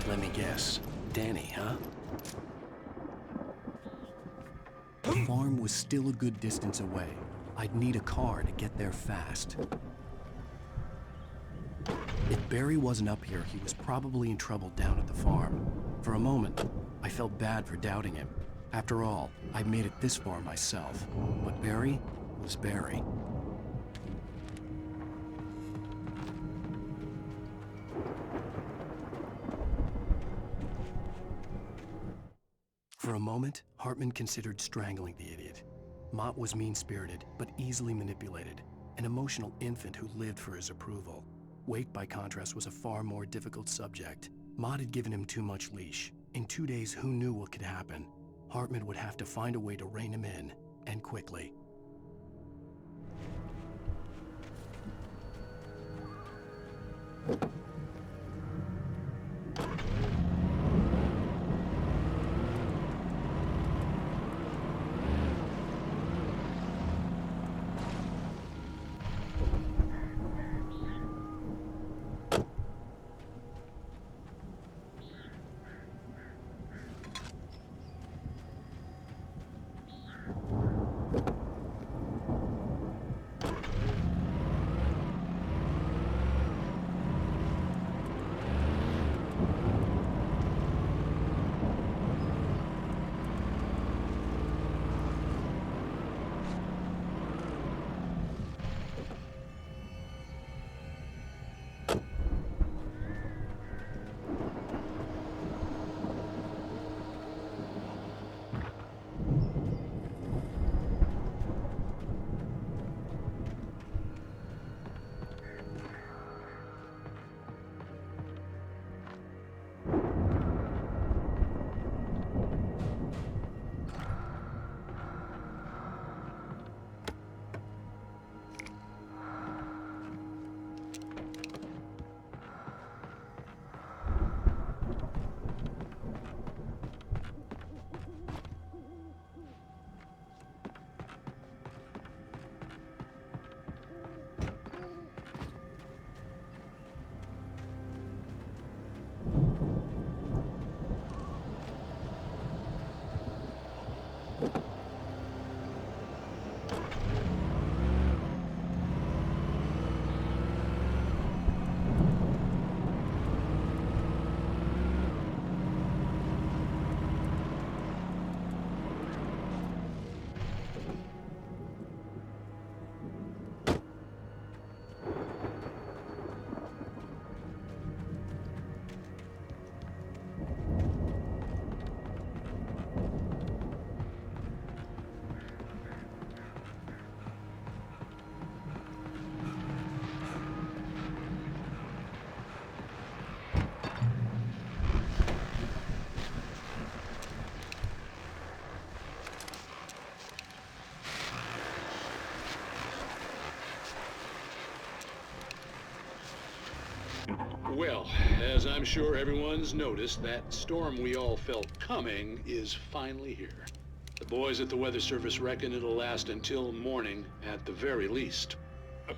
Let me guess. Danny, huh? The farm was still a good distance away. I'd need a car to get there fast. If Barry wasn't up here, he was probably in trouble down at the farm. For a moment, I felt bad for doubting him. After all, I'd made it this far myself. But Barry was Barry. For a moment, Hartman considered strangling the idiot. Mott was mean-spirited, but easily manipulated, an emotional infant who lived for his approval. Wake, by contrast, was a far more difficult subject. Mott had given him too much leash. In 2 days, who knew what could happen? Hartman would have to find a way to rein him in, and quickly. Well, as I'm sure everyone's noticed, that storm we all felt coming is finally here. The boys at the Weather Service reckon it'll last until morning at the very least.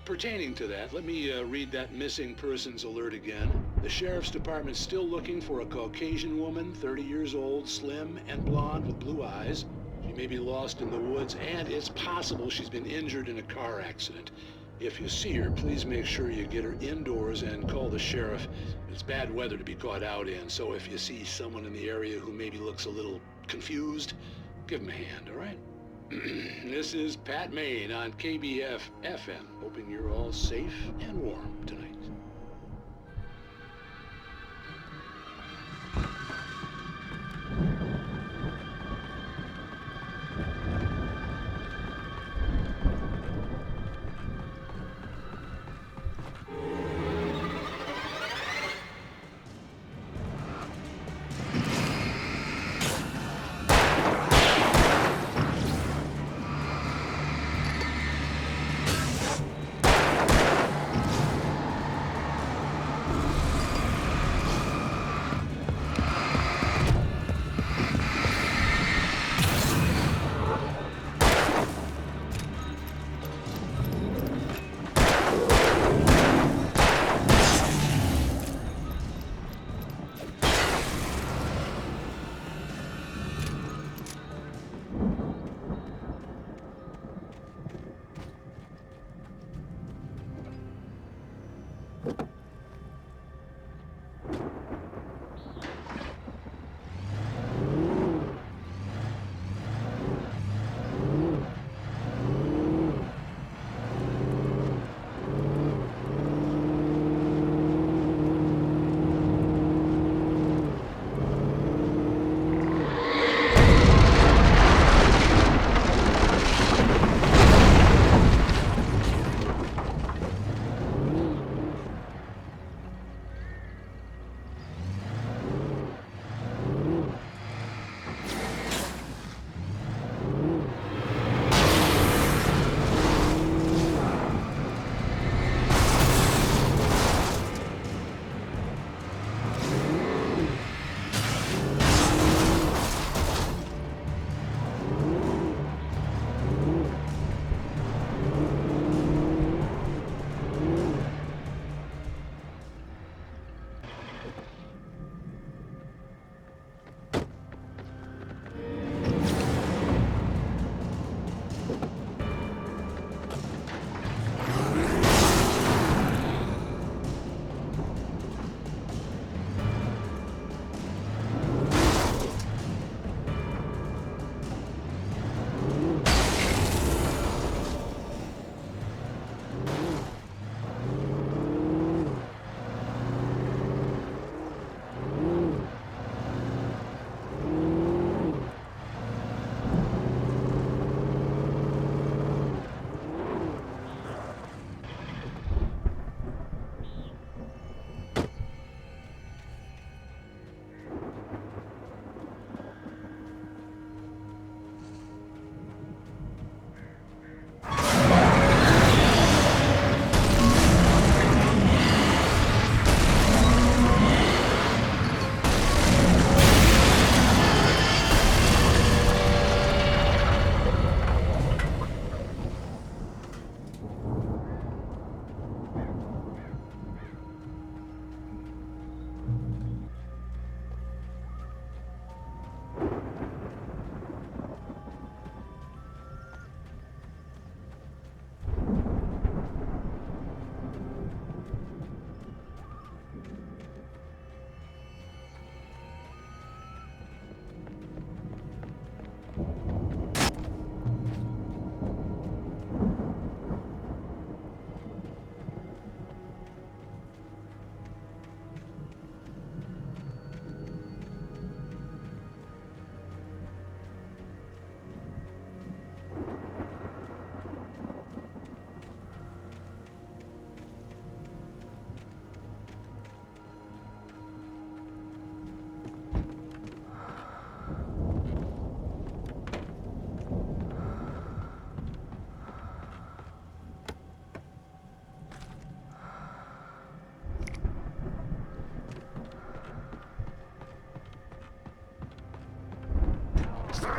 Pertaining to that, let me read that missing persons alert again. The Sheriff's Department's still looking for a Caucasian woman, 30 years old, slim and blonde with blue eyes. She may be lost in the woods, and it's possible she's been injured in a car accident. If you see her, please make sure you get her indoors and call the sheriff. It's bad weather to be caught out in, so if you see someone in the area who maybe looks a little confused, give them a hand, all right? This is Pat Maine on KBF FM, hoping you're all safe and warm tonight.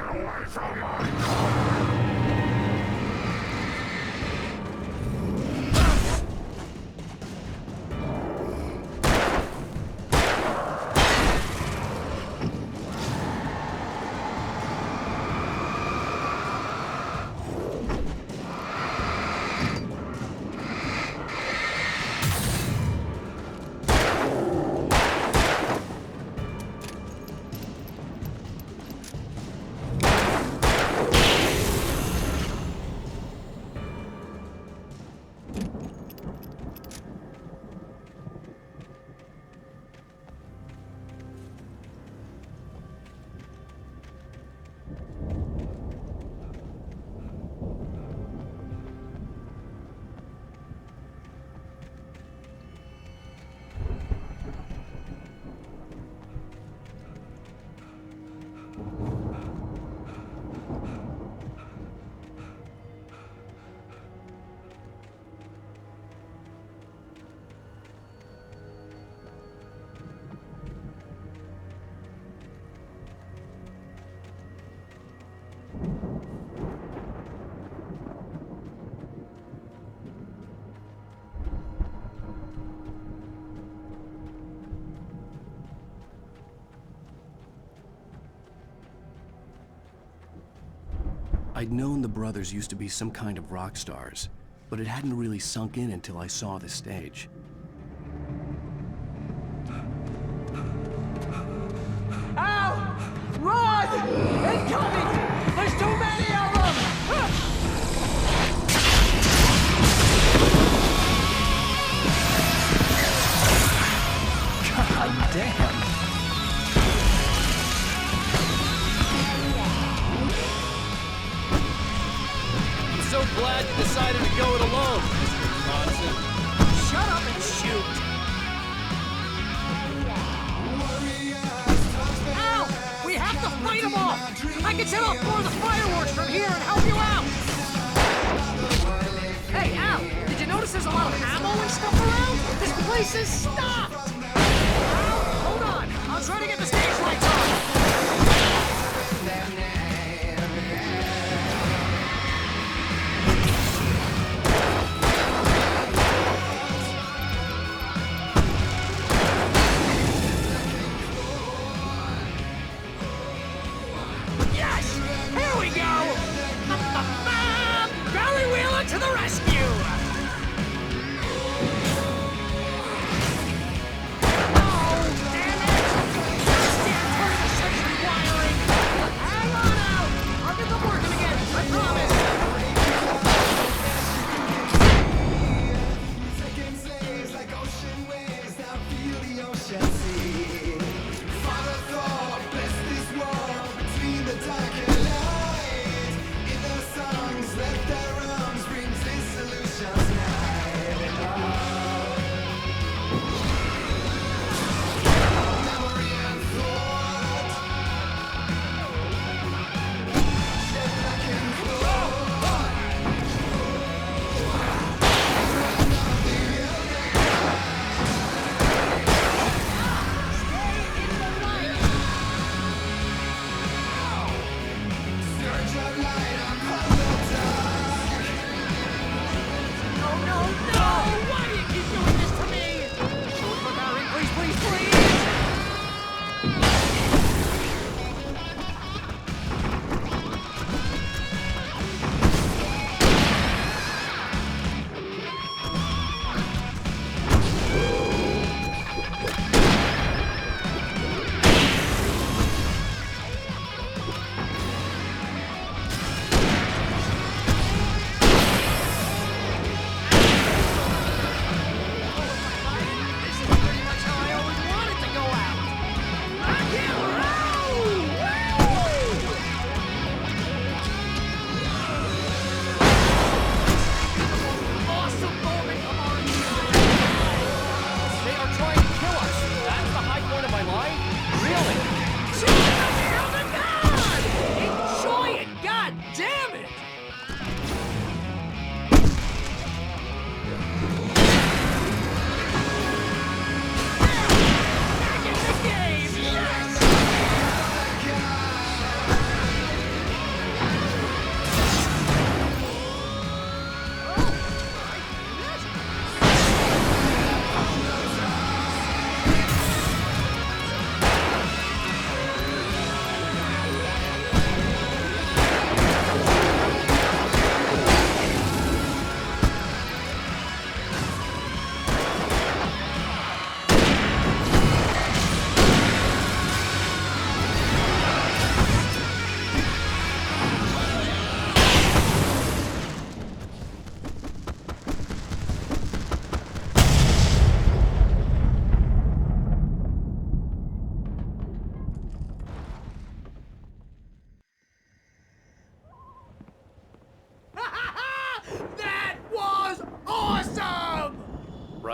away from my car! I'd known the brothers used to be some kind of rock stars, but it hadn't really sunk in until I saw the stage. Ow! Run! Incoming! There's too many of them! God damn! So glad you decided to go it alone, Mr. Ransom. Shut up and shoot! Al! We have to fight them off! I can set off more of the fireworks from here and help you out! Hey, Al! Did you notice there's a lot of ammo and stuff around? This place is stopped! Al, hold on! I'll try to get the stage lights on! To the rescue! Oh, damn it! Stand turn the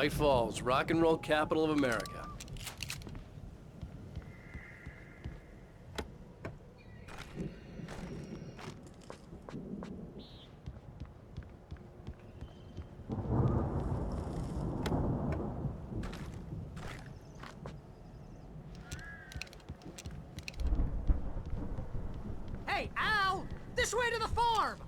White Falls, rock and roll capital of America. Hey, Al! This way to the farm!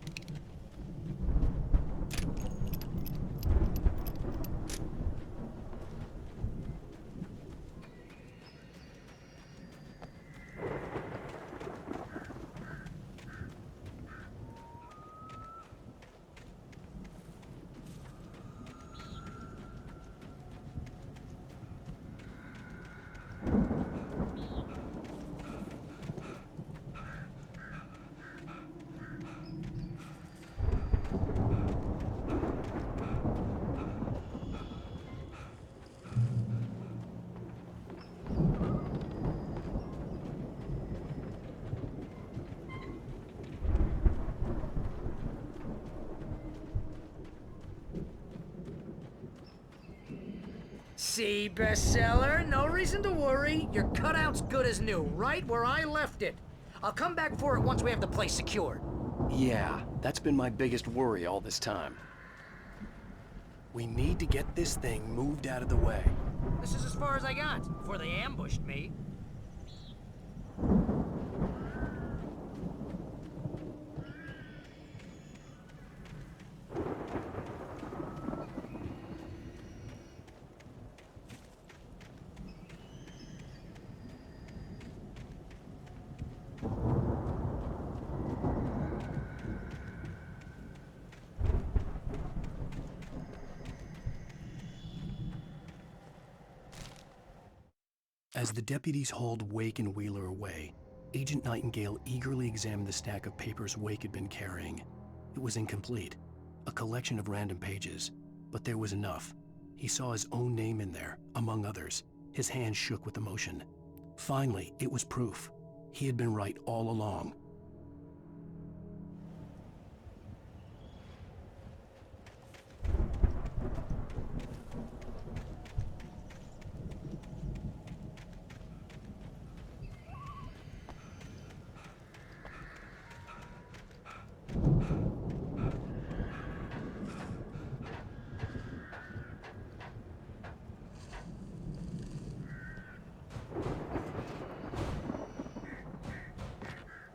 See, bestseller? No reason to worry. Your cutout's good as new, right where I left it. I'll come back for it once we have the place secured. Yeah, that's been my biggest worry all this time. We need to get this thing moved out of the way. This is as far as I got before they ambushed me. As the deputies hauled Wake and Wheeler away, Agent Nightingale eagerly examined the stack of papers Wake had been carrying. It was incomplete, a collection of random pages, but there was enough. He saw his own name in there, among others. His hands shook with emotion. Finally, it was proof. He had been right all along.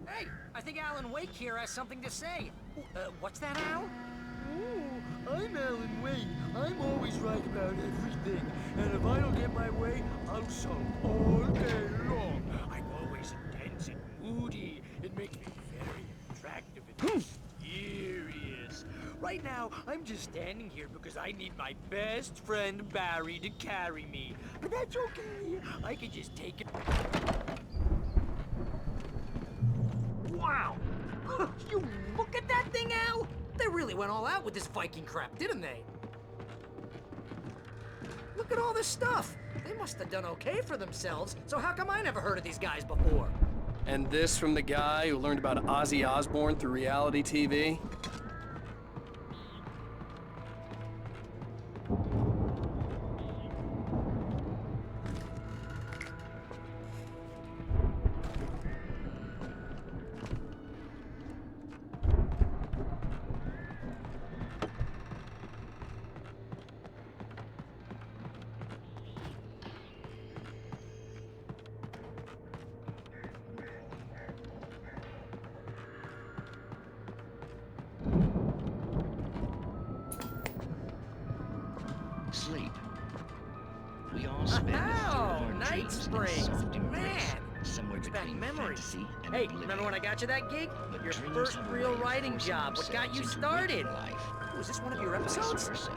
Hey, I think Alan Wake here has something to say. What's that, Al? Oh, I'm Alan Wake. I'm always right about everything. And if I don't get my way, I'll sulk all day long. I'm always intense and moody. It makes me very attractive and mysterious. Right now, I'm just standing here because I need my best friend Barry to carry me. But that's okay. I can just take it. Wow! You look at that thing, Al! They really went all out with this Viking crap, didn't they? Look at all this stuff! They must have done okay for themselves, so how come I never heard of these guys before? And this from the guy who learned about Ozzy Osbourne through reality TV? Sleep. We all spend a third of our Night dreams in Springs! soft embrace, Man! somewhere Brings back between memories. fantasy and Hey, oblivion. remember when I got you that gig? But Your dreams first have a real way of writing forcing job. What got you themselves into started? waking life. Was this one of your Or episodes? vice versa.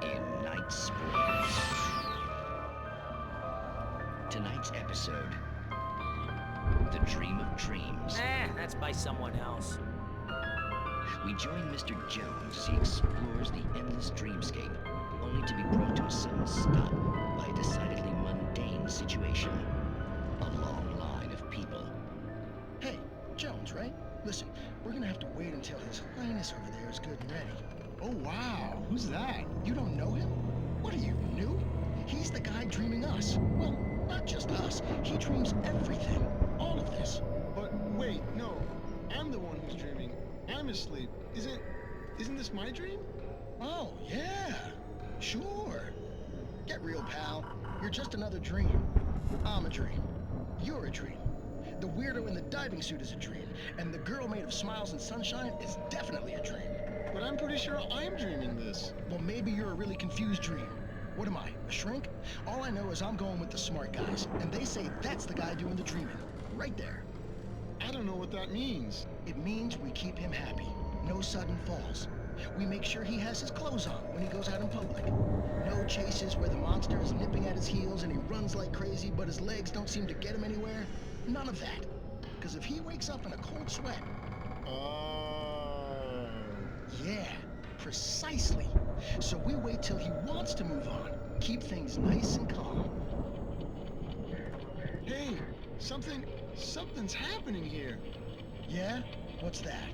In Night Springs. Tonight's episode, The Dream of Dreams. That's by someone else. We join Mr. Jones as he explores the endless dreamscape, only to be brought to a sudden stop by a decidedly mundane situation. A long line of people. Hey, Jones, right? Listen, we're gonna have to wait until His Highness over there is good and ready. Oh, wow. Who's that? You don't know him? What are you, new? He's the guy dreaming us. Well, not just us. He dreams everything. All of this. But wait, no. I'm the one who's dreaming. I'm asleep. Isn't this my dream? Oh, yeah. Sure. Get real, pal. You're just another dream. I'm a dream. You're a dream. The weirdo in the diving suit is a dream, and the girl made of smiles and sunshine is definitely a dream. But I'm pretty sure I'm dreaming this. Well, maybe you're a really confused dream. What am I, a shrink? All I know is I'm going with the smart guys, and they say that's the guy doing the dreaming. Right there. I don't know what that means. It means we keep him happy. No sudden falls. We make sure he has his clothes on when he goes out in public. No chases where the monster is nipping at his heels and he runs like crazy, but his legs don't seem to get him anywhere. None of that. Because if he wakes up in a cold sweat... Yeah, precisely. So we wait till he wants to move on. Keep things nice and calm. Hey, something's happening here. Yeah? What's that?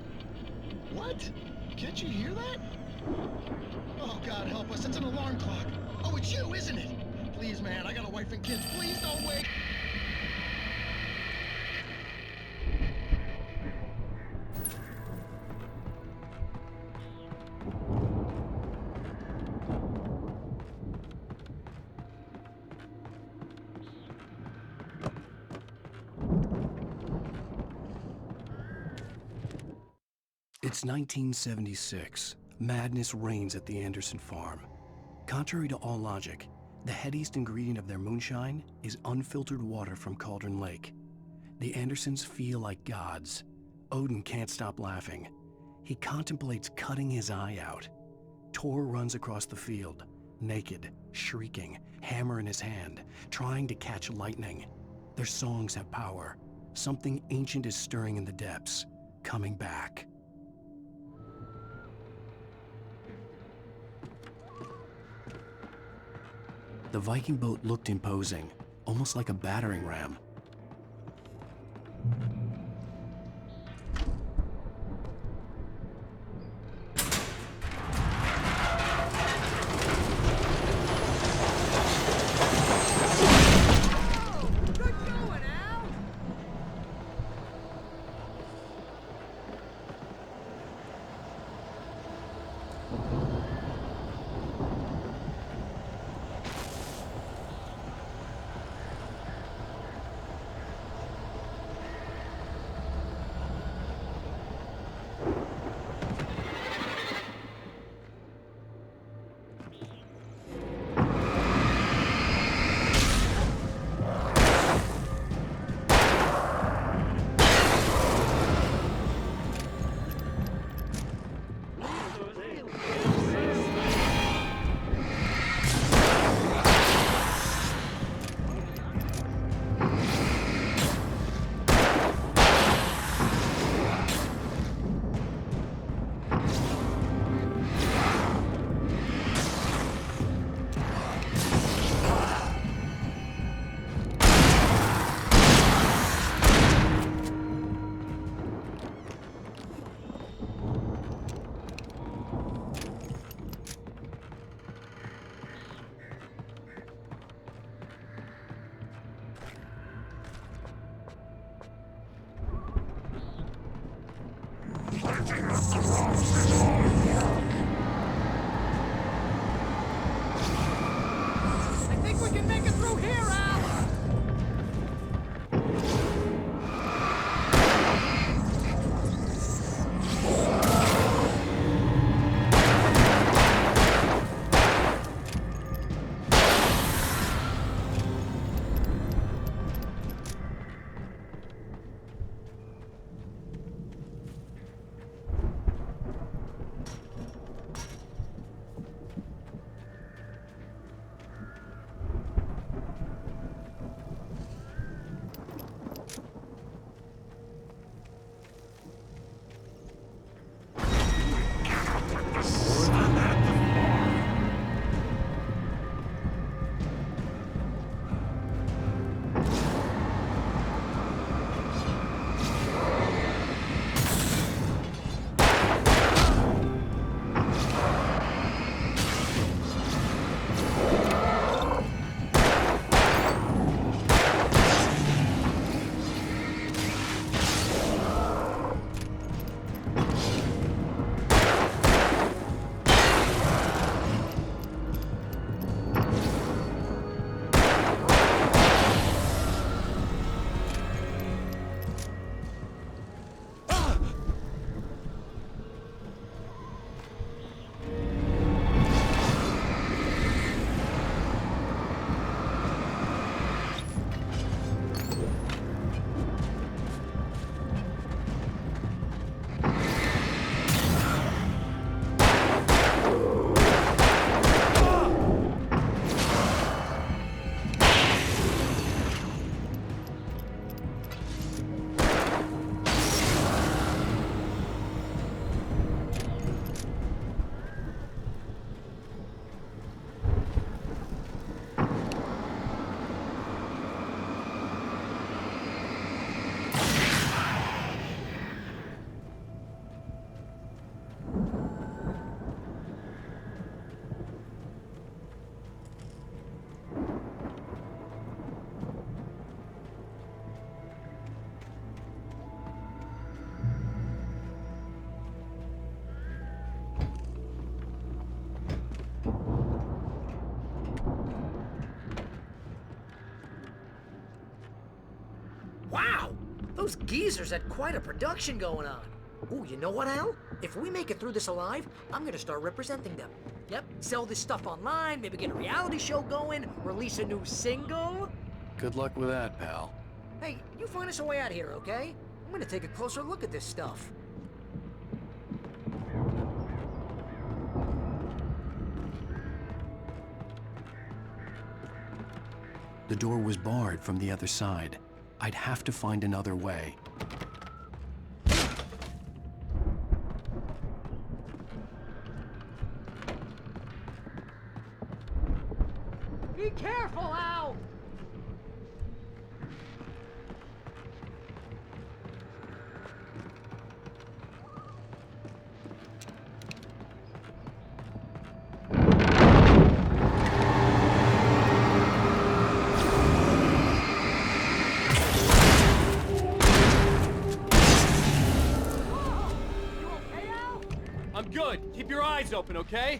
What? Can't you hear that? Oh, God help us, it's an alarm clock. Oh, it's you, isn't it? Please, man, I got a wife and kids. Please don't wake... It's 1976. Madness reigns at the Anderson farm. Contrary to all logic, the headiest ingredient of their moonshine is unfiltered water from Cauldron Lake. The Andersons feel like gods. Odin can't stop laughing. He contemplates cutting his eye out. Tor runs across the field, naked, shrieking, hammer in his hand, trying to catch lightning. Their songs have power. Something ancient is stirring in the depths, coming back. The Viking boat looked imposing, almost like a battering ram. I think we can make it through here, Al! Those geezers had quite a production going on. Ooh, you know what, Al? If we make it through this alive, I'm gonna start representing them. Yep, sell this stuff online, maybe get a reality show going, release a new single. Good luck with that, pal. Hey, you find us a way out of here, okay? I'm gonna take a closer look at this stuff. The door was barred from the other side. I'd have to find another way. Be careful, Al! I'm good. Keep your eyes open, okay?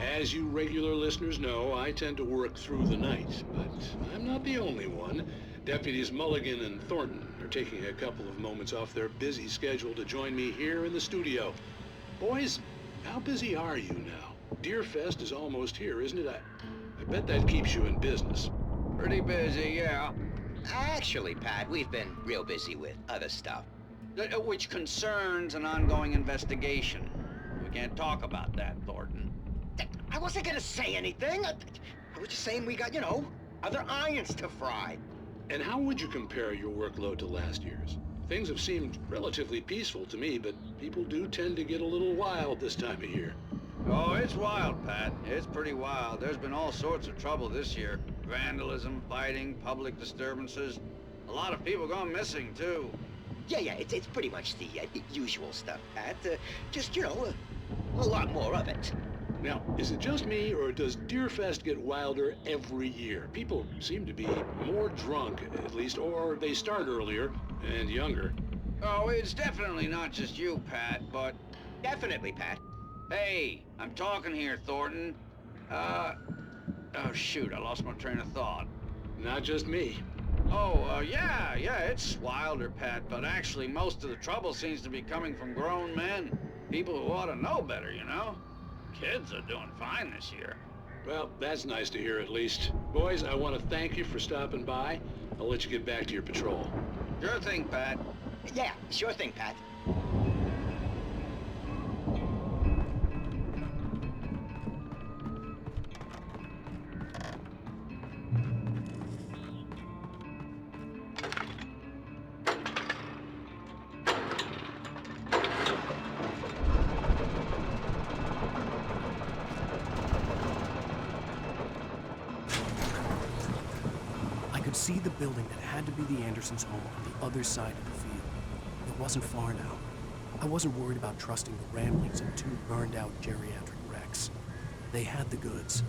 As you regular listeners know, I tend to work through the night, but I'm not the only one. Deputies Mulligan and Thornton are taking a couple of moments off their busy schedule to join me here in the studio. Boys, how busy are you now? Deerfest is almost here, isn't it? I bet that keeps you in business. Pretty busy, yeah. Actually, Pat, we've been real busy with other stuff, which concerns an ongoing investigation. We can't talk about that, Thornton. I wasn't gonna say anything. I was just saying we got, other irons to fry. And how would you compare your workload to last year's? Things have seemed relatively peaceful to me, but people do tend to get a little wild this time of year. Oh, it's wild, Pat. It's pretty wild. There's been all sorts of trouble this year. Vandalism, fighting, public disturbances. A lot of people gone missing, too. Yeah, it's pretty much the usual stuff, Pat. Just, a lot more of it. Now, is it just me, or does Deerfest get wilder every year? People seem to be more drunk, at least, or they start earlier and younger. Oh, it's definitely not just you, Pat, but... Definitely, Pat. Hey, I'm talking here, Thornton. Oh, shoot, I lost my train of thought. Not just me. Oh, yeah, it's wilder, Pat, but actually most of the trouble seems to be coming from grown men. People who ought to know better, Kids are doing fine this year. Well, that's nice to hear at least. Boys, I want to thank you for stopping by. I'll let you get back to your patrol. Sure thing, Pat. Yeah, sure thing, Pat. See the building that had to be the Andersons' home on the other side of the field. It wasn't far now. I wasn't worried about trusting the ramblings of two burned-out geriatric wrecks. They had the goods.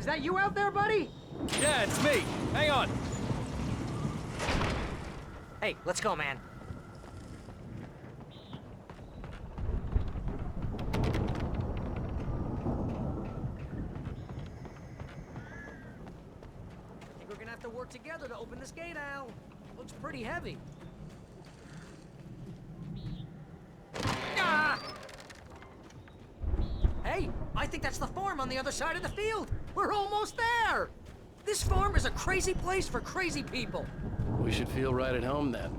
that you out there, buddy? Yeah, it's me. Hang on. Hey, let's go, man. I think we're gonna have to work together to open this gate, Al. Looks pretty heavy. Ah! Hey, I think that's the farm on the other side of the field. We're almost there. This farm is a crazy place for crazy people. We should feel right at home then.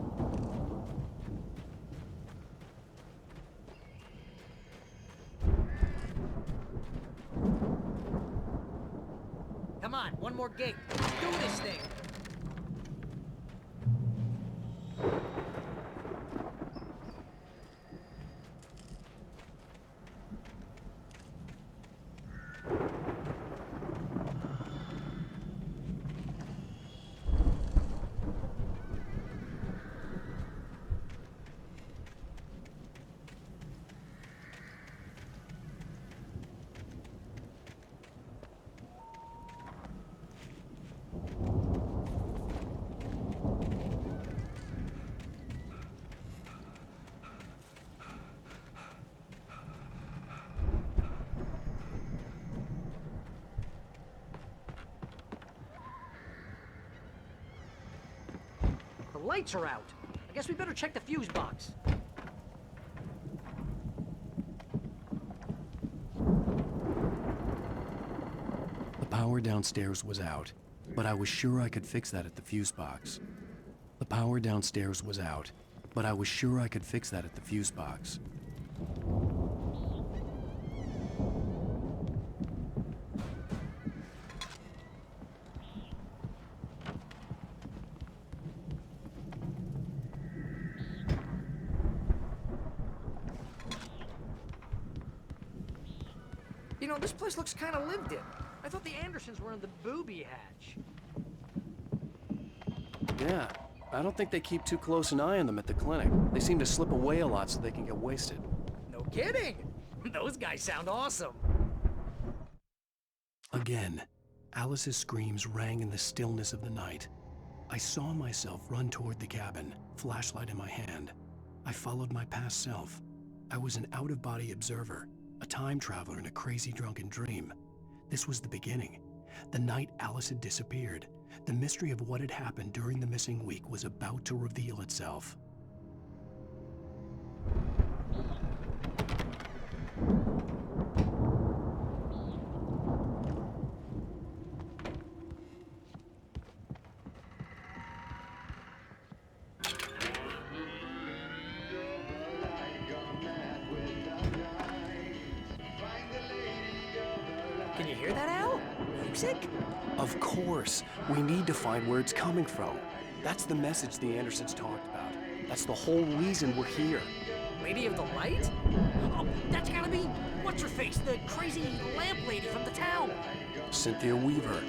Come on, one more gate. Let's do this thing. The lights are out. I guess we better check the fuse box. The power downstairs was out, but I was sure I could fix that at the fuse box. The power downstairs was out, but I was sure I could fix that at the fuse box. You know, this place looks kind of lived in. I thought the Andersons were in the booby hatch. Yeah, I don't think they keep too close an eye on them at the clinic. They seem to slip away a lot so they can get wasted. No kidding. Those guys sound awesome. Again, Alice's screams rang in the stillness of the night. I saw myself run toward the cabin, flashlight in my hand. I followed my past self. I was an out-of-body observer, a time traveler in a crazy drunken dream. This was the beginning. The night Alice had disappeared. The mystery of what had happened during the missing week was about to reveal itself. Can you hear that, Al? Music? Of course. We need to find where it's coming from. That's the message the Andersons talked about. That's the whole reason we're here. Lady of the Light? Oh, that's gotta be what's-her-face, the crazy lamp lady from the town. Cynthia Weaver.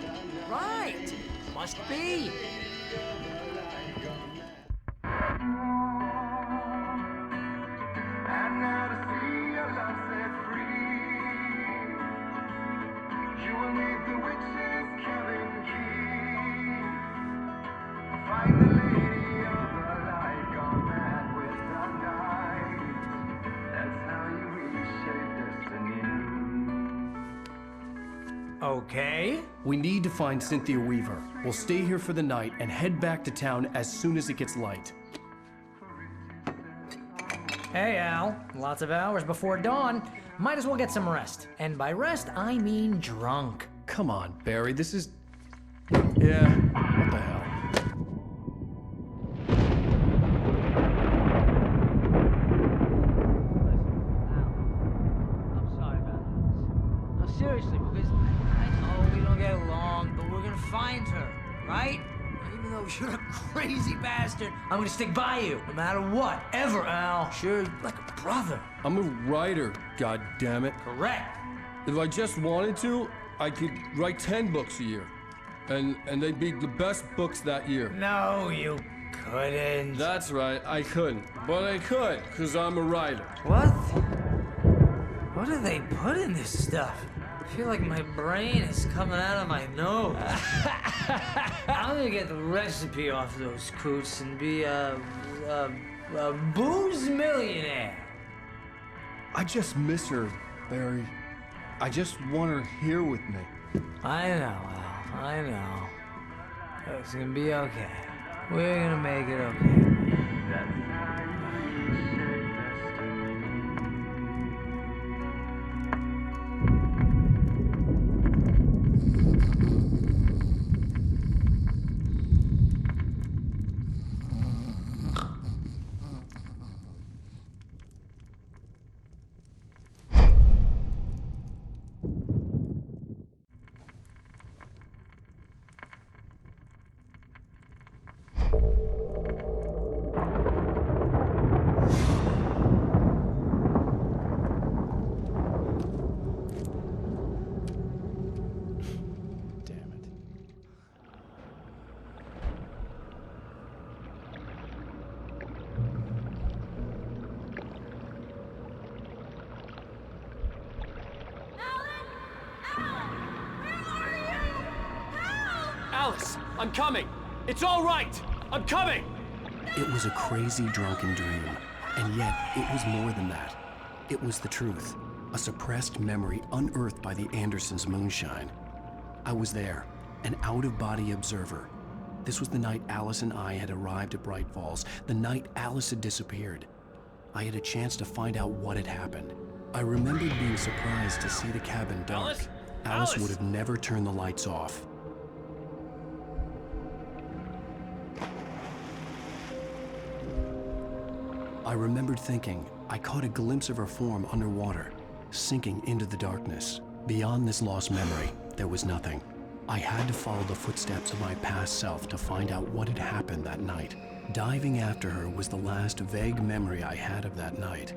Right. Must be. Okay. We need to find Cynthia Weaver. We'll stay here for the night and head back to town as soon as it gets light. Hey, Al. Lots of hours before dawn. Might as well get some rest. And by rest, I mean drunk. Come on, Barry, this is... Yeah, what the hell? I'm sorry about this. No, seriously, because I know we don't get along, but we're gonna find her, right? And even though you're a crazy bastard, I'm gonna stick by you, no matter what, ever, Al. Sure, you're like a brother. I'm a writer, goddammit. Correct. If I just wanted to, I could write 10 books a year. And they'd be the best books that year. No, you couldn't. That's right, I couldn't. But I could, because I'm a writer. What? What do they put in this stuff? I feel like my brain is coming out of my nose. I'm gonna get the recipe off those coots and be a booze millionaire. I just miss her, Barry. I just want her here with me. I know, Al. I know. It's gonna be okay. We're gonna make it okay. Alice, I'm coming. It's all right. I'm coming. It was a crazy, drunken dream, and yet it was more than that. It was the truth, a suppressed memory unearthed by the Andersons' moonshine. I was there, an out-of-body observer. This was the night Alice and I had arrived at Bright Falls, the night Alice had disappeared. I had a chance to find out what had happened. I remembered being surprised to see the cabin dark. Alice would have never turned the lights off. I remembered thinking I caught a glimpse of her form underwater, sinking into the darkness. Beyond this lost memory, there was nothing. I had to follow the footsteps of my past self to find out what had happened that night. Diving after her was the last vague memory I had of that night.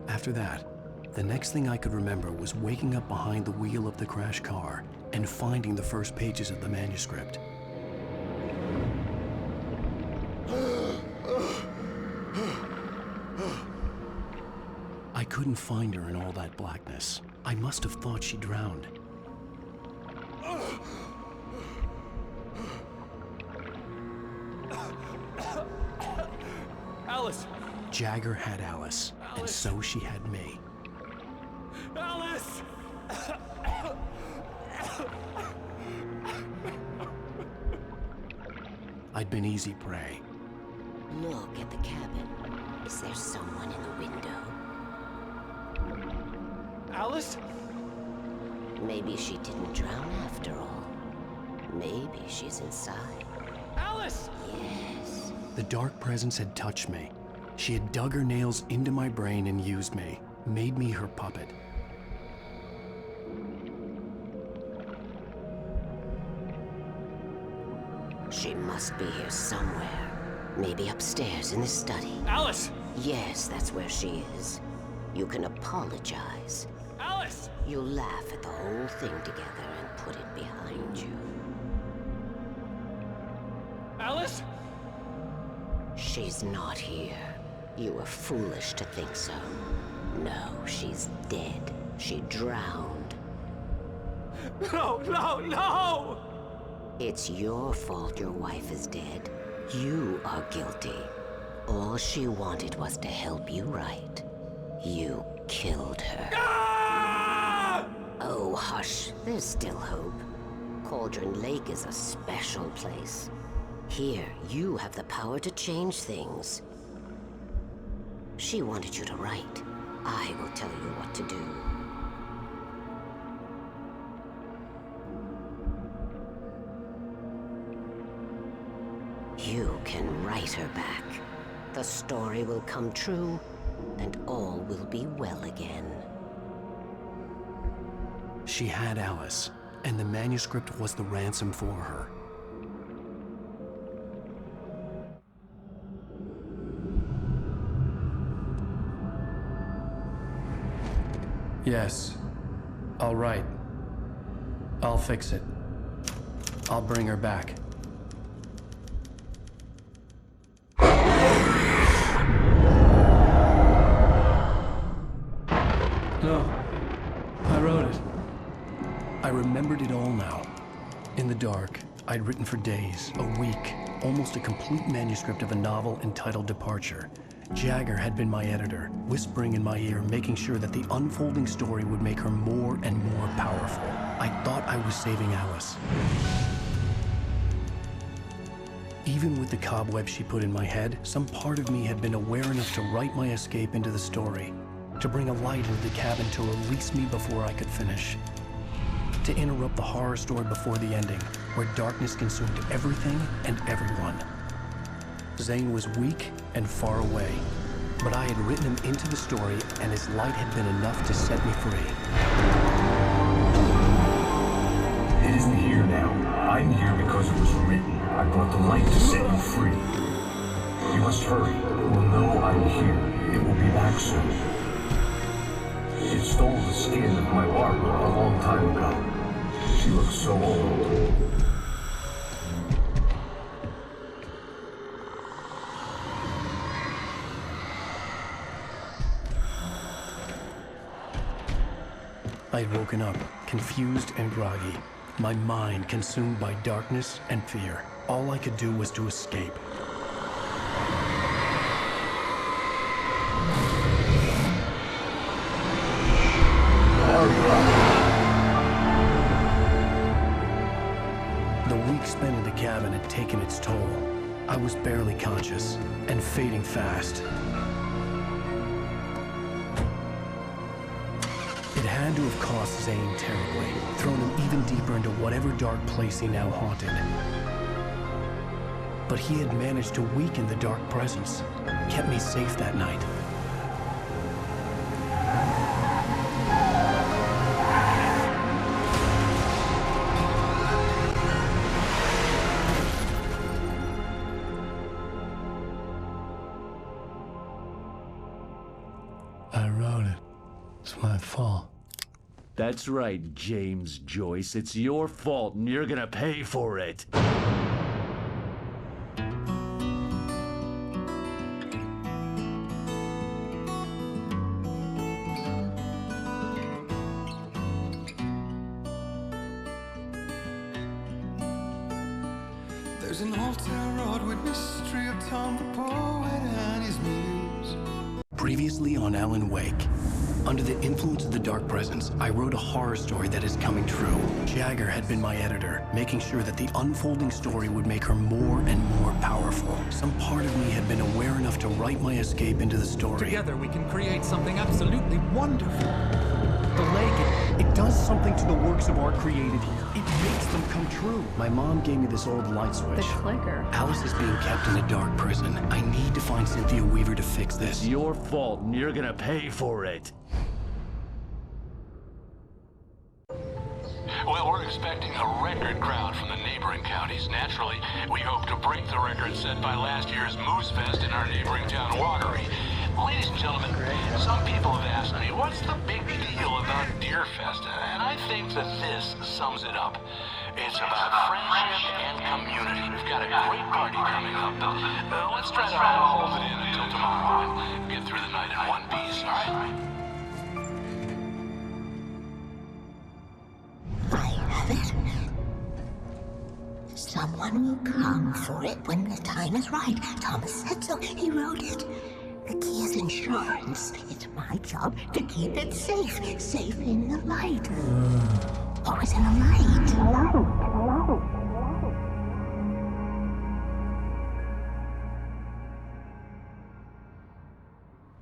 After that, the next thing I could remember was waking up behind the wheel of the crashed car and finding the first pages of the manuscript. I couldn't find her in all that blackness. I must have thought she drowned. Alice! Jagger had Alice, and so she had me. Alice! I'd been easy prey. Look at the cabin. Is there someone in the window? Alice? Maybe she didn't drown after all. Maybe she's inside. Alice! Yes. The dark presence had touched me. She had dug her nails into my brain and used me, made me her puppet. She must be here somewhere. Maybe upstairs in the study. Alice! Yes, that's where she is. You can apologize. Alice! You'll laugh at the whole thing together and put it behind you. Alice? She's not here. You were foolish to think so. No, she's dead. She drowned. No, no, no! It's your fault your wife is dead. You are guilty. All she wanted was to help you right. You killed her. Ah! Oh, hush. There's still hope. Cauldron Lake is a special place. Here, you have the power to change things. She wanted you to write. I will tell you what to do. You can write her back. The story will come true, and all will be well again. She had Alice, and the manuscript was the ransom for her. Yes. I'll write. I'll fix it. I'll bring her back. No. I wrote it. dark, I'd written for days, a week, almost a complete manuscript of a novel entitled Departure. Jagger had been my editor, whispering in my ear, making sure that the unfolding story would make her more and more powerful. I thought I was saving Alice. Even with the cobwebs she put in my head, some part of me had been aware enough to write my escape into the story, to bring a light into the cabin to release me before I could finish, to interrupt the horror story before the ending, where darkness consumed everything and everyone. Zane was weak and far away, but I had written him into the story, and his light had been enough to set me free. It isn't here now. I'm here because it was written. I brought the light to set you free. You must hurry. It will know I'm here. It will be back soon. It stole the skin of my Barbara a long time ago. She looks so old. I'd woken up, confused and groggy, my mind consumed by darkness and fear. All I could do was to escape. The week spent in the cabin had taken its toll. I was barely conscious and fading fast. It had to have cost Zane terribly, thrown him even deeper into whatever dark place he now haunted. But he had managed to weaken the dark presence, kept me safe that night. I wrote it. It's my fault. That's right, James Joyce. It's your fault, and you're gonna pay for it. There's an old town road with mystery of Tom the poet and his muse. Previously on Alan Wake. Under the influence of the dark presence, I wrote a horror story that is coming true. Jagger had been my editor, making sure that the unfolding story would make her more and more powerful. Some part of me had been aware enough to write my escape into the story. Together we can create something absolutely wonderful. The lake, it does something to the works of art created here. It makes them come true. My mom gave me this old light switch. The clicker. Alice is being kept in a dark prison. I need to find Cynthia Weaver to fix this. It's your fault, and you're gonna pay for it. Well, we're expecting a record crowd from the neighboring counties. Naturally, we hope to break the record set by last year's Moose Fest in our neighboring town, Watery. Ladies and gentlemen, some people have asked me, what's the big deal about Deer Fest? And I think that this sums it up. It's about friendship and community. We've got a great party coming up, but let's try to hold it in until tomorrow and get through the night in one piece, all right? I have it. Someone will come for it when the time is right. Thomas said so. He wrote it. The key is insurance. It's my job to keep it safe. Safe in the light. Always in the light.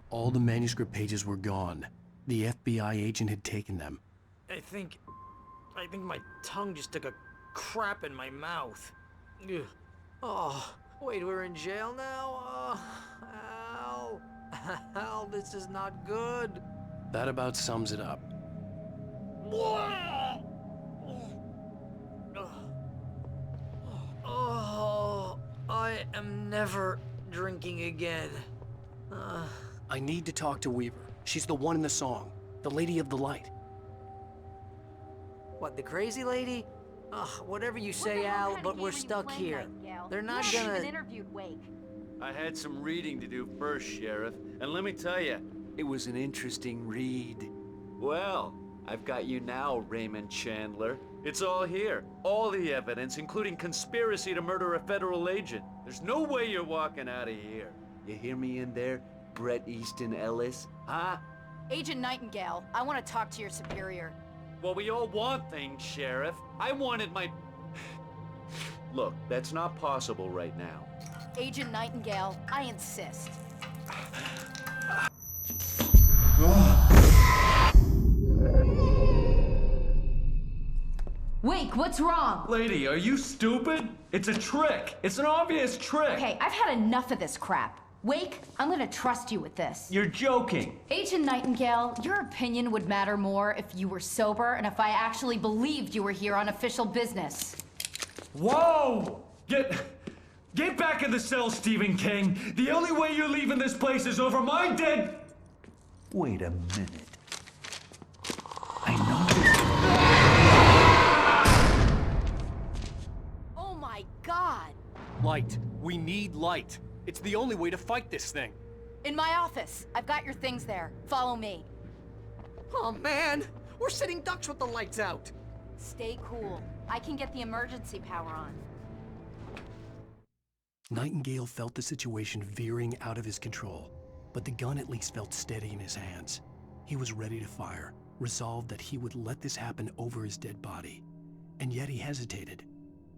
All the manuscript pages were gone. The FBI agent had taken them. I think my tongue just took a crap in my mouth. Ugh. Oh, wait, we're in jail now? Al. Al, this is not good. That about sums it up. Oh, I am never drinking again. I need to talk to Weaver. She's the one in the song. The Lady of the Light. What, the crazy lady? Ugh, whatever you say, Al, but we're stuck here. They're not gonna... interviewed Wake. I had some reading to do first, Sheriff, and let me tell you, it was an interesting read. Well, I've got you now, Raymond Chandler. It's all here. All the evidence, including conspiracy to murder a federal agent. There's no way you're walking out of here. You hear me in there, Bret Easton Ellis? Huh? Agent Nightingale, I want to talk to your superior. Well, we all want things, Sheriff. I wanted my... Look, that's not possible right now. Agent Nightingale, I insist. Wake, what's wrong? Lady, are you stupid? It's a trick. It's an obvious trick. Okay, I've had enough of this crap. Wake, I'm gonna trust you with this. You're joking. Agent Nightingale, your opinion would matter more if you were sober and if I actually believed you were here on official business. Whoa! Get back in the cell, Stephen King. The only way you're leaving this place is over my dead... Wait a minute. I know... Oh my God! Light. We need light. It's the only way to fight this thing. In my office. I've got your things there. Follow me. Oh man, we're sitting ducks with the lights out. Stay cool. I can get the emergency power on. Nightingale felt the situation veering out of his control, but the gun at least felt steady in his hands. He was ready to fire, resolved that he would let this happen over his dead body. And yet he hesitated.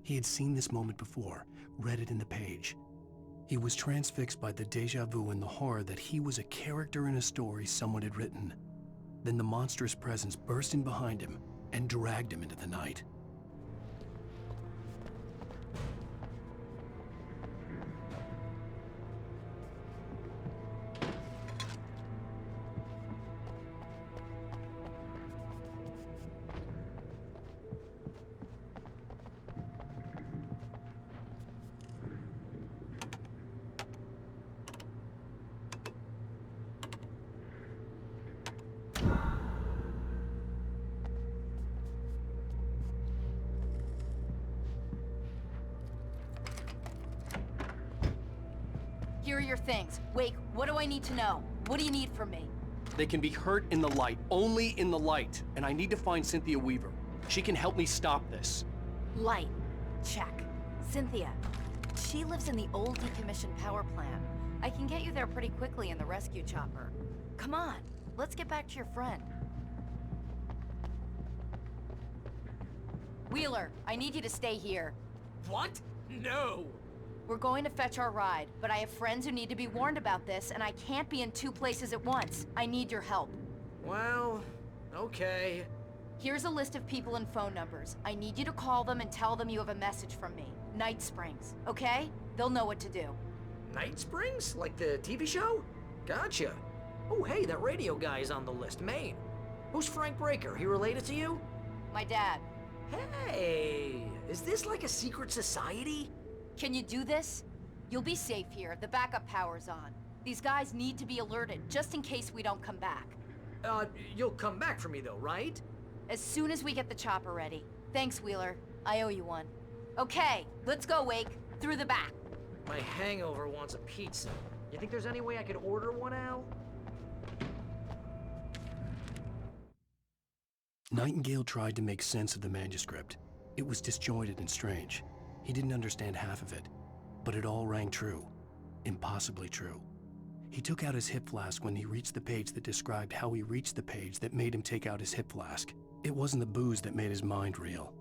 He had seen this moment before, read it in the page. He was transfixed by the déjà vu and the horror that he was a character in a story someone had written. Then the monstrous presence burst in behind him and dragged him into the night. Here are your things. Wake, what do I need to know? What do you need from me? They can be hurt in the light, only in the light. And I need to find Cynthia Weaver. She can help me stop this. Light. Check. Cynthia. She lives in the old decommissioned power plant. I can get you there pretty quickly in the rescue chopper. Come on, let's get back to your friend. Wheeler, I need you to stay here. What? No! We're going to fetch our ride, but I have friends who need to be warned about this, and I can't be in 2 places at once. I need your help. Well, okay. Here's a list of people and phone numbers. I need you to call them and tell them you have a message from me. Night Springs, okay? They'll know what to do. Night Springs? Like the TV show? Gotcha. Oh, hey, that radio guy is on the list, Maine. Who's Frank Breaker? He related to you? My dad. Hey, is this like a secret society? Can you do this? You'll be safe here. The backup power's on. These guys need to be alerted, just in case we don't come back. You'll come back for me though, right? As soon as we get the chopper ready. Thanks, Wheeler. I owe you one. Okay, let's go, Wake. Through the back. My hangover wants a pizza. You think there's any way I could order one, Al? Nightingale tried to make sense of the manuscript. It was disjointed and strange. He didn't understand half of it, but it all rang true. Impossibly true. He took out his hip flask when he reached the page that described how he reached the page that made him take out his hip flask. It wasn't the booze that made his mind reel.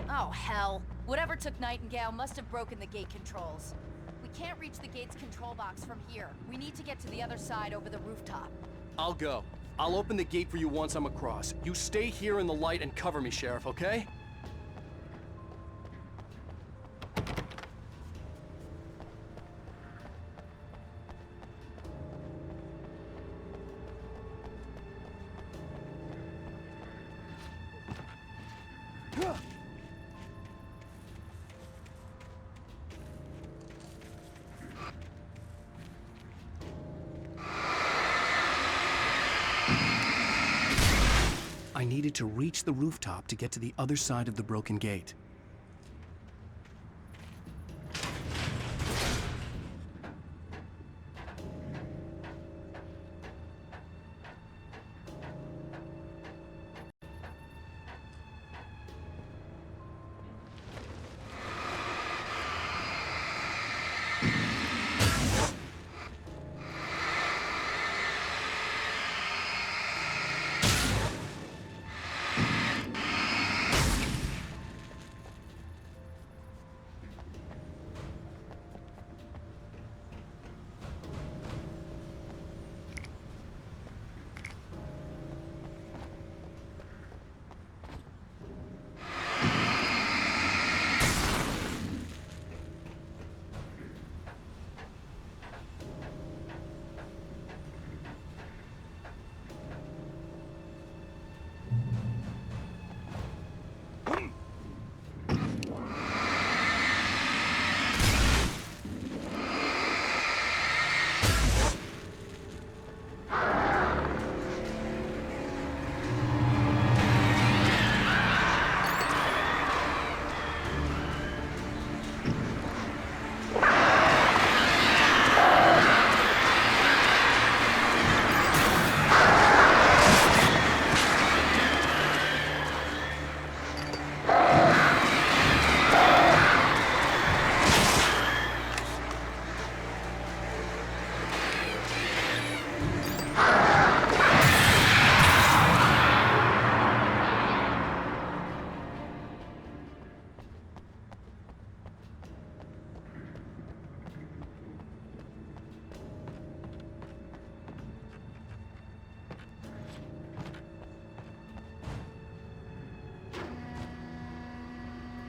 Oh, hell. Whatever took Nightingale must have broken the gate controls. We can't reach the gate's control box from here. We need to get to the other side over the rooftop. I'll go. I'll open the gate for you once I'm across. You stay here in the light and cover me, Sheriff, okay? I needed to reach the rooftop to get to the other side of the broken gate.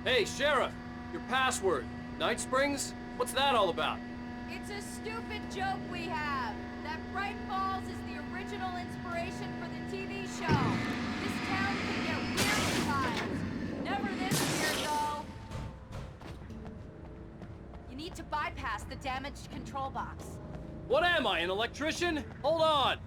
Hey, Sheriff! Your password. Night Springs? What's that all about? It's a stupid joke we have. That Bright Falls is the original inspiration for the TV show. This town can get weird at times. Never this weird, though. You need to bypass the damaged control box. What am I, an electrician? Hold on!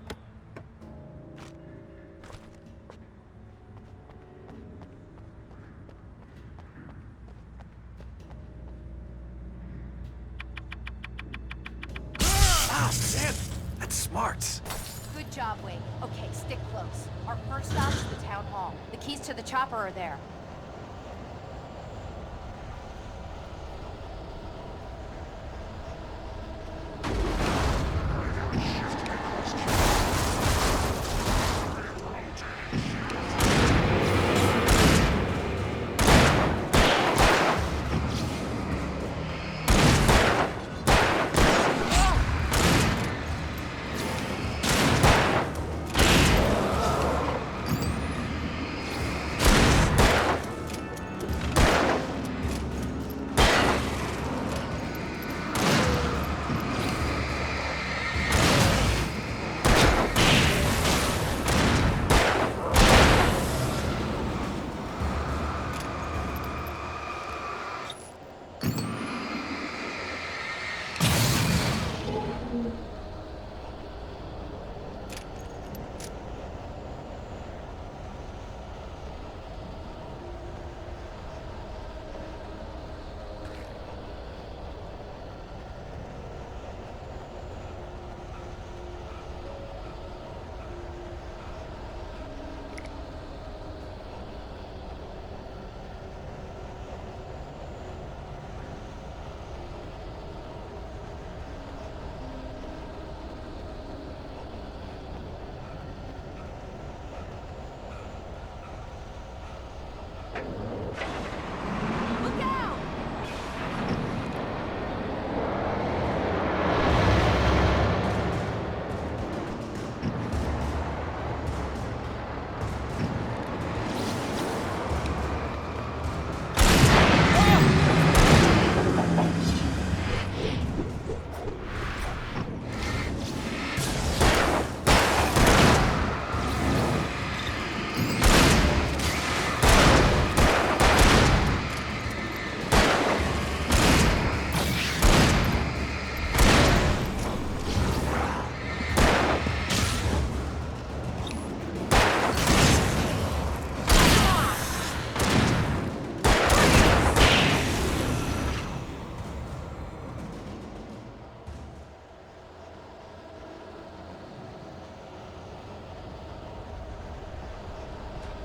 Ah, man! That's smart. Good job, Wade. Okay, stick close. Our first stop is the town hall. The keys to the chopper are there.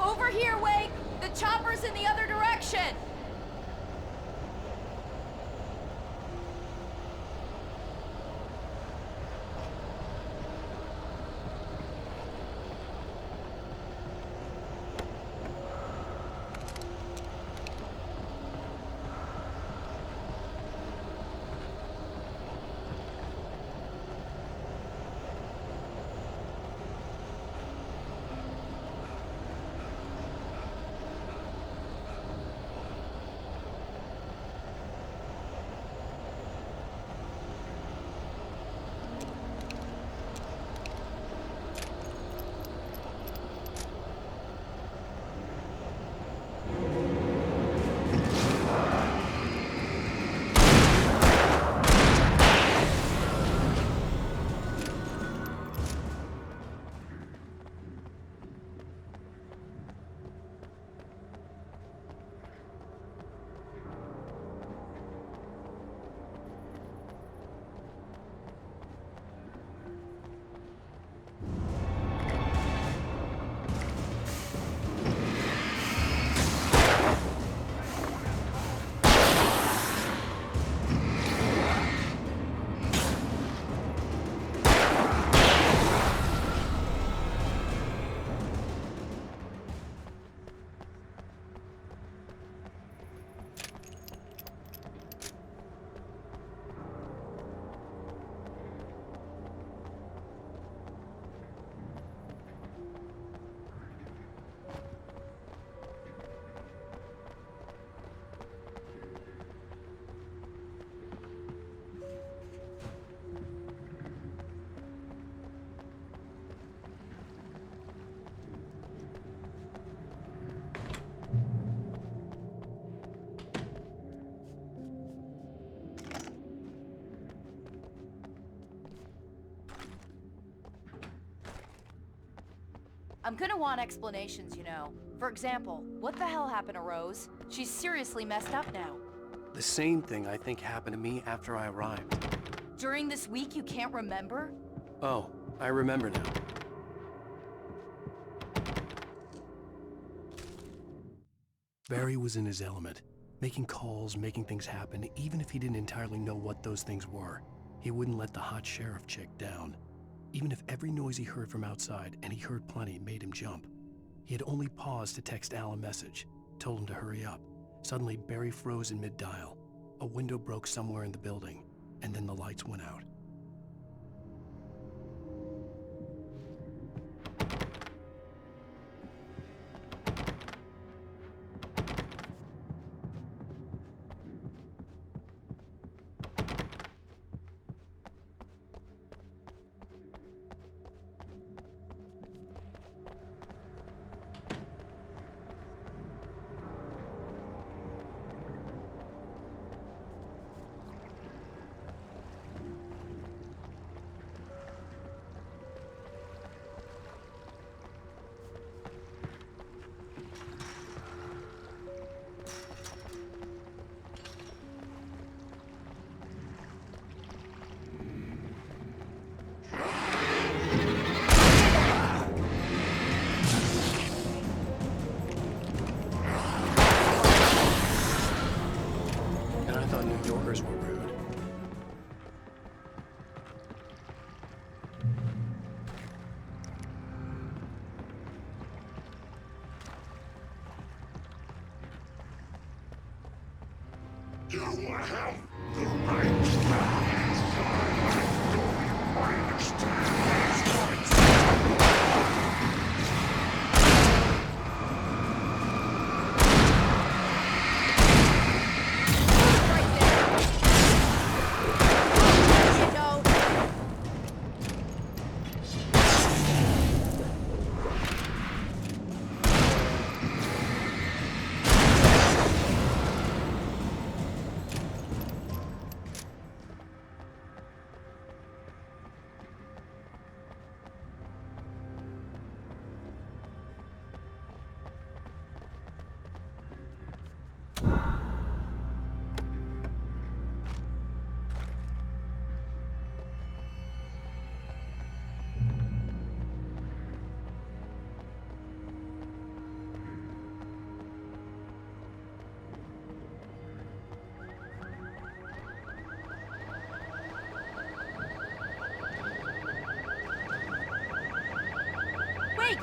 Over here, Wake! The chopper's in the other direction! I'm gonna want explanations, you know. For example, what the hell happened to Rose? She's seriously messed up now. The same thing I think happened to me after I arrived. During this week you can't remember? Oh, I remember now. Barry was in his element, making calls, making things happen, even if he didn't entirely know what those things were. He wouldn't let the hot sheriff chick down. Even if every noise he heard from outside, and he heard plenty, made him jump. He had only paused to text Al a message, told him to hurry up. Suddenly, Barry froze in mid-dial. A window broke somewhere in the building, and then the lights went out. New Yorkers were rude. You have the right to I understand these rights.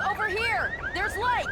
Over here! There's light!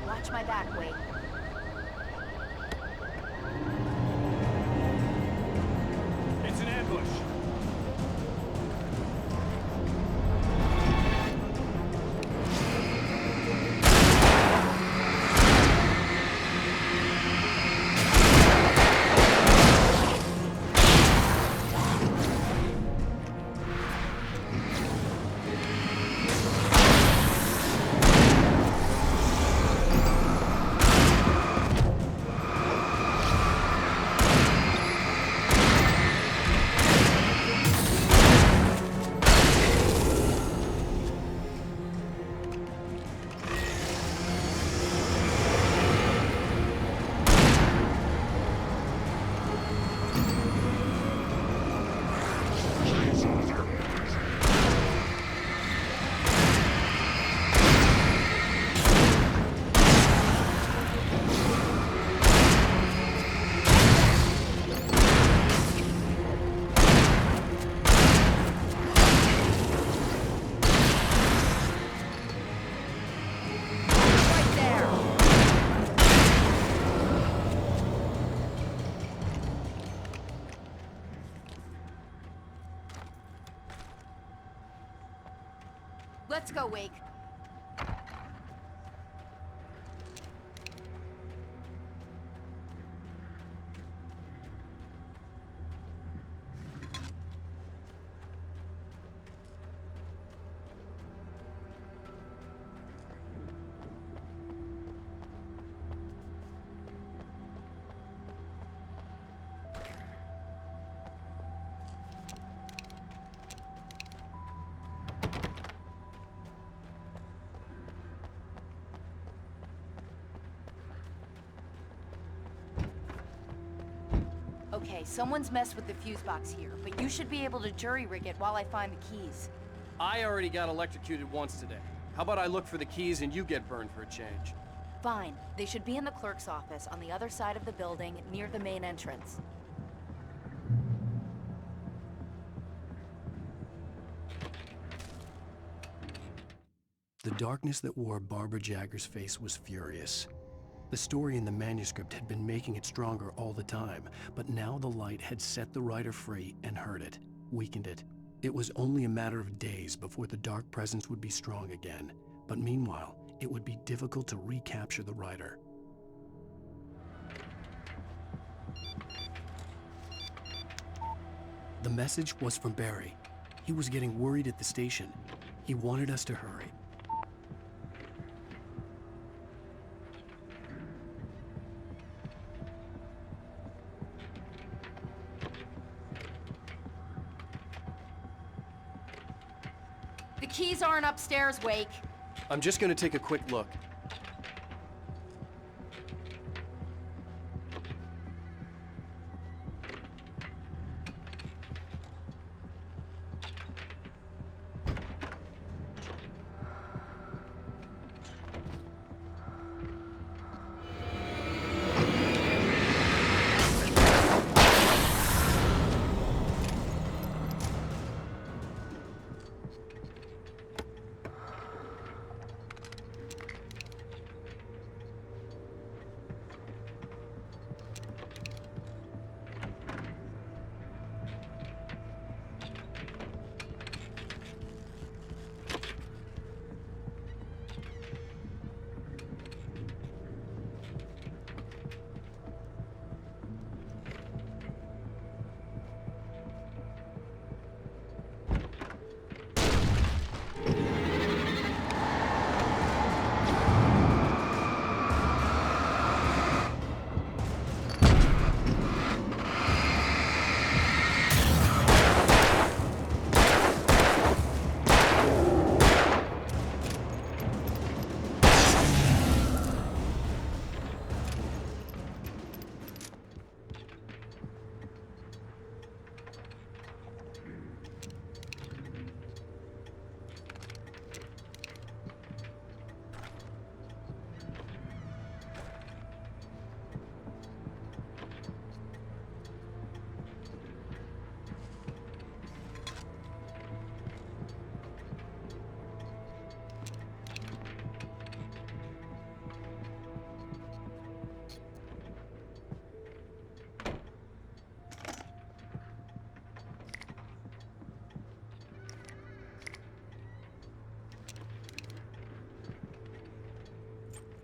Watch my back, Wade. It's an ambush. Let's go, Wake. Okay, someone's messed with the fuse box here, but you should be able to jury-rig it while I find the keys. I already got electrocuted once today. How about I look for the keys and you get burned for a change? Fine. They should be in the clerk's office on the other side of the building, near the main entrance. The darkness that wore Barbara Jagger's face was furious. The story in the manuscript had been making it stronger all the time, but now the light had set the writer free and hurt it, weakened it. It was only a matter of days before the dark presence would be strong again, but meanwhile, it would be difficult to recapture the writer. The message was from Barry. He was getting worried at the station. He wanted us to hurry. The keys aren't upstairs, Wake. I'm just gonna take a quick look.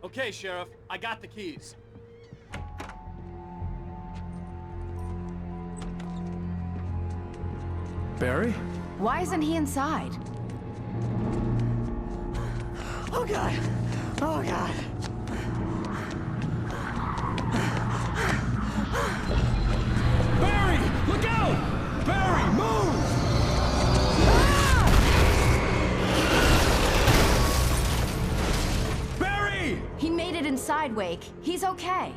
Okay, Sheriff, I got the keys. Barry? Why isn't he inside? Oh God! Oh God! Barry! Look out! Barry, move! Barry! He made it inside, Wake. He's okay.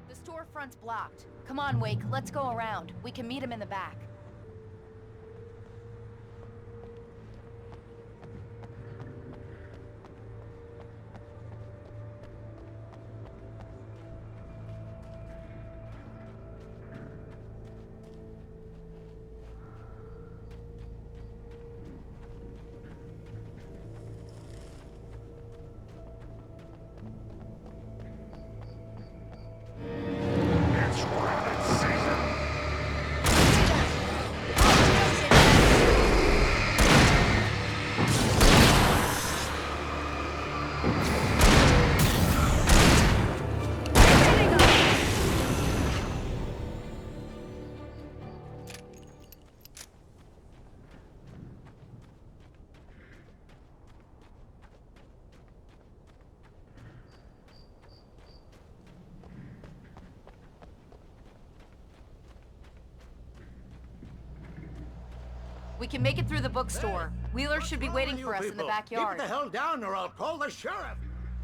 The storefront's blocked. Come on, Wake. Let's go around. We can meet him in the back. We can make it through the bookstore. Wheeler should be waiting for us in the backyard. Keep the hell down or I'll call the sheriff.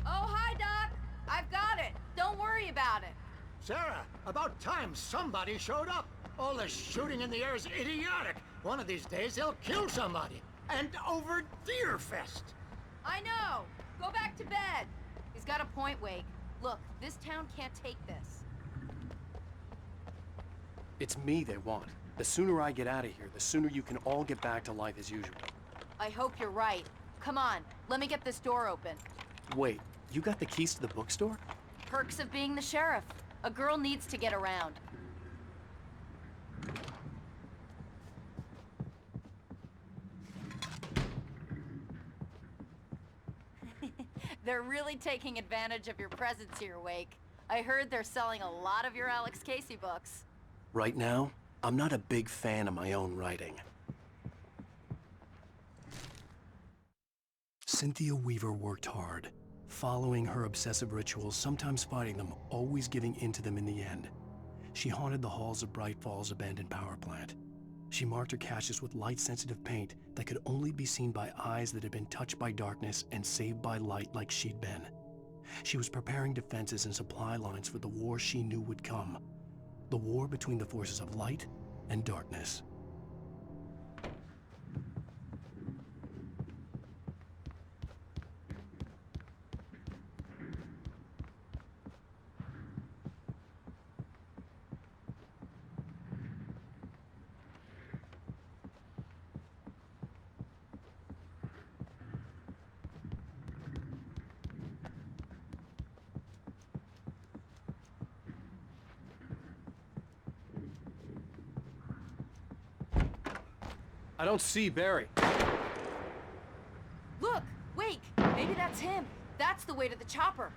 Oh, hi, Doc. I've got it. Don't worry about it. Sarah, about time somebody showed up. All this shooting in the air is idiotic. One of these days they'll kill somebody. And over Deerfest. I know. Go back to bed. He's got a point, Wake. Look, this town can't take this. It's me they want. The sooner I get out of here, the sooner you can all get back to life as usual. I hope you're right. Come on, let me get this door open. Wait, you got the keys to the bookstore? Perks of being the sheriff. A girl needs to get around. They're really taking advantage of your presence here, Wake. I heard they're selling a lot of your Alex Casey books. Right now, I'm not a big fan of my own writing. Cynthia Weaver worked hard, following her obsessive rituals, sometimes fighting them, always giving in to them in the end. She haunted the halls of Bright Falls' abandoned power plant. She marked her caches with light-sensitive paint that could only be seen by eyes that had been touched by darkness and saved by light like she'd been. She was preparing defenses and supply lines for the war she knew would come. The war between the forces of light and darkness. I don't see Barry. Look! Wake! Maybe that's him. That's the way to the chopper.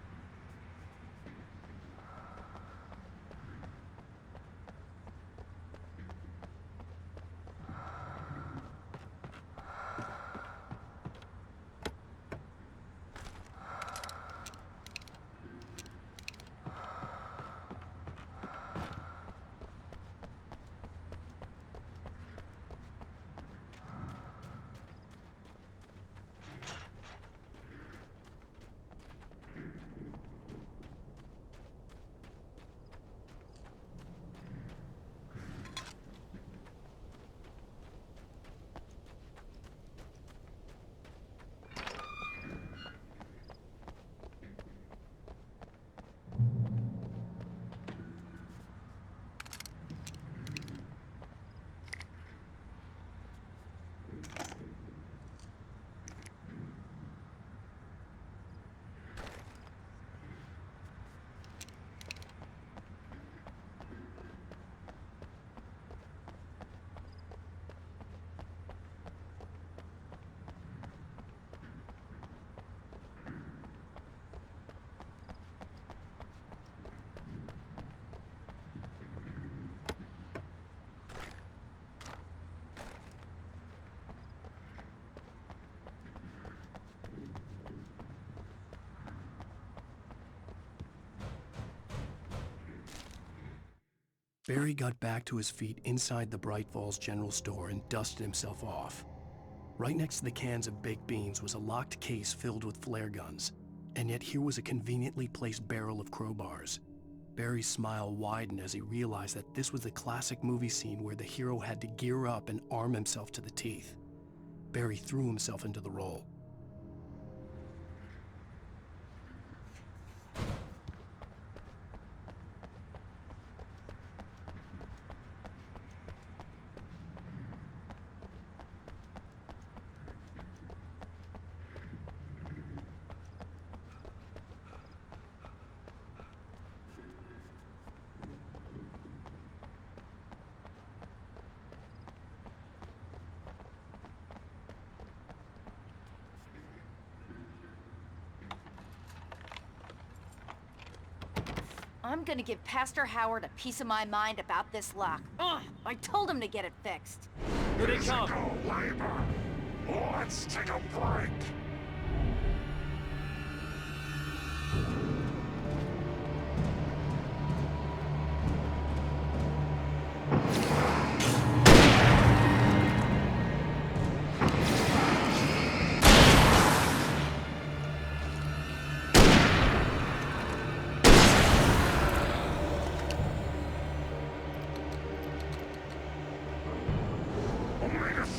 Barry got back to his feet inside the Bright Falls General Store and dusted himself off. Right next to the cans of baked beans was a locked case filled with flare guns, and yet here was a conveniently placed barrel of crowbars. Barry's smile widened as he realized that this was the classic movie scene where the hero had to gear up and arm himself to the teeth. Barry threw himself into the role. I'm gonna give Pastor Howard a piece of my mind about this lock. Ugh, I told him to get it fixed. Here they come. Physical labor. Let's take a break.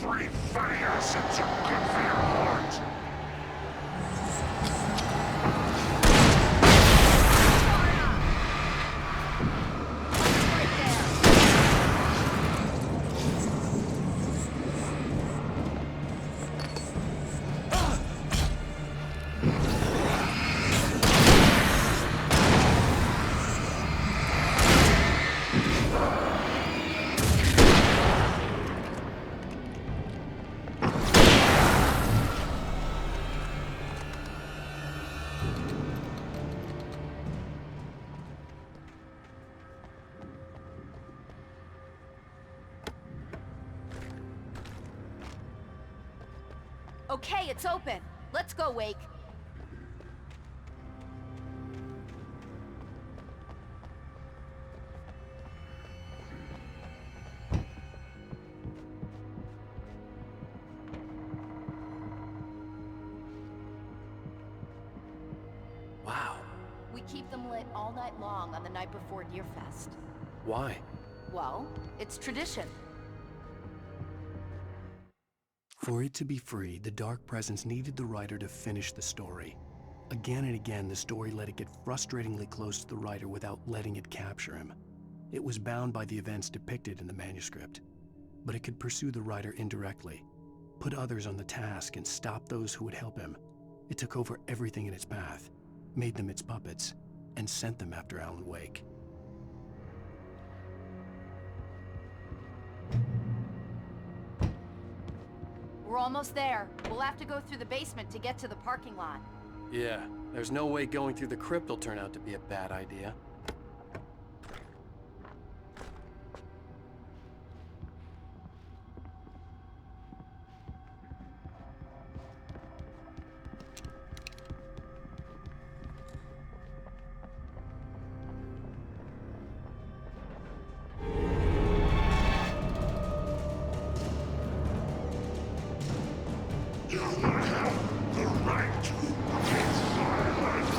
Every fatty acid's are good for your heart. Okay, it's open. Let's go, Wake. Wow. We keep them lit all night long on the night before Deerfest. Why? Well, it's tradition. For it to be free, the Dark Presence needed the writer to finish the story. Again and again, the story let it get frustratingly close to the writer without letting it capture him. It was bound by the events depicted in the manuscript, but it could pursue the writer indirectly, put others on the task, and stop those who would help him. It took over everything in its path, made them its puppets, and sent them after Alan Wake. We're almost there. We'll have to go through the basement to get to the parking lot. Yeah, there's no way going through the crypt will turn out to be a bad idea. You have the right to take silence.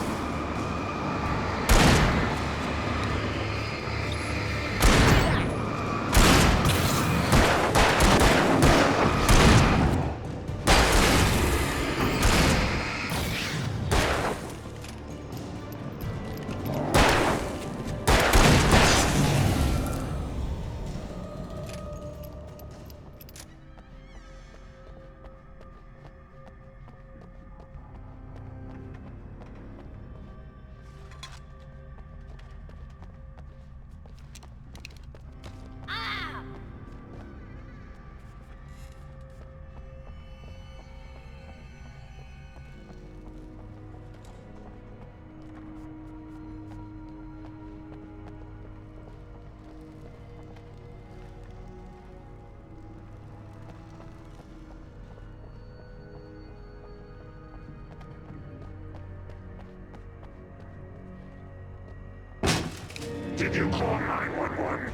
Did you call 911?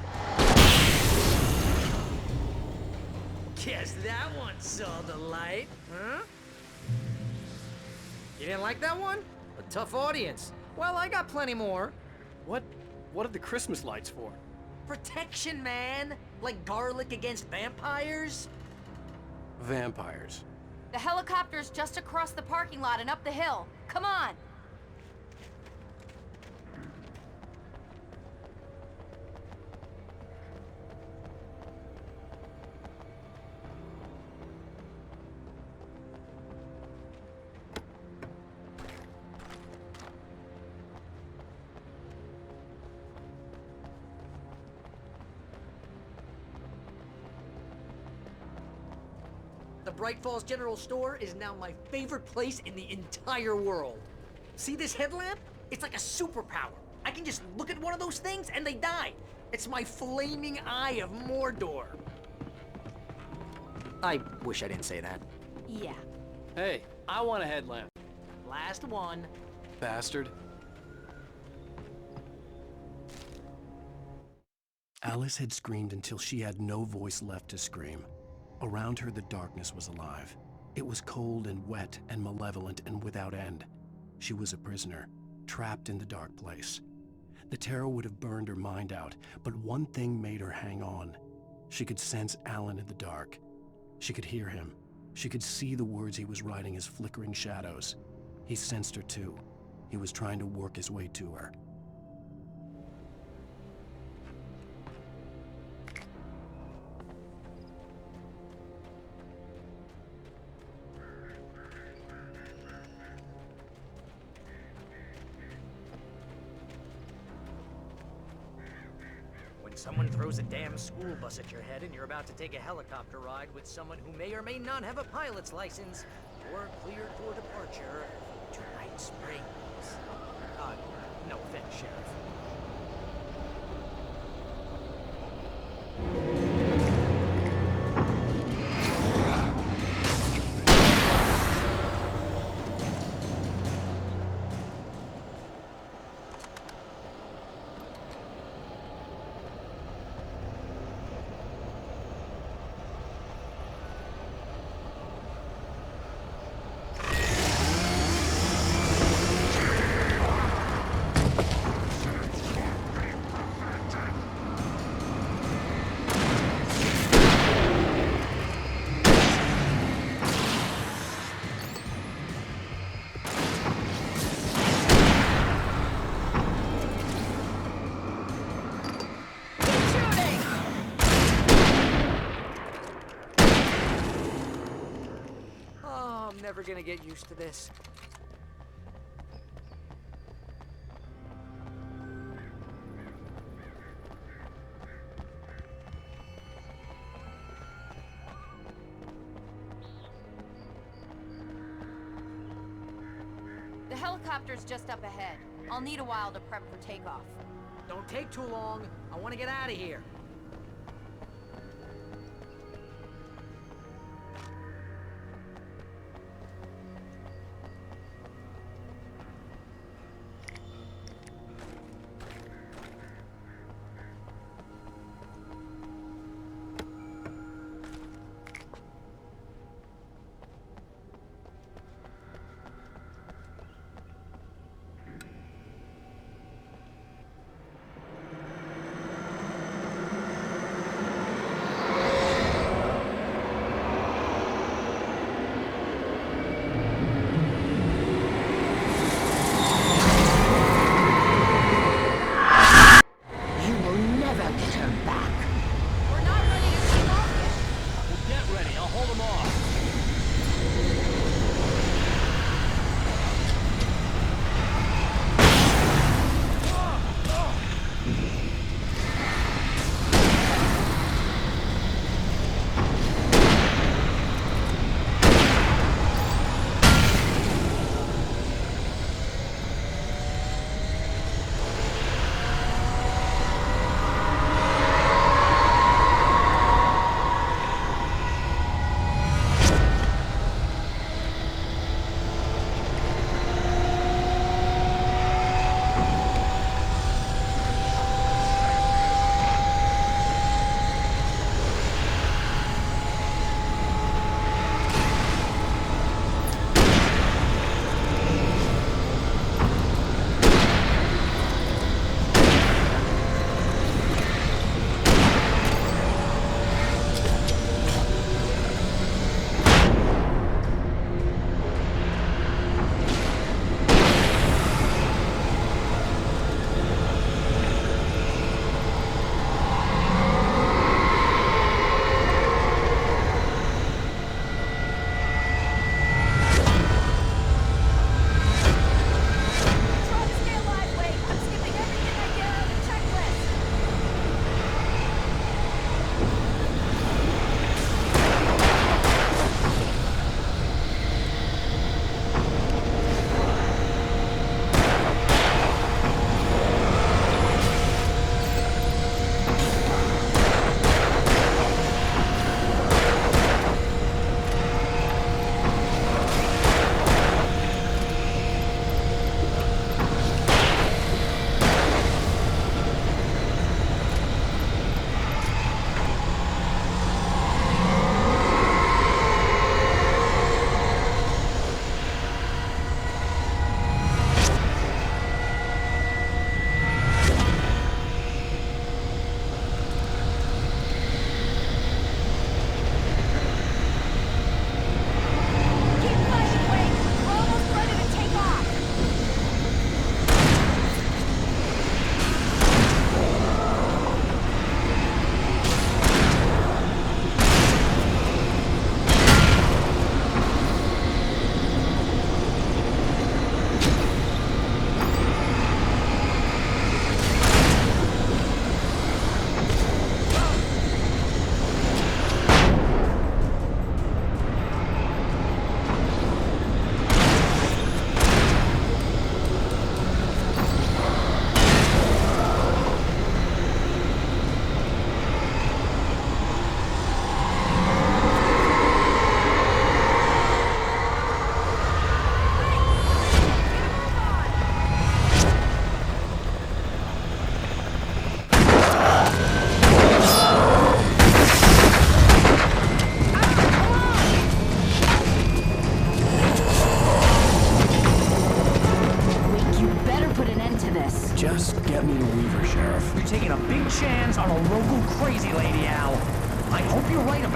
Guess that one saw the light, huh? You didn't like that one? A tough audience. Well, I got plenty more. What are the Christmas lights for? Protection, man! Like garlic against vampires? Vampires. The helicopter's just across the parking lot and up the hill. Come on! The Bright Falls General Store is now my favorite place in the entire world. See this headlamp? It's like a superpower. I can just look at one of those things and they die. It's my flaming eye of Mordor. I wish I didn't say that. Yeah. Hey, I want a headlamp. Last one. Bastard. Alice had screamed until she had no voice left to scream. Around her, the darkness was alive. It was cold and wet and malevolent and without end. She was a prisoner, trapped in the dark place. The terror would have burned her mind out, but one thing made her hang on. She could sense Alan in the dark. She could hear him. She could see the words he was writing as flickering shadows. He sensed her too. He was trying to work his way to her. Someone throws a damn school bus at your head and you're about to take a helicopter ride with someone who may or may not have a pilot's license, or cleared for departure to Night Springs. No offense, Sheriff. I'm never gonna get used to this. The helicopter's just up ahead. I'll need a while to prep for takeoff. Don't take too long. I want to get out of here.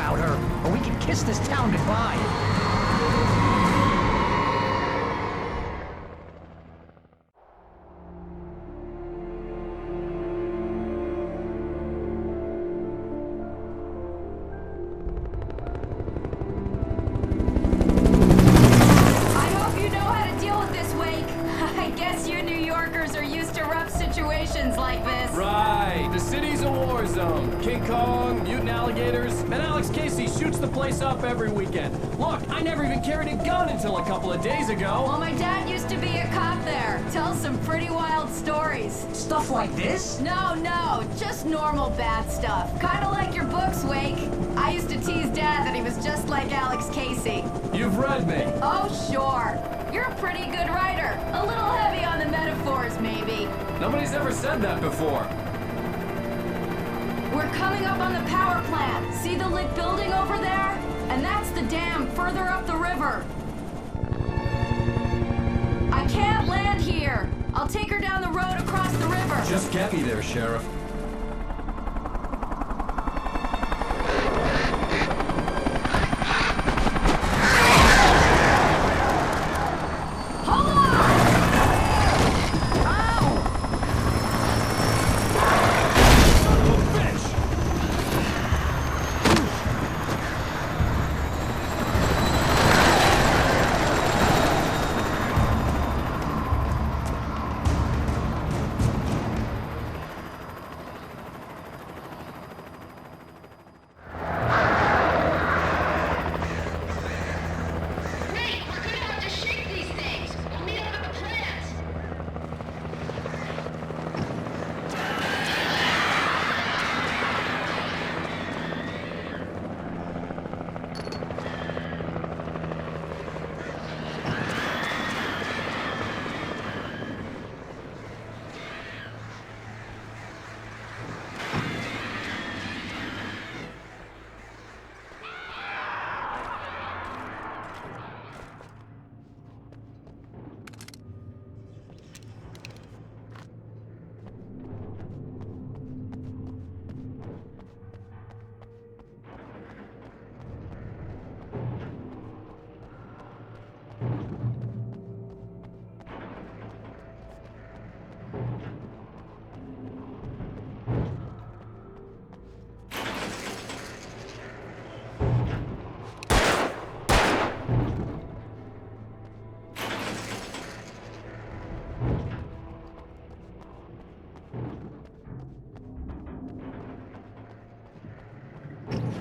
about her, or we can kiss this town goodbye. Like this. Right, the city's a war zone. King Kong, mutant alligators, and Alex Casey shoots the place up every weekend. Look, I never even carried a gun until a couple of days ago. Well, my dad used to be a cop there. Tells some pretty wild stories. Stuff like this? No, just normal bad stuff. Kinda like your books, Wake. I used to tease Dad that he was just like Alex Casey. You've read me. Oh, sure. You're a pretty good writer. A little heavy on the metaphors, maybe. Nobody's ever said that before. We're coming up on the power plant. See the lit building over there? And that's the dam further up the river. I can't land here. I'll take her down the road across the river. Just get me there, Sheriff.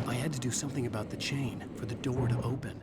I had to do something about the chain for the door to open.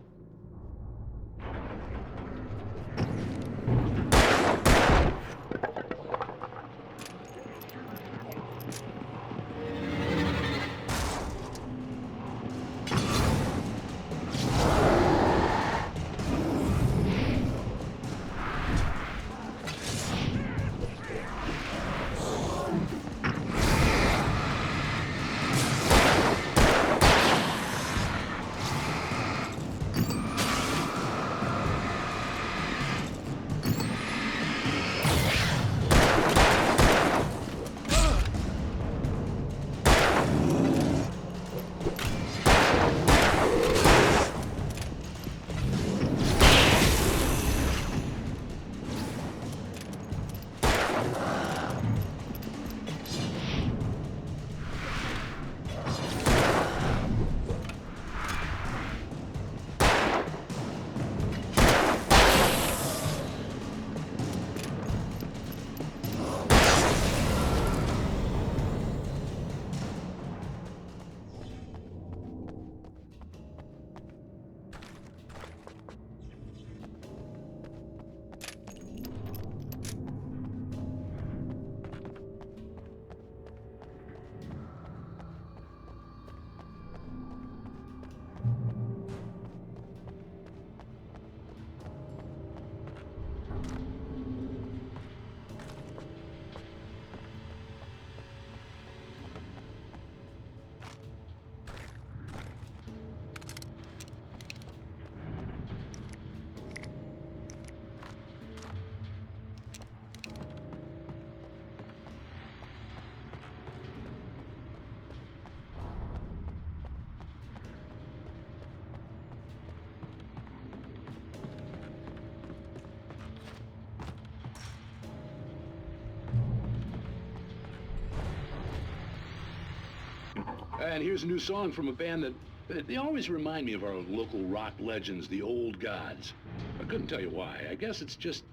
And here's a new song from a band that they always remind me of our local rock legends, the Old Gods. I couldn't tell you why. I guess it's just,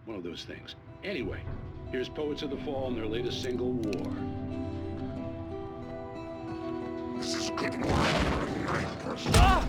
one of those things. Anyway, here's Poets of the Fall and their latest single, War. This is good work. Ah!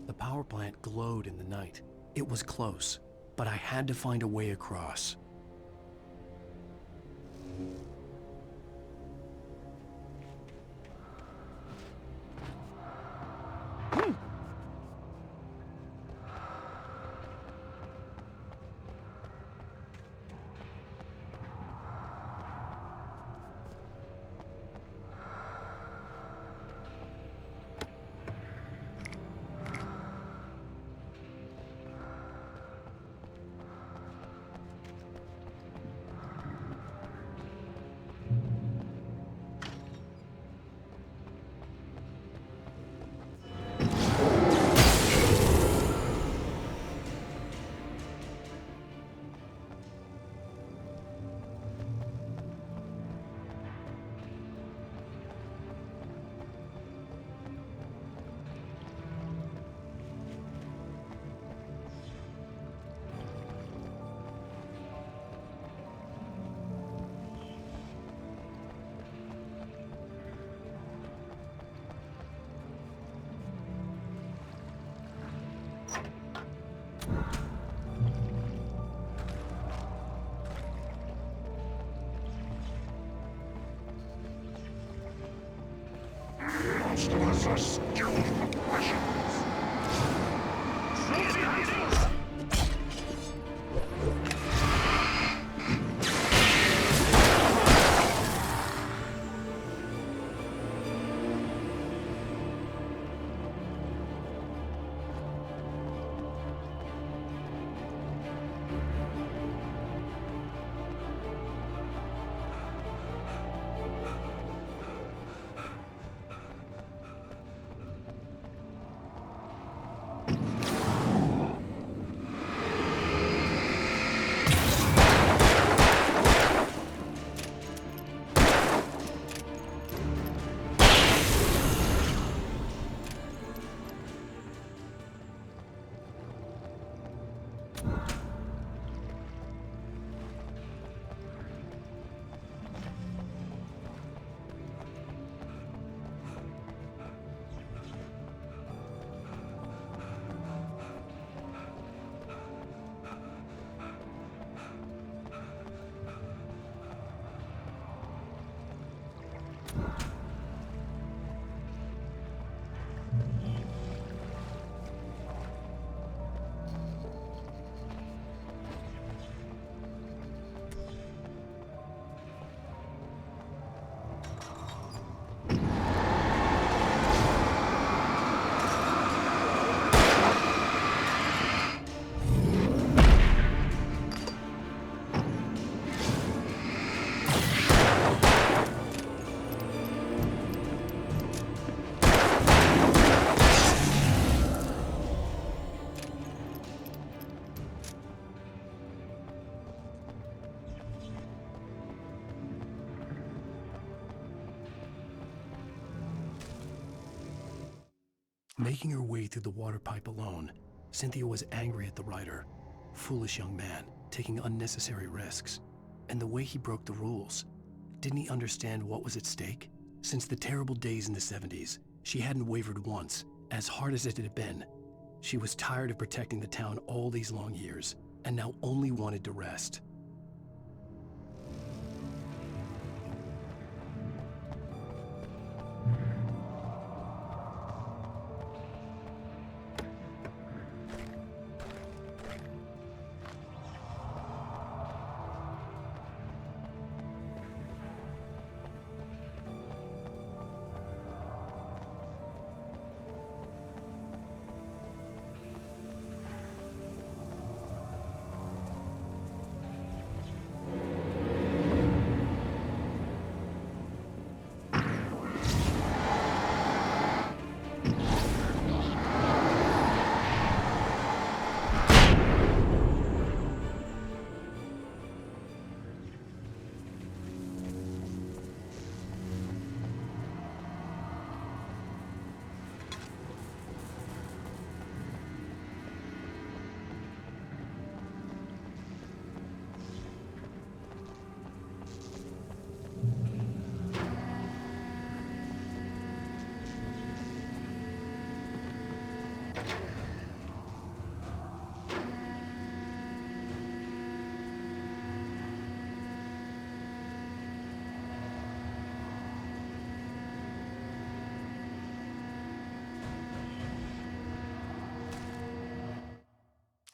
The power plant glowed in the night. It was close, but I had to find a way across. Monsters are skilled oppressions. Making her way through the water pipe alone, Cynthia was angry at the writer. Foolish young man, taking unnecessary risks. And the way he broke the rules. Didn't he understand what was at stake? Since the terrible days in the 70s, she hadn't wavered once, as hard as it had been. She was tired of protecting the town all these long years, and now only wanted to rest.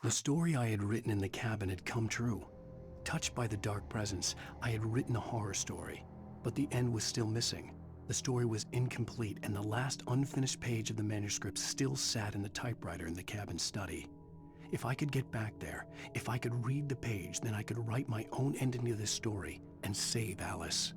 The story I had written in the cabin had come true. Touched by the dark presence, I had written a horror story, but the end was still missing. The story was incomplete, and the last unfinished page of the manuscript still sat in the typewriter in the cabin study. If I could get back there, if I could read the page, then I could write my own ending to this story and save Alice.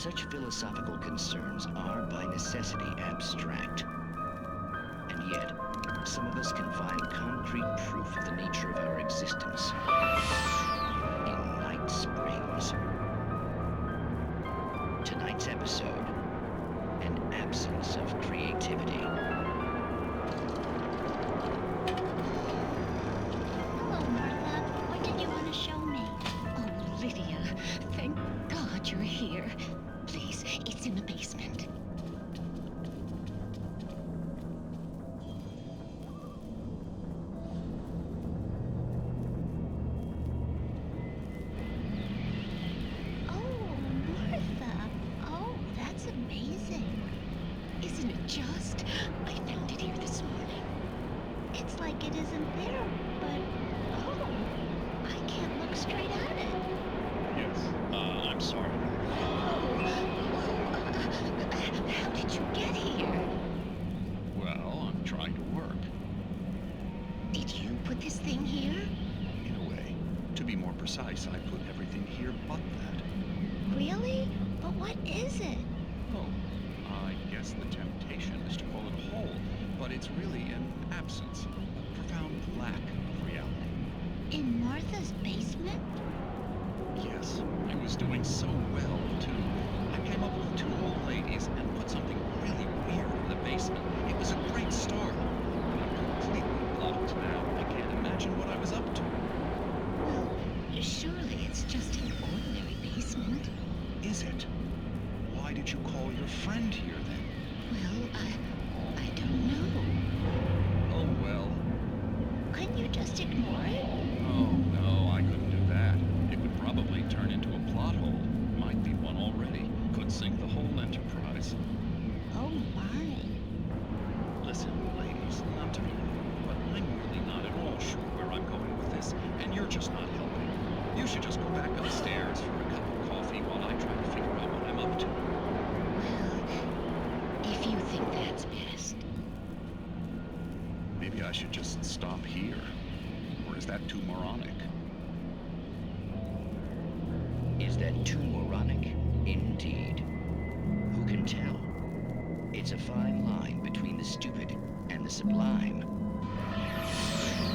Such philosophical concerns are, by necessity, abstract. And yet, some of us can find concrete proof of the nature of our existence in Night Springs. Tonight's episode, an absence of creativity. Hello, Martha. What did you want to show me? Oh, Lydia, thank God you're here. Please, it's in the basement. Oh, Martha. Oh, that's amazing. Isn't it just? I found it here this morning. It's like it isn't there, but oh, I can't look straight at it. Yes, I'm sorry. How did you get here? Well, I'm trying to work. Did you put this thing here? In a way. To be more precise, I put everything here but that. Really? But what is it? Oh, I guess the temptation is to call it a hole, but it's really an absence, a profound lack of reality. In Martha's basement? Yes, I was doing so well, too. I came up with 2 old ladies and put something really weird in the basement. It was a great start. I'm completely blocked now. I can't imagine what I was up to. Well, surely it's just an ordinary basement. Is it? Why did you call your friend here, then? Well, I don't know. Oh, well. Couldn't you just ignore it? Oh, no, I couldn't do that. It would probably turn into a plot hole. Might be one already. Could sink the whole enterprise. Oh, my. Listen, ladies, not to be rude, but I'm really not at all sure where I'm going with this, and you're just not helping. You should just go back upstairs for a cup of coffee while I try to figure out what I'm up to. Well, if you think that's best. Maybe I should just stop here. Or is that too moronic? Is that too moronic? Indeed. Who can tell? It's a fine line between the stupid and the sublime.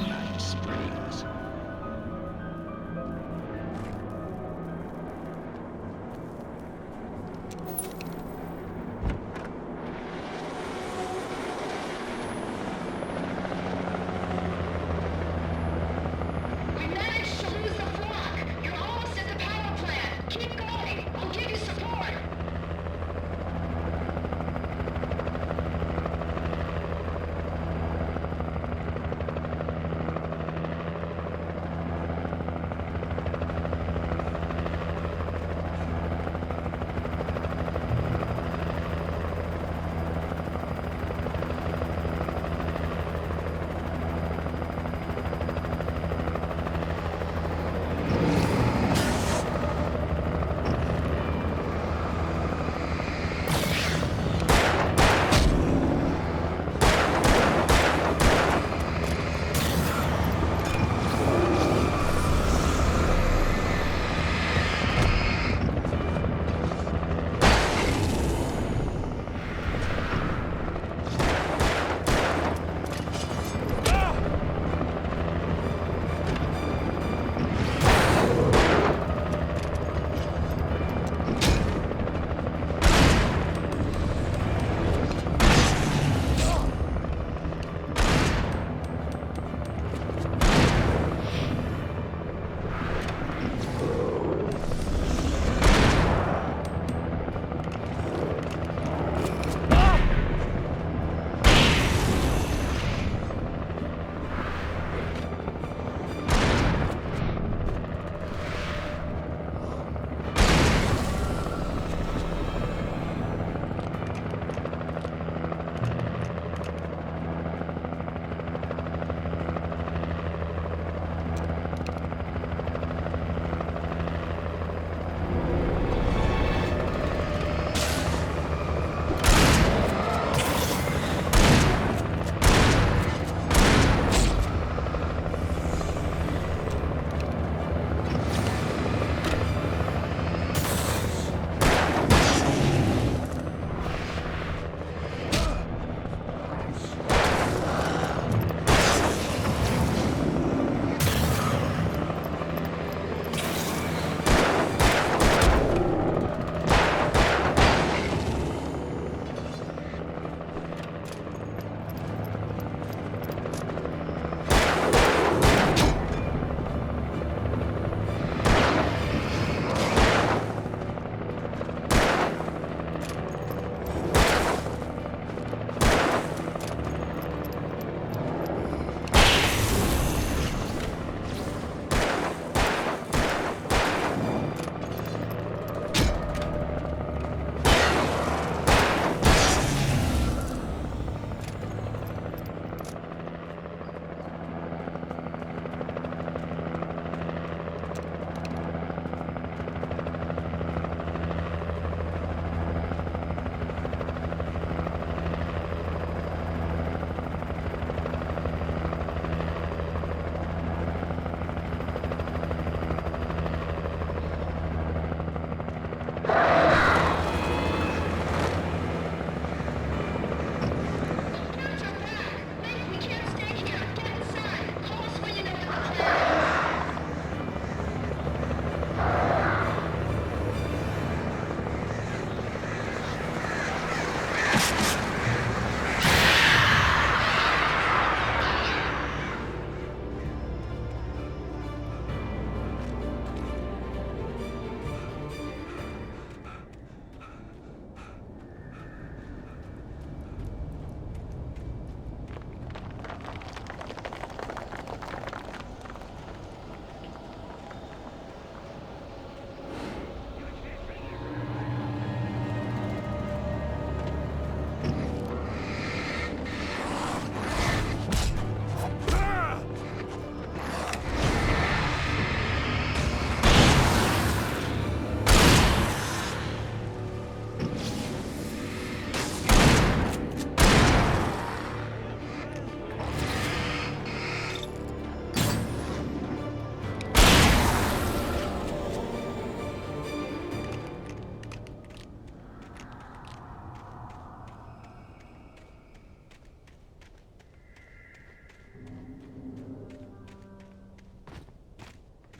Night Springs. We managed to lose the flock. You're almost at the power plant. Keep going. I'll give you support.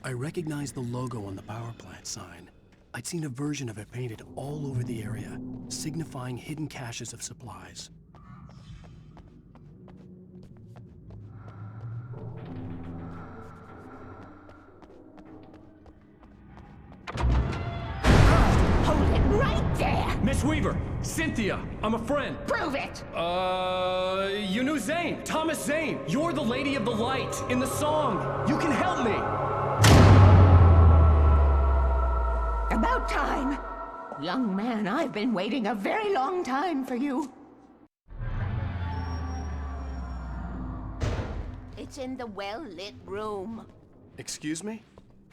I recognized the logo on the power plant sign. I'd seen a version of it painted all over the area, signifying hidden caches of supplies. Hold it right there! Miss Weaver, Cynthia, I'm a friend. Prove it! You knew Zane, Thomas Zane. You're the Lady of the Light in the song. You can help me. About time. Young man, I've been waiting a very long time for you. It's in the well-lit room. Excuse me?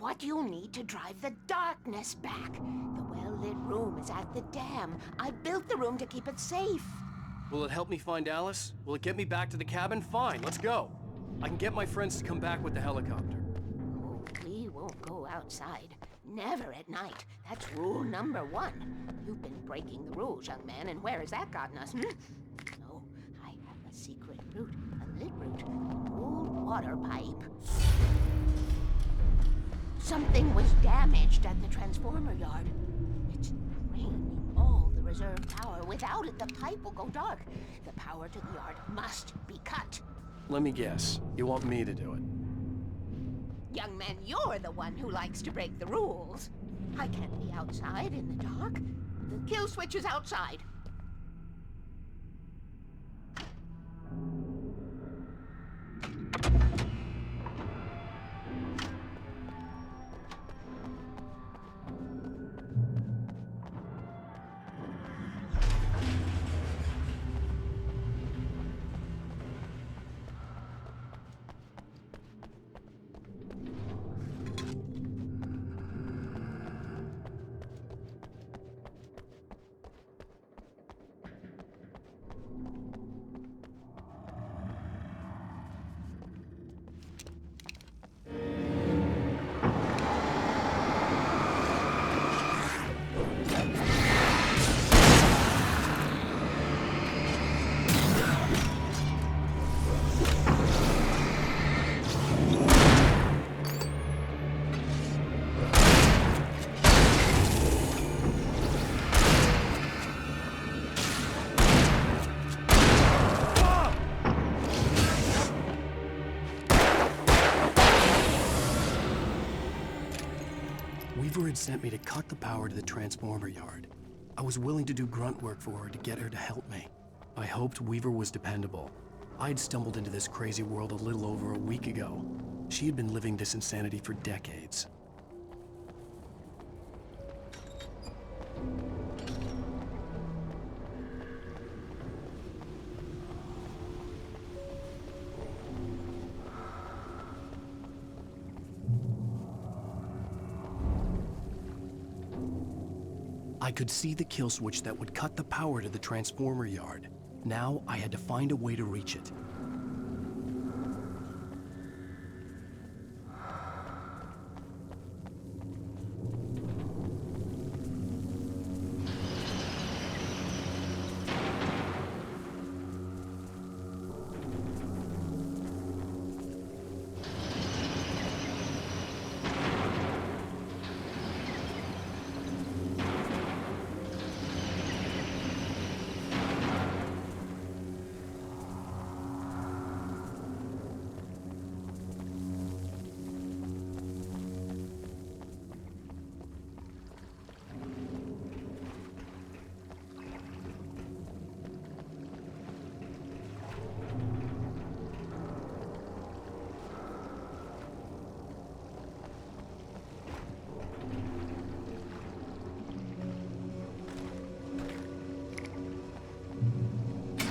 What you need to drive the darkness back. The well-lit room is at the dam. I built the room to keep it safe. Will it help me find Alice? Will it get me back to the cabin? Fine, let's go. I can get my friends to come back with the helicopter. Oh, we won't go outside. Never at night. That's rule number 1. You've been breaking the rules, young man, and where has that gotten us, No, I have a secret route, a lit route, an old water pipe. Something was damaged at the transformer yard. It's draining all the reserve power. Without it, the pipe will go dark. The power to the yard must be cut. Let me guess. You want me to do it? Young man, you're the one who likes to break the rules. I can't be outside in the dark. The kill switch is outside. Weaver had sent me to cut the power to the transformer yard. I was willing to do grunt work for her to get her to help me. I hoped Weaver was dependable. I'd stumbled into this crazy world a little over a week ago. She had been living this insanity for decades. I could see the kill switch that would cut the power to the transformer yard. Now I had to find a way to reach it.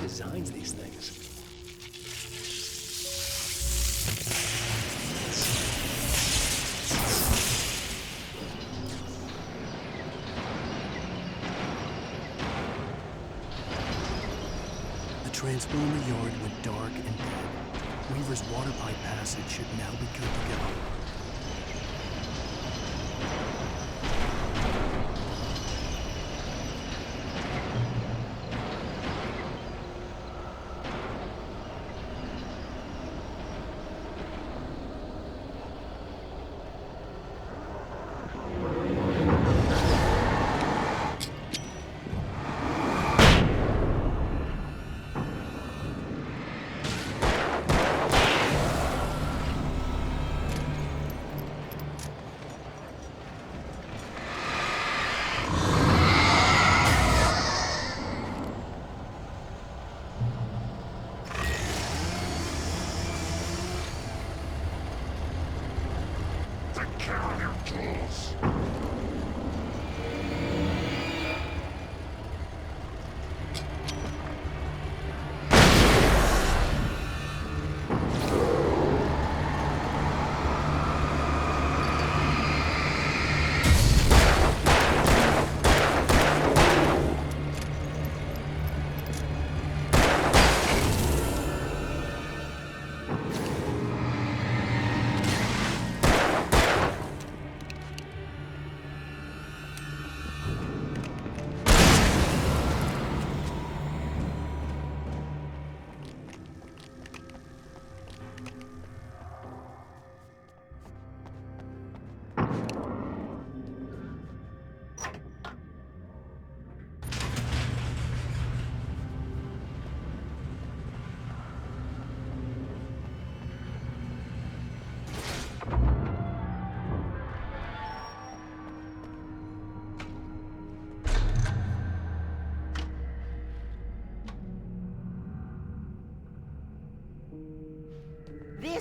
Designs these things. The transformer yard went dark and dead. Weaver's water pipe passage should now be good to go.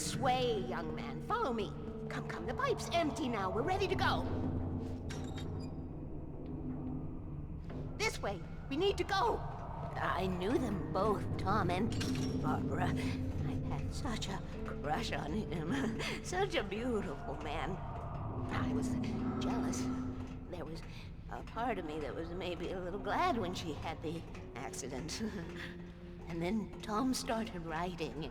This way, young man. Follow me. Come, come. The pipe's empty now. We're ready to go. This way. We need to go. I knew them both, Tom and Barbara. I had such a crush on him. Such a beautiful man. I was jealous. There was a part of me that was maybe a little glad when she had the accident. And then Tom started writing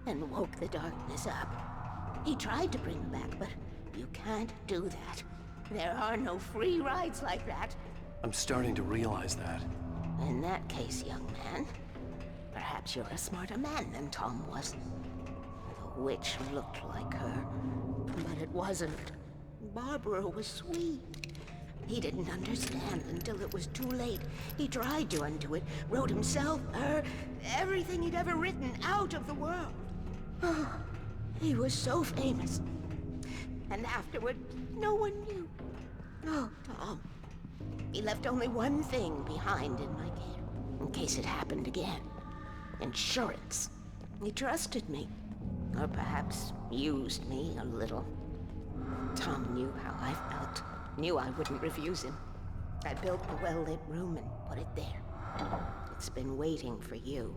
and woke the darkness up. He tried to bring her back, but you can't do that. There are no free rides like that. I'm starting to realize that. In that case, young man, perhaps you're a smarter man than Tom was. The witch looked like her, but it wasn't. Barbara was sweet. He didn't understand until it was too late. He tried to undo it, wrote himself, her, everything he'd ever written out of the world. Oh, he was so famous. And afterward, no one knew. Oh, Tom. He left only one thing behind in my care, in case it happened again. Insurance. He trusted me. Or perhaps used me a little. Tom knew how I felt. Knew I wouldn't refuse him. I built the well-lit room and put it there. It's been waiting for you.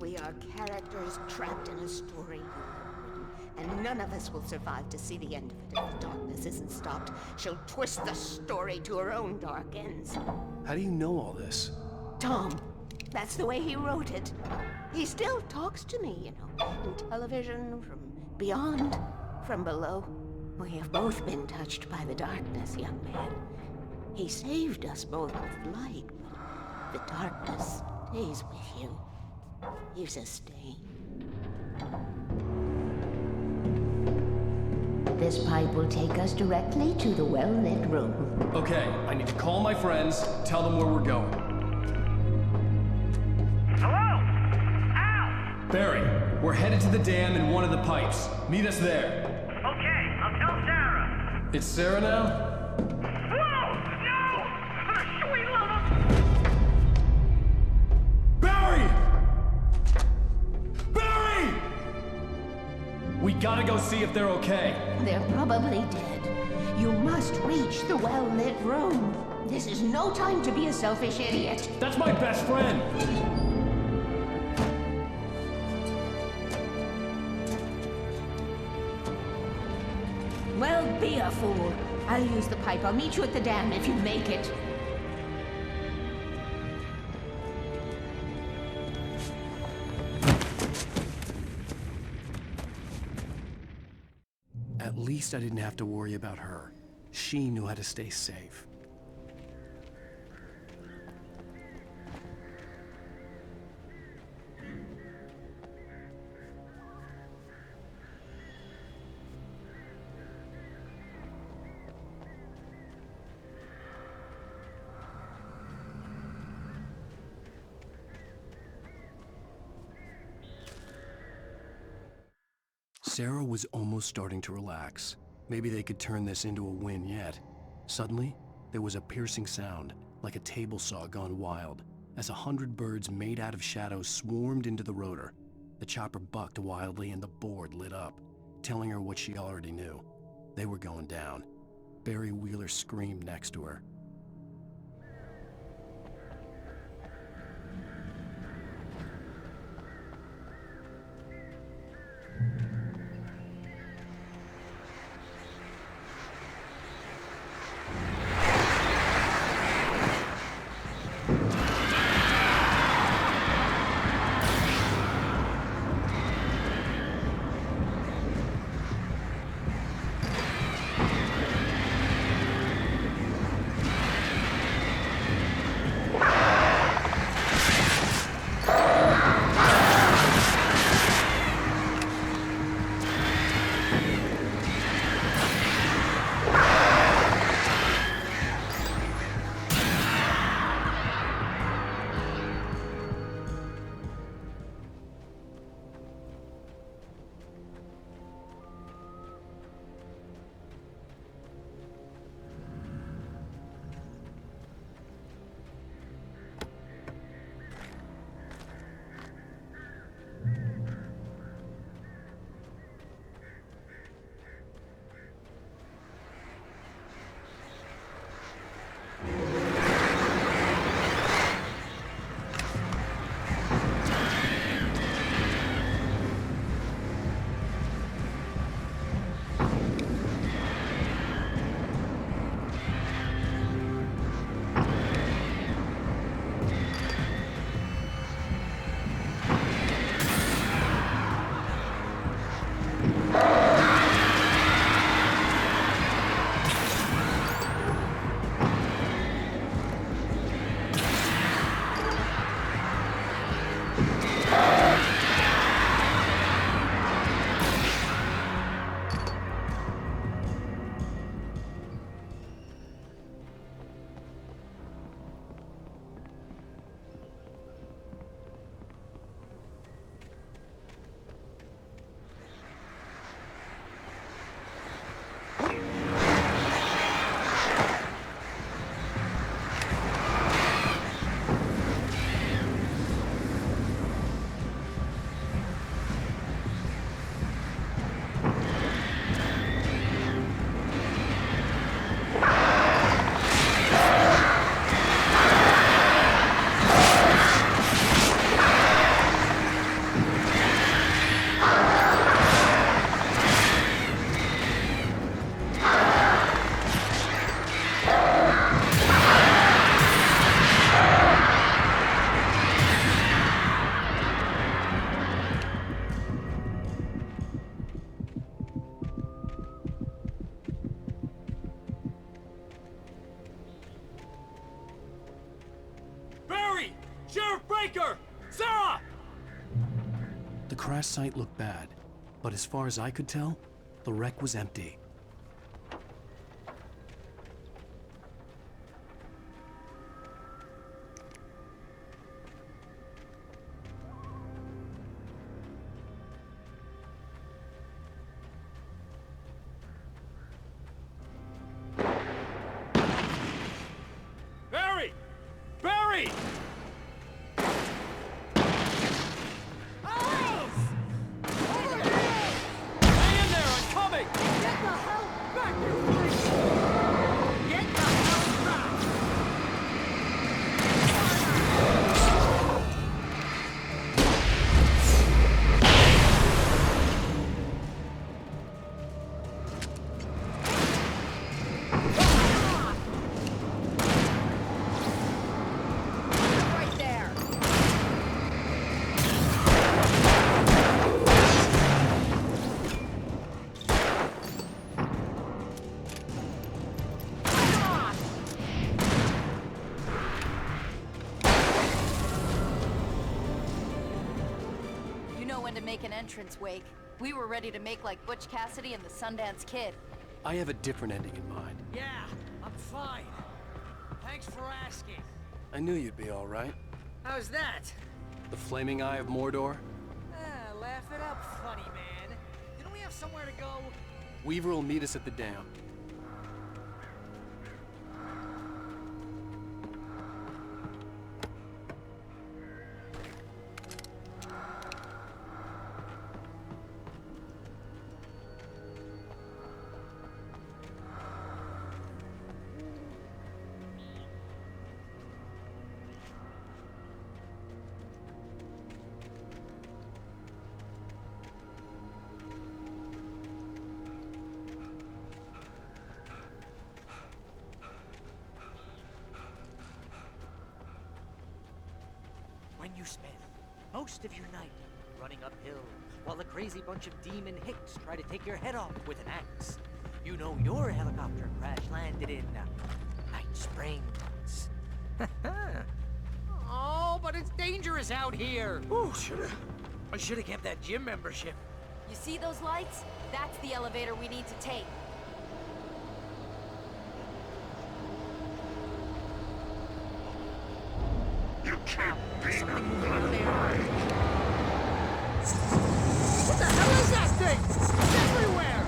We are characters trapped in a story you have written, and none of us will survive to see the end of it if the darkness isn't stopped. She'll twist the story to her own dark ends. How do you know all this? Tom, that's the way he wrote it. He still talks to me, you know, in television, from beyond, from below. We have both been touched by the darkness, young man. He saved us both with light, but the darkness stays with you. Leaves a stain. This pipe will take us directly to the well-lit room. Okay, I need to call my friends, tell them where we're going. Hello? Al! Barry, we're headed to the dam in one of the pipes. Meet us there. Okay, I'll tell Sarah. It's Sarah now? Whoa! No! For the sweet love of... Barry! Barry! We gotta go see if they're okay. They're probably dead. You must reach the well-lit room. This is no time to be a selfish idiot. That's my best friend! Well, be a fool. I'll use the pipe. I'll meet you at the dam if you make it. At least I didn't have to worry about her. She knew how to stay safe. Sarah was almost starting to relax. Maybe they could turn this into a win yet. Suddenly, there was a piercing sound, like a table saw gone wild, as 100 birds made out of shadows swarmed into the rotor. The chopper bucked wildly and the board lit up, telling her what she already knew. They were going down. Barry Wheeler screamed next to her. Breaker! Sarah! The crash site looked bad, but as far as I could tell, the wreck was empty. Barry! Barry! Stay in there! I'm coming! Get the hell back, you freak! Get the hell back! Right there. You know when to make an entrance, Wake. We were ready to make like Butch Cassidy and the Sundance Kid. I have a different ending in mind. Yeah, I'm fine. Thanks for asking. I knew you'd be all right. How's that? The flaming eye of Mordor? Laugh it up, funny man. Didn't we have somewhere to go? Weaver will meet us at the dam. When you spend most of your night running uphill while a crazy bunch of demon hicks try to take your head off with an axe, you know your helicopter crash landed in Night Springs. Oh, but it's dangerous out here. Ooh, I should have kept that gym membership. You see those lights? That's the elevator we need to take. You can't be What the hell is that thing? It's everywhere!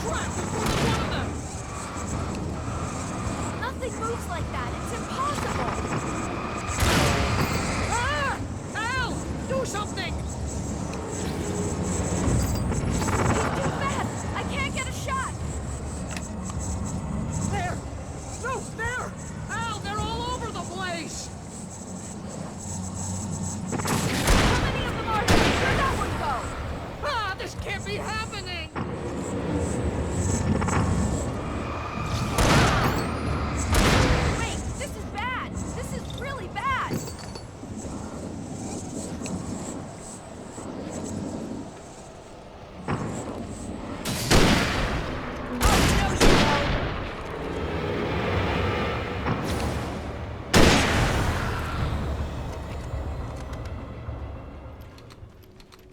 Crap, it's one of them! Nothing moves like that. It's impossible. Ah! Al! Do something! He's too fast. I can't get a shot. There! No, there! Al, they're all over the place! How many of them are there? Where'd that one go? Ah, this can't be happening! Wait, this is bad. This is really bad.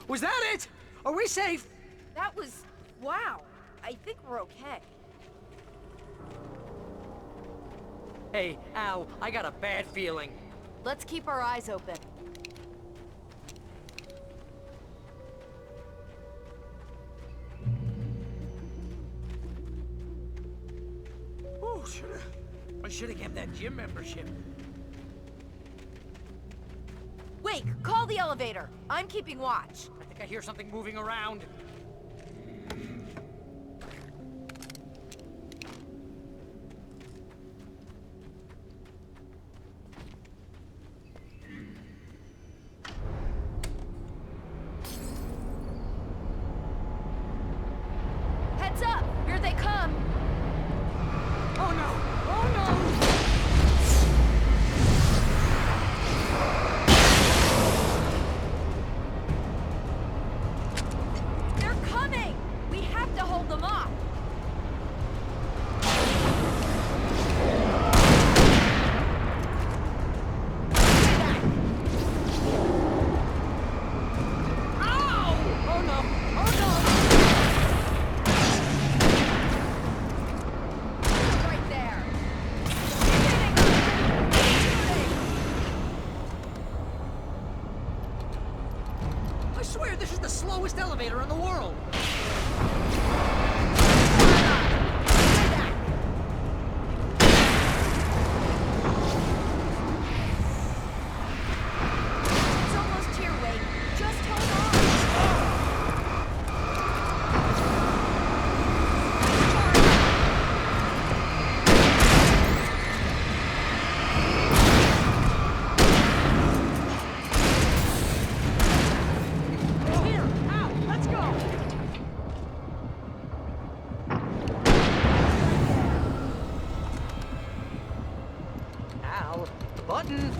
Was that it? Are we safe? That was... wow. I think we're okay. Hey, Al, I got a bad feeling. Let's keep our eyes open. Oh, I should have kept that gym membership. Wake, call the elevator. I'm keeping watch. I think I hear something moving around. Heads up! Here they come! Oh no! Oh no! elevator in the world. It's almost here, Wade. Just hold on. Here, out, let's go. Al, button.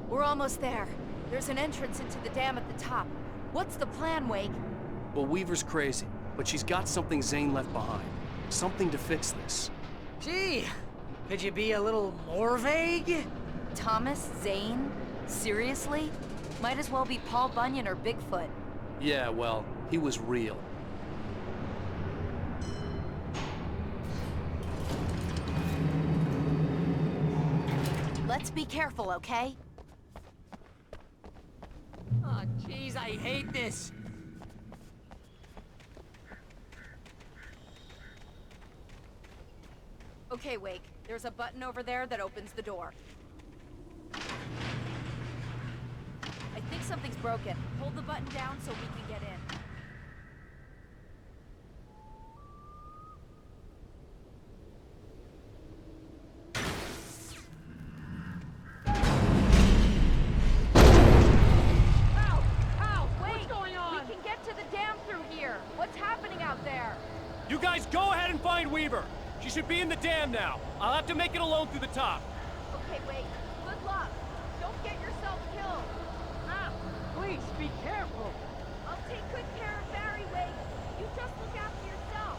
We're almost there. There's an entrance into the dam at the top. What's the plan, Wake? Well, Weaver's crazy, but she's got something Zane left behind. Something to fix this. Gee, could you be a little more vague? Thomas Zane? Seriously? Might as well be Paul Bunyan or Bigfoot. Yeah, well, he was real. Let's be careful, okay? Oh, jeez, I hate this. Okay, Wake. There's a button over there that opens the door. I think something's broken. Hold the button down so we can get in. What's going on? We can get to the dam through here. What's happening out there? You guys go ahead and find Weaver. She should be in the dam now. I'll have to make it alone through the top. Okay, Wake. Good luck. Don't get yourself killed. Please, be careful. I'll take good care of Barry, Wake. You just look after yourself.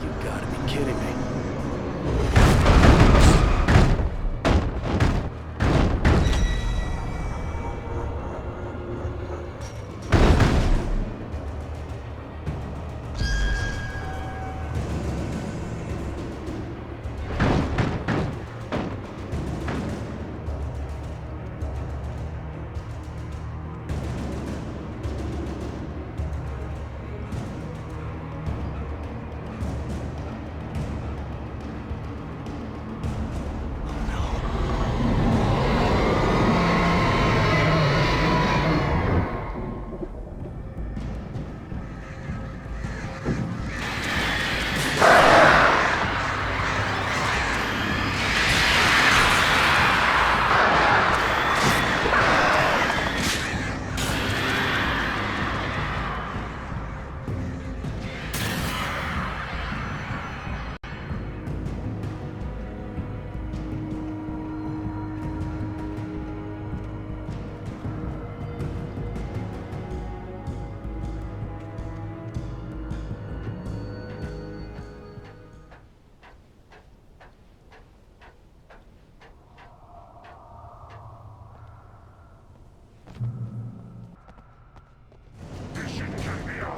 You gotta be kidding me.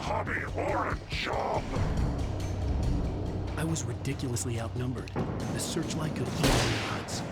hobby or a job. I was ridiculously outnumbered. The searchlight could even the odds.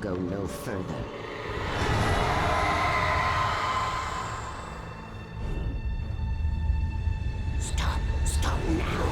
go no further. Stop! Stop now!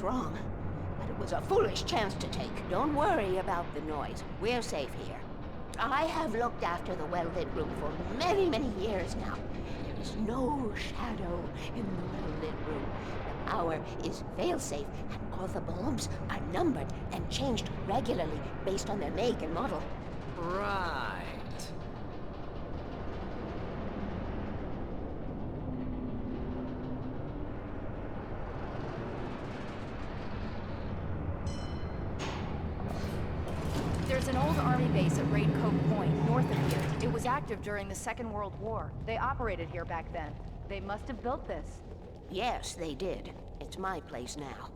Wrong, but it was a foolish chance to take. Don't worry about the noise. We're safe here. I have looked after the well-lit room for many, many years now. There is no shadow in the well-lit room. The power is fail-safe, and all the bulbs are numbered and changed regularly based on their make and model. Right. There's an old army base at Raincoat Point, north of here. It was active during the Second World War. They operated here back then. They must have built this. Yes, they did. It's my place now.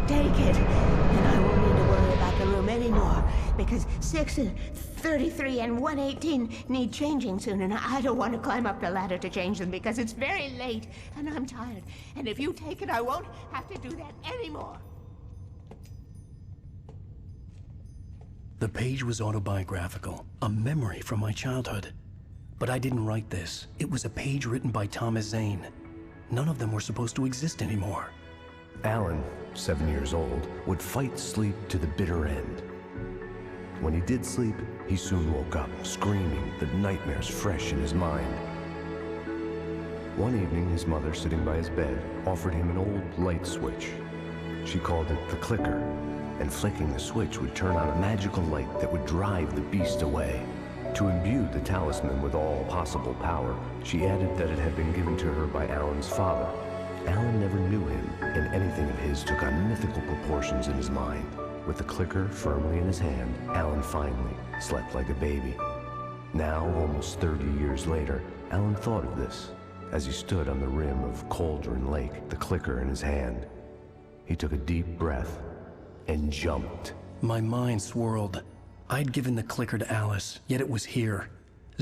Take it, and I won't need to worry about the room anymore, because 6 and 33 and 118 need changing soon, and I don't want to climb up the ladder to change them because it's very late, and I'm tired. And if you take it, I won't have to do that anymore. The page was autobiographical, a memory from my childhood. But I didn't write this. It was a page written by Thomas Zane. None of them were supposed to exist anymore. Alan, 7 years old, would fight sleep to the bitter end. When he did sleep, he soon woke up, screaming, the nightmares fresh in his mind. One evening, his mother, sitting by his bed, offered him an old light switch. She called it the clicker, and flicking the switch would turn on a magical light that would drive the beast away. To imbue the talisman with all possible power, she added that it had been given to her by Alan's father. Alan never knew him, and anything of his took on mythical proportions in his mind. With the clicker firmly in his hand, Alan finally slept like a baby. Now, almost 30 years later, Alan thought of this as he stood on the rim of Cauldron Lake, the clicker in his hand. He took a deep breath and jumped. My mind swirled. I'd given the clicker to Alice, yet it was here.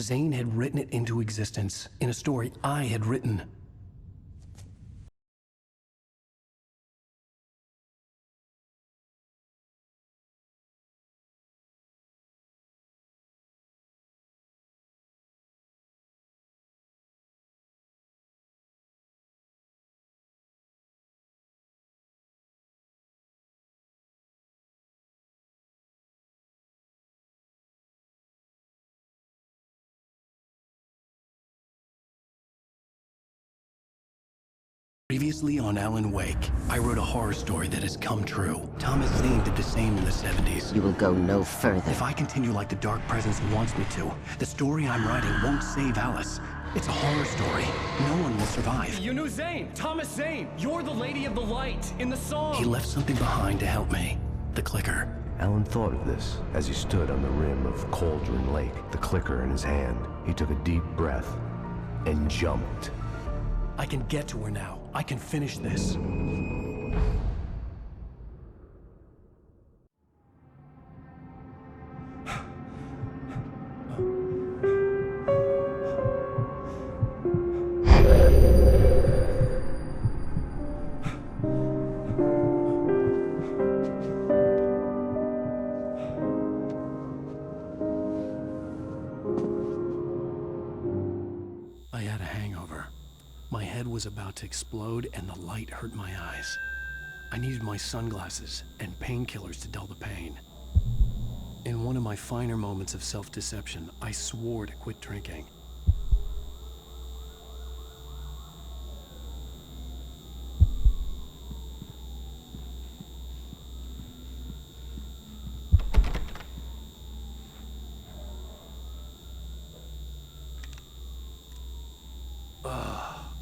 Zane had written it into existence in a story I had written. Previously on Alan Wake, I wrote a horror story that has come true. Thomas Zane did the same in the 70s. You will go no further. If I continue like the Dark Presence wants me to, the story I'm writing won't save Alice. It's a horror story. No one will survive. You knew Zane! Thomas Zane! You're the Lady of the Light in the song! He left something behind to help me. The clicker. Alan thought of this as he stood on the rim of Cauldron Lake, the clicker in his hand. He took a deep breath and jumped. I can get to her now. I can finish this. I had a hangover. My head was about to explode and the light hurt my eyes. I needed my sunglasses and painkillers to dull the pain. In one of my finer moments of self-deception, I swore to quit drinking.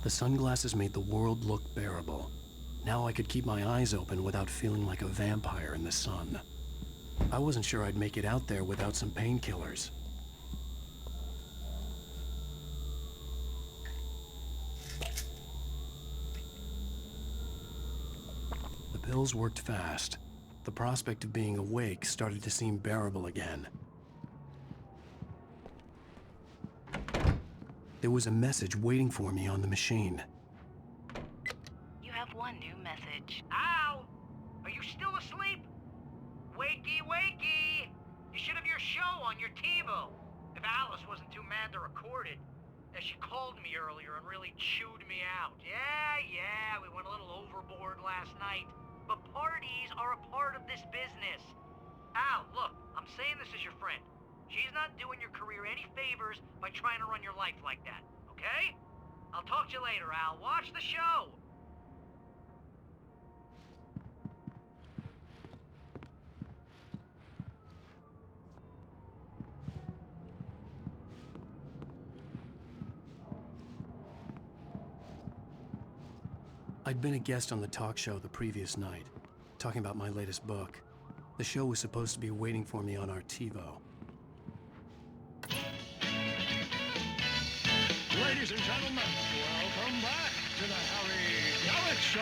The sunglasses made the world look bearable. Now I could keep my eyes open without feeling like a vampire in the sun. I wasn't sure I'd make it out there without some painkillers. The pills worked fast. The prospect of being awake started to seem bearable again. There was a message waiting for me on the machine. You have one new message. Al! Are you still asleep? Wakey, wakey! You should have your show on your TiVo. If Alice wasn't too mad to record it. She called me earlier and really chewed me out. Yeah, we went a little overboard last night. But parties are a part of this business. Al, look, I'm saying this as your friend. She's not doing your career any favors by trying to run your life like that, okay? I'll talk to you later, Al. Watch the show! I'd been a guest on the talk show the previous night, talking about my latest book. The show was supposed to be waiting for me on our TiVo. Ladies and gentlemen, welcome back to the Harry Alex Show.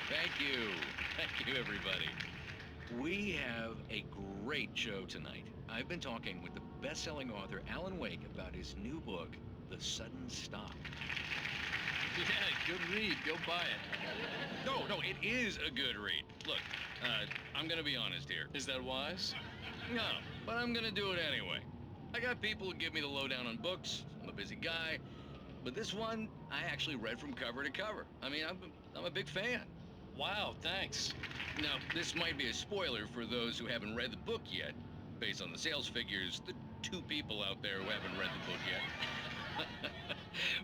Thank you, everybody. We have a great show tonight. I've been talking with the best-selling author Alan Wake about his new book, The Sudden Stop. Yeah, good read. Go buy it. No, it is a good read. Look, I'm gonna be honest here. Is that wise? No, but I'm gonna do it anyway. I got people who give me the lowdown on books. I'm a busy guy. But this one, I actually read from cover to cover. I mean, I'm a big fan. Wow, thanks. Now, this might be a spoiler for those who haven't read the book yet. Based on the sales figures, the 2 people out there who haven't read the book yet.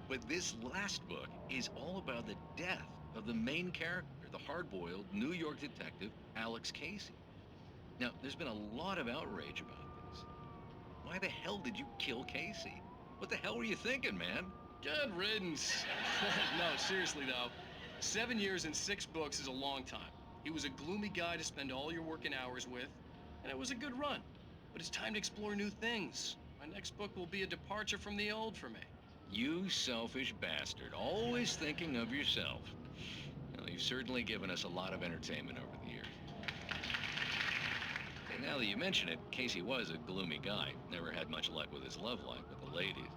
But this last book is all about the death of the main character, the hard-boiled New York detective, Alex Casey. Now, there's been a lot of outrage about this. Why the hell did you kill Casey? What the hell were you thinking, man? Good riddance. No, seriously though, 7 years and 6 books is a long time. He was a gloomy guy to spend all your working hours with, and it was a good run. But it's time to explore new things. My next book will be a departure from the old for me. You selfish bastard, always thinking of yourself. Well, you've certainly given us a lot of entertainment over the years. And now that you mention it, Casey was a gloomy guy. Never had much luck with his love life with the ladies.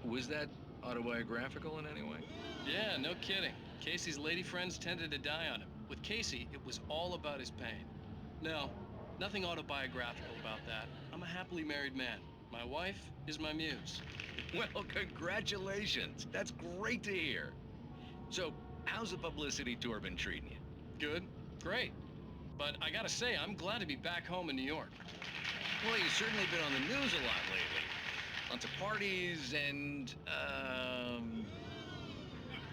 Was that autobiographical in any way? Yeah, no kidding. Casey's lady friends tended to die on him. With Casey, it was all about his pain. No, nothing autobiographical about that. I'm a happily married man. My wife is my muse. Well, congratulations. That's great to hear. So, how's the publicity tour been treating you? Good. Great. But I gotta say, I'm glad to be back home in New York. Well, you've certainly been on the news a lot lately. Lots of parties and,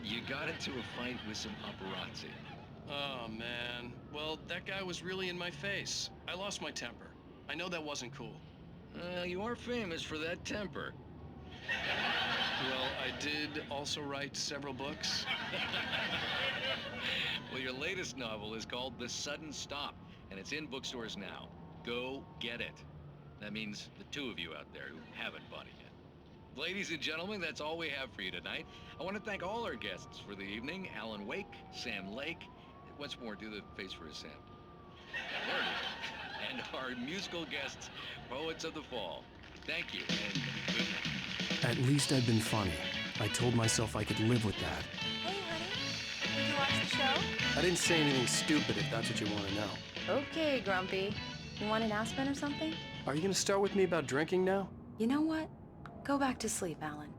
you got into a fight with some paparazzi. Oh, man. Well, that guy was really in my face. I lost my temper. I know that wasn't cool. You are famous for that temper. Well, I did also write several books. Well, your latest novel is called The Sudden Stop, and it's in bookstores now. Go get it. That means the two of you out there who haven't bought it yet. Ladies and gentlemen, that's all we have for you tonight. I want to thank all our guests for the evening. Alan Wake, Sam Lake. Once more, do the face for a Sam. And our musical guests, Poets of the Fall. Thank you, and good night. At least I'd been funny. I told myself I could live with that. Hey, honey. Did you watch the show? I didn't say anything stupid if that's what you want to know. Okay, Grumpy. You want an aspirin or something? Are you going to start with me about drinking now? You know what? Go back to sleep, Alan.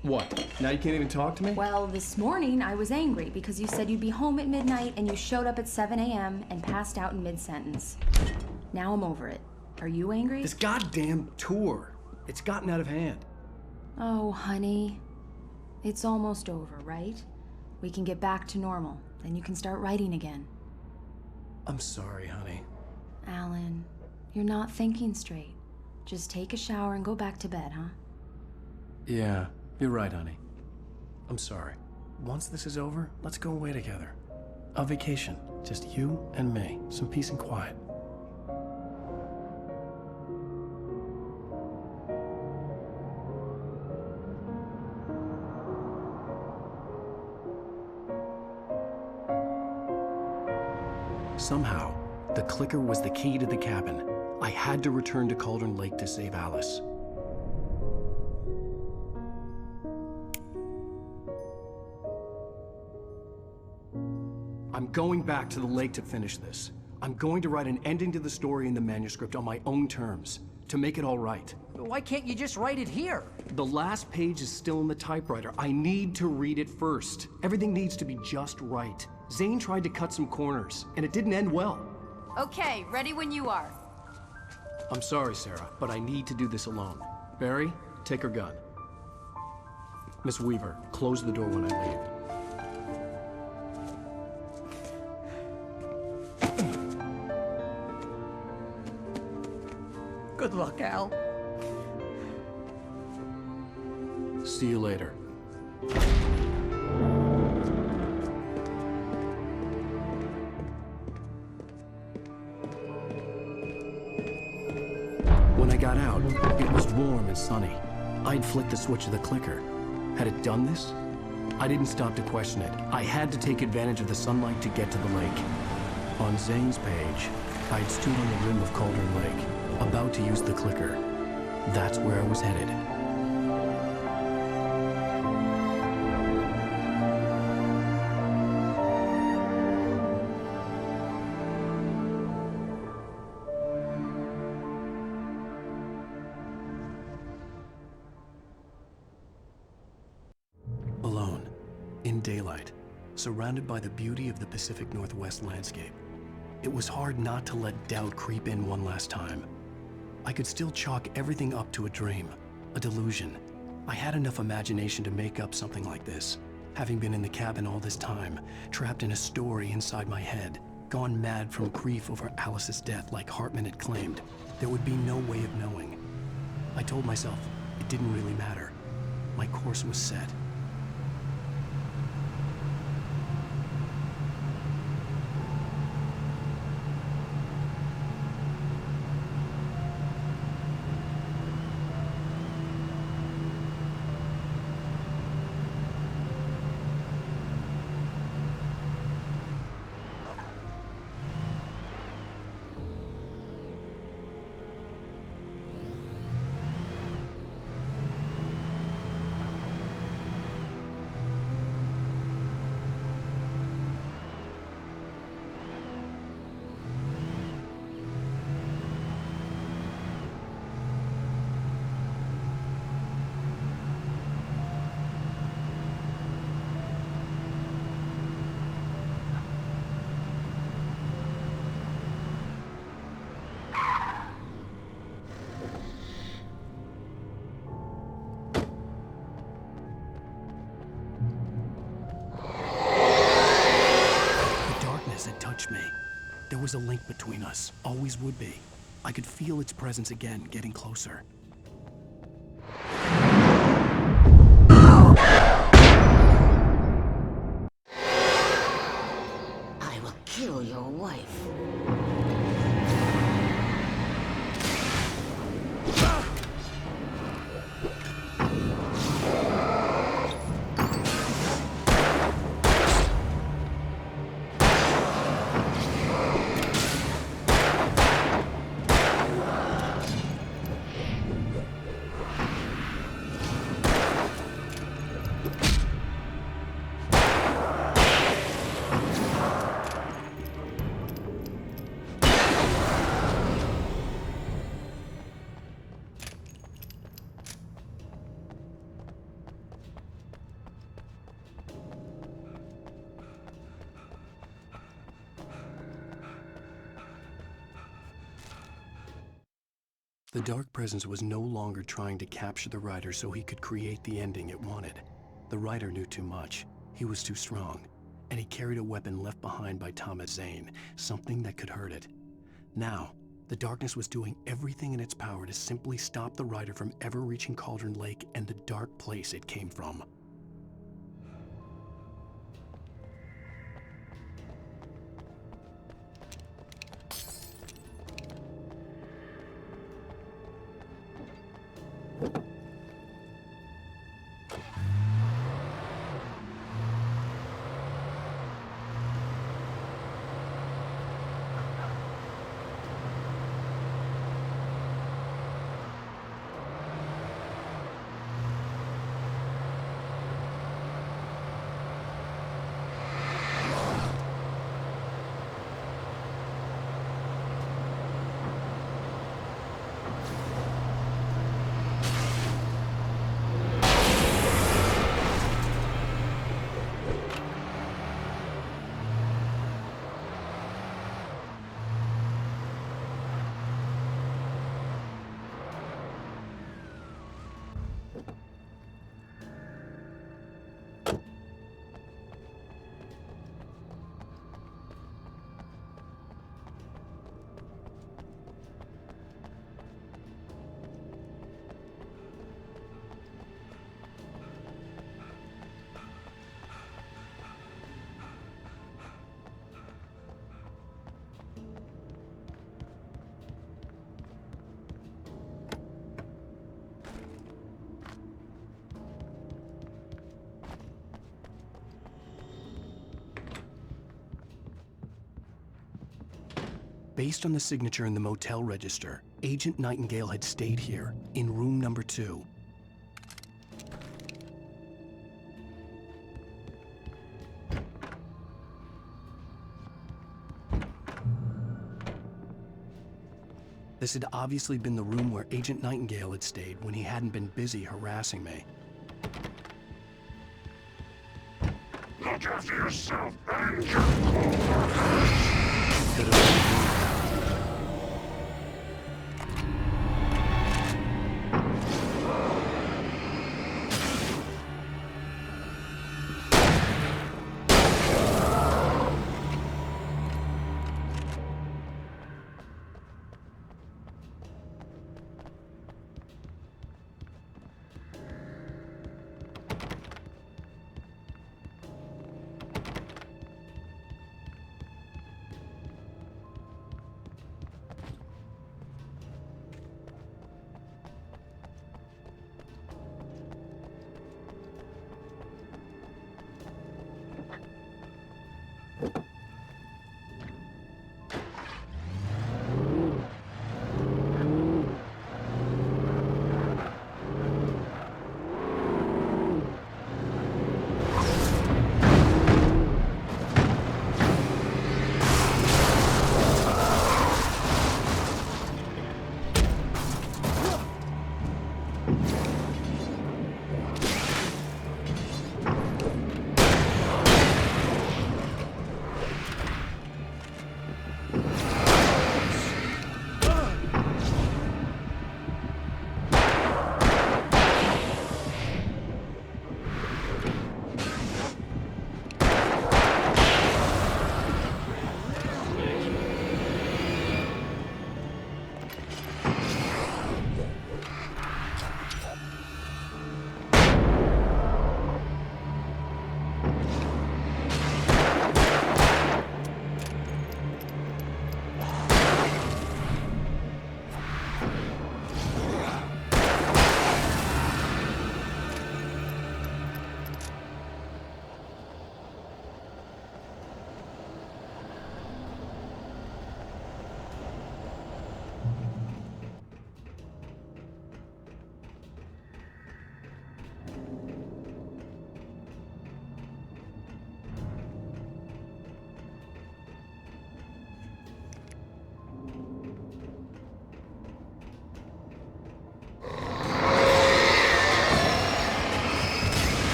What? Now you can't even talk to me? Well, this morning I was angry because you said you'd be home at midnight and you showed up at 7 a.m. and passed out in mid-sentence. Now I'm over it. Are you angry? This goddamn tour. It's gotten out of hand. Oh, honey. It's almost over, right? We can get back to normal. Then you can start writing again. I'm sorry, honey. Alan, you're not thinking straight. Just take a shower and go back to bed, huh? Yeah, you're right, honey. I'm sorry. Once this is over, let's go away together. A vacation. Just you and me. Some peace and quiet. Somehow, the clicker was the key to the cabin. I had to return to Cauldron Lake to save Alice. I'm going back to the lake to finish this. I'm going to write an ending to the story in the manuscript on my own terms, to make it all right. Why can't you just write it here? The last page is still in the typewriter. I need to read it first. Everything needs to be just right. Zane tried to cut some corners, and it didn't end well. Okay, ready when you are. I'm sorry, Sarah, but I need to do this alone. Barry, take her gun. Miss Weaver, close the door when I leave. Good luck, Al. See you later. When I got out, it was warm and sunny. I'd flicked the switch of the clicker. Had it done this? I didn't stop to question it. I had to take advantage of the sunlight to get to the lake. On Zane's page, I'd stood on the rim of Cauldron Lake, about to use the clicker. That's where I was headed. Alone, in daylight, surrounded by the beauty of the Pacific Northwest landscape. It was hard not to let doubt creep in one last time. I could still chalk everything up to a dream, a delusion. I had enough imagination to make up something like this, having been in the cabin all this time, trapped in a story inside my head, gone mad from grief over Alice's death like Hartman had claimed. There would be no way of knowing. I told myself it didn't really matter. My course was set. Me. There was a link between us, always would be. I could feel its presence again, getting closer. The Dark Presence was no longer trying to capture the writer so he could create the ending it wanted. The writer knew too much. He was too strong. And he carried a weapon left behind by Thomas Zane, something that could hurt it. Now, the darkness was doing everything in its power to simply stop the writer from ever reaching Cauldron Lake and the dark place it came from. Based on the signature in the motel register, Agent Nightingale had stayed here, in room number 2. This had obviously been the room where Agent Nightingale had stayed when he hadn't been busy harassing me. Look after yourself and your coworkers!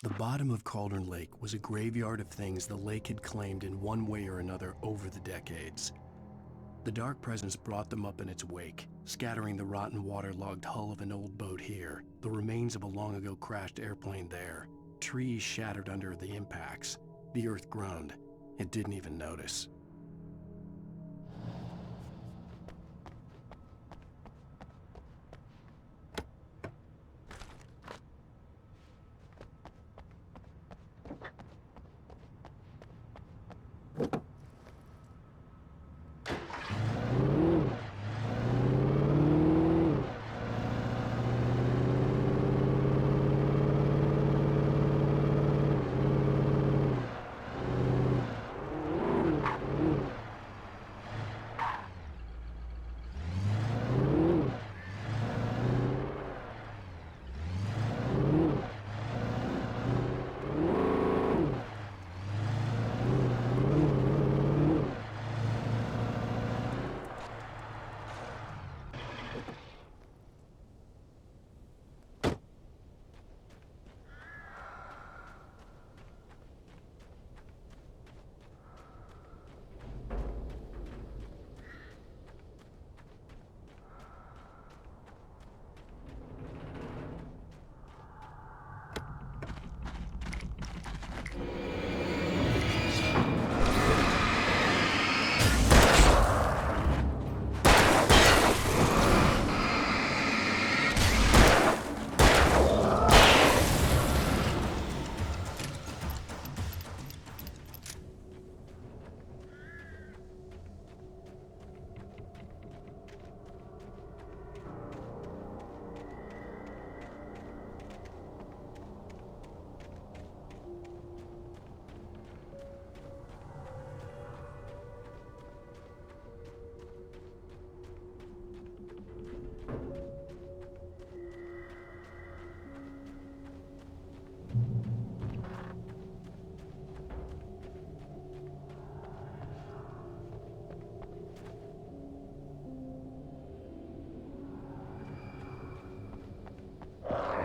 The bottom of Cauldron Lake was a graveyard of things the lake had claimed in one way or another over the decades. The dark presence brought them up in its wake, scattering the rotten waterlogged hull of an old boat here, the remains of a long-ago crashed airplane there, trees shattered under the impacts. The earth groaned. It didn't even notice.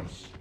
place.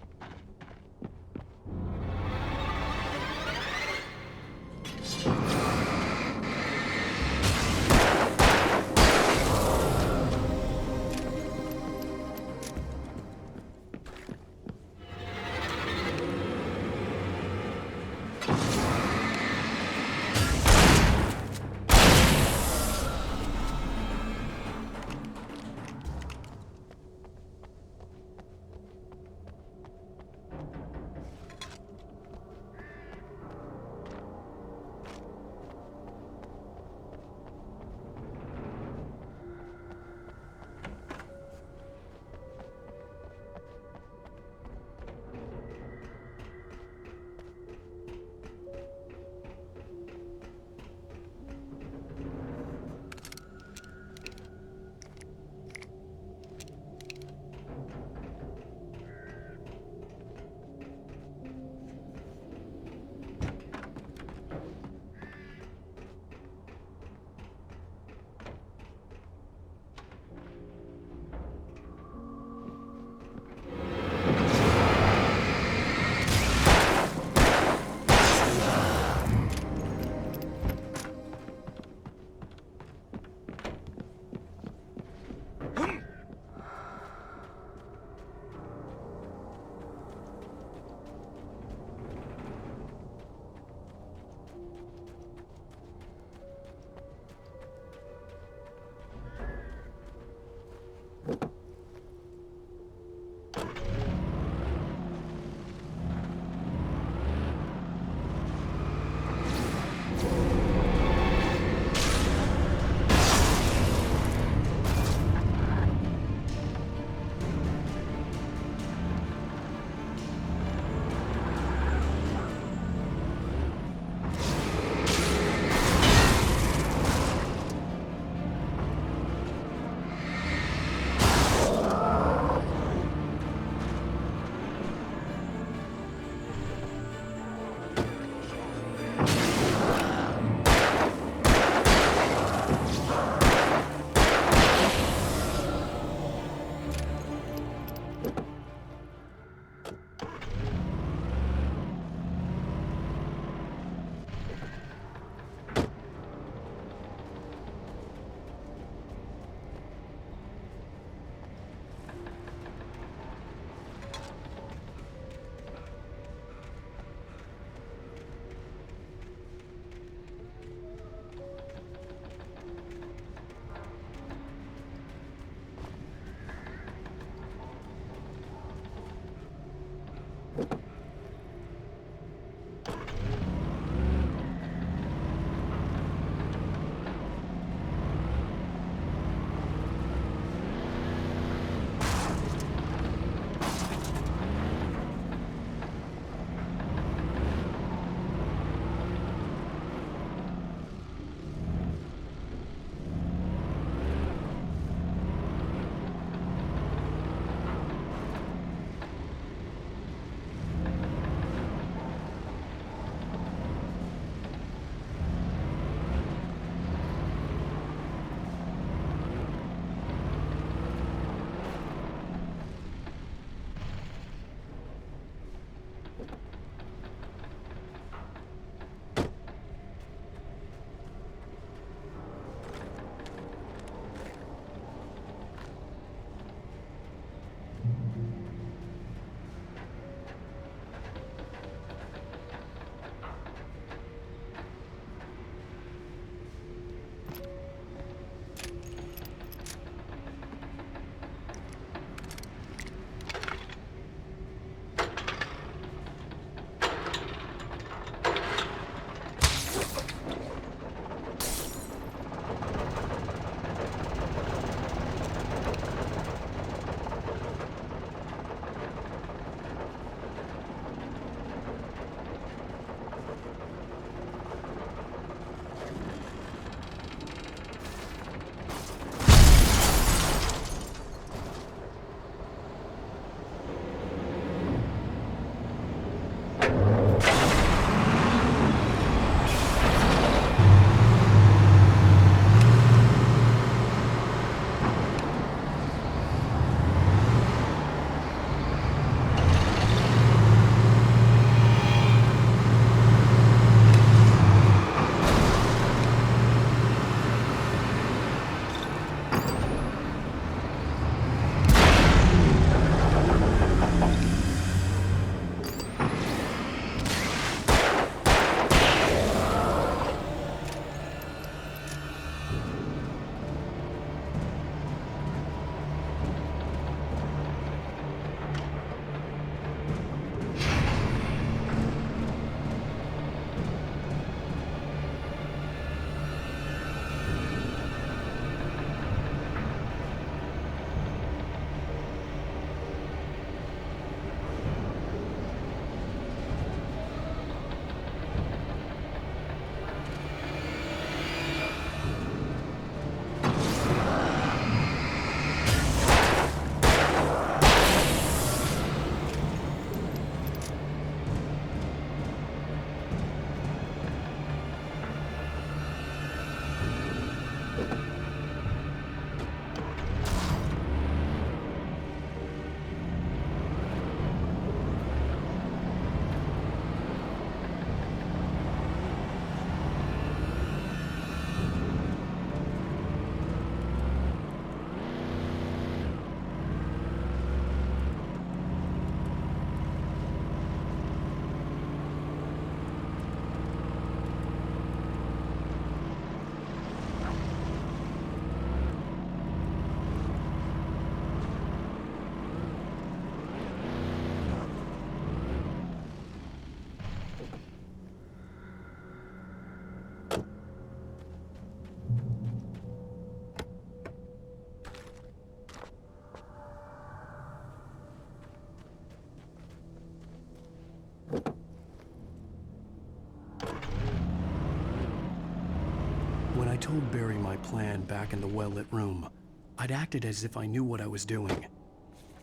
told Barry my plan back in the well-lit room. I'd acted as if I knew what I was doing.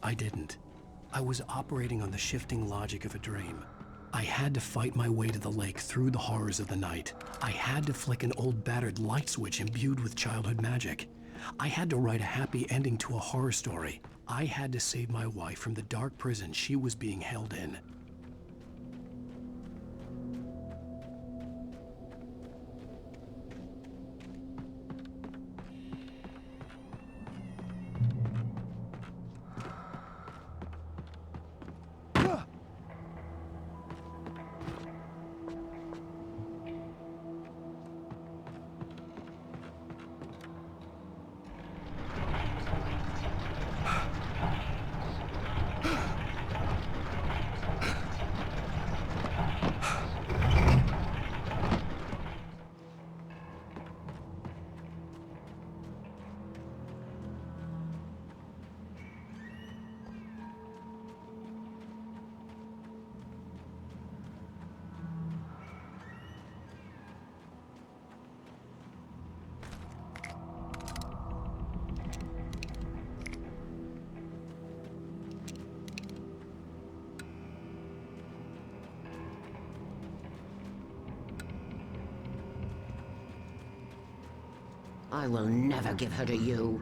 I didn't. I was operating on the shifting logic of a dream. I had to fight my way to the lake through the horrors of the night. I had to flick an old battered light switch imbued with childhood magic. I had to write a happy ending to a horror story. I had to save my wife from the dark prison she was being held in. I will never give her to you.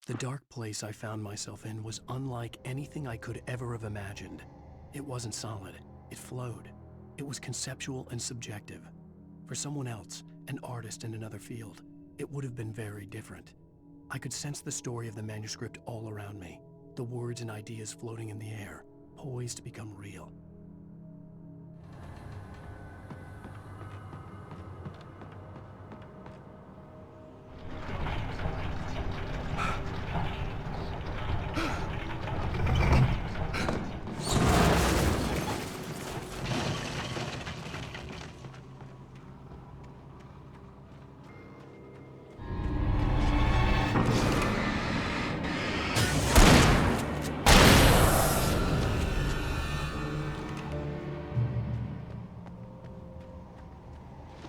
The dark place I found myself in was unlike anything I could ever have imagined. It wasn't solid, it flowed. It was conceptual and subjective. For someone else, an artist in another field, it would have been very different. I could sense the story of the manuscript all around me, the words and ideas floating in the air, poised to become real.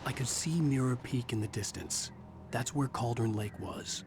I could see Mirror Peak in the distance. That's where Cauldron Lake was.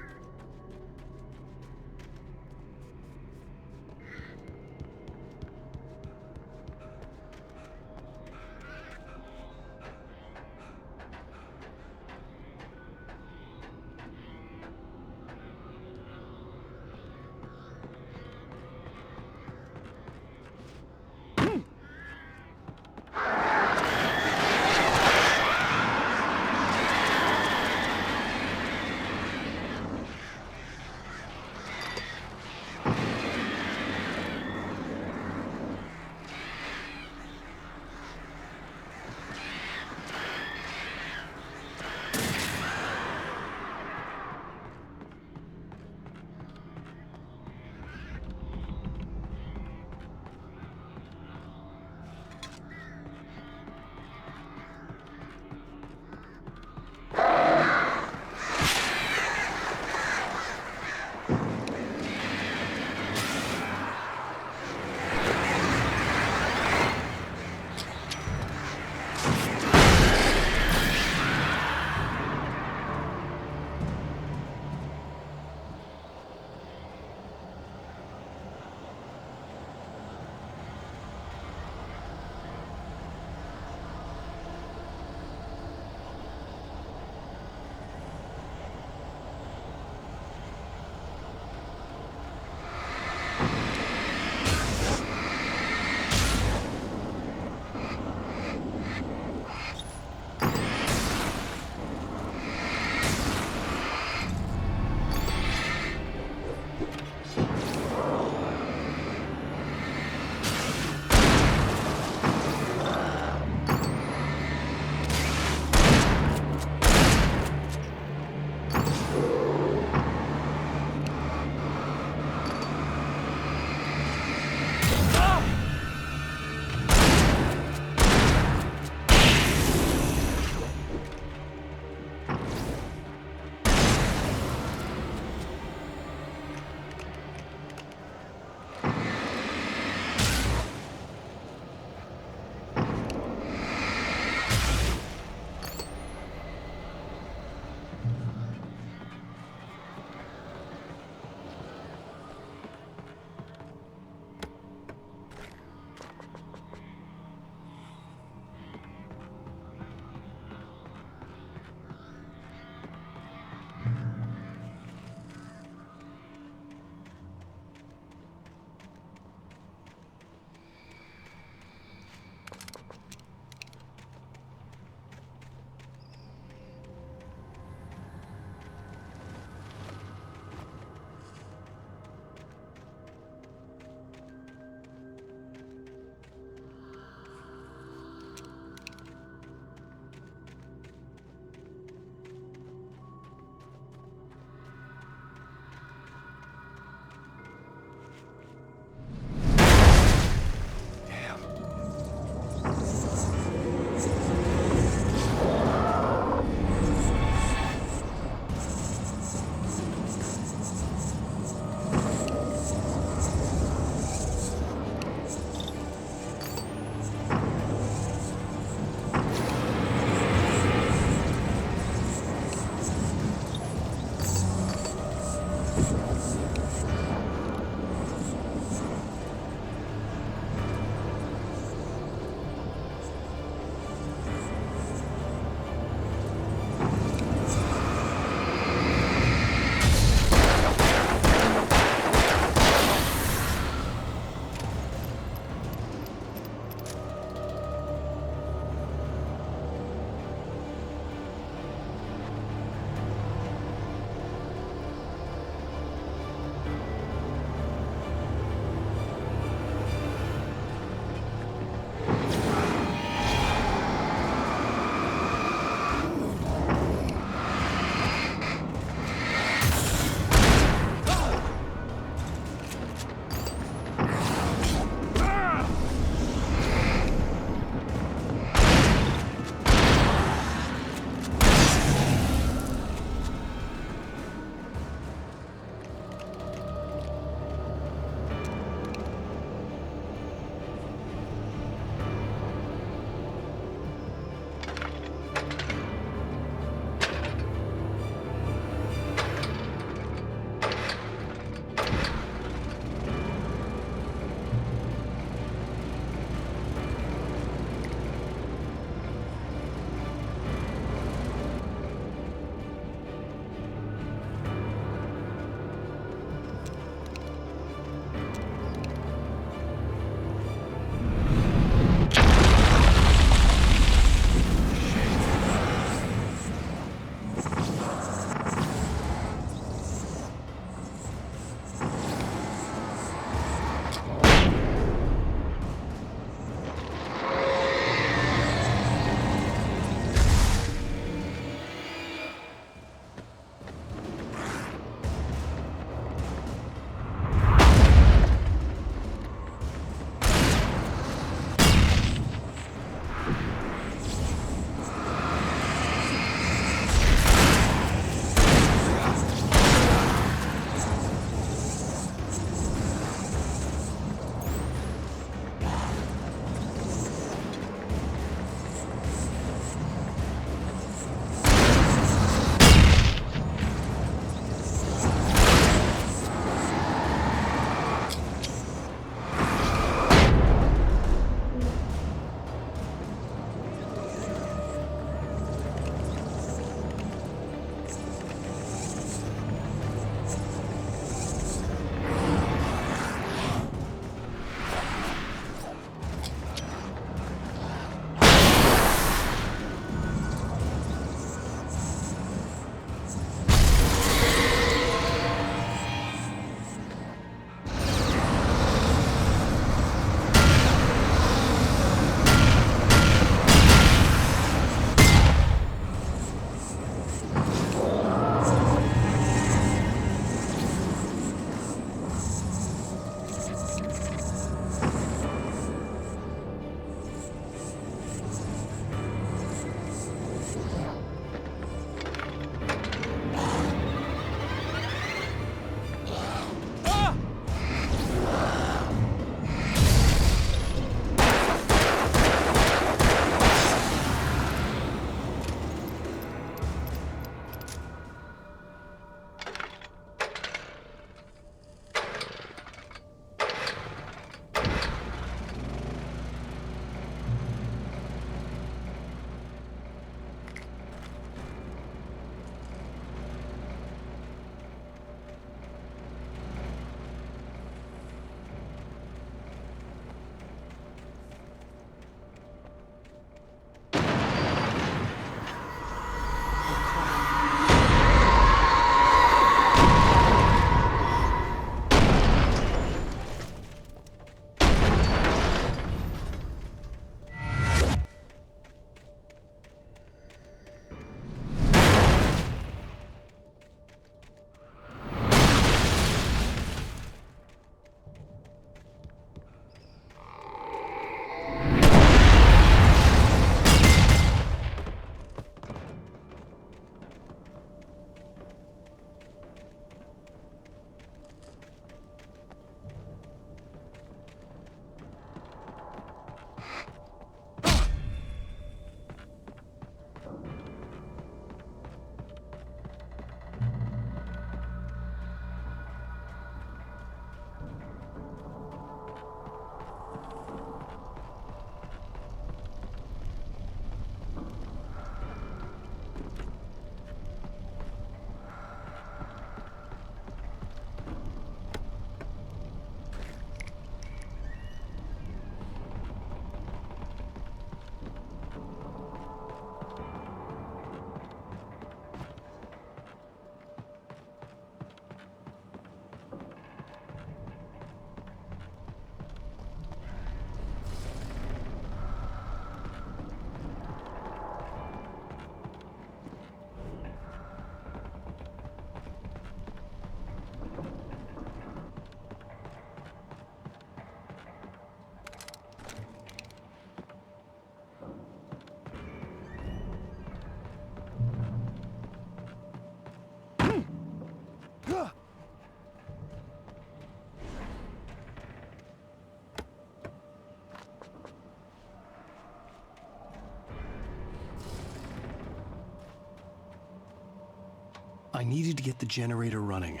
I needed to get the generator running.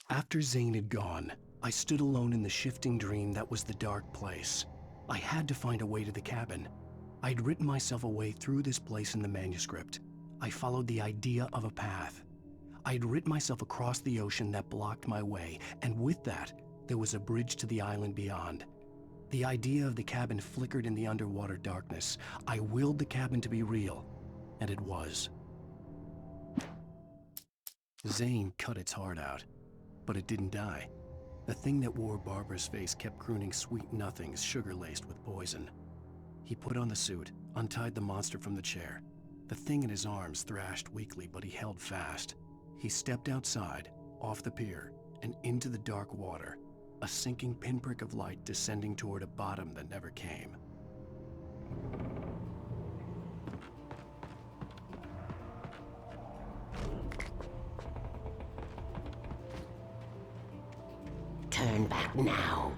After Zane had gone, I stood alone in the shifting dream that was the dark place. I had to find a way to the cabin. I'd written myself a way through this place in the manuscript. I followed the idea of a path. I'd written myself across the ocean that blocked my way, and with that, there was a bridge to the island beyond. The idea of the cabin flickered in the underwater darkness. I willed the cabin to be real, and it was. Zane cut its heart out, but it didn't die. The thing that wore Barbara's face kept crooning sweet nothings sugar-laced with poison. He put on the suit, untied the monster from the chair. The thing in his arms thrashed weakly, but he held fast. He stepped outside, off the pier, and into the dark water, a sinking pinprick of light descending toward a bottom that never came. Turn back now.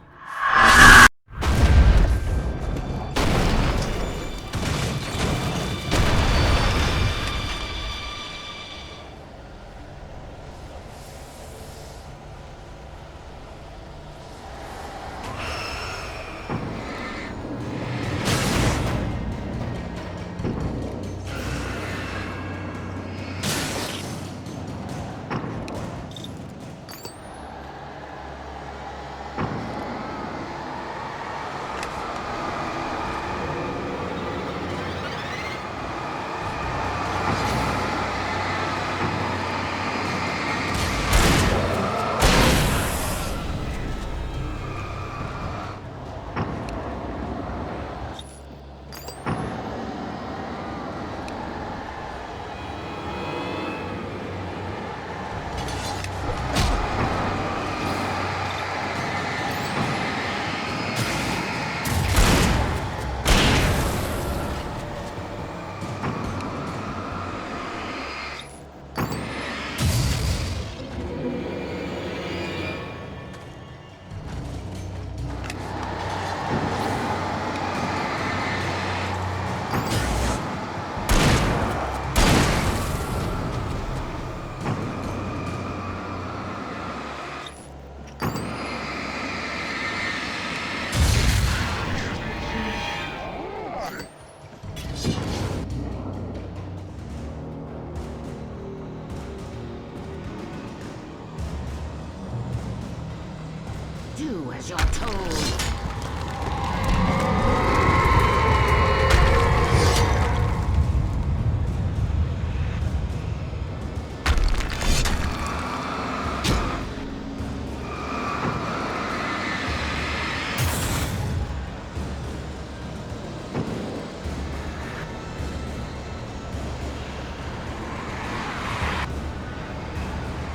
Do as you're told.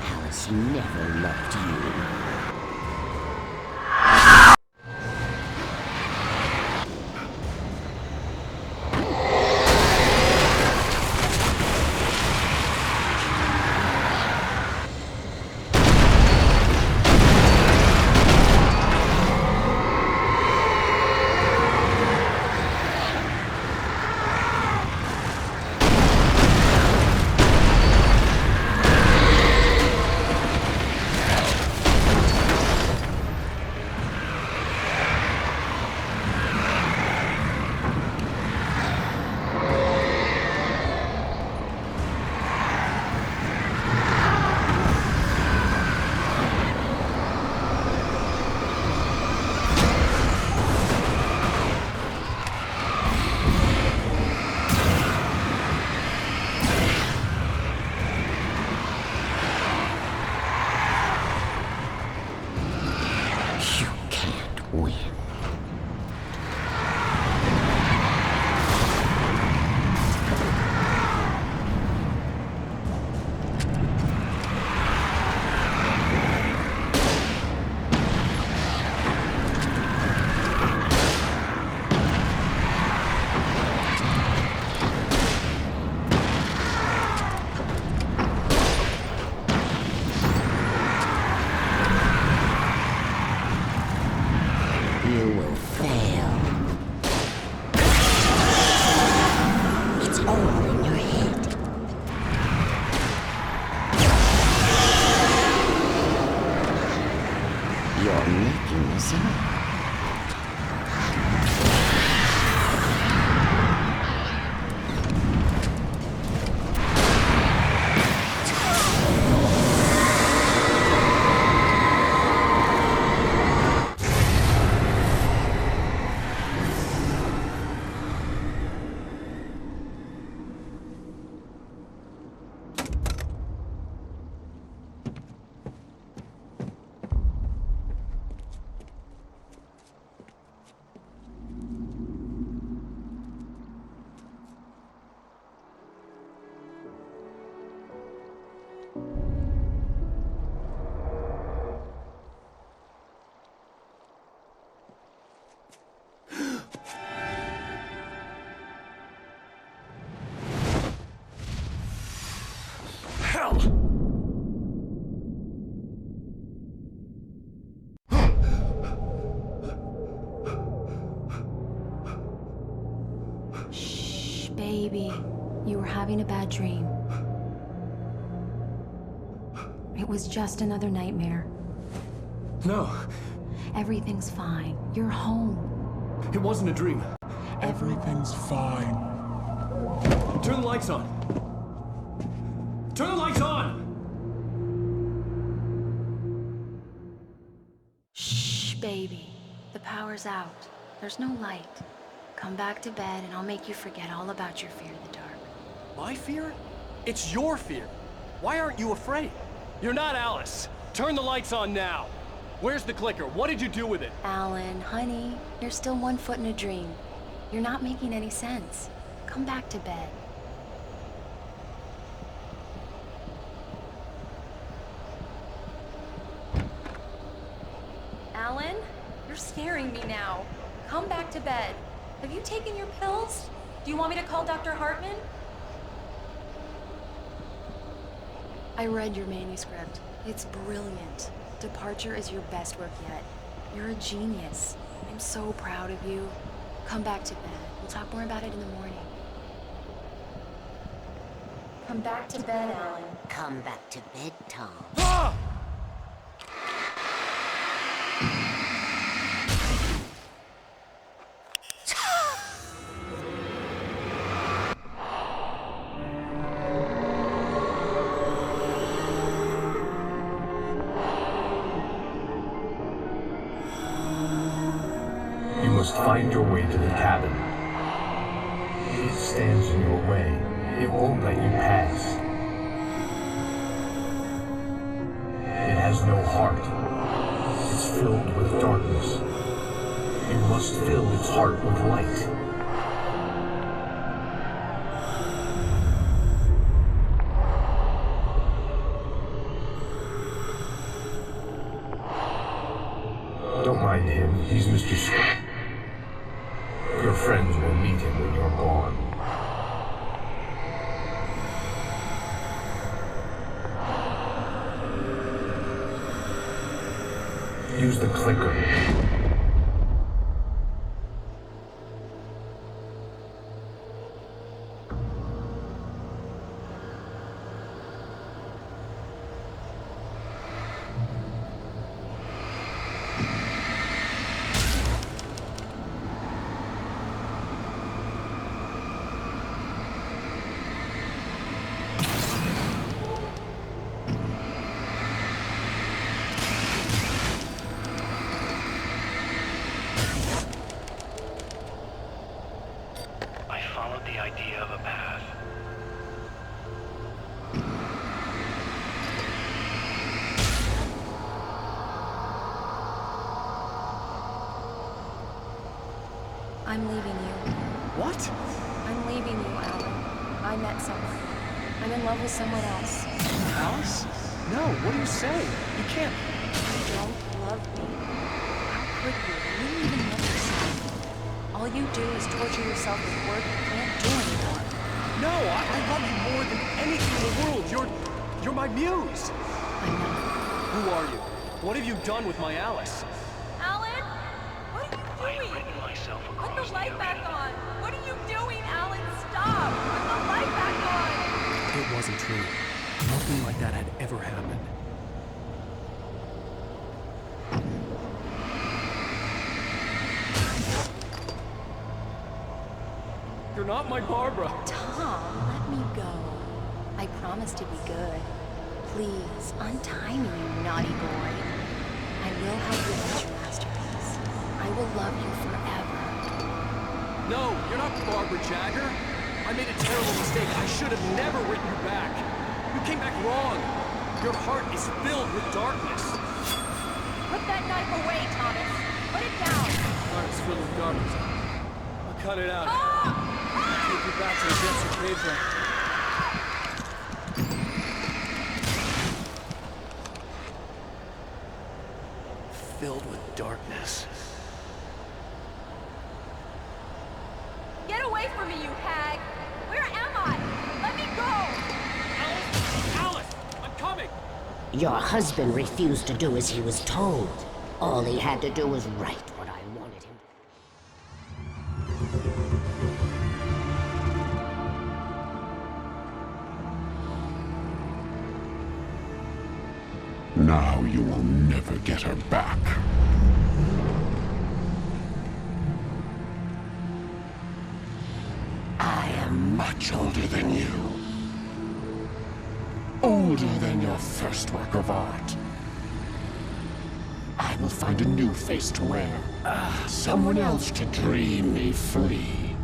Alice never loved you. Baby, you were having a bad dream. It was just another nightmare. No. Everything's fine. You're home. It wasn't a dream. Everything's fine. Turn the lights on. Turn the lights on! Shh, baby. The power's out. There's no light. Come back to bed and I'll make you forget all about your fear in the dark. My fear? It's your fear. Why aren't you afraid? You're not Alice. Turn the lights on now. Where's the clicker? What did you do with it? Alan, honey, you're still 1 foot in a dream. You're not making any sense. Come back to bed. Alan, you're scaring me now. Come back to bed. Have you taken your pills? Do you want me to call Dr. Hartman? I read your manuscript. It's brilliant. Departure is your best work yet. You're a genius. I'm so proud of you. Come back to bed. We'll talk more about it in the morning. Come back to bed, Alan. Come back to bed, Tom. Ah! must find your way to the cabin. It stands in your way. It won't let you pass. It has no heart. It's filled with darkness. You must fill its heart with light. Don't mind him. He's Mr. Scott. Your friends will meet him when you're gone. Use the clicker. I'm leaving you. What? I'm leaving you, Alan. I met someone. I'm in love with someone else. Alice? No, what do you say? You can't. You don't love me. How could you? You don't even love yourself. All you do is torture yourself with work you can't do anymore. No, I love you more than anything in the world. You're my muse. I'm not. Who are you? What have you done with my Alice? Alan? What are you doing? Put the light back on. What are you doing, Alan? Stop! Put the light back on! It wasn't true. Nothing like that had ever happened. You're not my Barbara. Tom, let me go. I promise to be good. Please, untie me, you naughty boy. I will help you write your masterpiece. I will love you forever. No, you're not Barbara Jagger. I made a terrible mistake. I should have never written you back. You came back wrong. Your heart is filled with darkness. Put that knife away, Thomas. Put it down. Heart is filled with darkness. I'll cut it out. I'll take you back to the depths of cave then. Filled with darkness. Get away from me, you hag! Where am I? Let me go! Alice! I'm coming! Your husband refused to do as he was told. All he had to do was write what I wanted him. Now you will never get her back. I am much older than you. Older than your first work of art. I will find a new face to wear. Someone else to dream me free.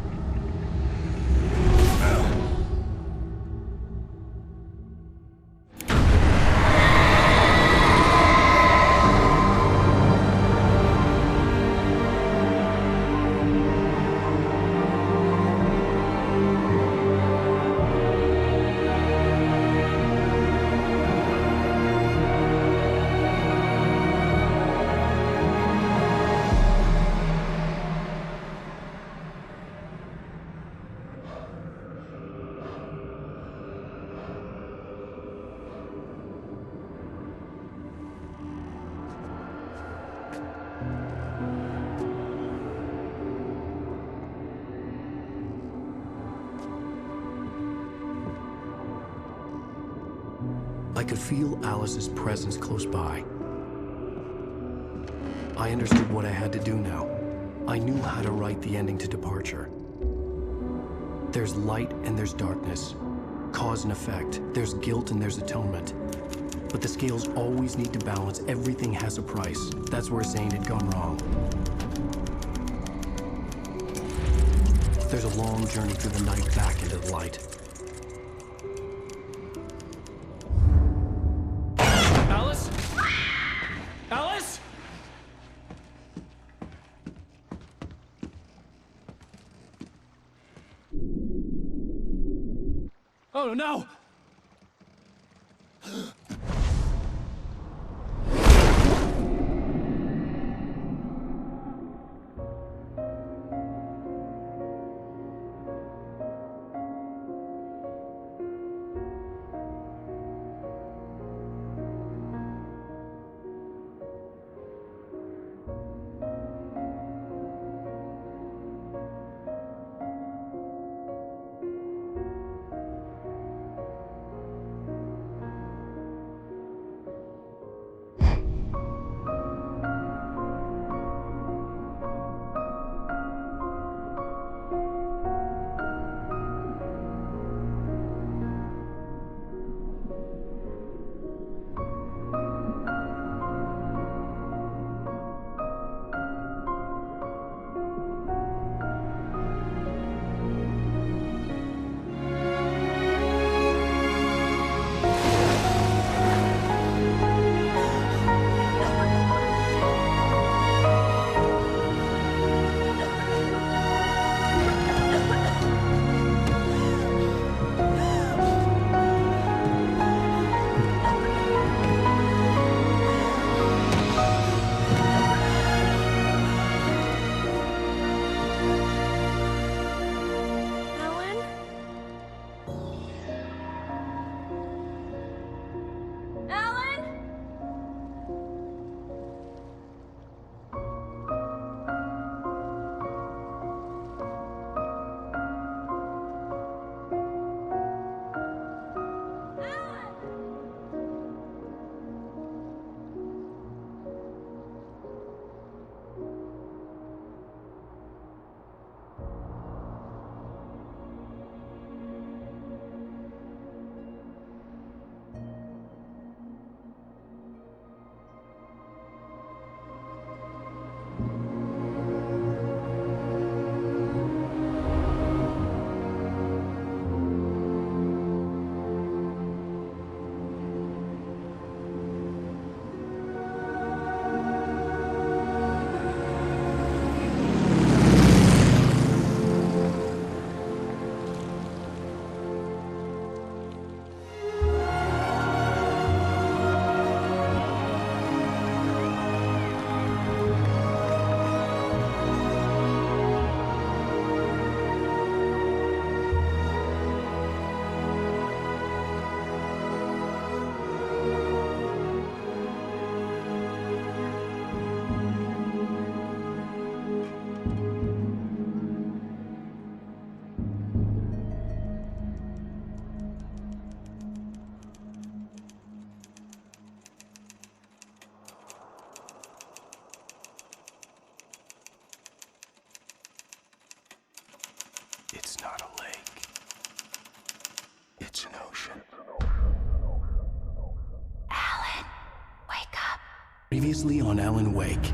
I could feel Alice's presence close by. I understood what I had to do now. I knew how to write the ending to Departure. There's light and there's darkness. Cause and effect. There's guilt and there's atonement. But the scales always need to balance. Everything has a price. That's where Zane had gone wrong. There's a long journey through the night back into the light. Alice? Alice? Oh no! It's not a lake. It's an ocean. Alan, wake up. Previously on Alan Wake,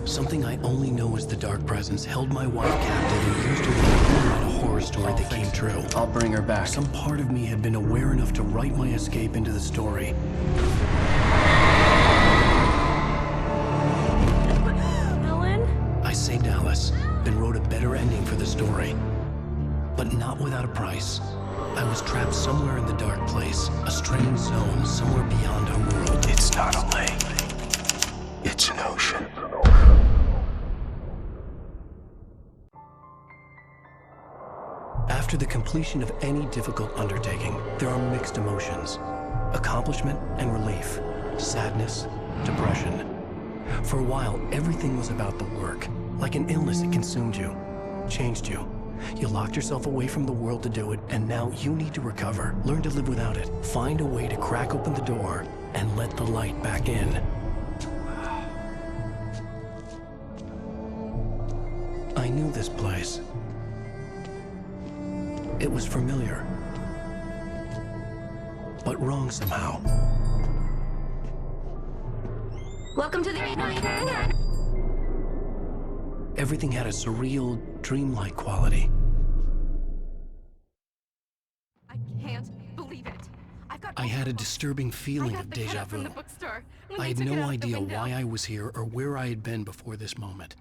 something I only know as the Dark Presence held my wife captive and used her to write a horror story that came true. I'll bring her back. Some part of me had been aware enough to write my escape into the story. Alan? I saved Alice, then wrote a better ending for the story. But not without a price. I was trapped somewhere in the dark place, a strange zone somewhere beyond our world. It's not a lake. It's an ocean. After the completion of any difficult undertaking, there are mixed emotions. Accomplishment and relief. Sadness, depression. For a while, everything was about the work. Like an illness, it consumed you, changed you. You locked yourself away from the world to do it, and now you need to recover. Learn to live without it. Find a way to crack open the door and let the light back in. I knew this place. It was familiar, but wrong somehow. Welcome to the Everything had a surreal, dreamlike quality. I had a disturbing feeling of deja vu. I had no idea why I was here or where I had been before this moment.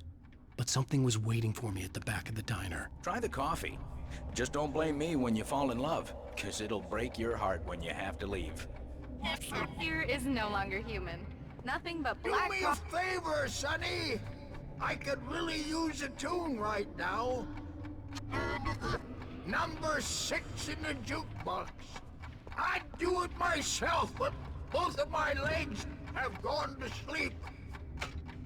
But something was waiting for me at the back of the diner. Try the coffee. Just don't blame me when you fall in love, 'cause it'll break your heart when you have to leave. Here is no longer human. Nothing but black. Do me a favor, Sonny. I could really use a tune right now. Number 6 in the jukebox. I'd do it myself, but both of my legs have gone to sleep.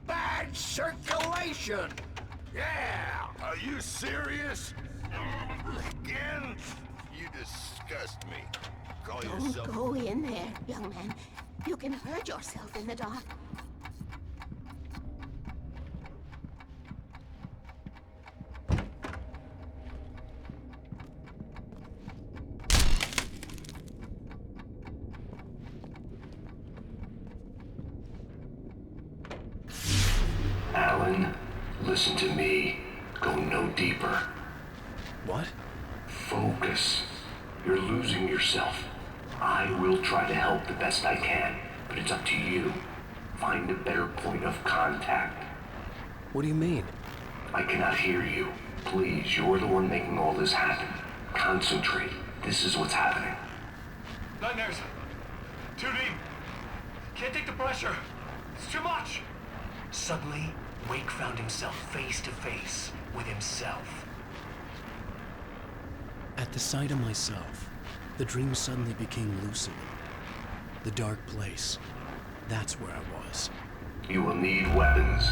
Bad circulation. Yeah. Are you serious? Again? You disgust me. Call yourself... Don't go in there, young man. You can hurt yourself in the dark. Alan, listen to me. Go no deeper. What? Focus. You're losing yourself. I will try to help the best I can, but it's up to you. Find a better point of contact. What do you mean? I cannot hear you. Please, you're the one making all this happen. Concentrate. This is what's happening. Nightmares. Too deep. Can't take the pressure. It's too much. Suddenly, Wake found himself face to face with himself. At the sight of myself, the dream suddenly became lucid. The dark place. That's where I was. You will need weapons.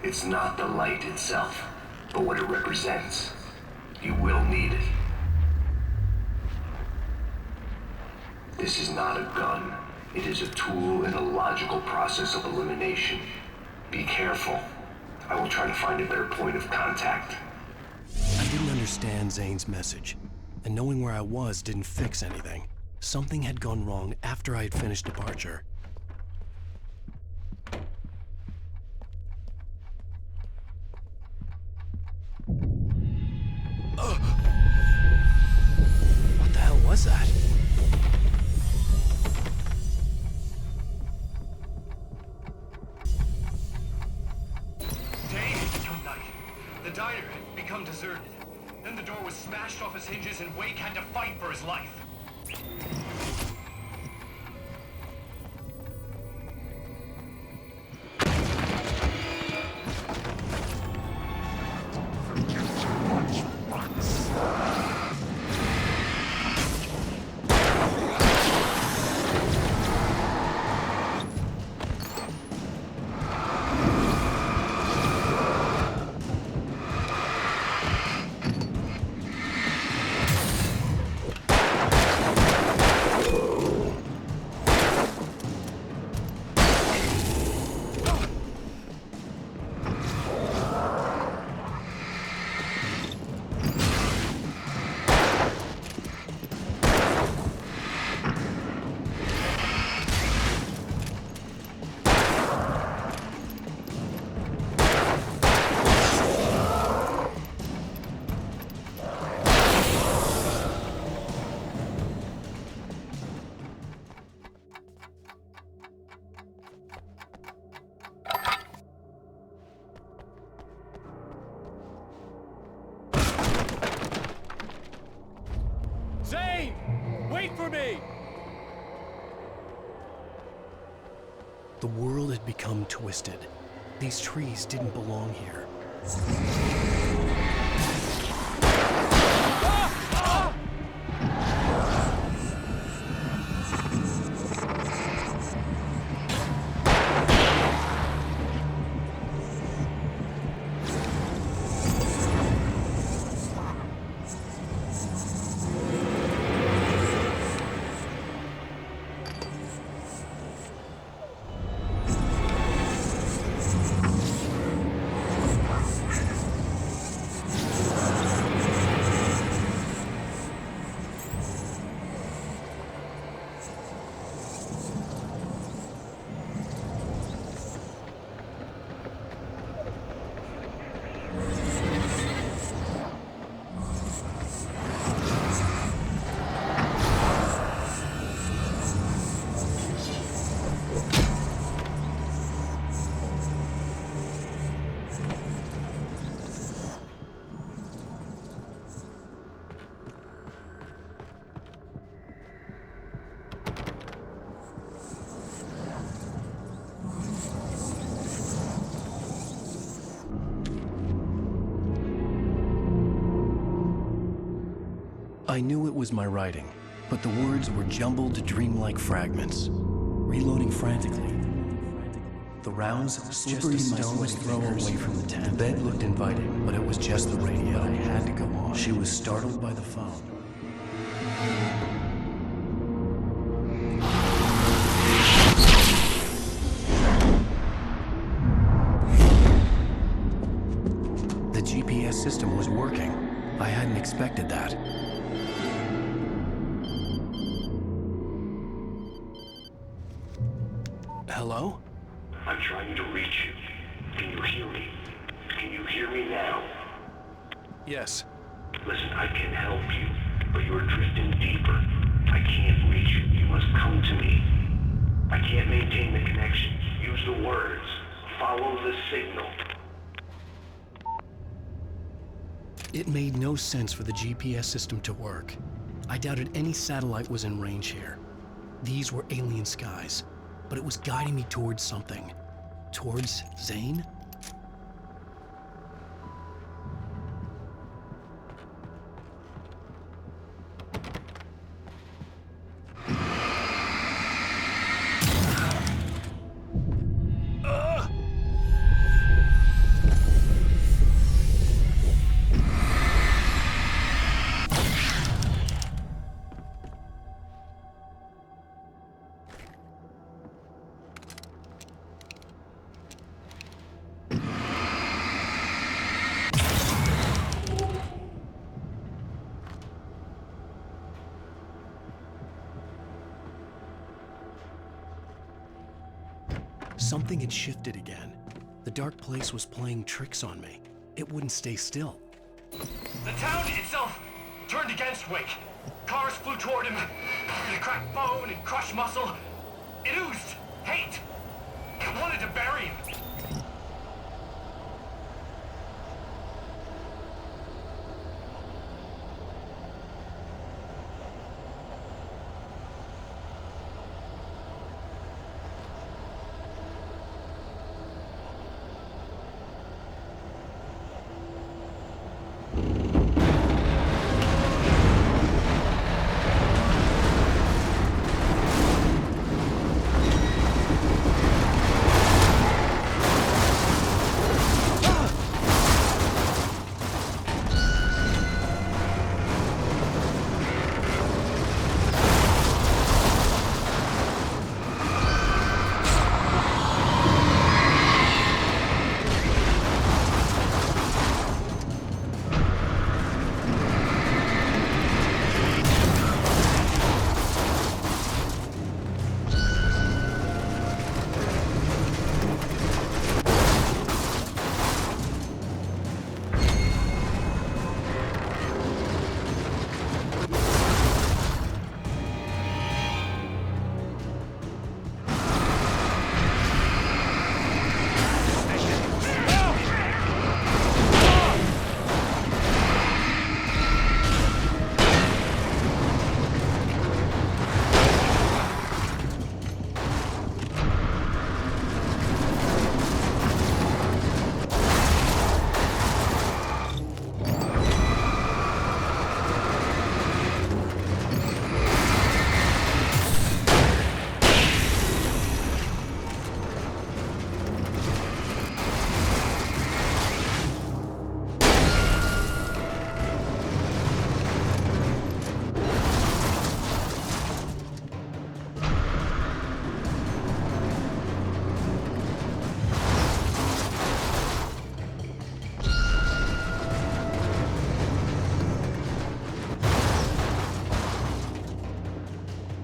It's not the light itself, but what it represents. You will need it. This is not a gun. It is a tool in a logical process of elimination. Be careful. I will try to find a better point of contact. I didn't understand Zane's message, and knowing where I was didn't fix anything. Something had gone wrong after I had finished departure. What the hell was that? The diner had become deserted. Then the door was smashed off its hinges and Wake had to fight for his life. Zane! Wait for me! The world had become twisted. These trees didn't belong here. I knew it was my writing, but the words were jumbled, dreamlike fragments. Reloading frantically. The rounds slippery in my stone's throw away from the tent. The bed looked inviting, but it was just the radio. I had to go on. She was startled by the phone. The GPS system was working. I hadn't expected that. Hello? I'm trying to reach you. Can you hear me? Can you hear me now? Yes. Listen, I can help you, but you're drifting deeper. I can't reach you. You must come to me. I can't maintain the connection. Use the words. Follow the signal. It made no sense for the GPS system to work. I doubted any satellite was in range here. These were alien skies, but it was guiding me towards something. Towards Zane? Something had shifted again. The dark place was playing tricks on me. It wouldn't stay still. The town itself turned against Wake. Cars flew toward him. It cracked bone and crushed muscle. It oozed hate. It wanted to bury him.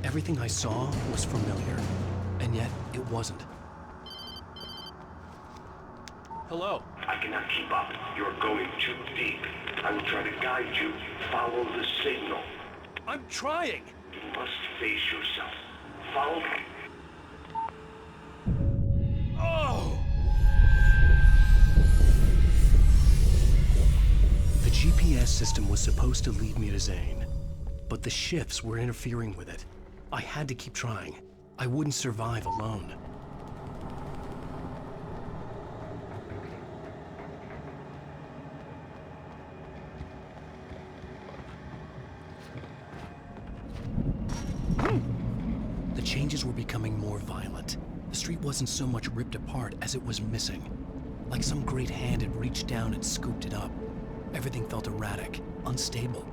Everything I saw was familiar, and yet it wasn't. Hello? I cannot keep up. You're going too deep. I will try to guide you. Follow the signal. I'm trying! You must face yourself. Follow me. Oh! The GPS system was supposed to lead me to Zane, but the shifts were interfering with it. I had to keep trying. I wouldn't survive alone. The changes were becoming more violent. The street wasn't so much ripped apart as it was missing. Like some great hand had reached down and scooped it up. Everything felt erratic, unstable.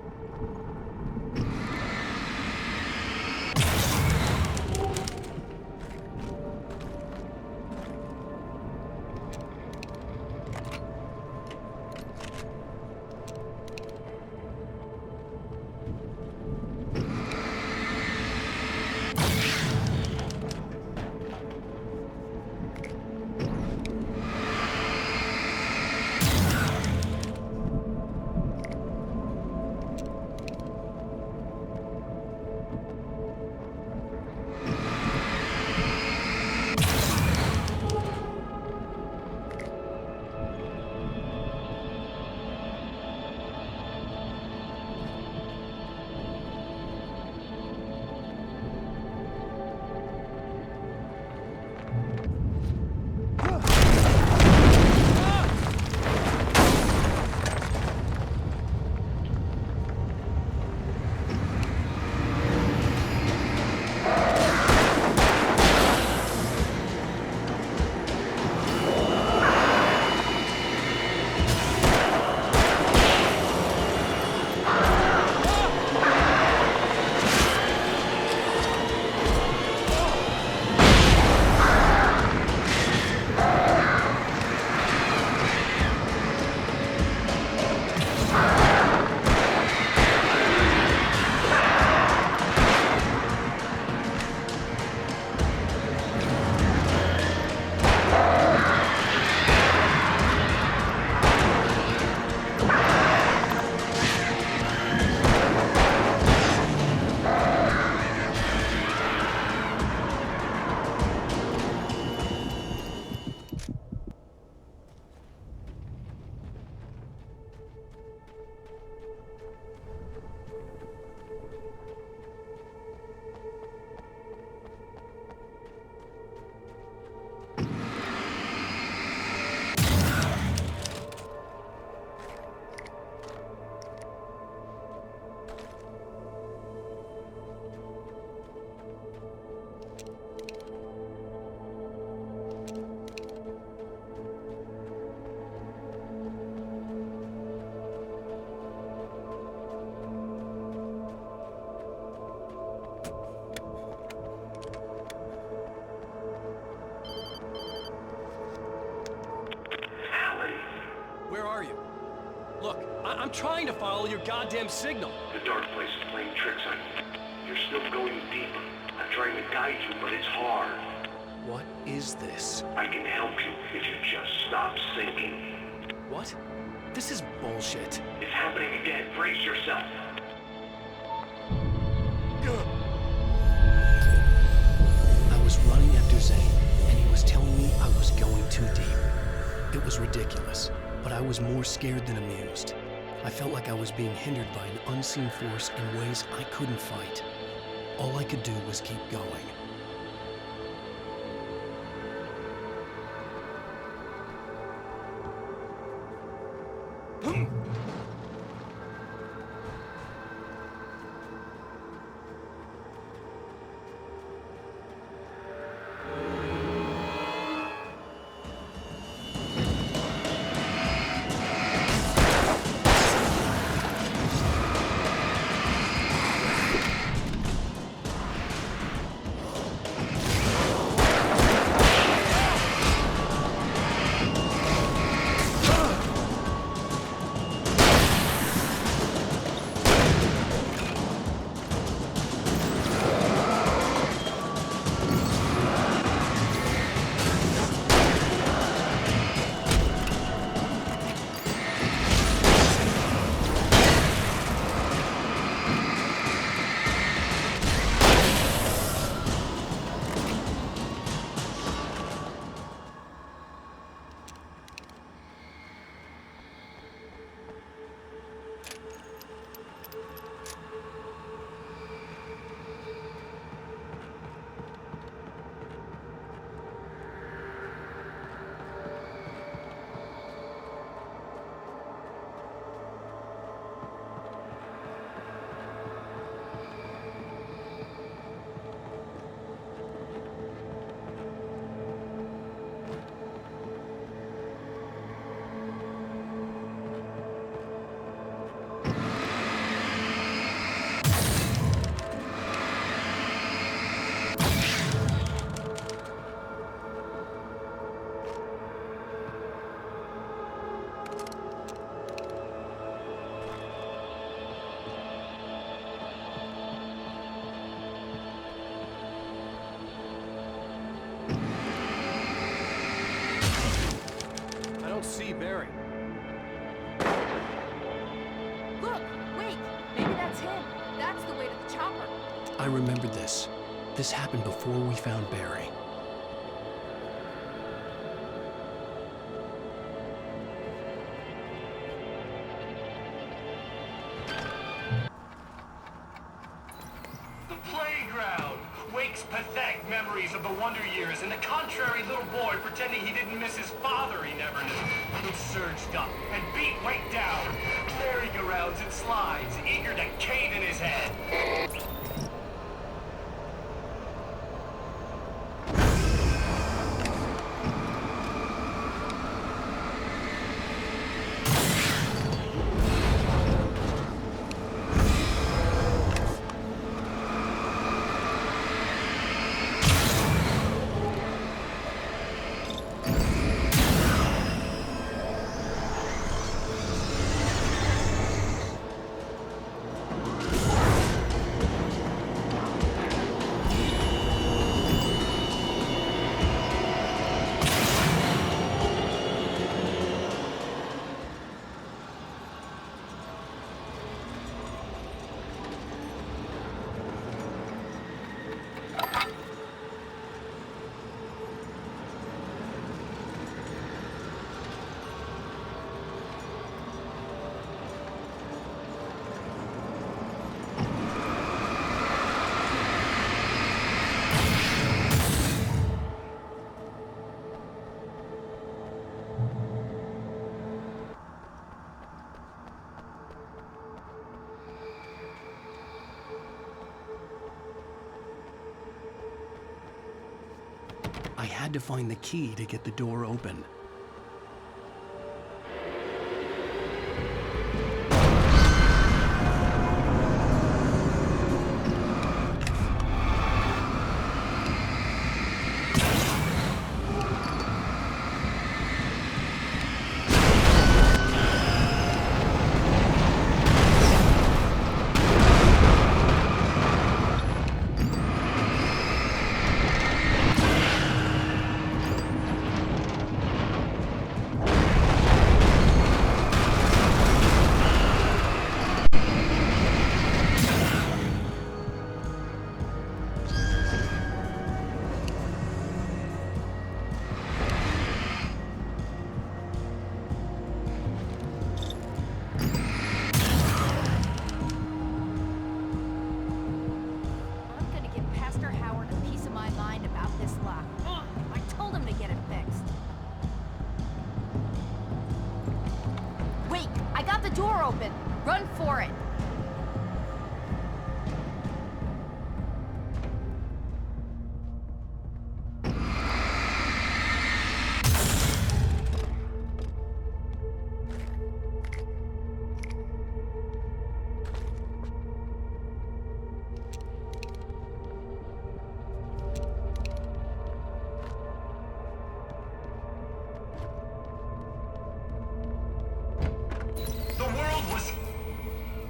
I'm trying to follow your goddamn signal. The dark place is playing tricks on you. You're still going deep. I'm trying to guide you, but it's hard. What is this? I can help you if you just stop sinking. What? This is bullshit. It's happening again. Brace yourself. I was running after Zane, and he was telling me I was going too deep. It was ridiculous, but I was more scared than amused. I felt like I was being hindered by an unseen force in ways I couldn't fight. All I could do was keep going. Barry. Look! Wait! Maybe that's him. That's the way to the chopper. I remembered this. This happened before we found Barry. The playground! Wake's pathetic memories of the Wonder Years and the contrary little boy pretending he didn't miss his father he never knew. He surged up and beat Wake down. Merry-go-rounds and slides, eager to cave in his head. I had to find the key to get the door open. Door open! Run for it!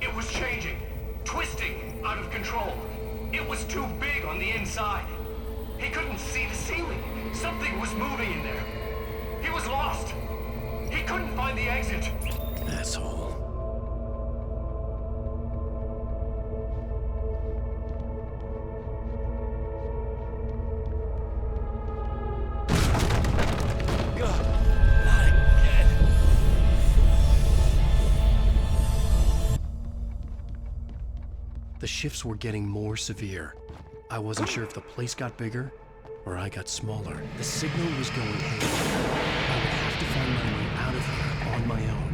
It was changing, twisting, out of control. It was too big on the inside. He couldn't see the ceiling. Something was moving in there. He was lost. He couldn't find the exit. Asshole. The shifts were getting more severe. I wasn't sure if the place got bigger or I got smaller. The signal was going haywire. I would have to find my way out of here on my own.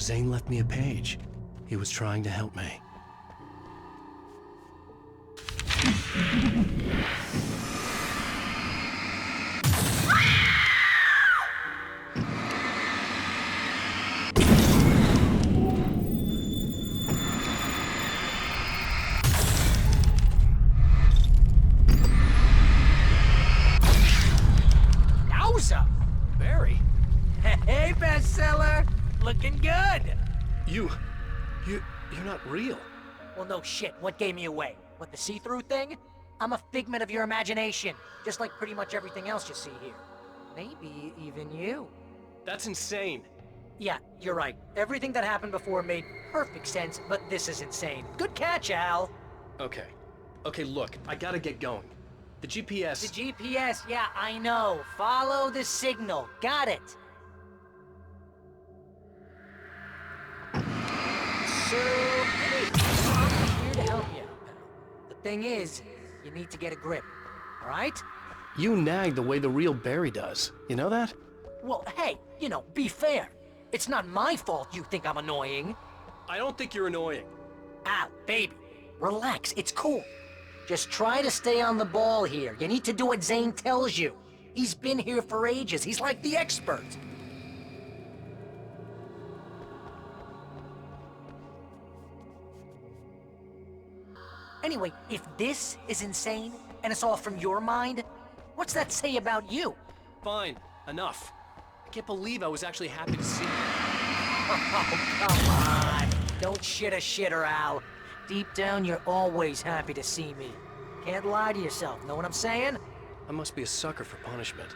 Zane left me a page. He was trying to help me. Yowza! Barry? Hey, bestseller! Looking good! You're not real. Well, no shit. What gave me away? What, the see-through thing? I'm a figment of your imagination, just like pretty much everything else you see here. Maybe even you. That's insane. Yeah, you're right. Everything that happened before made perfect sense, but this is insane. Good catch, Al. Okay. Okay, look, I gotta get going. The GPS... The GPS, yeah, I know. Follow the signal. Got it. So, I'm here to help you. The thing is, you need to get a grip, all right? You nag the way the real Barry does. You know that? Well, hey, you know, be fair. It's not my fault you think I'm annoying. I don't think you're annoying. Al, baby, relax, it's cool. Just try to stay on the ball here. You need to do what Zane tells you. He's been here for ages. He's like the expert. Anyway, if this is insane, and it's all from your mind, what's that say about you? Fine, enough. I can't believe I was actually happy to see you. Oh, come on. Don't shit a shitter, Al. Deep down, you're always happy to see me. Can't lie to yourself, know what I'm saying? I must be a sucker for punishment.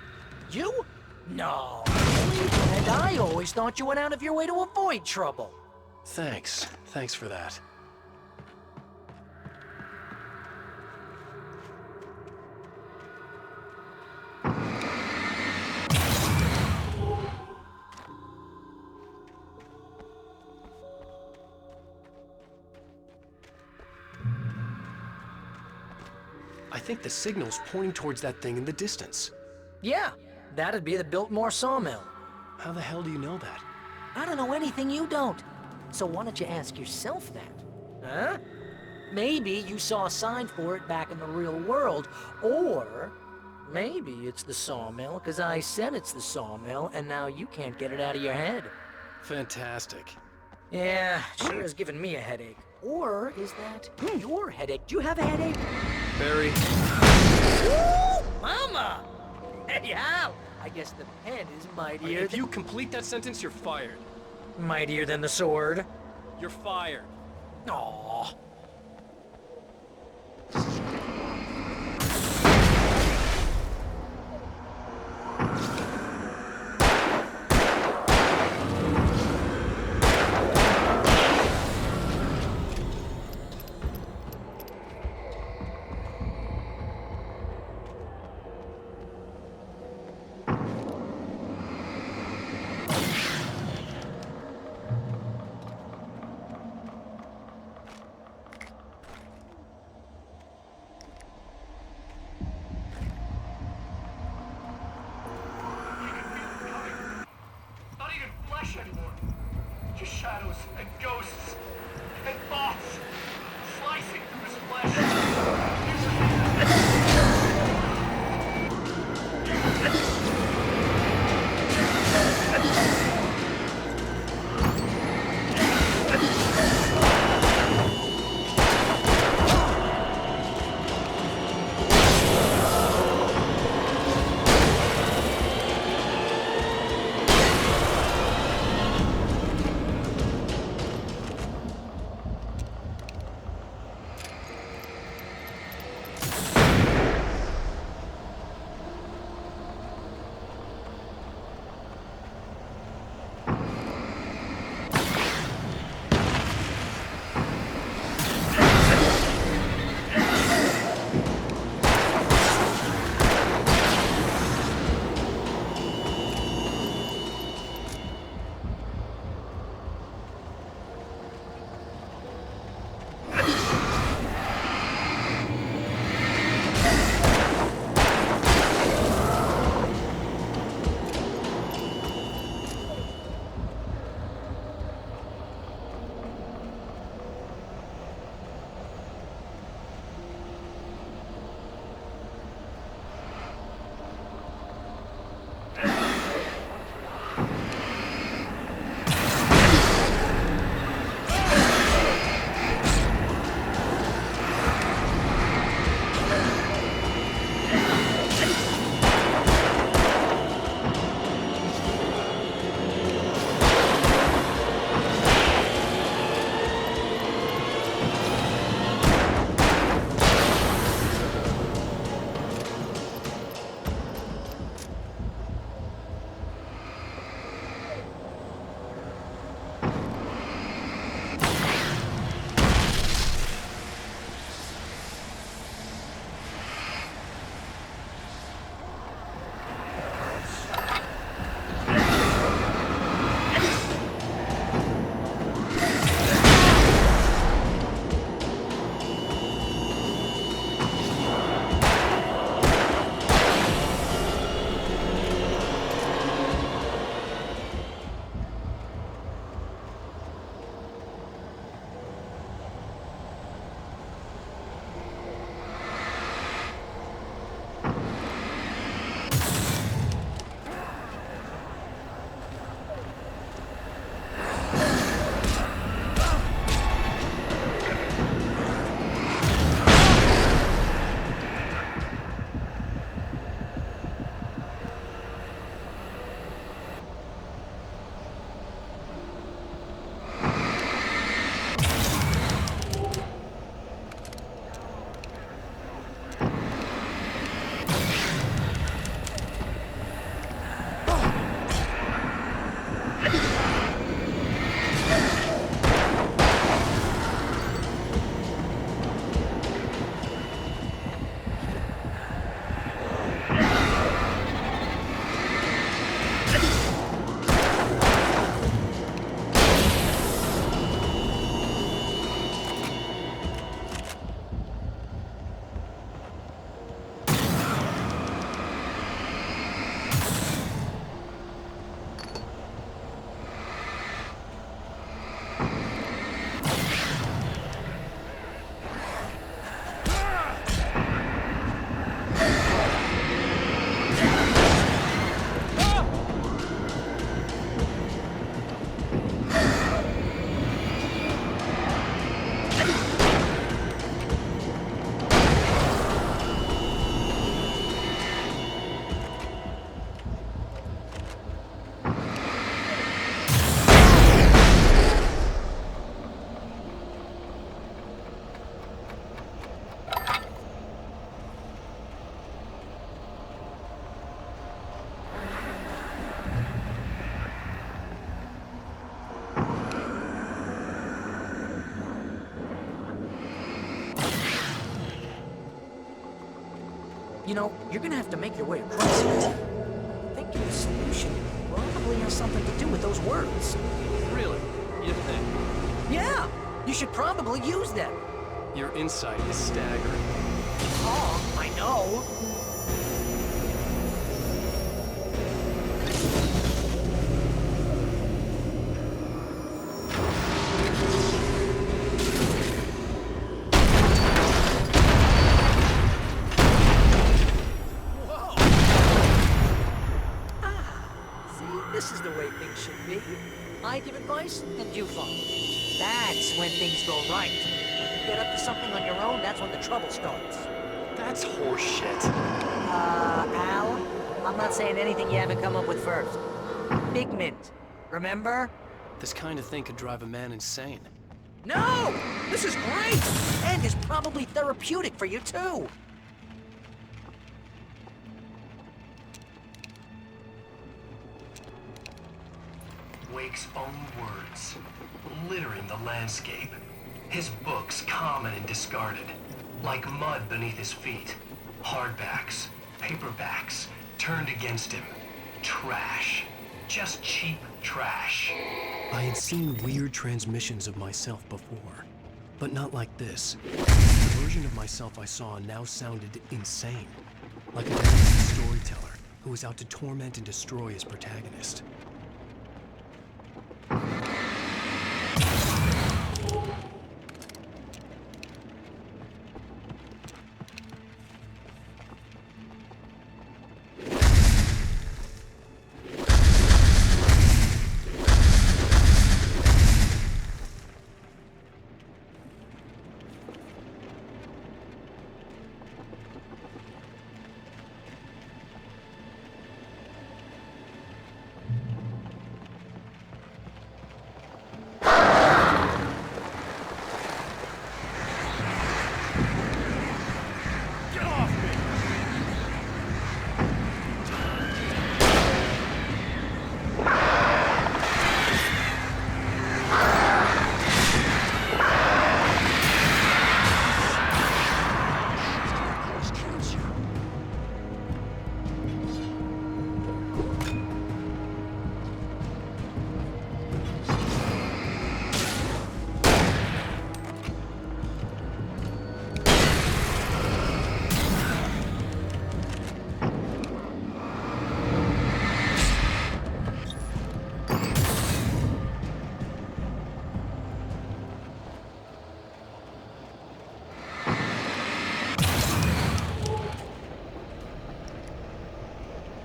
You? No. Really? And I always thought you went out of your way to avoid trouble. Thanks. Thanks for that. I think the signal's pointing towards that thing in the distance. Yeah, that'd be the Biltmore sawmill. How the hell do you know that? I don't know anything you don't. So why don't you ask yourself that? Huh? Maybe you saw a sign for it back in the real world, or maybe it's the sawmill because I said it's the sawmill and now you can't get it out of your head. Fantastic. Yeah, sure is giving me a headache. Or is that your headache? Do you have a headache? Barry. Ooh, Mama! Hey, Al! I guess the pen is mightier If you complete that sentence, you're fired. Mightier than the sword? You're fired. Aww. Anymore. Just shadows and ghosts and thoughts slicing through his flesh. You know, you're gonna have to make your way across it. I think the solution probably has something to do with those words. Really? You think? Yeah! You should probably use them. Your insight is staggering. Oh, I know. This is the way things should be. I give advice, and you follow. That's when things go right. You get up to something on your own, that's when the trouble starts. That's horseshit. Al, I'm not saying anything you haven't come up with first. Figment, remember? This kind of thing could drive a man insane. No! This is great! And is probably therapeutic for you, too. Wake's own words, littering the landscape. His books common and discarded, like mud beneath his feet. Hardbacks, paperbacks, turned against him. Trash. Just cheap trash. I had seen weird transmissions of myself before, but not like this. The version of myself I saw now sounded insane, like a storyteller who was out to torment and destroy his protagonist.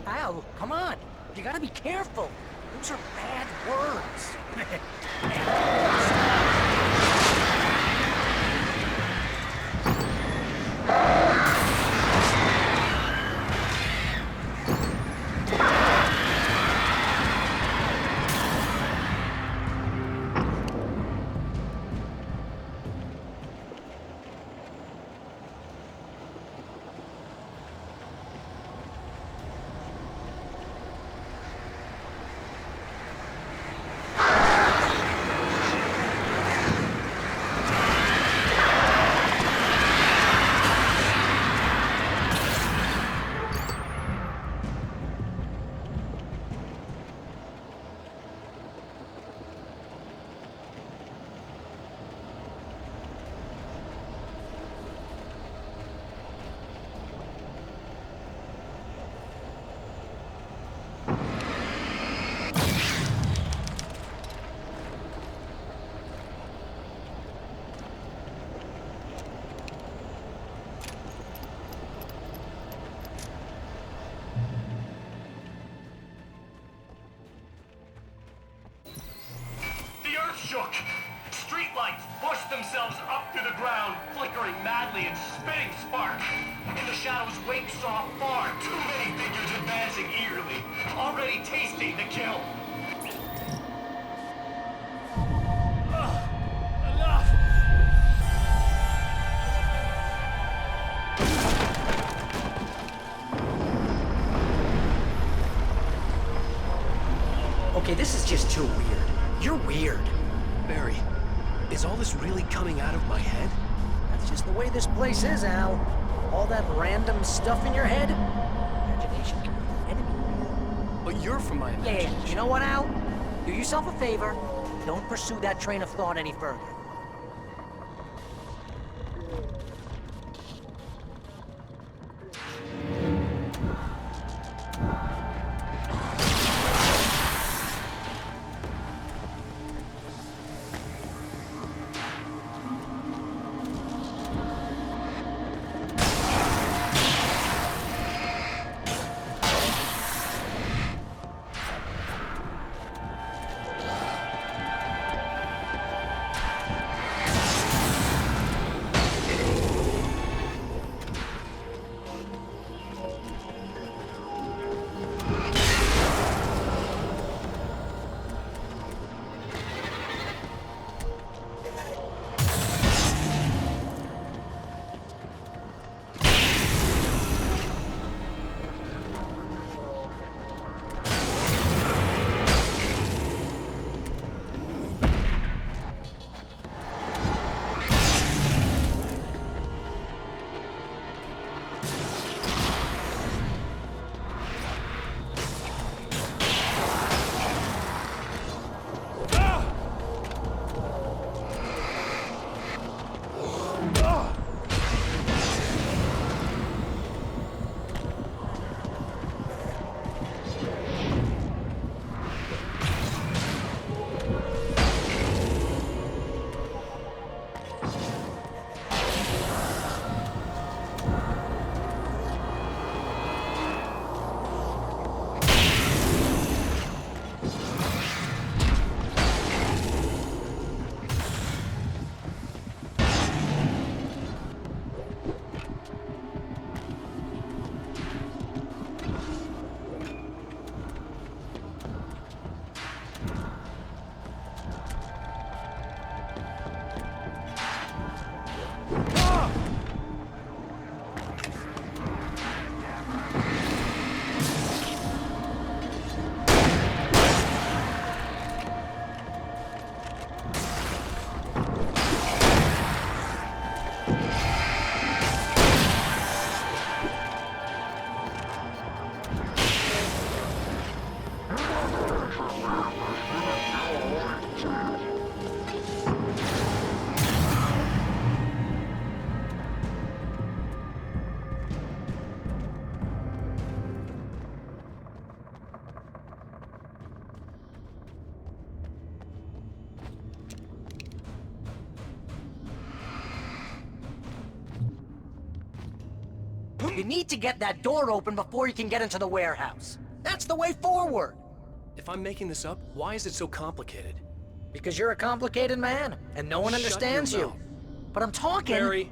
Al, come on. You gotta be careful. Those are bad words. Shook. Streetlights pushed themselves up through the ground, flickering madly and spitting spark. In the shadows, Wake saw far too many figures advancing eagerly, already tasting the kill. Enough! Okay, this is just too weird. You're weird. Barry, is all this really coming out of my head? That's just the way this place is, Al. All that random stuff in your head? Imagination can be an enemy. But you're from my imagination. Yeah. You know what, Al? Do yourself a favor. Don't pursue that train of thought any further. You need to get that door open before you can get into the warehouse. That's the way forward. If I'm making this up, why is it so complicated? Because you're a complicated man, and no one understands you. But I'm talking... Barry.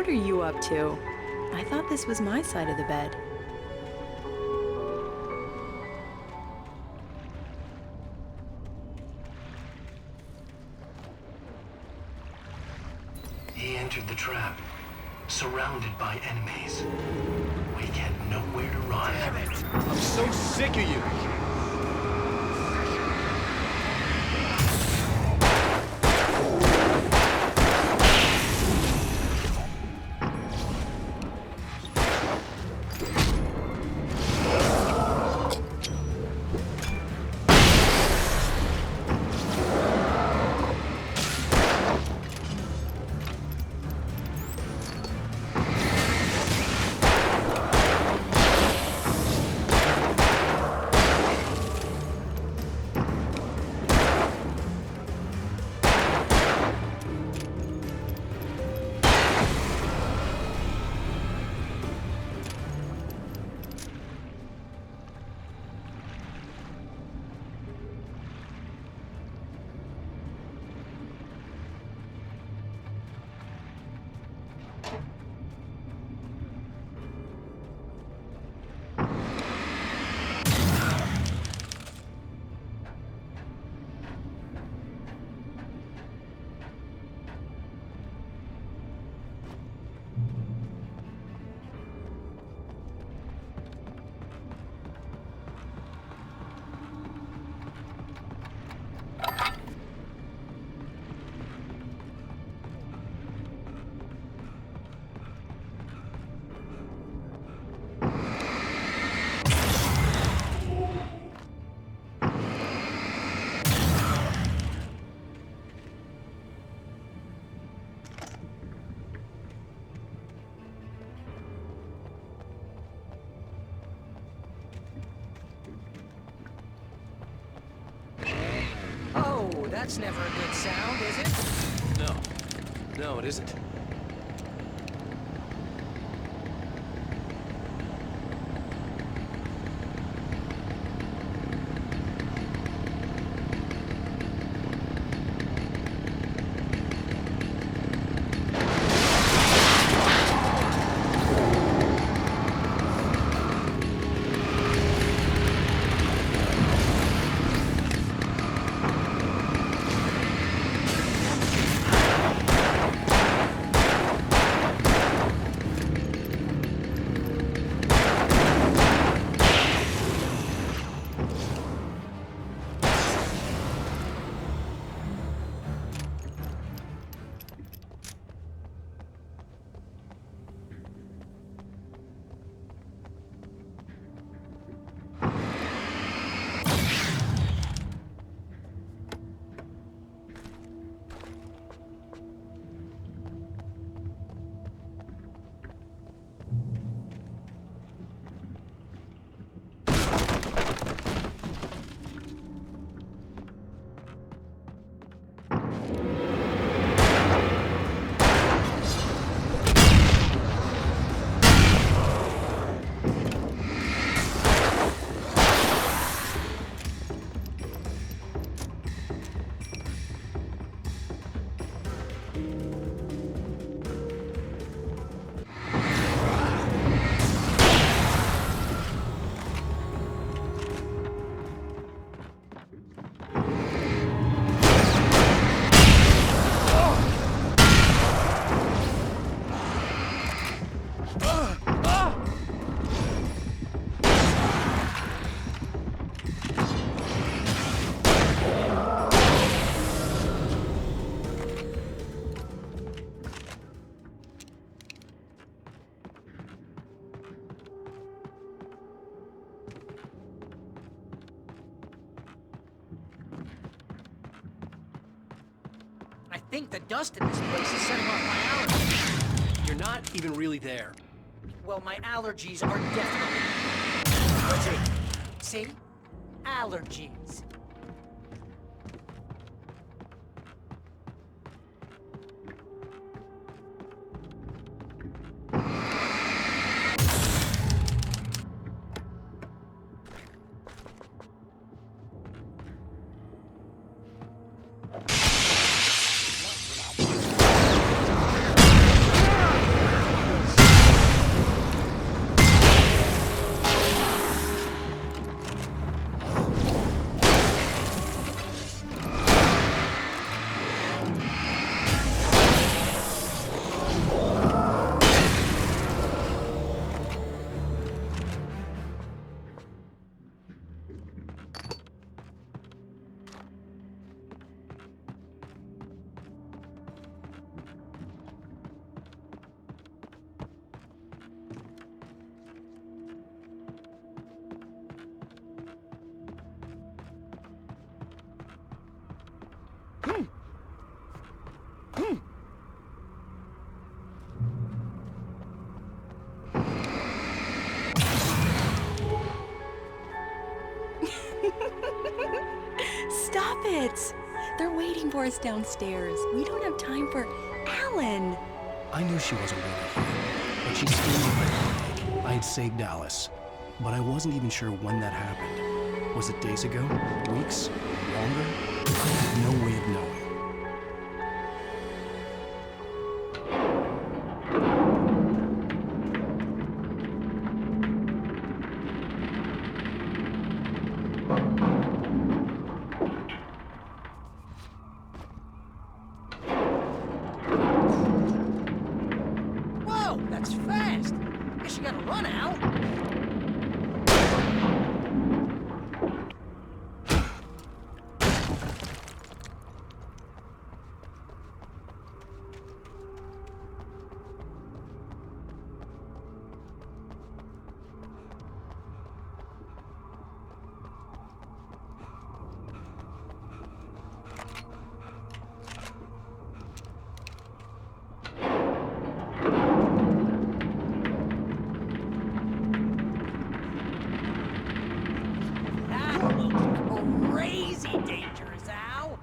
What are you up to? I thought this was my side of the bed. He entered the trap, surrounded by enemies. We had nowhere to run. Damn it! I'm so sick of you! Oh, that's never a good sound, is it? No. No, it isn't. I think the dust in this place is setting off my allergies. You're not even really there. Well, my allergies are definitely... See? Allergies. it! They're waiting for us downstairs. We don't have time for Alan. I knew she wasn't really here, but she still looked like a mistake. I had saved Alice, but I wasn't even sure when that happened. Was it days ago? Weeks? Longer? I had no way of knowing. Whoa, that's fast. Guess you gotta run out. That looks crazy dangerous, Al.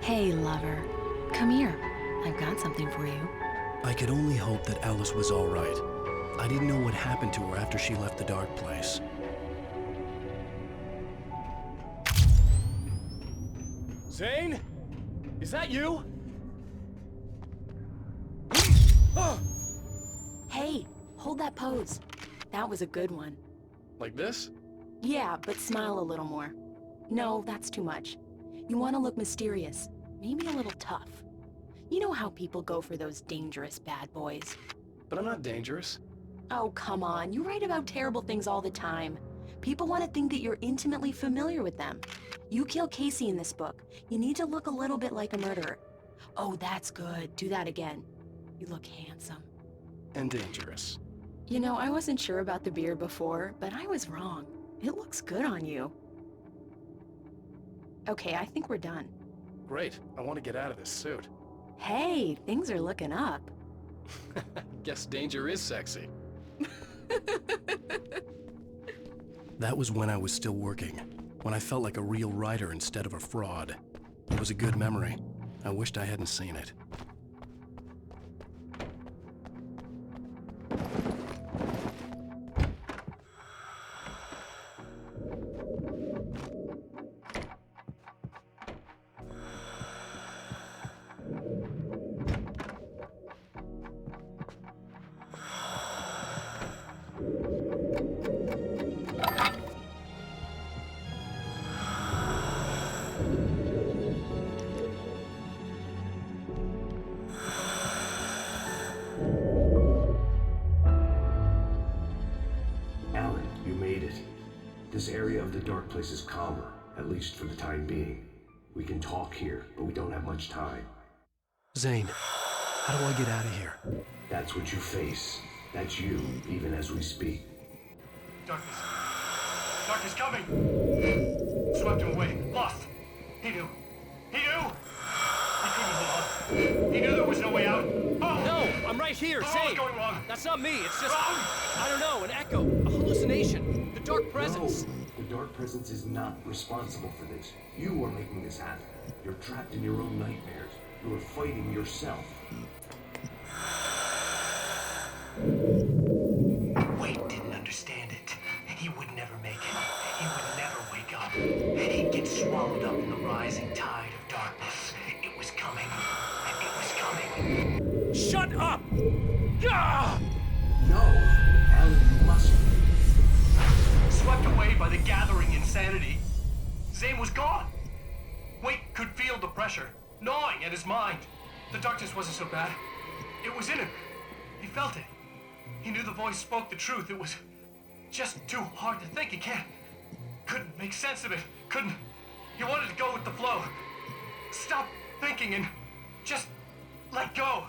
Hey, lover. Come here. I've got something for you. I could only hope that Alice was all right. I didn't know what happened to her after she left the dark place. Zane? Is that you? Hey, hold that pose. That was a good one. Like this? Yeah, but smile a little more. No, that's too much. You want to look mysterious, maybe a little tough. You know how people go for those dangerous bad boys. But I'm not dangerous. Oh, come on. You write about terrible things all the time. People want to think that you're intimately familiar with them. You kill Casey in this book. You need to look a little bit like a murderer. Oh, that's good. Do that again. You look handsome. And dangerous. You know, I wasn't sure about the beard before, but I was wrong. It looks good on you. Okay, I think we're done. Great. I want to get out of this suit. Hey, things are looking up. Guess danger is sexy. That was when I was still working, when I felt like a real writer instead of a fraud. It was a good memory. I wished I hadn't seen it. This area of the dark place is calmer, at least for the time being. We can talk here, but we don't have much time. Zane, how do I get out of here? That's what you face. That's you, even as we speak. Darkness. Darkness coming! Swept him away. Lost. He knew. He knew! He couldn't hold on. He knew there was no way out. Oh! No! I'm right here, Oh, Zane! what's going wrong? That's not me, it's just... Wrong? I don't know, an echo, a hallucination, the dark presence. No, the dark presence is not responsible for this. You are making this happen. You're trapped in your own nightmares. You are fighting yourself. in the rising tide of darkness. It was coming. It was coming. Shut up! Gah! No, Alan, you must. Swept away by the gathering insanity, Zane was gone. Wake could feel the pressure, gnawing at his mind. The darkness wasn't so bad. It was in him. He felt it. He knew the voice spoke the truth. It was just too hard to think. He couldn't make sense of it. He wanted to go with the flow. Stop thinking and just let go.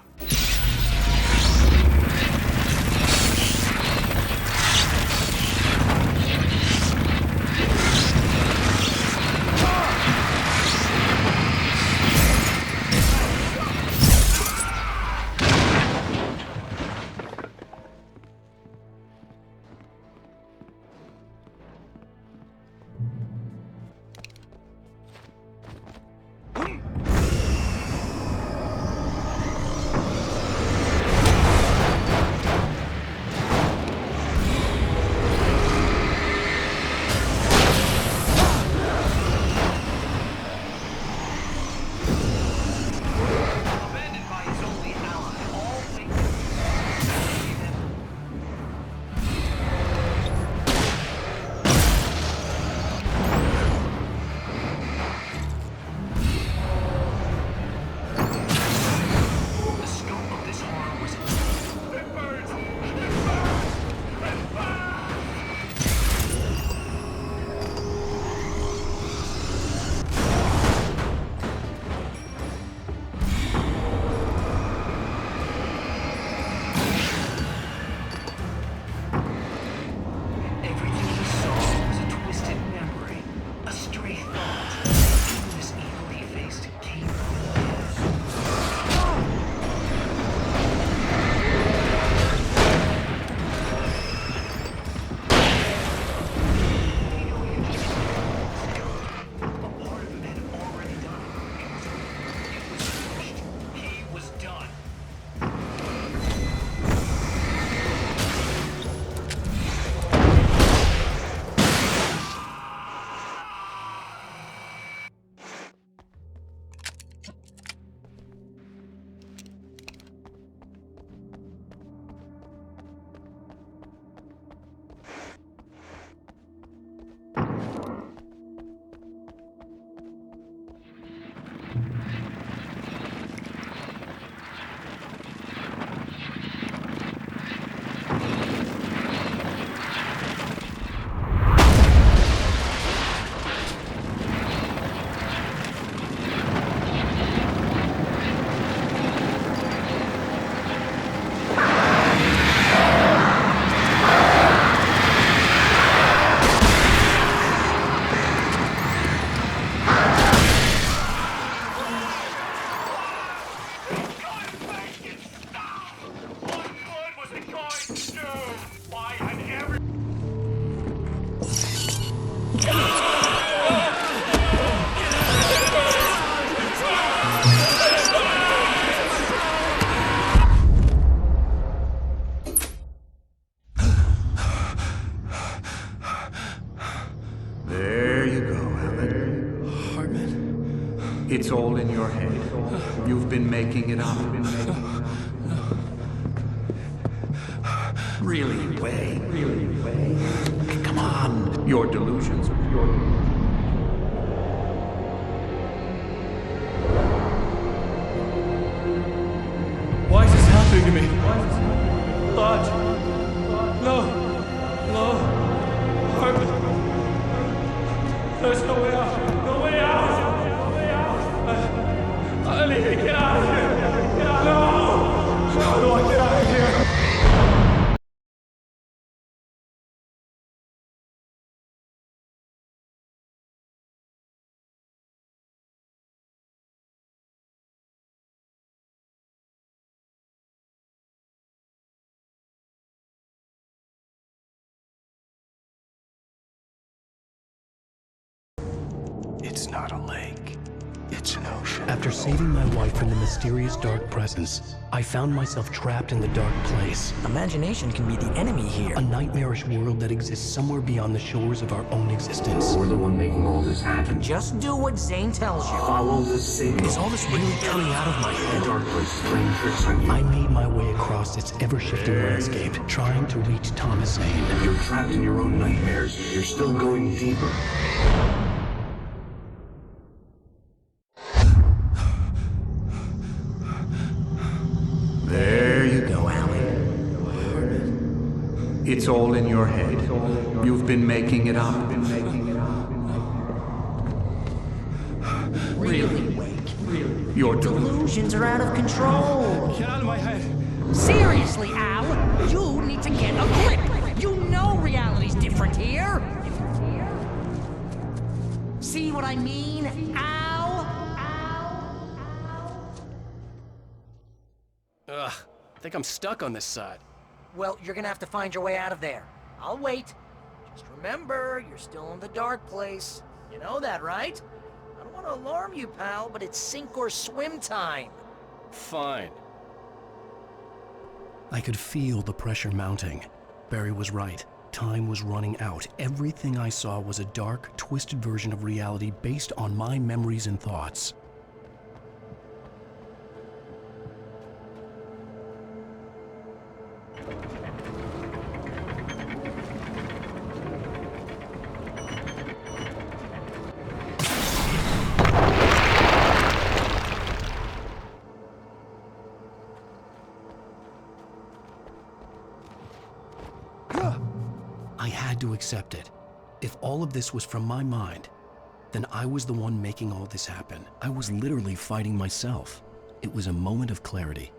It's all in your head. You've been making it up. Really, Wayne? Really, Wayne? Come on. Your delusions. Why is this happening to me? Lodge. No. No. Harmon. There's no way out. No way out. I need to get out of here. No. How do I get out of here? It's not a lake. It's an ocean. After saving my wife from the mysterious dark presence, I found myself trapped in the dark place. Imagination can be the enemy here. A nightmarish world that exists somewhere beyond the shores of our own existence. We're the one making all this happen. Just do what Zane tells you. Follow the signal. Is all this really coming out of my head? The dark place is playing tricks on you. I made my way across its ever-shifting landscape, trying to reach Thomas Zane. You're trapped in your own nightmares. You're still going deeper. There you go, Alan. It's all in your head. You've been making it up. Really, Wake? Your Delusions are out of control. Get out of my head. Seriously, Al, you need to get a grip. You know reality's different here. See what I mean, Al? Ugh, I think I'm stuck on this side. Well, you're gonna have to find your way out of there. I'll wait. Just remember, you're still in the dark place. You know that, right? I don't want to alarm you, pal, but it's sink or swim time. Fine. I could feel the pressure mounting. Barry was right. Time was running out. Everything I saw was a dark, twisted version of reality based on my memories and thoughts. I had to accept it. If all of this was from my mind, then I was the one making all this happen. I was literally fighting myself. It was a moment of clarity.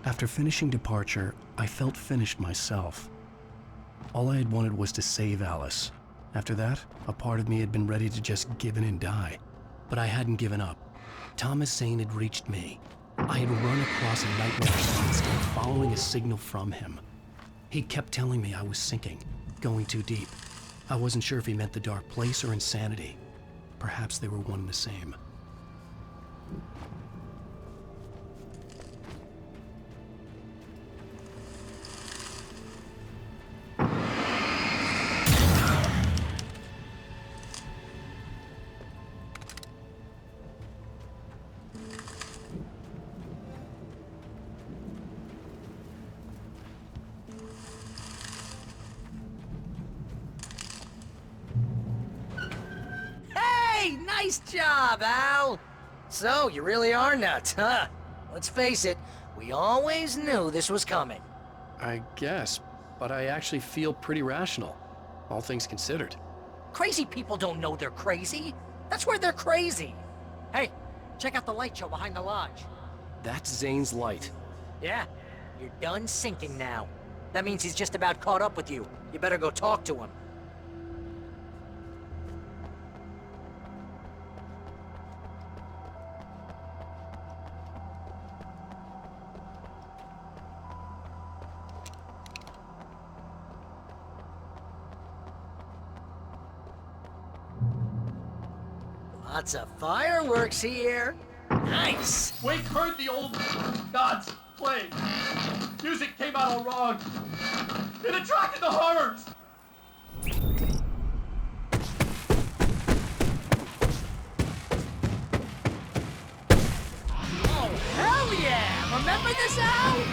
After finishing Departure, I felt finished myself. All I had wanted was to save Alice. After that, a part of me had been ready to just give in and die. But I hadn't given up. Thomas Zane had reached me. I had run across a nightmarish landscape following a signal from him. He kept telling me I was sinking, going too deep. I wasn't sure if he meant the dark place or insanity. Perhaps they were one and the same. Nice job, Al! So, you really are nuts, huh? Let's face it, we always knew this was coming. I guess, but I actually feel pretty rational, all things considered. Crazy people don't know they're crazy. That's where they're crazy. Hey, check out the light show behind the lodge. That's Zane's light. Yeah, you're done sinking now. That means he's just about caught up with you. You better go talk to him. Lots of fireworks here. Nice. Wake heard the old gods play. Music came out all wrong. It attracted the horrors. figure this out?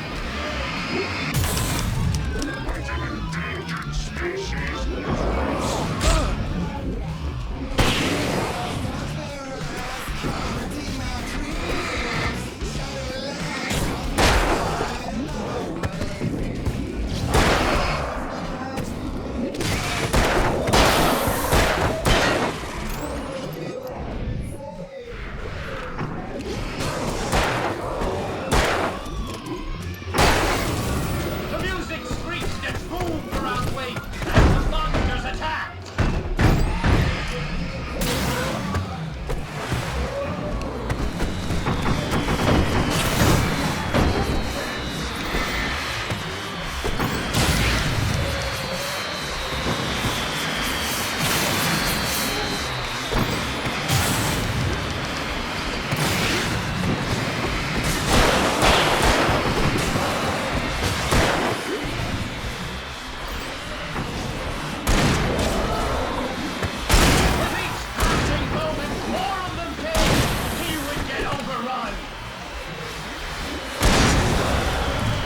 The music screeched and boomed around Wake as the monsters attacked.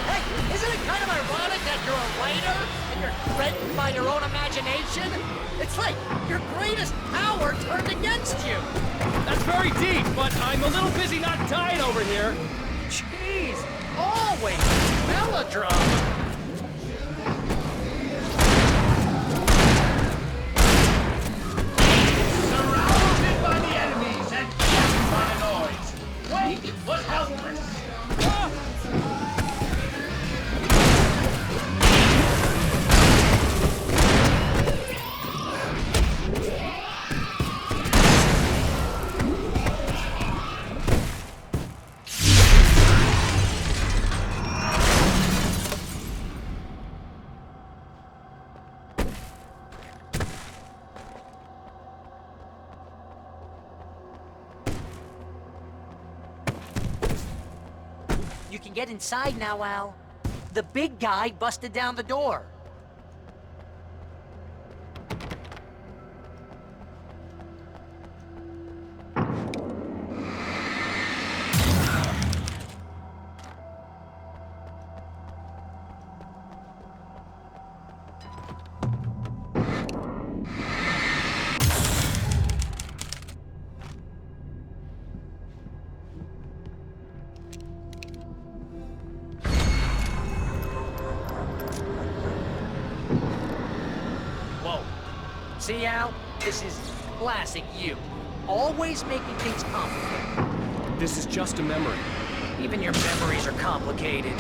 Hey, isn't it kind of ironic that you're a writer and you're threatened by your own imagination? It's like your greatest power turned against you. That's very deep, but I'm a little busy not dying over here. Jeez, always melodrama. Surrounded by the enemies and crushed by the noise, Wake was helpless. You can get inside now, Al. The big guy busted down the door. Whoa. See, Al? This is classic you. Always making things complicated. This is just a memory. Even your memories are complicated.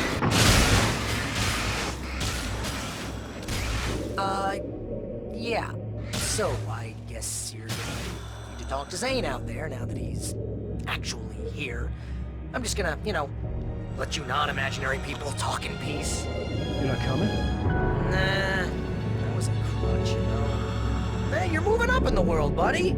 Yeah. So, I guess you're gonna need to talk to Zane out there now that he's actually here. I'm just gonna, let you non-imaginary people talk in peace. You're not coming? Nah, that was a crutch, Hey, you're moving up in the world, buddy.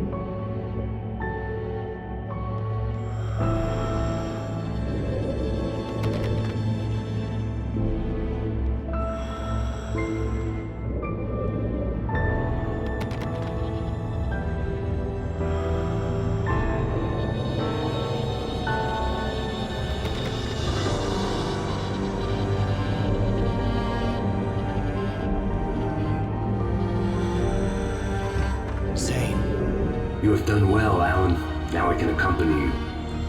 You have done well, Alan. Now I can accompany you.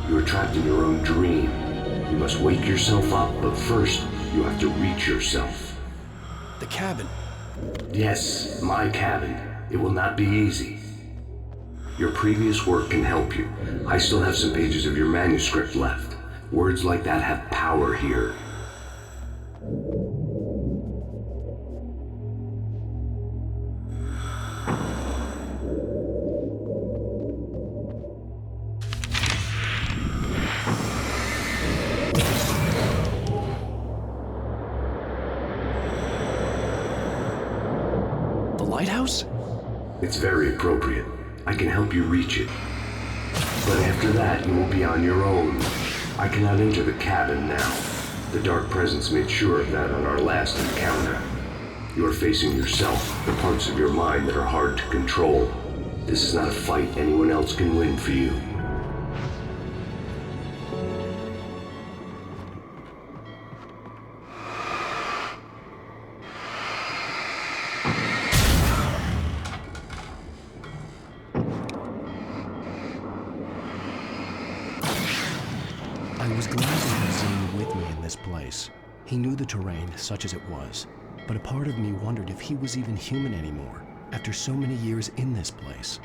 You are trapped in your own dream. You must wake yourself up, but first, you have to reach yourself. The cabin. Yes, my cabin. It will not be easy. Your previous work can help you. I still have some pages of your manuscript left. Words like that have power here. Lighthouse? It's very appropriate. I can help you reach it. But after that, you will be on your own. I cannot enter the cabin now. The Dark Presence made sure of that on our last encounter. You are facing yourself, the parts of your mind that are hard to control. This is not a fight anyone else can win for you. was glad to have Zane with me in this place. He knew the terrain, such as it was, but a part of me wondered if he was even human anymore, after so many years in this place.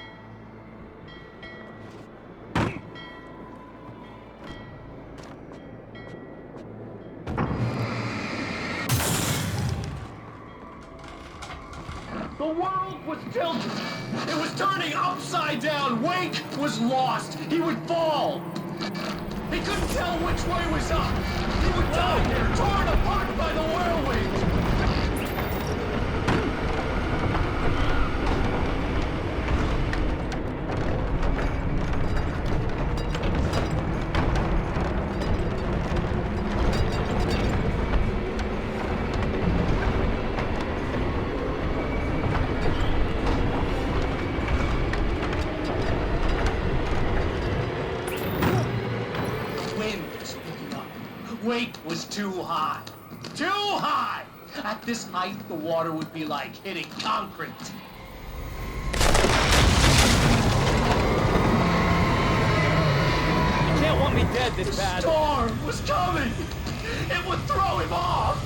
The world was tilted. It was turning upside down. Wake was lost. He would fall. He couldn't tell which way was up. He would die there, torn apart by the whirlwind. Wake was too high. Too high! At this height, the water would be like hitting concrete. You can't want me dead this bad. The storm was coming! It would throw him off!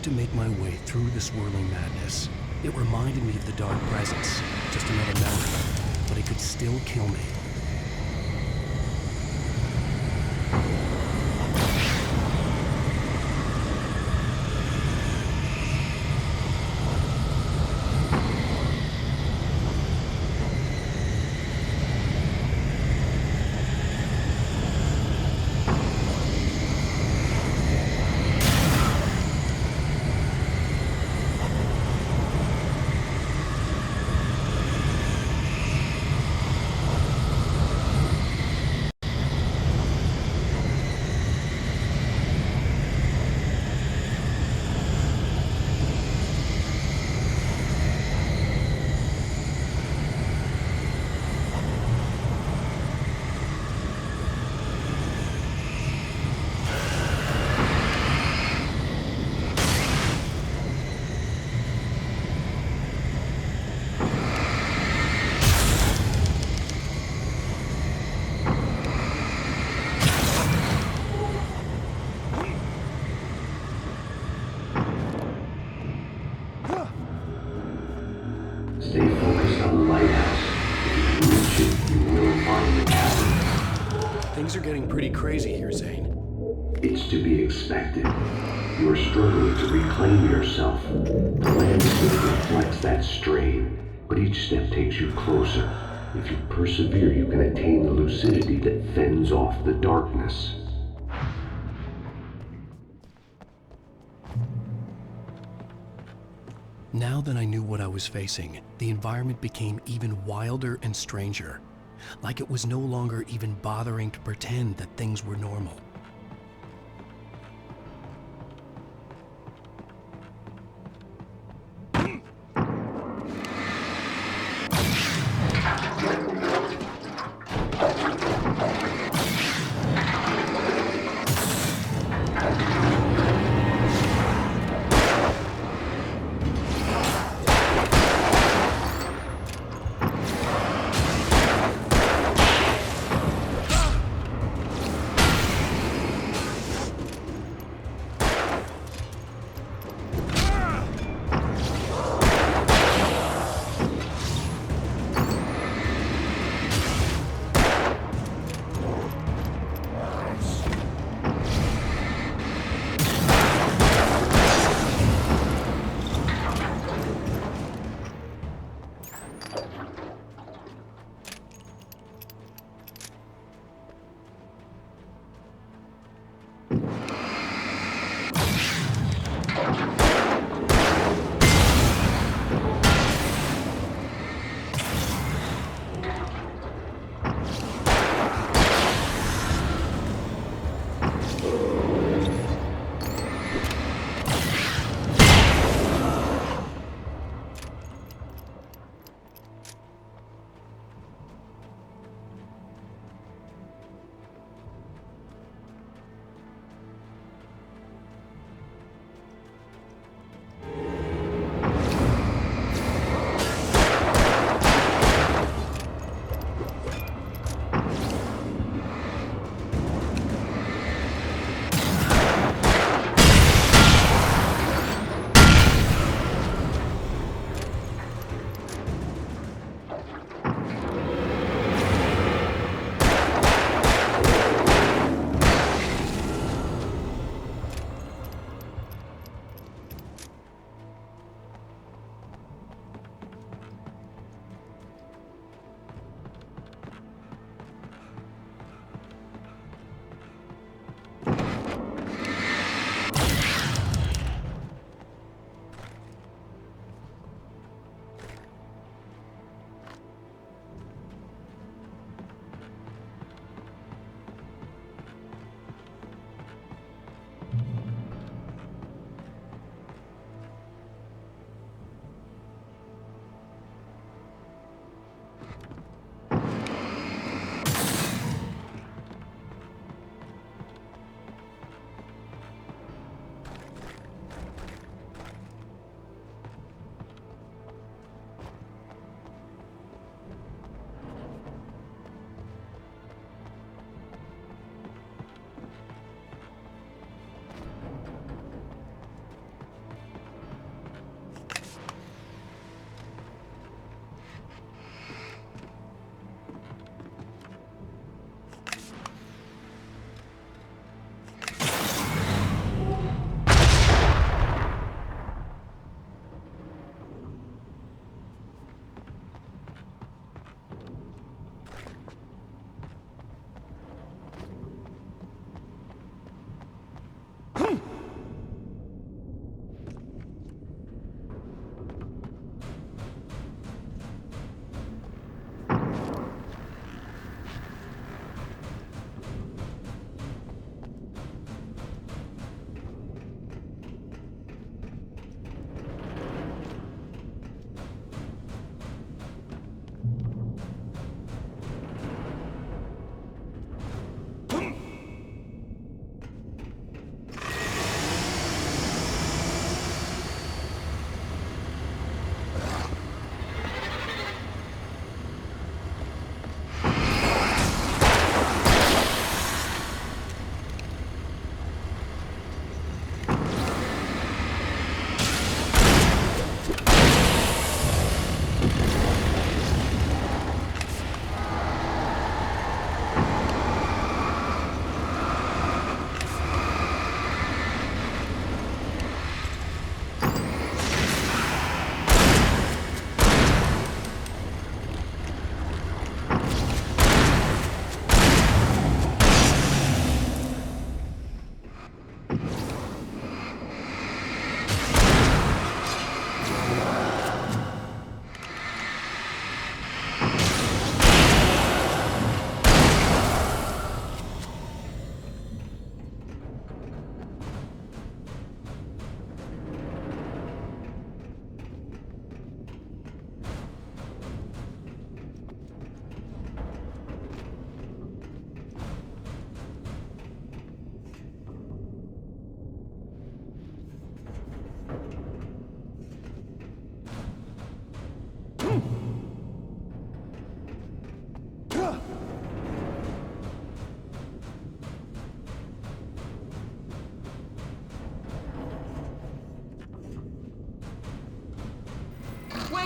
To make my way through the swirling madness. It reminded me of the dark presence, just another memory, but it could still kill me. Stay focused on the lighthouse. If you reach it, you will find the cabin. Things are getting pretty crazy here, Zane. It's to be expected. You are struggling to reclaim yourself. The landscape reflects that strain, but each step takes you closer. If you persevere, you can attain the lucidity that fends off the darkness. Now that I knew what I was facing, the environment became even wilder and stranger. Like it was no longer even bothering to pretend that things were normal.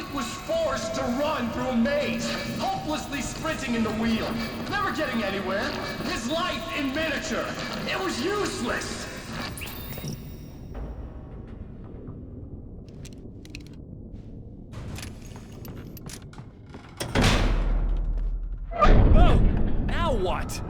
Wake was forced to run through a maze, hopelessly sprinting in the wheel, never getting anywhere. His life in miniature. It was useless. Oh! Now what?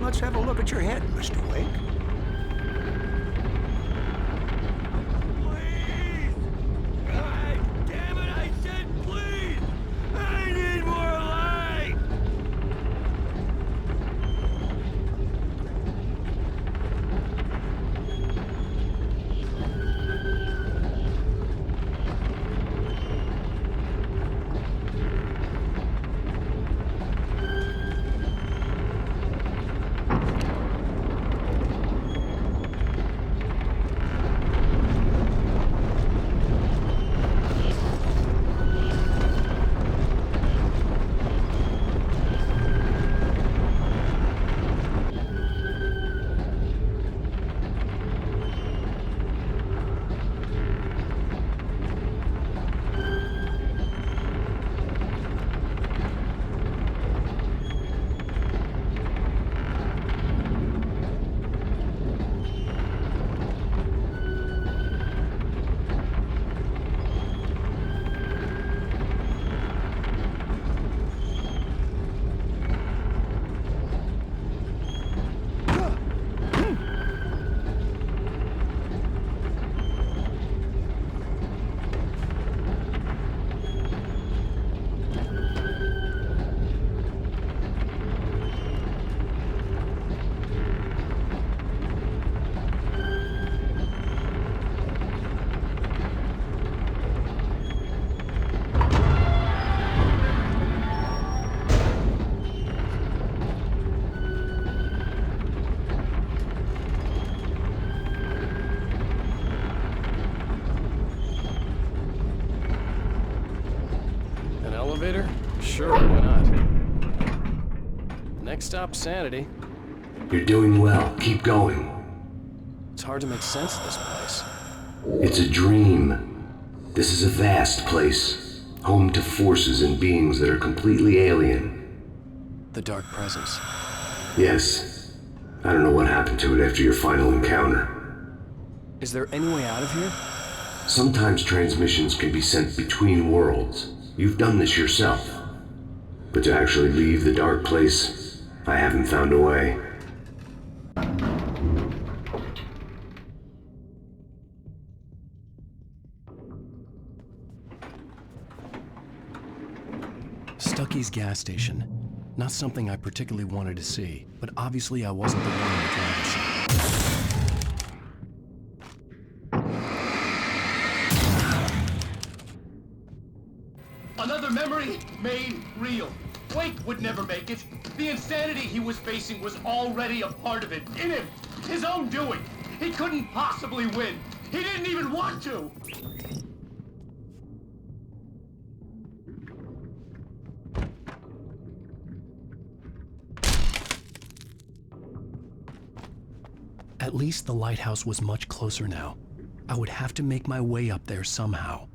Let's have a look at your head, Mr. Wake. Please! God damn it, I said please! I need more light! Elevator? Sure, why not? Next stop, Sanity. You're doing well. Keep going. It's hard to make sense of this place. It's a dream. This is a vast place, home to forces and beings that are completely alien. The Dark Presence. Yes. I don't know what happened to it after your final encounter. Is there any way out of here? Sometimes transmissions can be sent between worlds. You've done this yourself. But to actually leave the dark place, I haven't found a way. Stucky's gas station. Not something I particularly wanted to see, but obviously I wasn't the one in the driving seat. Another memory made real. Wake would never make it. The insanity he was facing was already a part of it, in him. His own doing. He couldn't possibly win. He didn't even want to. At least the lighthouse was much closer now. I would have to make my way up there somehow.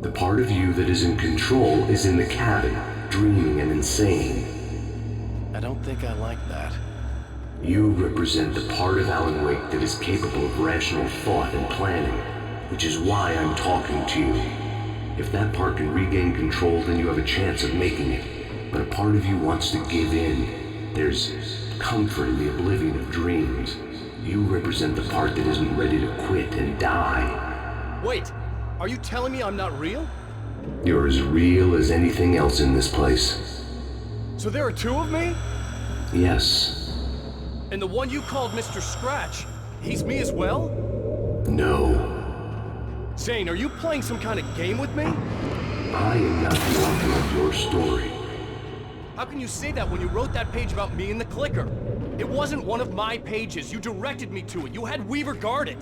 The part of you that is in control is in the cabin, dreaming and insane. I don't think I like that. You represent the part of Alan Wake that is capable of rational thought and planning, which is why I'm talking to you. If that part can regain control, then you have a chance of making it. But a part of you wants to give in. There's comfort in the oblivion of dreams. You represent the part that isn't ready to quit and die. Wait, are you telling me I'm not real? You're as real as anything else in this place. So there are two of me? Yes. And the one you called Mr. Scratch, he's me as well? No. Zane, are you playing some kind of game with me? I am not the author of your story. How can you say that when you wrote that page about me and the clicker? It wasn't one of my pages. You directed me to it. You had Weaver guard it.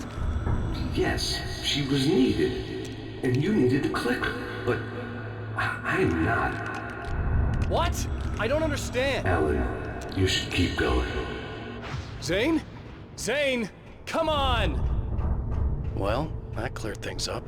Yes, she was needed. And you needed to click her. But I'm not. What? I don't understand. Alan, you should keep going. Zane? Zane! Come on! Well, that cleared things up.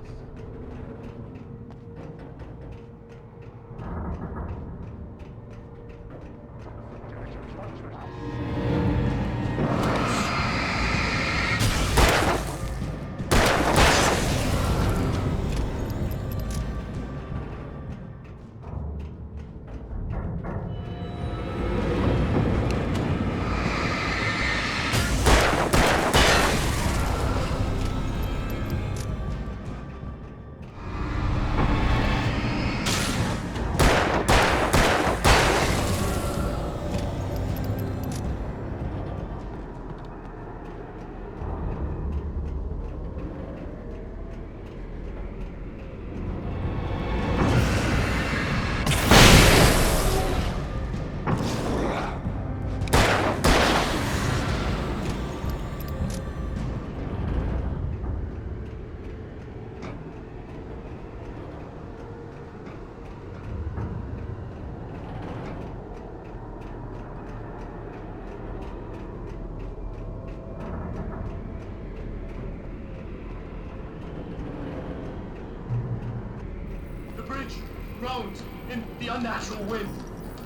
Groaned in the unnatural wind.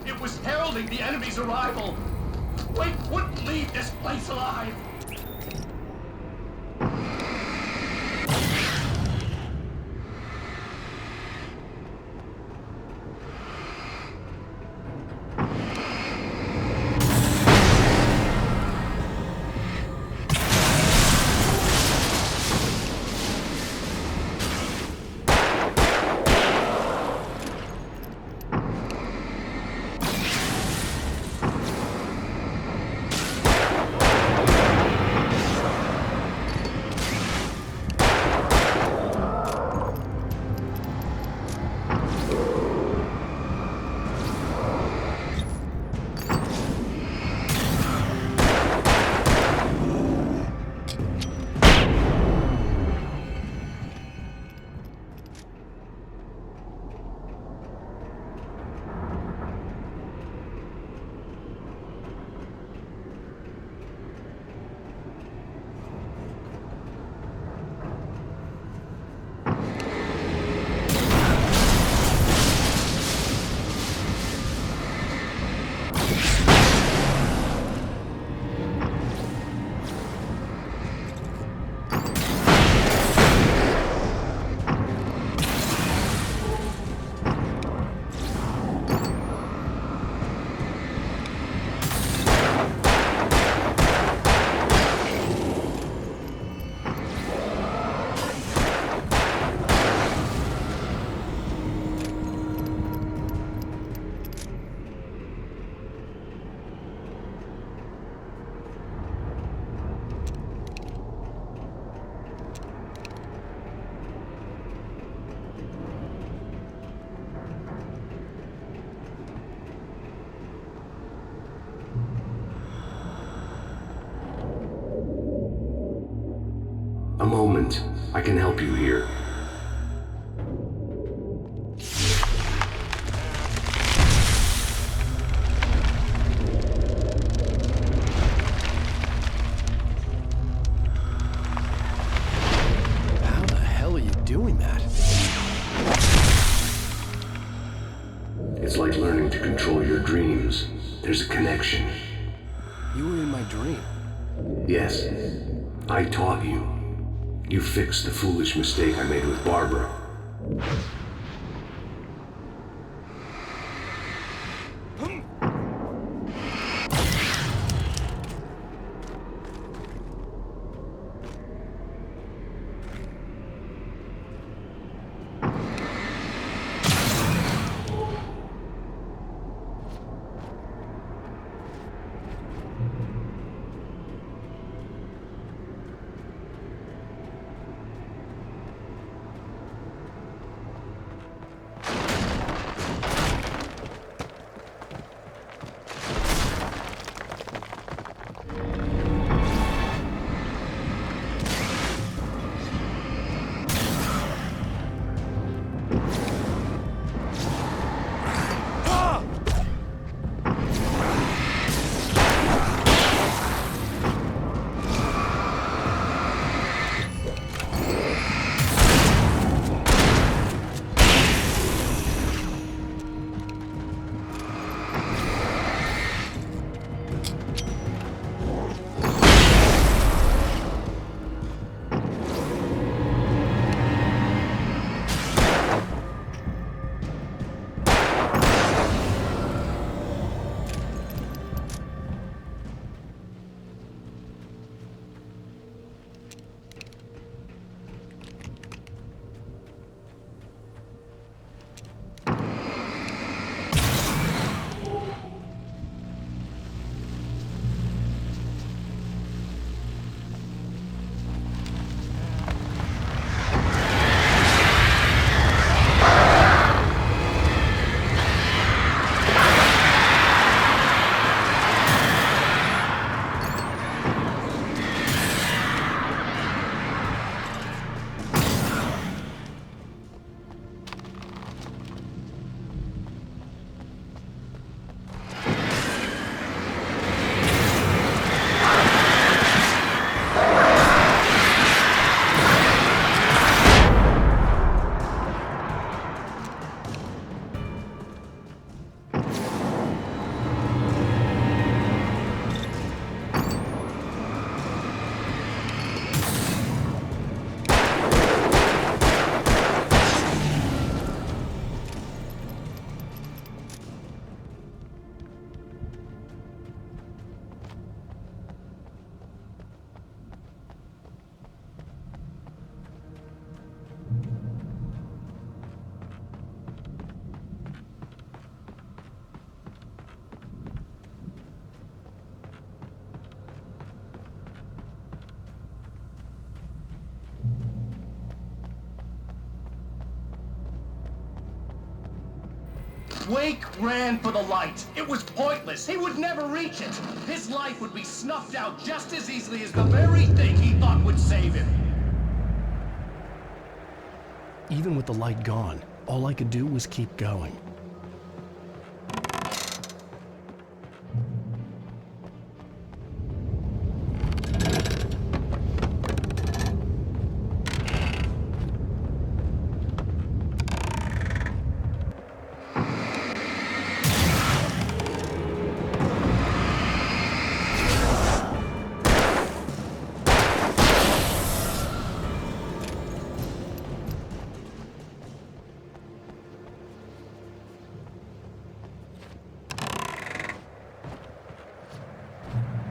It was heralding the enemy's arrival. Wake wouldn't leave this place alive. A moment. I can help you here. How the hell are you doing that? It's like learning to control your dreams. There's a connection. You were in my dream. Yes. I taught you. You fixed the foolish mistake I made with Barbara. Wake ran for the light. It was pointless. He would never reach it. His life would be snuffed out just as easily as the very thing he thought would save him. Even with the light gone, all I could do was keep going.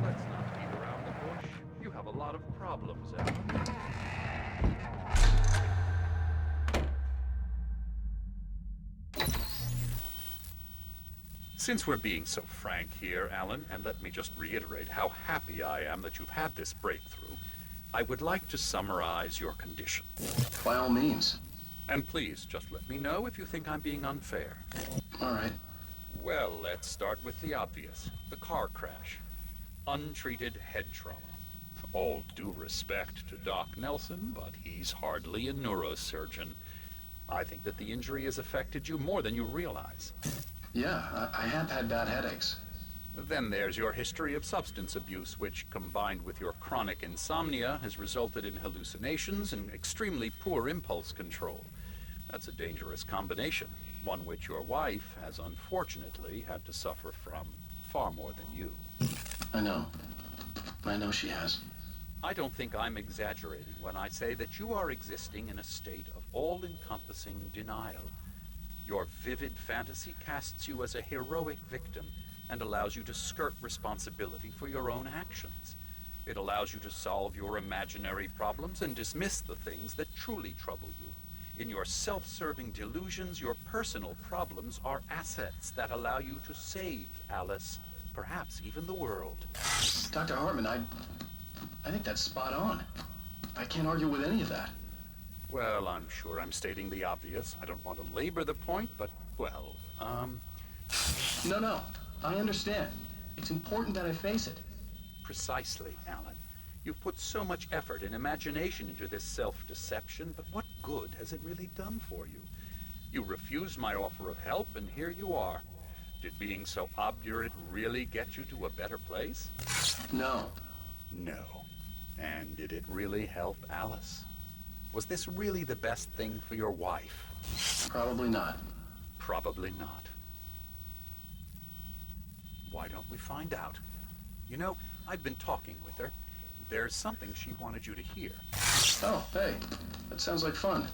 Let's not beat around the bush. You have a lot of problems, Alan. Since we're being so frank here, Alan, and let me just reiterate how happy I am that you've had this breakthrough, I would like to summarize your condition. By all means. And please, just let me know if you think I'm being unfair. All right. Well, let's start with the obvious. The car crash. Untreated head trauma. All due respect to Doc Nelson, but he's hardly a neurosurgeon. I think that the injury has affected you more than you realize. Yeah, I have had bad headaches. Then there's your history of substance abuse, which, combined with your chronic insomnia, has resulted in hallucinations and extremely poor impulse control. That's a dangerous combination, one which your wife has unfortunately had to suffer from far more than you. I know. I know she has. I don't think I'm exaggerating when I say that you are existing in a state of all-encompassing denial. Your vivid fantasy casts you as a heroic victim and allows you to skirt responsibility for your own actions. It allows you to solve your imaginary problems and dismiss the things that truly trouble you. In your self-serving delusions, your personal problems are assets that allow you to save Alice, perhaps even the world. Dr. Hartman, I think that's spot on. I can't argue with any of that. Well, I'm sure I'm stating the obvious. I don't want to labor the point, but, well, No, I understand. It's important that I face it. Precisely, Alan. You've put so much effort and imagination into this self-deception, but what good has it really done for you? You refused my offer of help, and here you are. Did being so obdurate really get you to a better place? No. No. And did it really help Alice? Was this really the best thing for your wife? Probably not. Probably not. Why don't we find out? You know, I've been talking with her. There's something she wanted you to hear. Oh, hey. That sounds like fun.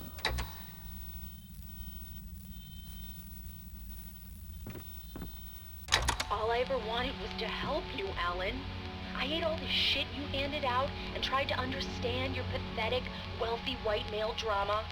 All I ever wanted was to help you, Alan. I ate all the shit you handed out and tried to understand your pathetic, wealthy white male drama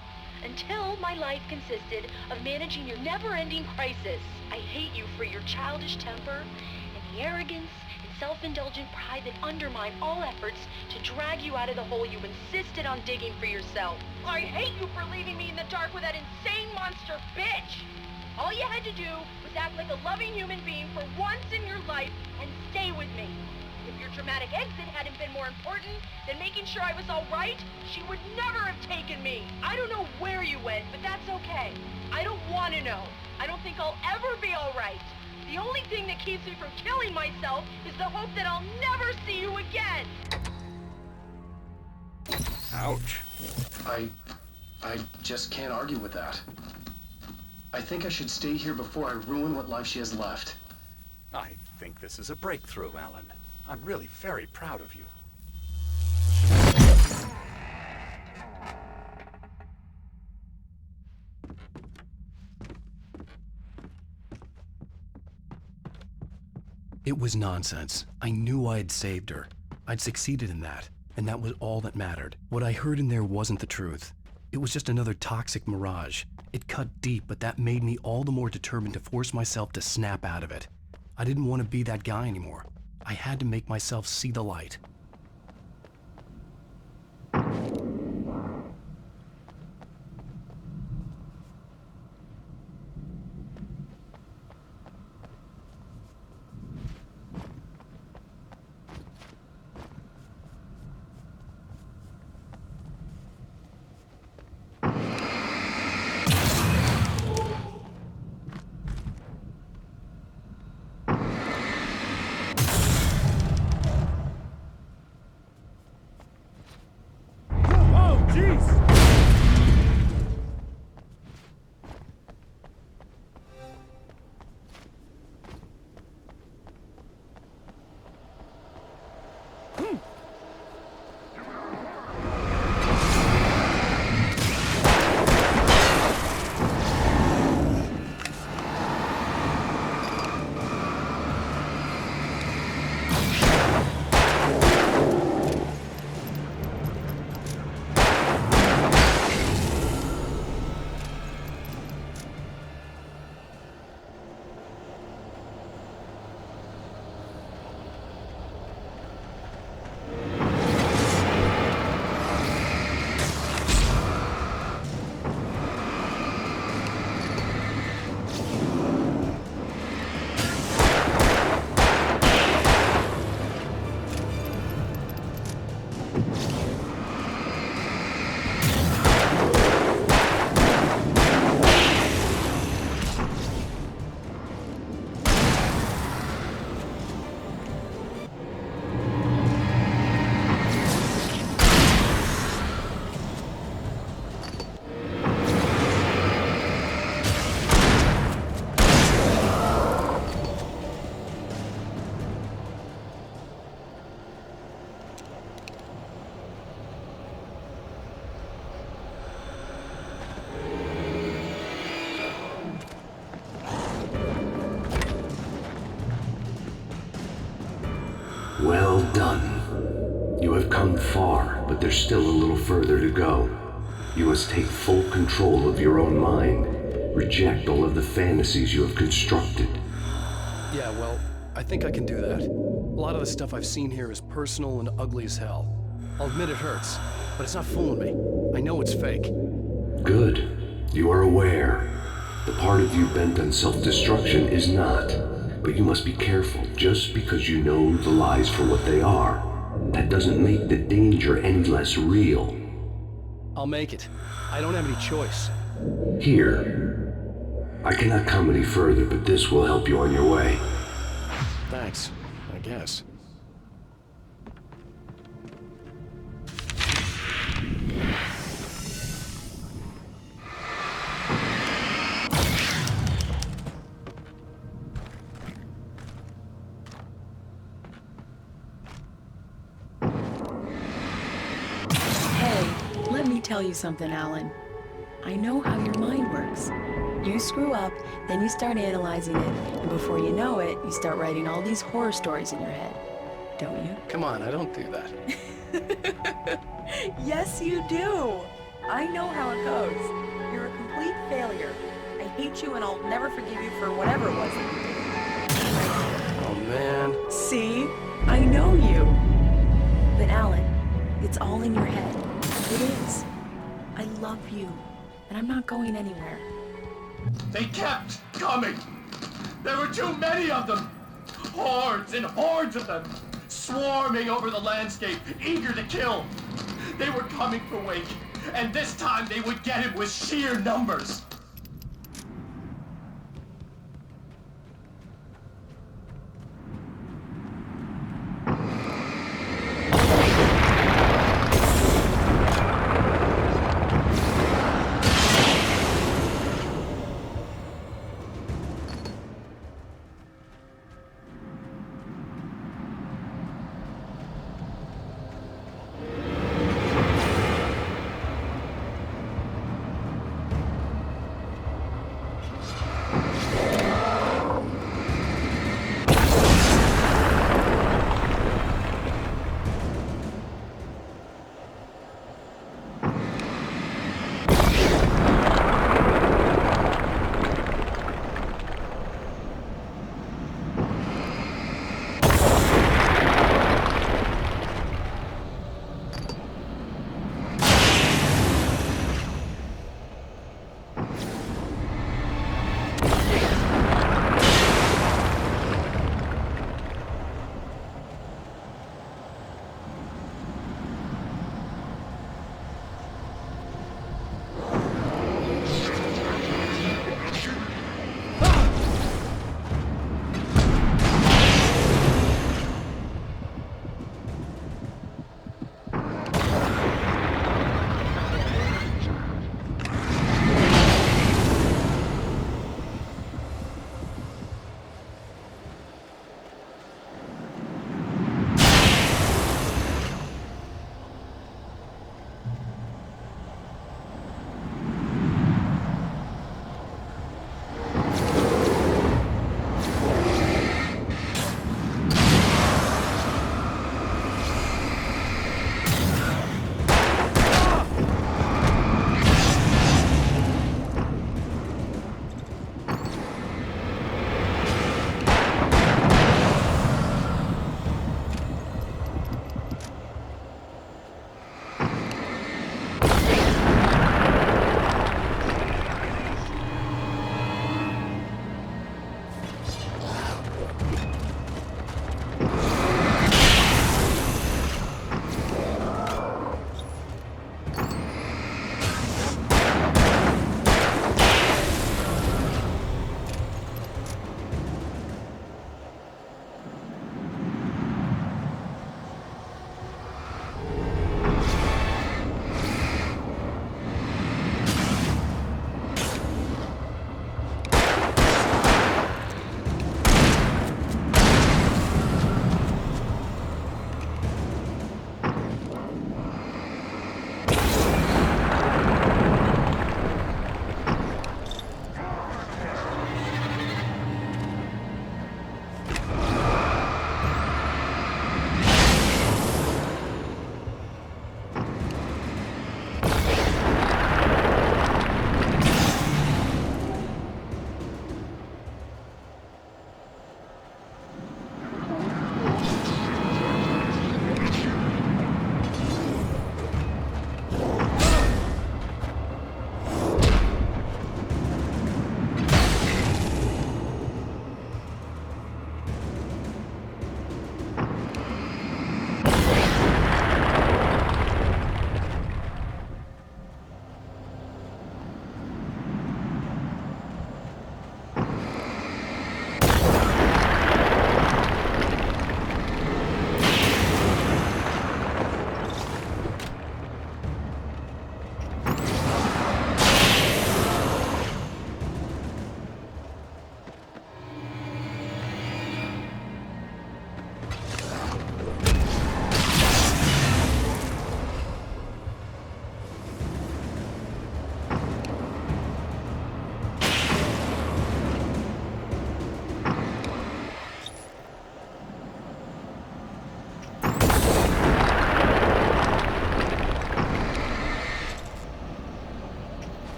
until my life consisted of managing your never-ending crisis. I hate you for your childish temper and the arrogance and self-indulgent pride that undermine all efforts to drag you out of the hole you insisted on digging for yourself. I hate you for leaving me in the dark with that insane monster bitch! All you had to do was act like a loving human being for once in your life and stay with me. If your dramatic exit hadn't been more important than making sure I was all right, she would never have taken me. I don't know where you went, but that's okay. I don't want to know. I don't think I'll ever be all right. The only thing that keeps me from killing myself is the hope that I'll never see you again. Ouch. I just can't argue with that. I think I should stay here before I ruin what life she has left. I think this is a breakthrough, Alan. I'm really very proud of you. It was nonsense. I knew I'd saved her. I'd succeeded in that, and that was all that mattered. What I heard in there wasn't the truth. It was just another toxic mirage. It cut deep, but that made me all the more determined to force myself to snap out of it. I didn't want to be that guy anymore. I had to make myself see the light. Well done. You have come far, but there's still a little further to go. You must take full control of your own mind. Reject all of the fantasies you have constructed. Yeah, well, I think I can do that. A lot of the stuff I've seen here is personal and ugly as hell. I'll admit it hurts, but it's not fooling me. I know it's fake. Good. You are aware. The part of you bent on self-destruction is not. But you must be careful. Just because you know the lies for what they are, that doesn't make the danger any less real. I'll make it. I don't have any choice. Here. I cannot come any further, but this will help you on your way. Thanks, I guess. Let me tell you something, Alan. I know how your mind works. You screw up, then you start analyzing it, and before you know it, you start writing all these horror stories in your head. Don't you? Come on, I don't do that. Yes, you do. I know how it goes. You're a complete failure. I hate you, and I'll never forgive you for whatever it was that you did. Oh, man. See? I know you. But Alan, it's all in your head. It is. I love you, and I'm not going anywhere. They kept coming. There were too many of them. Hordes and hordes of them, swarming over the landscape, eager to kill. They were coming for Wake, and this time they would get him with sheer numbers.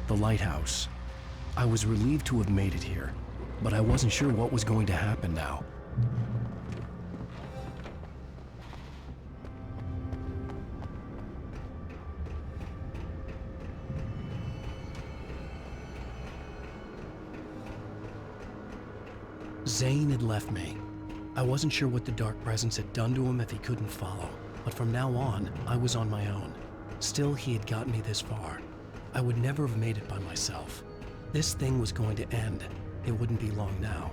the lighthouse. I was relieved to have made it here, but I wasn't sure what was going to happen now. Zane had left me. I wasn't sure what the dark presence had done to him if he couldn't follow, but from now on, I was on my own. Still, he had gotten me this far. I would never have made it by myself. This thing was going to end. It wouldn't be long now.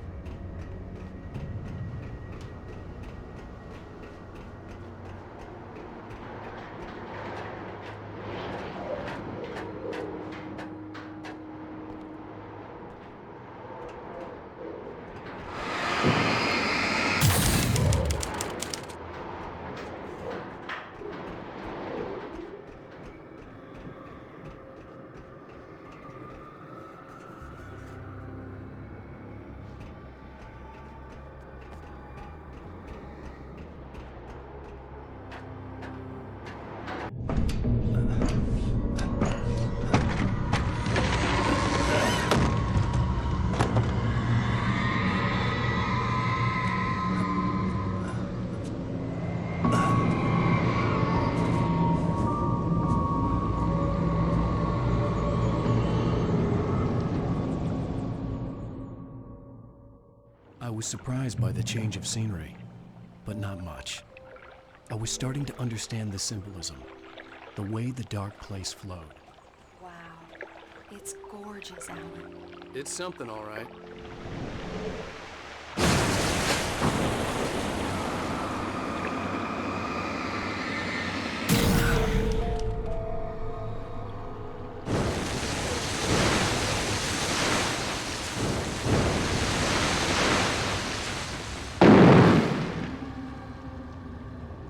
I was surprised by the change of scenery, but not much. I was starting to understand the symbolism, the way the dark place flowed. Wow, it's gorgeous, Alan. It's something, all right.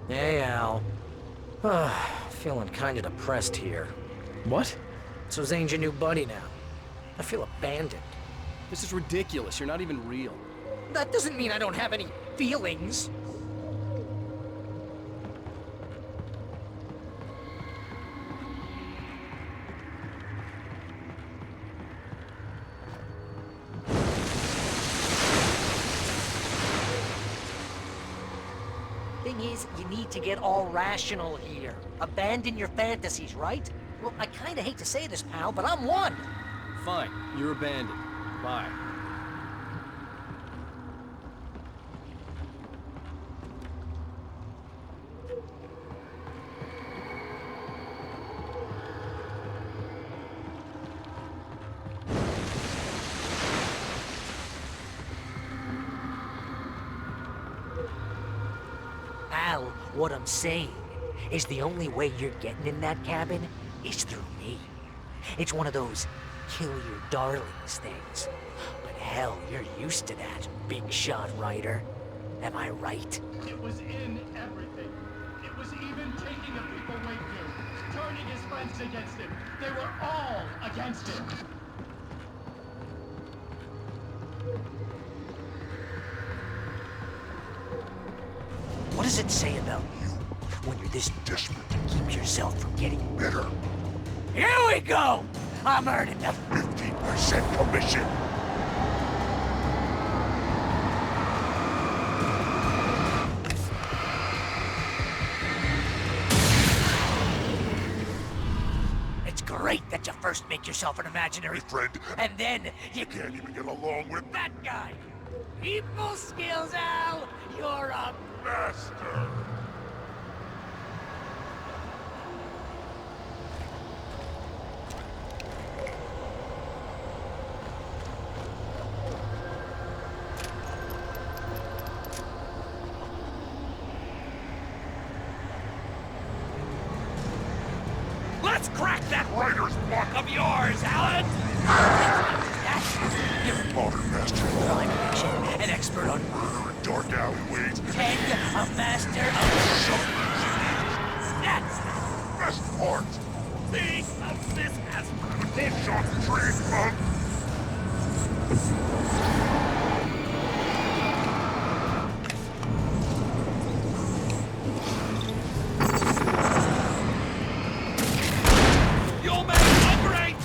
Hey, Al. Feeling kind of depressed here. What? So Zane's your new buddy now. I feel abandoned. This is ridiculous. You're not even real. That doesn't mean I don't have any feelings. Thing is, you need to get all rational here. Abandon your fantasies, right? Well, I kinda hate to say this, pal, but I'm one. Fine. You're abandoned. Bye. Al, what I'm saying is the only way you're getting in that cabin is through me. It's one of those kill your darlings things. But hell, you're used to that, big shot writer. Am I right? It was in everything. It was even taking the people Wake knew, turning his friends against him. They were all against him. What does it say about you when you're this desperate to keep yourself from getting bitter? Here we go! I'm earning the 50% commission. It's great that you first make yourself an imaginary friend, and then you can't even get along with that guy. People skills, Al! You're a master! Let's crack that writer's block of yours, Alan! You're a modern master of crime fiction, an expert on murder and dark alleyways, and a master of subversion. That's the best part! See? This has bullshot trademark! You'll make a great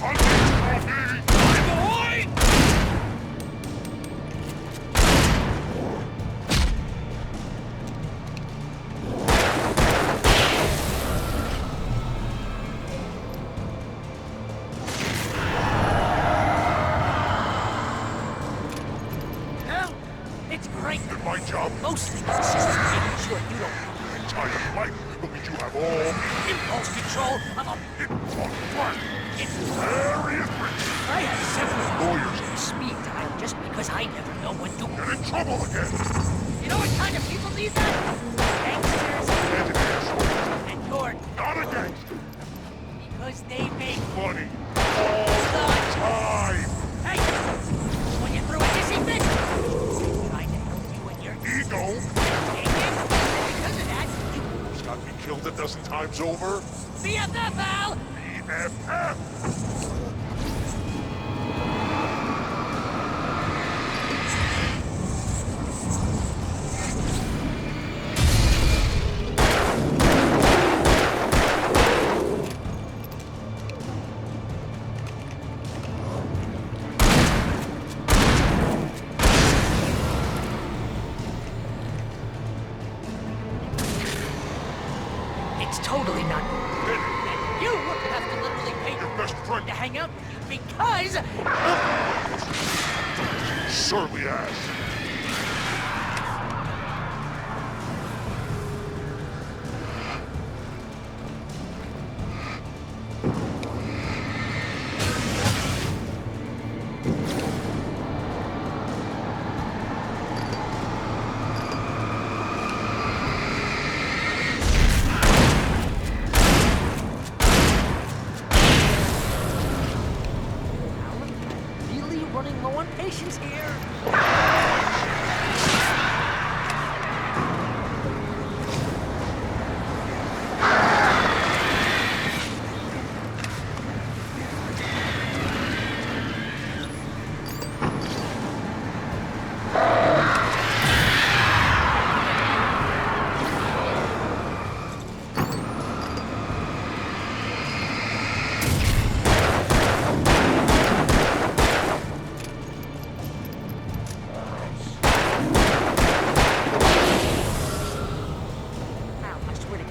right? And my job? Mostly, it's just making sure you don't Your entire life will be you have all impulse control of a... it on front. Very efficient. I have several Lawyers. speed dial just because I never know when to... Get in trouble again. You know what kind of people need that? Gangsters. And an asshole. And you're... Not a gangster. Because they make... Money. All the time. Hey! When you threw a hissy fit! Trying to help you and your... Ego. And because of that, you... Who's got me killed a dozen times over? BFF, Al! BFF. It's totally not... And you have to literally pay your best friend to hang out with you because... Surly ass. Really running low on patience here.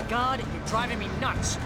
God, you're driving me nuts.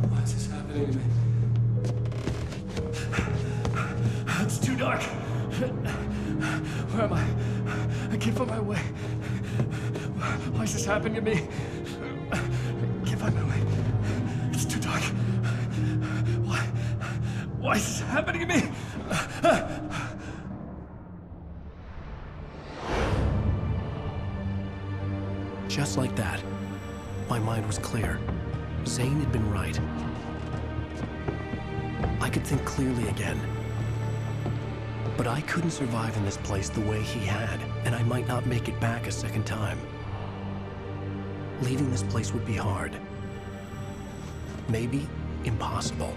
Why is this happening to me? It's too dark. Where am I? I can't find my way. Why is this happening to me? I can't find my way. It's too dark. Why is this happening to me? Just like that, my mind was clear. Zane had been right. I could think clearly again. But I couldn't survive in this place the way he had, and I might not make it back a second time. Leaving this place would be hard. Maybe impossible.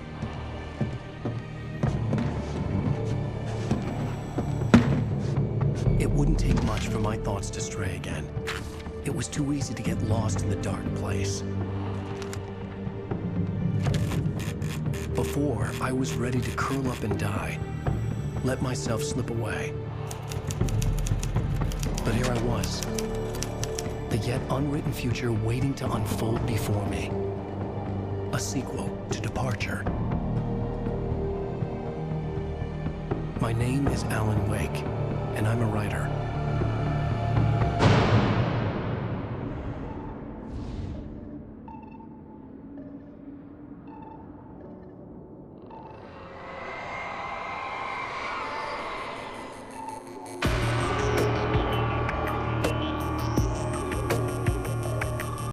much for my thoughts to stray again. It was too easy to get lost in the dark place. Before, I was ready to curl up and die, let myself slip away. But here I was, the yet unwritten future waiting to unfold before me. A sequel to Departure. My name is Alan Wake, and I'm a writer.